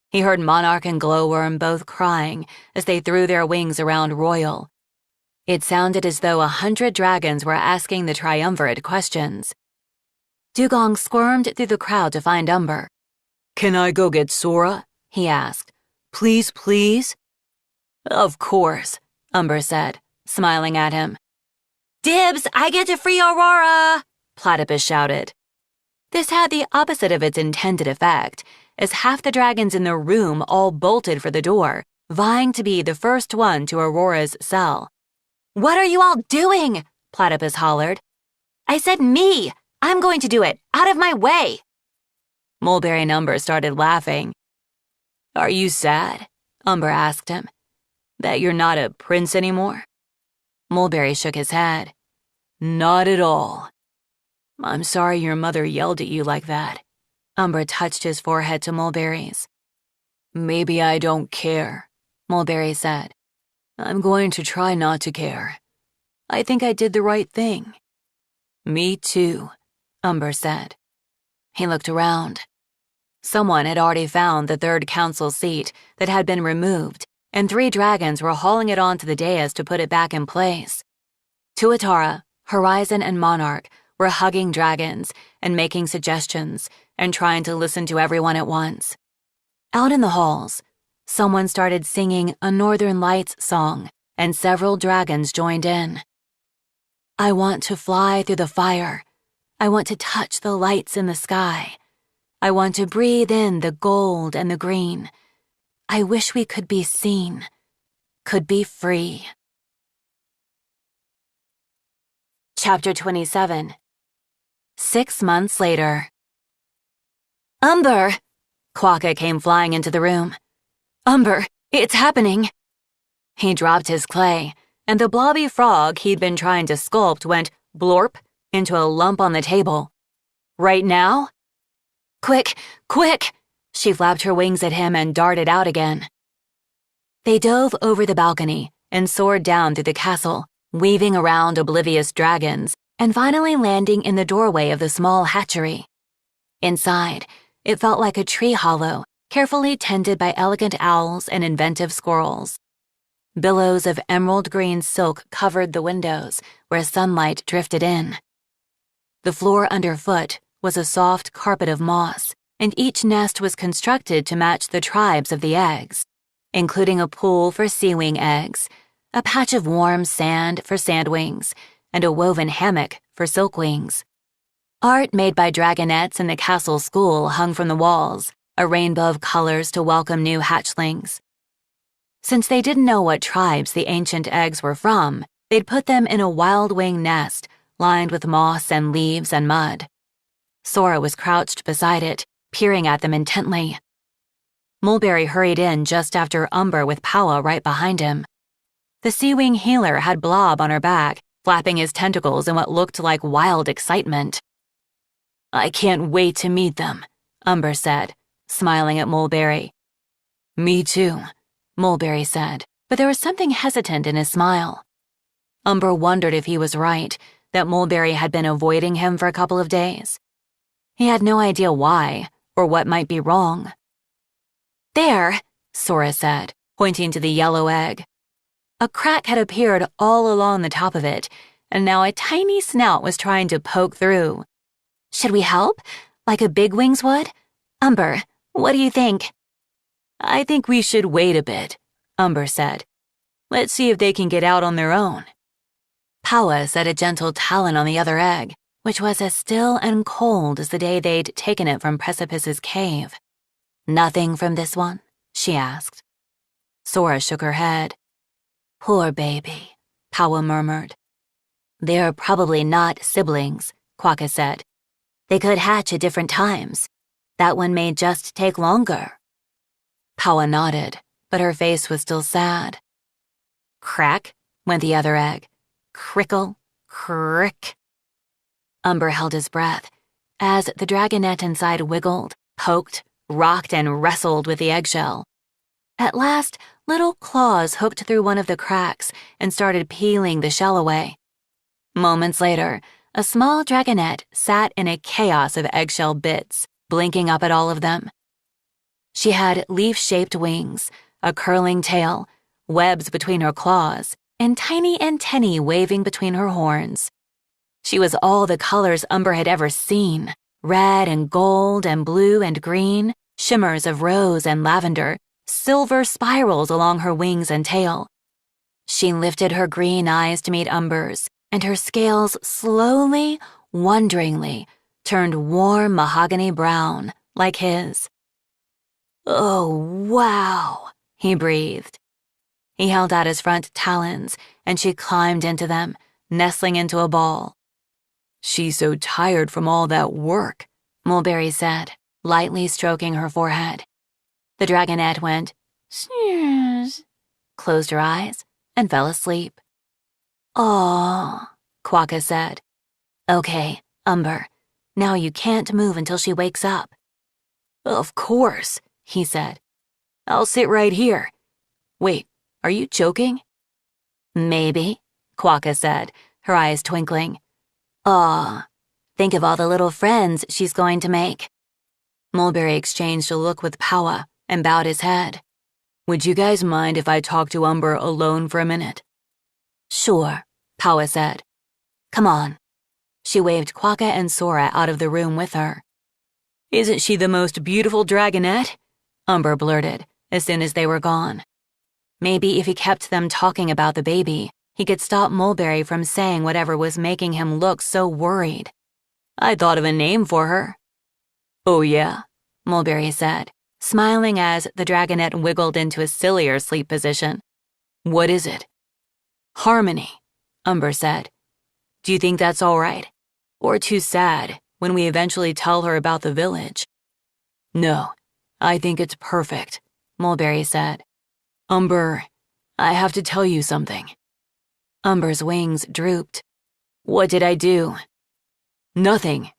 He heard Monarch and Glowworm both crying as they threw their wings around Royal. It sounded as though 100 dragons were asking the triumvirate questions. Dugong squirmed through the crowd to find Umber. Can I go get Sora? He asked. Please, please? Of course, Umber said, smiling at him. Dibs, I get to free Aurora! Platypus shouted. This had the opposite of its intended effect, as half the dragons in the room all bolted for the door, vying to be the first one to Aurora's cell. What are you all doing? Platypus hollered. I said me! I'm going to do it! Out of my way! Mulberry and Umber started laughing. Are you sad? Umber asked him. That you're not a prince anymore? Mulberry shook his head. Not at all. I'm sorry your mother yelled at you like that. Umber touched his forehead to Mulberry's. Maybe I don't care, Mulberry said. I'm going to try not to care. I think I did the right thing. Me too, Umber said. He looked around. Someone had already found the third council seat that had been removed, and 3 dragons were hauling it onto the dais to put it back in place. Tuatara, Horizon, and Monarch were hugging dragons and making suggestions and trying to listen to everyone at once. Out in the halls, someone started singing a Northern Lights song, and several dragons joined in. I want to fly through the fire. I want to touch the lights in the sky. I want to breathe in the gold and the green. I wish we could be seen, could be free. Chapter 27. 6 months later. Umber! Quokka came flying into the room. Umber, it's happening! He dropped his clay, and the blobby frog he'd been trying to sculpt went blorp into a lump on the table. Right now? Quick, quick! She flapped her wings at him and darted out again. They dove over the balcony and soared down through the castle, weaving around oblivious dragons, and finally landing in the doorway of the small hatchery. Inside, it felt like a tree hollow, carefully tended by elegant owls and inventive squirrels. Billows of emerald green silk covered the windows, where sunlight drifted in. The floor underfoot was a soft carpet of moss, and each nest was constructed to match the tribes of the eggs, including a pool for sea-wing eggs, a patch of warm sand for sandwings, and a woven hammock for silkwings. Art made by dragonettes in the castle school hung from the walls, a rainbow of colors to welcome new hatchlings. Since they didn't know what tribes the ancient eggs were from, they'd put them in a wild-wing nest lined with moss and leaves and mud. Sora was crouched beside it, peering at them intently. Mulberry hurried in just after Umber with Powa right behind him. The sea-wing healer had Blob on her back, flapping his tentacles in what looked like wild excitement. I can't wait to meet them, Umber said, smiling at Mulberry. Me too, Mulberry said, but there was something hesitant in his smile. Umber wondered if he was right, that Mulberry had been avoiding him for a couple of days. He had no idea why, or what might be wrong. There, Sora said, pointing to the yellow egg. A crack had appeared all along the top of it, and now a tiny snout was trying to poke through. Should we help? Like a bigwings would? Umber, what do you think? I think we should wait a bit, Umber said. Let's see if they can get out on their own. Powa set a gentle talon on the other egg, which was as still and cold as the day they'd taken it from Precipice's cave. Nothing from this one? She asked. Sora shook her head. Poor baby, Powa murmured. They're probably not siblings, Quokka said. They could hatch at different times. That one may just take longer. Powa nodded, but her face was still sad. Crack, went the other egg. Crickle, crick. Umber held his breath as the dragonette inside wiggled, poked, rocked, and wrestled with the eggshell. At last, little claws hooked through one of the cracks and started peeling the shell away. Moments later, a small dragonette sat in a chaos of eggshell bits, blinking up at all of them. She had leaf-shaped wings, a curling tail, webs between her claws, and tiny antennae waving between her horns. She was all the colors Umber had ever seen, red and gold and blue and green, shimmers of rose and lavender, silver spirals along her wings and tail. She lifted her green eyes to meet Umber's, and her scales slowly, wonderingly, turned warm mahogany brown, like his. "Oh, wow," he breathed. He held out his front talons, and she climbed into them, nestling into a ball. "She's so tired from all that work," Mulberry said, lightly stroking her forehead. The dragonette went, "Snooze," closed her eyes, and fell asleep. "Aw," Quokka said. "Okay, Umber, now you can't move until she wakes up." "Of course," he said. "I'll sit right here. Wait, are you joking?" "Maybe," Quokka said, her eyes twinkling. "Aw, think of all the little friends she's going to make." Mulberry exchanged a look with Powa and bowed his head. "Would you guys mind if I talk to Umber alone for a minute?" "Sure," Powa said. "Come on." She waved Quokka and Sora out of the room with her. "Isn't she the most beautiful dragonette?" Umber blurted as soon as they were gone. Maybe if he kept them talking about the baby, he could stop Mulberry from saying whatever was making him look so worried. "I thought of a name for her." "Oh yeah?" Mulberry said, smiling as the dragonette wiggled into a sillier sleep position. "What is it?" "Harmony," Umber said. "Do you think that's all right? Or too sad when we eventually tell her about the village?" "No, I think it's perfect," Mulberry said. "Umber, I have to tell you something." Umber's wings drooped. "What did I do?" Nothing,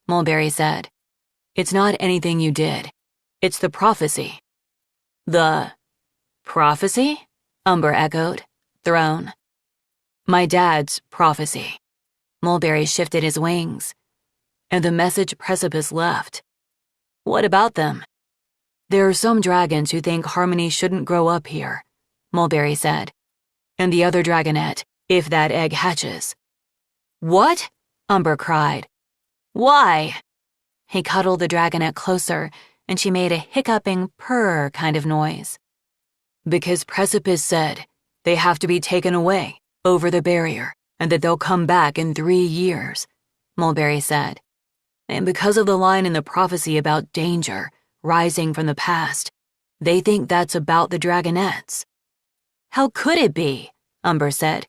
Mulberry said. "It's not anything you did. It's the prophecy." "The prophecy?" Umber echoed, thrown. "My dad's prophecy." Mulberry shifted his wings. "And the message Precipice left." "What about them?" "There are some dragons who think Harmony shouldn't grow up here," Mulberry said. "And the other dragonette, if that egg hatches." "What?" Umber cried. "Why?" He cuddled the dragonette closer, and she made a hiccuping purr kind of noise. "Because Precipice said they have to be taken away, over the barrier, and that they'll come back in 3 years, Mulberry said. "And because of the line in the prophecy about danger rising from the past, they think that's about the dragonettes." "How could it be?" Umber said.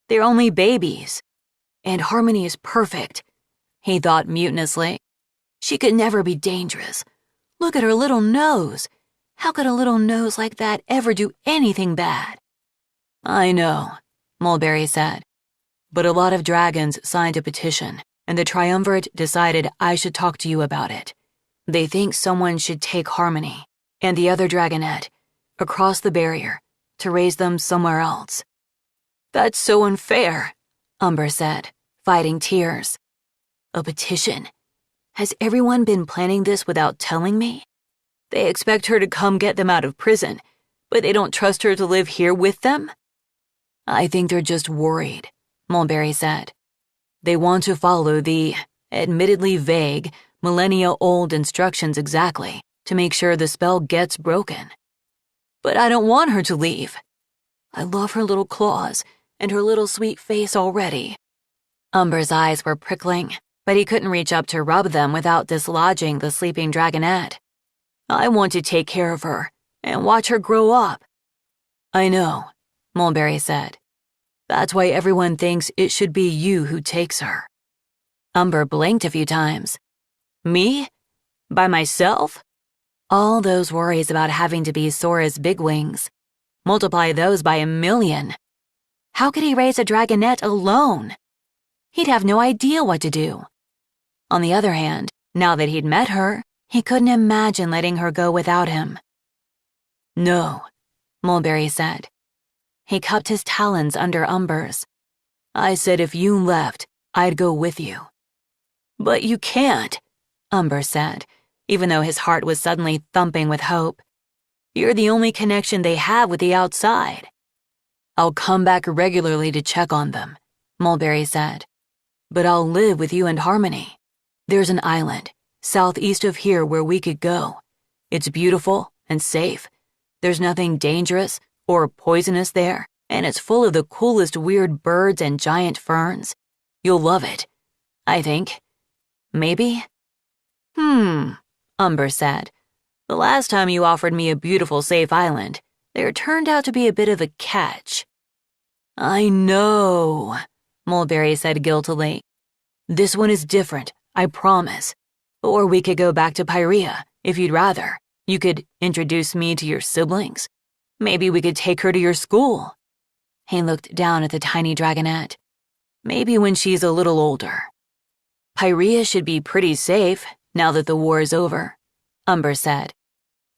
"They're only babies. And Harmony is perfect," he thought mutinously. "She could never be dangerous. Look at her little nose. How could a little nose like that ever do anything bad?" "I know," Mulberry said. "But a lot of dragons signed a petition, and the Triumvirate decided I should talk to you about it. They think someone should take Harmony and the other dragonette across the barrier to raise them somewhere else." "That's so unfair," Umber said, fighting tears. "A petition? Has everyone been planning this without telling me? They expect her to come get them out of prison, but they don't trust her to live here with them?" "I think they're just worried," Mulberry said. "They want to follow the, admittedly vague, millennia-old instructions exactly to make sure the spell gets broken." "But I don't want her to leave. I love her little claws and her little sweet face already." Umber's eyes were prickling, but he couldn't reach up to rub them without dislodging the sleeping dragonette. "I want to take care of her and watch her grow up." "I know," Mulberry said. "That's why everyone thinks it should be you who takes her." Umber blinked a few times. "Me? By myself?" All those worries about having to be Sora's bigwings. Multiply those by 1,000,000. How could he raise a dragonette alone? He'd have no idea what to do. On the other hand, now that he'd met her, he couldn't imagine letting her go without him. "No," Mulberry said. He cupped his talons under Umber's. "I said if you left, I'd go with you." "But you can't," Umber said, even though his heart was suddenly thumping with hope. "You're the only connection they have with the outside." "I'll come back regularly to check on them," Mulberry said. "But I'll live with you and Harmony. There's an island, southeast of here where we could go. It's beautiful and safe. There's nothing dangerous or poisonous there, and it's full of the coolest weird birds and giant ferns. You'll love it, I think. Maybe? Umber said. The last time you offered me a beautiful, safe island, there turned out to be a bit of a catch. I know, Mulberry said guiltily. This one is different, I promise. Or we could go back to Pyrea, if you'd rather. You could introduce me to your siblings. Maybe we could take her to your school. He looked down at the tiny dragonette. Maybe when she's a little older. Pyrea should be pretty safe now that the war is over, Umber said.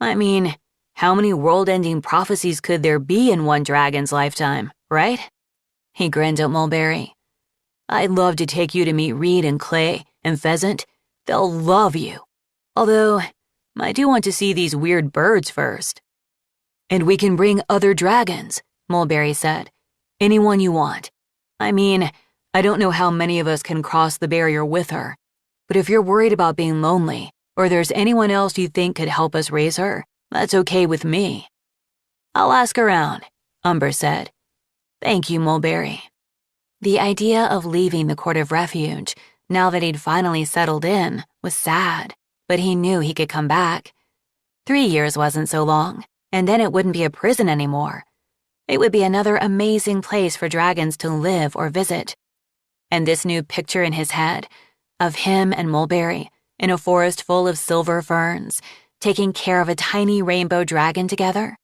I mean, how many world-ending prophecies could there be in one dragon's lifetime, right? He grinned at Mulberry. I'd love to take you to meet Reed and Clay and Pheasant. They'll love you. Although, I do want to see these weird birds first. And we can bring other dragons, Mulberry said. Anyone you want. I mean, I don't know how many of us can cross the barrier with her, but if you're worried about being lonely, or there's anyone else you think could help us raise her, that's okay with me. I'll ask around, Umber said. Thank you, Mulberry. The idea of leaving the Court of Refuge, now that he'd finally settled in, was sad, but he knew he could come back. 3 years wasn't so long, and then it wouldn't be a prison anymore. It would be another amazing place for dragons to live or visit. And this new picture in his head, of him and Mulberry in a forest full of silver ferns, taking care of a tiny rainbow dragon together?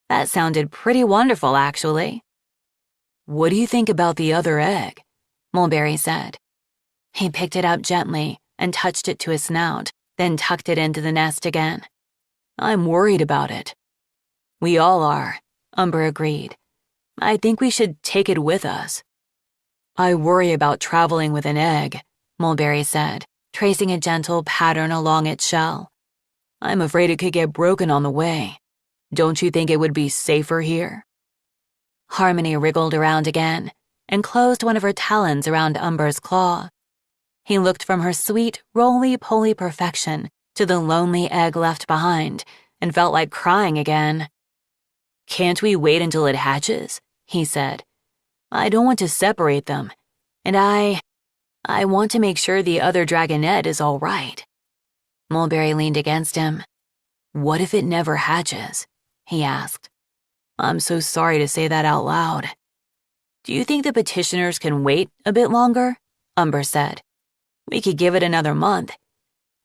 That sounded pretty wonderful, actually. What do you think about the other egg? Mulberry said. He picked it up gently and touched it to his snout, then tucked it into the nest again. I'm worried about it. We all are, Umber agreed. I think we should take it with us. I worry about traveling with an egg, Mulberry said, tracing a gentle pattern along its shell. I'm afraid it could get broken on the way. Don't you think it would be safer here? Harmony wriggled around again and closed one of her talons around Umber's claw. He looked from her sweet, roly-poly perfection to the lonely egg left behind and felt like crying again. Can't we wait until it hatches? He said. I don't want to separate them, and I want to make sure the other dragonette is all right. Mulberry leaned against him. What if it never hatches? He asked. I'm so sorry to say that out loud. Do you think the petitioners can wait a bit longer? Umber said. We could give it another month,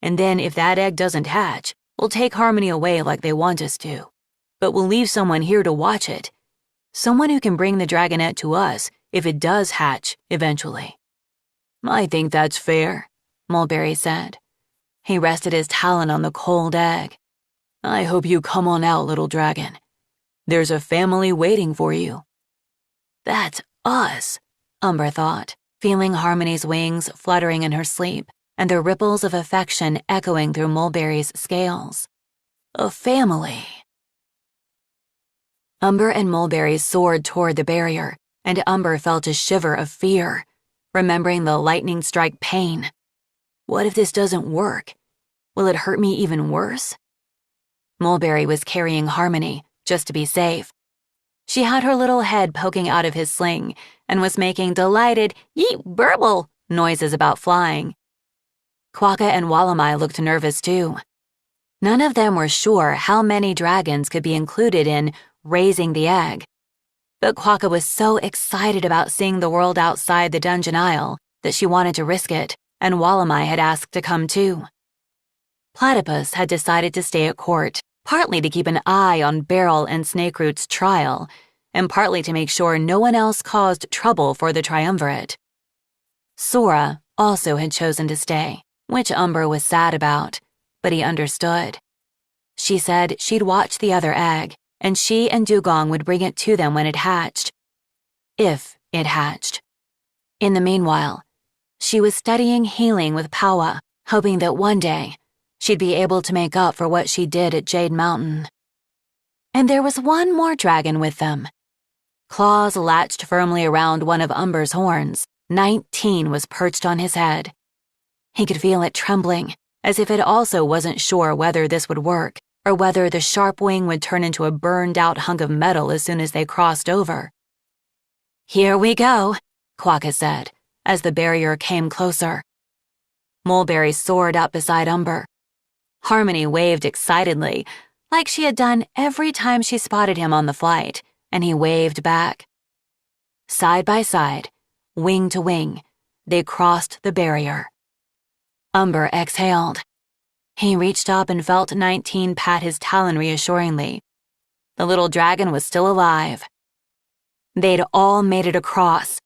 and then if that egg doesn't hatch, we'll take Harmony away like they want us to. But we'll leave someone here to watch it. Someone who can bring the dragonette to us if it does hatch eventually. I think that's fair, Mulberry said. He rested his talon on the cold egg. I hope you come on out, little dragon. There's a family waiting for you. That's us, Umber thought, feeling Harmony's wings fluttering in her sleep and the ripples of affection echoing through Mulberry's scales. A family. Umber and Mulberry soared toward the barrier, and Umber felt a shiver of fear, remembering the lightning strike pain. What if this doesn't work? Will it hurt me even worse? Mulberry was carrying Harmony, just to be safe. She had her little head poking out of his sling and was making delighted yeet burble noises about flying. Quokka and Walamai looked nervous too. None of them were sure how many dragons could be included in raising the egg. But Quokka was so excited about seeing the world outside the dungeon aisle that she wanted to risk it, and Walamai had asked to come too. Platypus had decided to stay at court, partly to keep an eye on Beryl and Snakeroot's trial, and partly to make sure no one else caused trouble for the triumvirate. Sora also had chosen to stay, which Umber was sad about, but he understood. She said she'd watch the other egg, and she and Dugong would bring it to them when it hatched. If it hatched. In the meanwhile, she was studying healing with Paua, hoping that one day she'd be able to make up for what she did at Jade Mountain. And there was one more dragon with them. Claws latched firmly around one of Umber's horns. 19 was perched on his head. He could feel it trembling, as if it also wasn't sure whether this would work, or whether the sharp wing would turn into a burned-out hunk of metal as soon as they crossed over, Here we go, Quokka said, as the barrier came closer. Mulberry soared up beside Umber. Harmony waved excitedly, like she had done every time she spotted him on the flight, and he waved back. Side by side, wing to wing, they crossed the barrier. Umber exhaled. He reached up and felt 19 pat his talon reassuringly. The little dragon was still alive. They'd all made it across.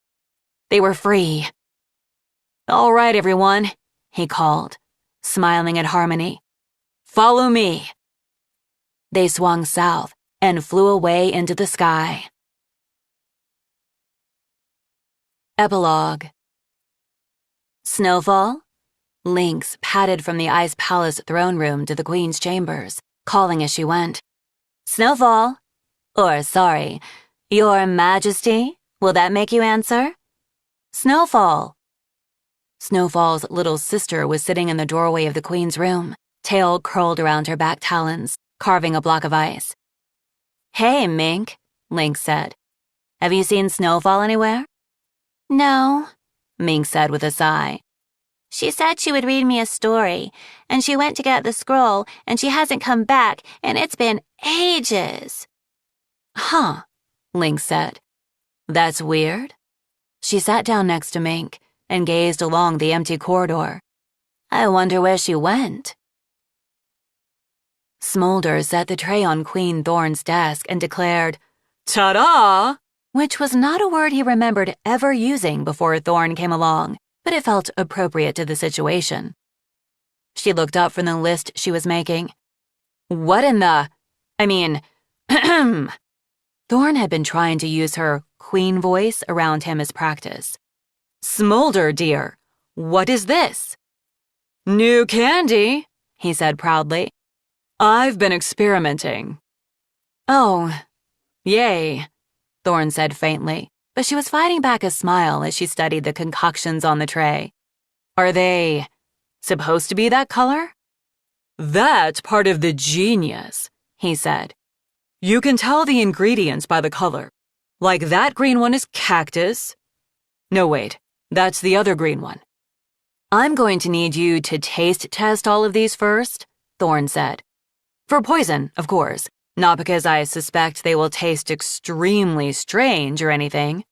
They were free. All right, everyone, he called, smiling at Harmony. Follow me. They swung south and flew away into the sky. Epilogue. Snowfall? Lynx padded from the Ice Palace throne room to the Queen's chambers, calling as she went. Snowfall? Or, sorry, Your Majesty? Will that make you answer? Snowfall. Snowfall's little sister was sitting in the doorway of the Queen's room, tail curled around her back talons, carving a block of ice. Hey, Mink, Lynx said. Have you seen Snowfall anywhere? No, Mink said with a sigh. She said she would read me a story, and she went to get the scroll, and she hasn't come back, and it's been ages. Huh, Lynx said. That's weird. She sat down next to Mink and gazed along the empty corridor. I wonder where she went. Smolder set the tray on Queen Thorn's desk and declared, Ta-da! Which was not a word he remembered ever using before Thorn came along, but it felt appropriate to the situation. She looked up from the list she was making. What in the... Thorn had been trying to use her queen voice around him as practice. Smolder, dear, what is this? New candy, he said proudly. I've been experimenting. Oh, yay, Thorn said faintly, but she was fighting back a smile as she studied the concoctions on the tray. Are they supposed to be that color? That's part of the genius, he said. You can tell the ingredients by the color. Like that green one is cactus. No, wait, that's the other green one. I'm going to need you to taste test all of these first, Thorn said. For poison, of course, not because I suspect they will taste extremely strange or anything.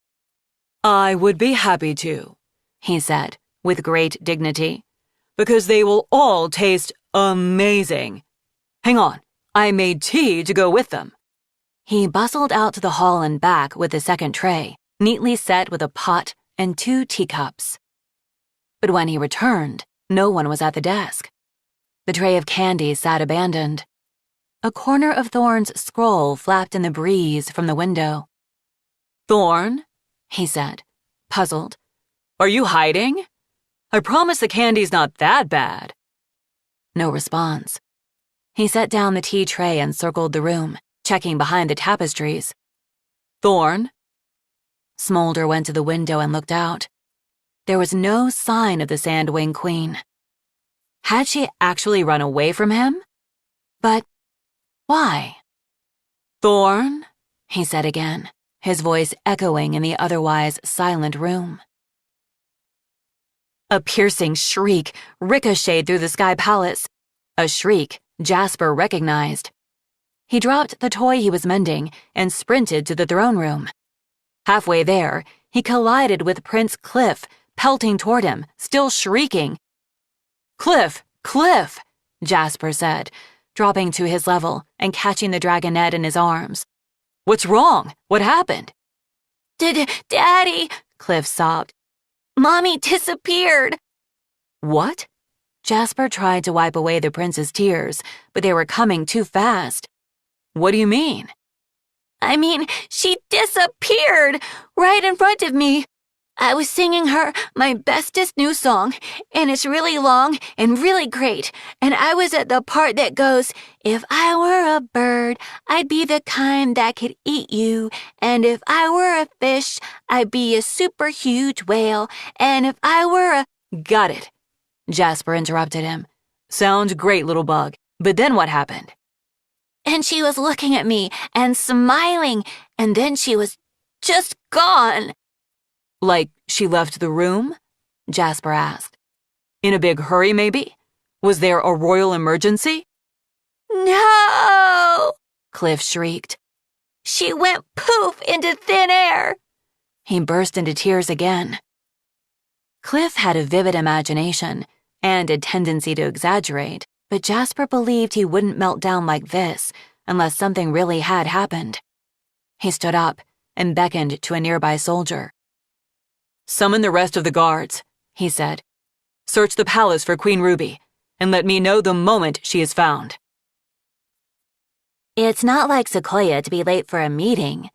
I would be happy to, he said, with great dignity, because they will all taste amazing. Hang on, I made tea to go with them. He bustled out to the hall and back with the second tray, neatly set with a pot and 2 teacups. But when he returned, no one was at the desk. The tray of candy sat abandoned. A corner of Thorn's scroll flapped in the breeze from the window. Thorn, he said, puzzled. Are you hiding? I promise the candy's not that bad. No response. He set down the tea tray and circled the room, checking behind the tapestries. Thorn? Smolder went to the window and looked out. There was no sign of the Sandwing Queen. Had she actually run away from him? But why? Thorn, he said again, his voice echoing in the otherwise silent room. A piercing shriek ricocheted through the Sky Palace, a shriek Jasper recognized. He dropped the toy he was mending and sprinted to the throne room. Halfway there, he collided with Prince Cliff, pelting toward him, still shrieking. Cliff, Cliff, Jasper said, dropping to his level and catching the dragonette in his arms. What's wrong? What happened? Daddy, Cliff sobbed. Mommy disappeared. What? Jasper tried to wipe away the prince's tears, but they were coming too fast. What do you mean? She disappeared right in front of me. I was singing her my bestest new song, and it's really long and really great, and I was at the part that goes, if I were a bird, I'd be the kind that could eat you, and if I were a fish, I'd be a super huge whale, and if I were a... Got it, Jasper interrupted him. Sounds great, little bug, but then what happened? And she was looking at me and smiling, and then she was just gone." "Like she left the room?" Jasper asked. "In a big hurry, maybe? Was there a royal emergency?" "No!" Cliff shrieked. "She went poof into thin air." He burst into tears again. Cliff had a vivid imagination and a tendency to exaggerate, but Jasper believed he wouldn't melt down like this unless something really had happened. He stood up and beckoned to a nearby soldier. "Summon the rest of the guards," he said. "Search the palace for Queen Ruby, and let me know the moment she is found." "It's not like Sequoia to be late for a meeting,"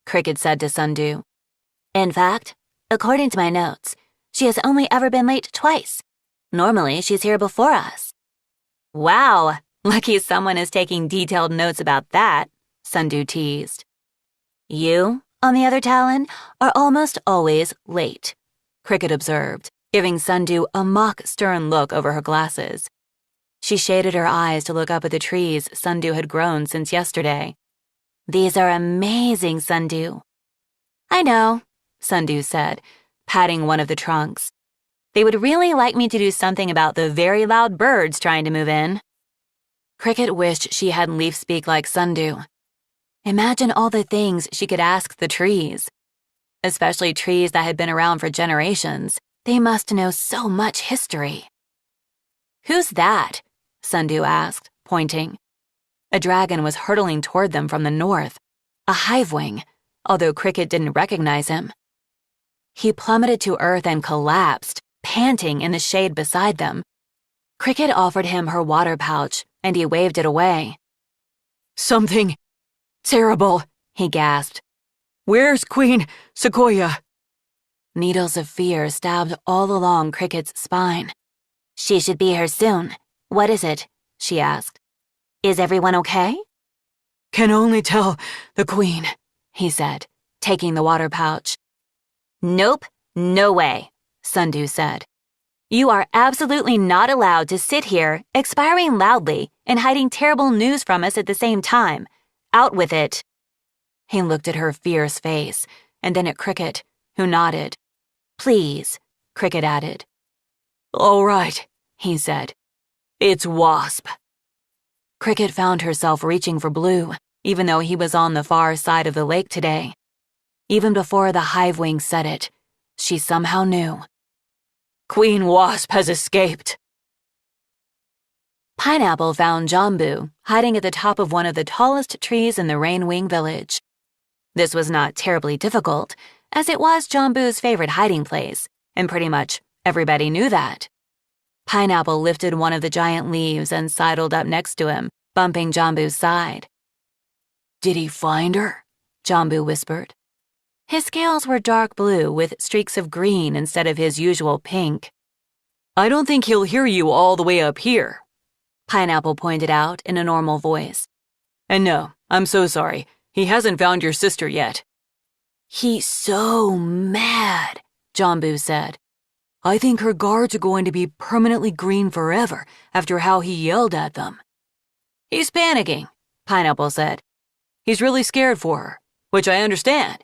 Cricket said to Sundew. "In fact, according to my notes, she has only ever been late twice. Normally, she's here before us." "Wow, lucky someone is taking detailed notes about that," Sundew teased. "You, on the other Talon, are almost always late," Cricket observed, giving Sundew a mock stern look over her glasses. She shaded her eyes to look up at the trees Sundew had grown since yesterday. "These are amazing, Sundew." "I know," Sundew said, patting one of the trunks. "They would really like me to do something about the very loud birds trying to move in." Cricket wished she had leaf speak like Sundew. Imagine all the things she could ask the trees. Especially trees that had been around for generations. They must know so much history. "Who's that?" Sundew asked, pointing. A dragon was hurtling toward them from the north, a hivewing, although Cricket didn't recognize him. He plummeted to earth and collapsed, panting in the shade beside them. Cricket offered him her water pouch, and he waved it away. "Something terrible," he gasped. "Where's Queen Sequoia?" Needles of fear stabbed all along Cricket's spine. "She should be here soon. What is it?" she asked. "Is everyone okay?" "Can only tell the Queen," he said, taking the water pouch. "Nope, no way," Sundew said. "You are absolutely not allowed to sit here, expiring loudly and hiding terrible news from us at the same time. Out with it." He looked at her fierce face, and then at Cricket, who nodded. "Please," Cricket added. "All right," he said. "It's Wasp." Cricket found herself reaching for Blue, even though he was on the far side of the lake today. Even before the hivewing said it, she somehow knew. "Queen Wasp has escaped." Pineapple found Jambu hiding at the top of one of the tallest trees in the Rainwing village. This was not terribly difficult, as it was Jambu's favorite hiding place, and pretty much everybody knew that. Pineapple lifted one of the giant leaves and sidled up next to him, bumping Jambu's side. "Did he find her?" Jambu whispered. His scales were dark blue with streaks of green instead of his usual pink. "I don't think he'll hear you all the way up here," Pineapple pointed out in a normal voice. "And no, I'm so sorry. He hasn't found your sister yet." "He's so mad," Jambu said. "I think her guards are going to be permanently green forever after how he yelled at them." "He's panicking," Pineapple said. "He's really scared for her, which I understand.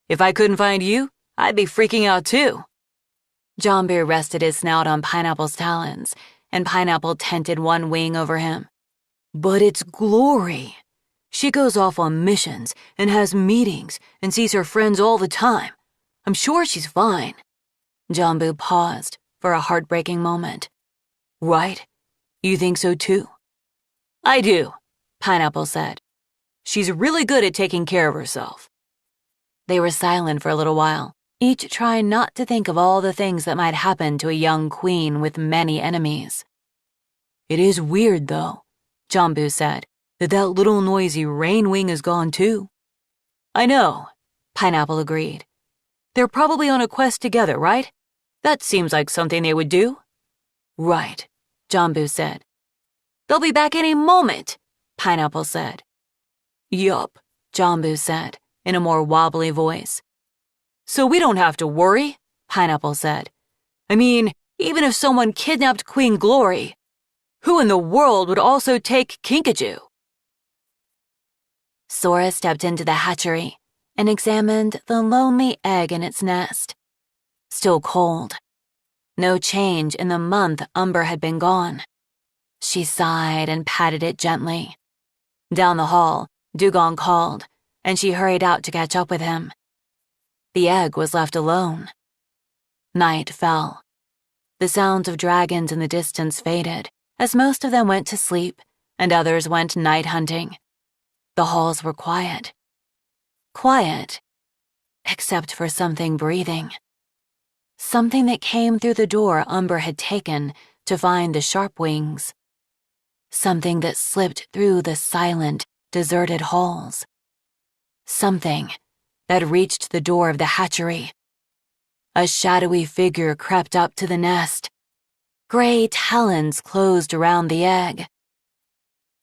If I couldn't find you, I'd be freaking out too." Jambu rested his snout on Pineapple's talons, and Pineapple tented one wing over him. "But it's Glory. She goes off on missions and has meetings and sees her friends all the time. I'm sure she's fine." Jambu paused for a heartbreaking moment. "Right? You think so too?" "I do," Pineapple said. "She's really good at taking care of herself." They were silent for a little while, each trying not to think of all the things that might happen to a young queen with many enemies. "It is weird, though," Jambu said, that little noisy Rainwing is gone too." "I know," Pineapple agreed. "They're probably on a quest together, right? That seems like something they would do." "Right," Jambu said. "They'll be back any moment," Pineapple said. "Yup," Jambu said, in a more wobbly voice. "So we don't have to worry," Pineapple said. "I mean, even if someone kidnapped Queen Glory, who in the world would also take Kinkajou?" Sora stepped into the hatchery, and examined the lonely egg in its nest. Still cold. No change in the month Umber had been gone. She sighed and patted it gently. Down the hall, Dugong called, and she hurried out to catch up with him. The egg was left alone. Night fell. The sounds of dragons in the distance faded, as most of them went to sleep and others went night hunting. The halls were quiet. Quiet, except for something breathing. Something that came through the door Umber had taken to find the sharp wings. Something that slipped through the silent, deserted halls. Something that reached the door of the hatchery. A shadowy figure crept up to the nest. Gray talons closed around the egg.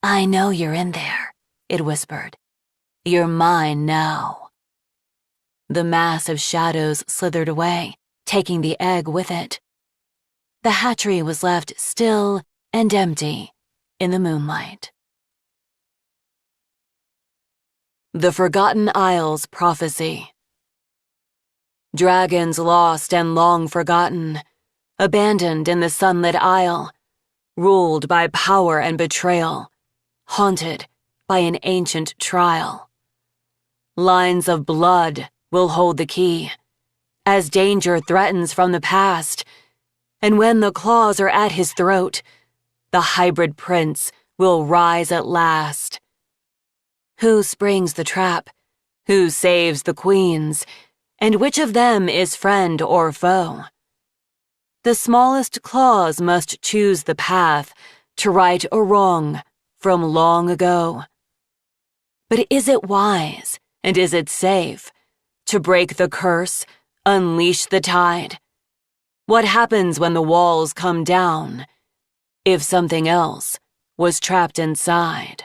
"I know you're in there," it whispered. "You're mine now." The mass of shadows slithered away, taking the egg with it. The hatchery was left still and empty in the moonlight. The Forgotten Isles Prophecy. Dragons lost and long forgotten, abandoned in the sunlit isle, ruled by power and betrayal, haunted by an ancient trial. Lines of blood will hold the key, as danger threatens from the past, and when the claws are at his throat, the hybrid prince will rise at last. Who springs the trap? Who saves the queens? And which of them is friend or foe? The smallest claws must choose the path to right a wrong from long ago. But is it wise, and is it safe, to break the curse, unleash the tide? What happens when the walls come down, if something else was trapped inside?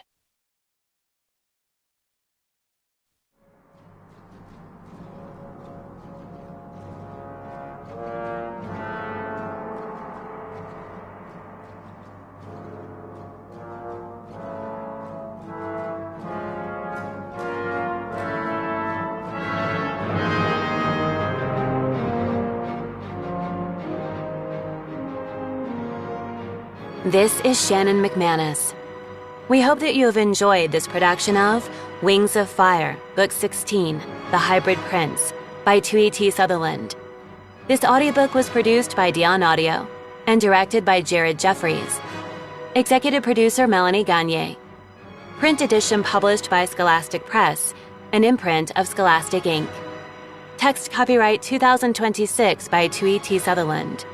This is Shannon McManus. We hope that you have enjoyed this production of Wings of Fire, Book 16, The Hybrid Prince, by Tui T. Sutherland. This audiobook was produced by Dion Audio and directed by Jared Jeffries. Executive producer Melanie Gagne. Print edition published by Scholastic Press, an imprint of Scholastic Inc. Text copyright 2026 by Tui T. Sutherland.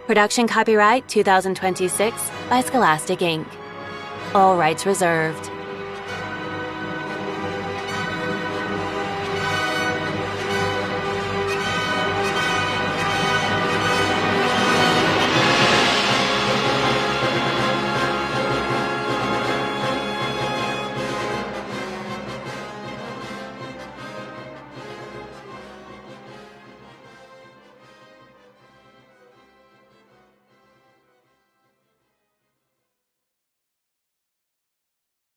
Production copyright 2026 by Scholastic Inc. All rights reserved.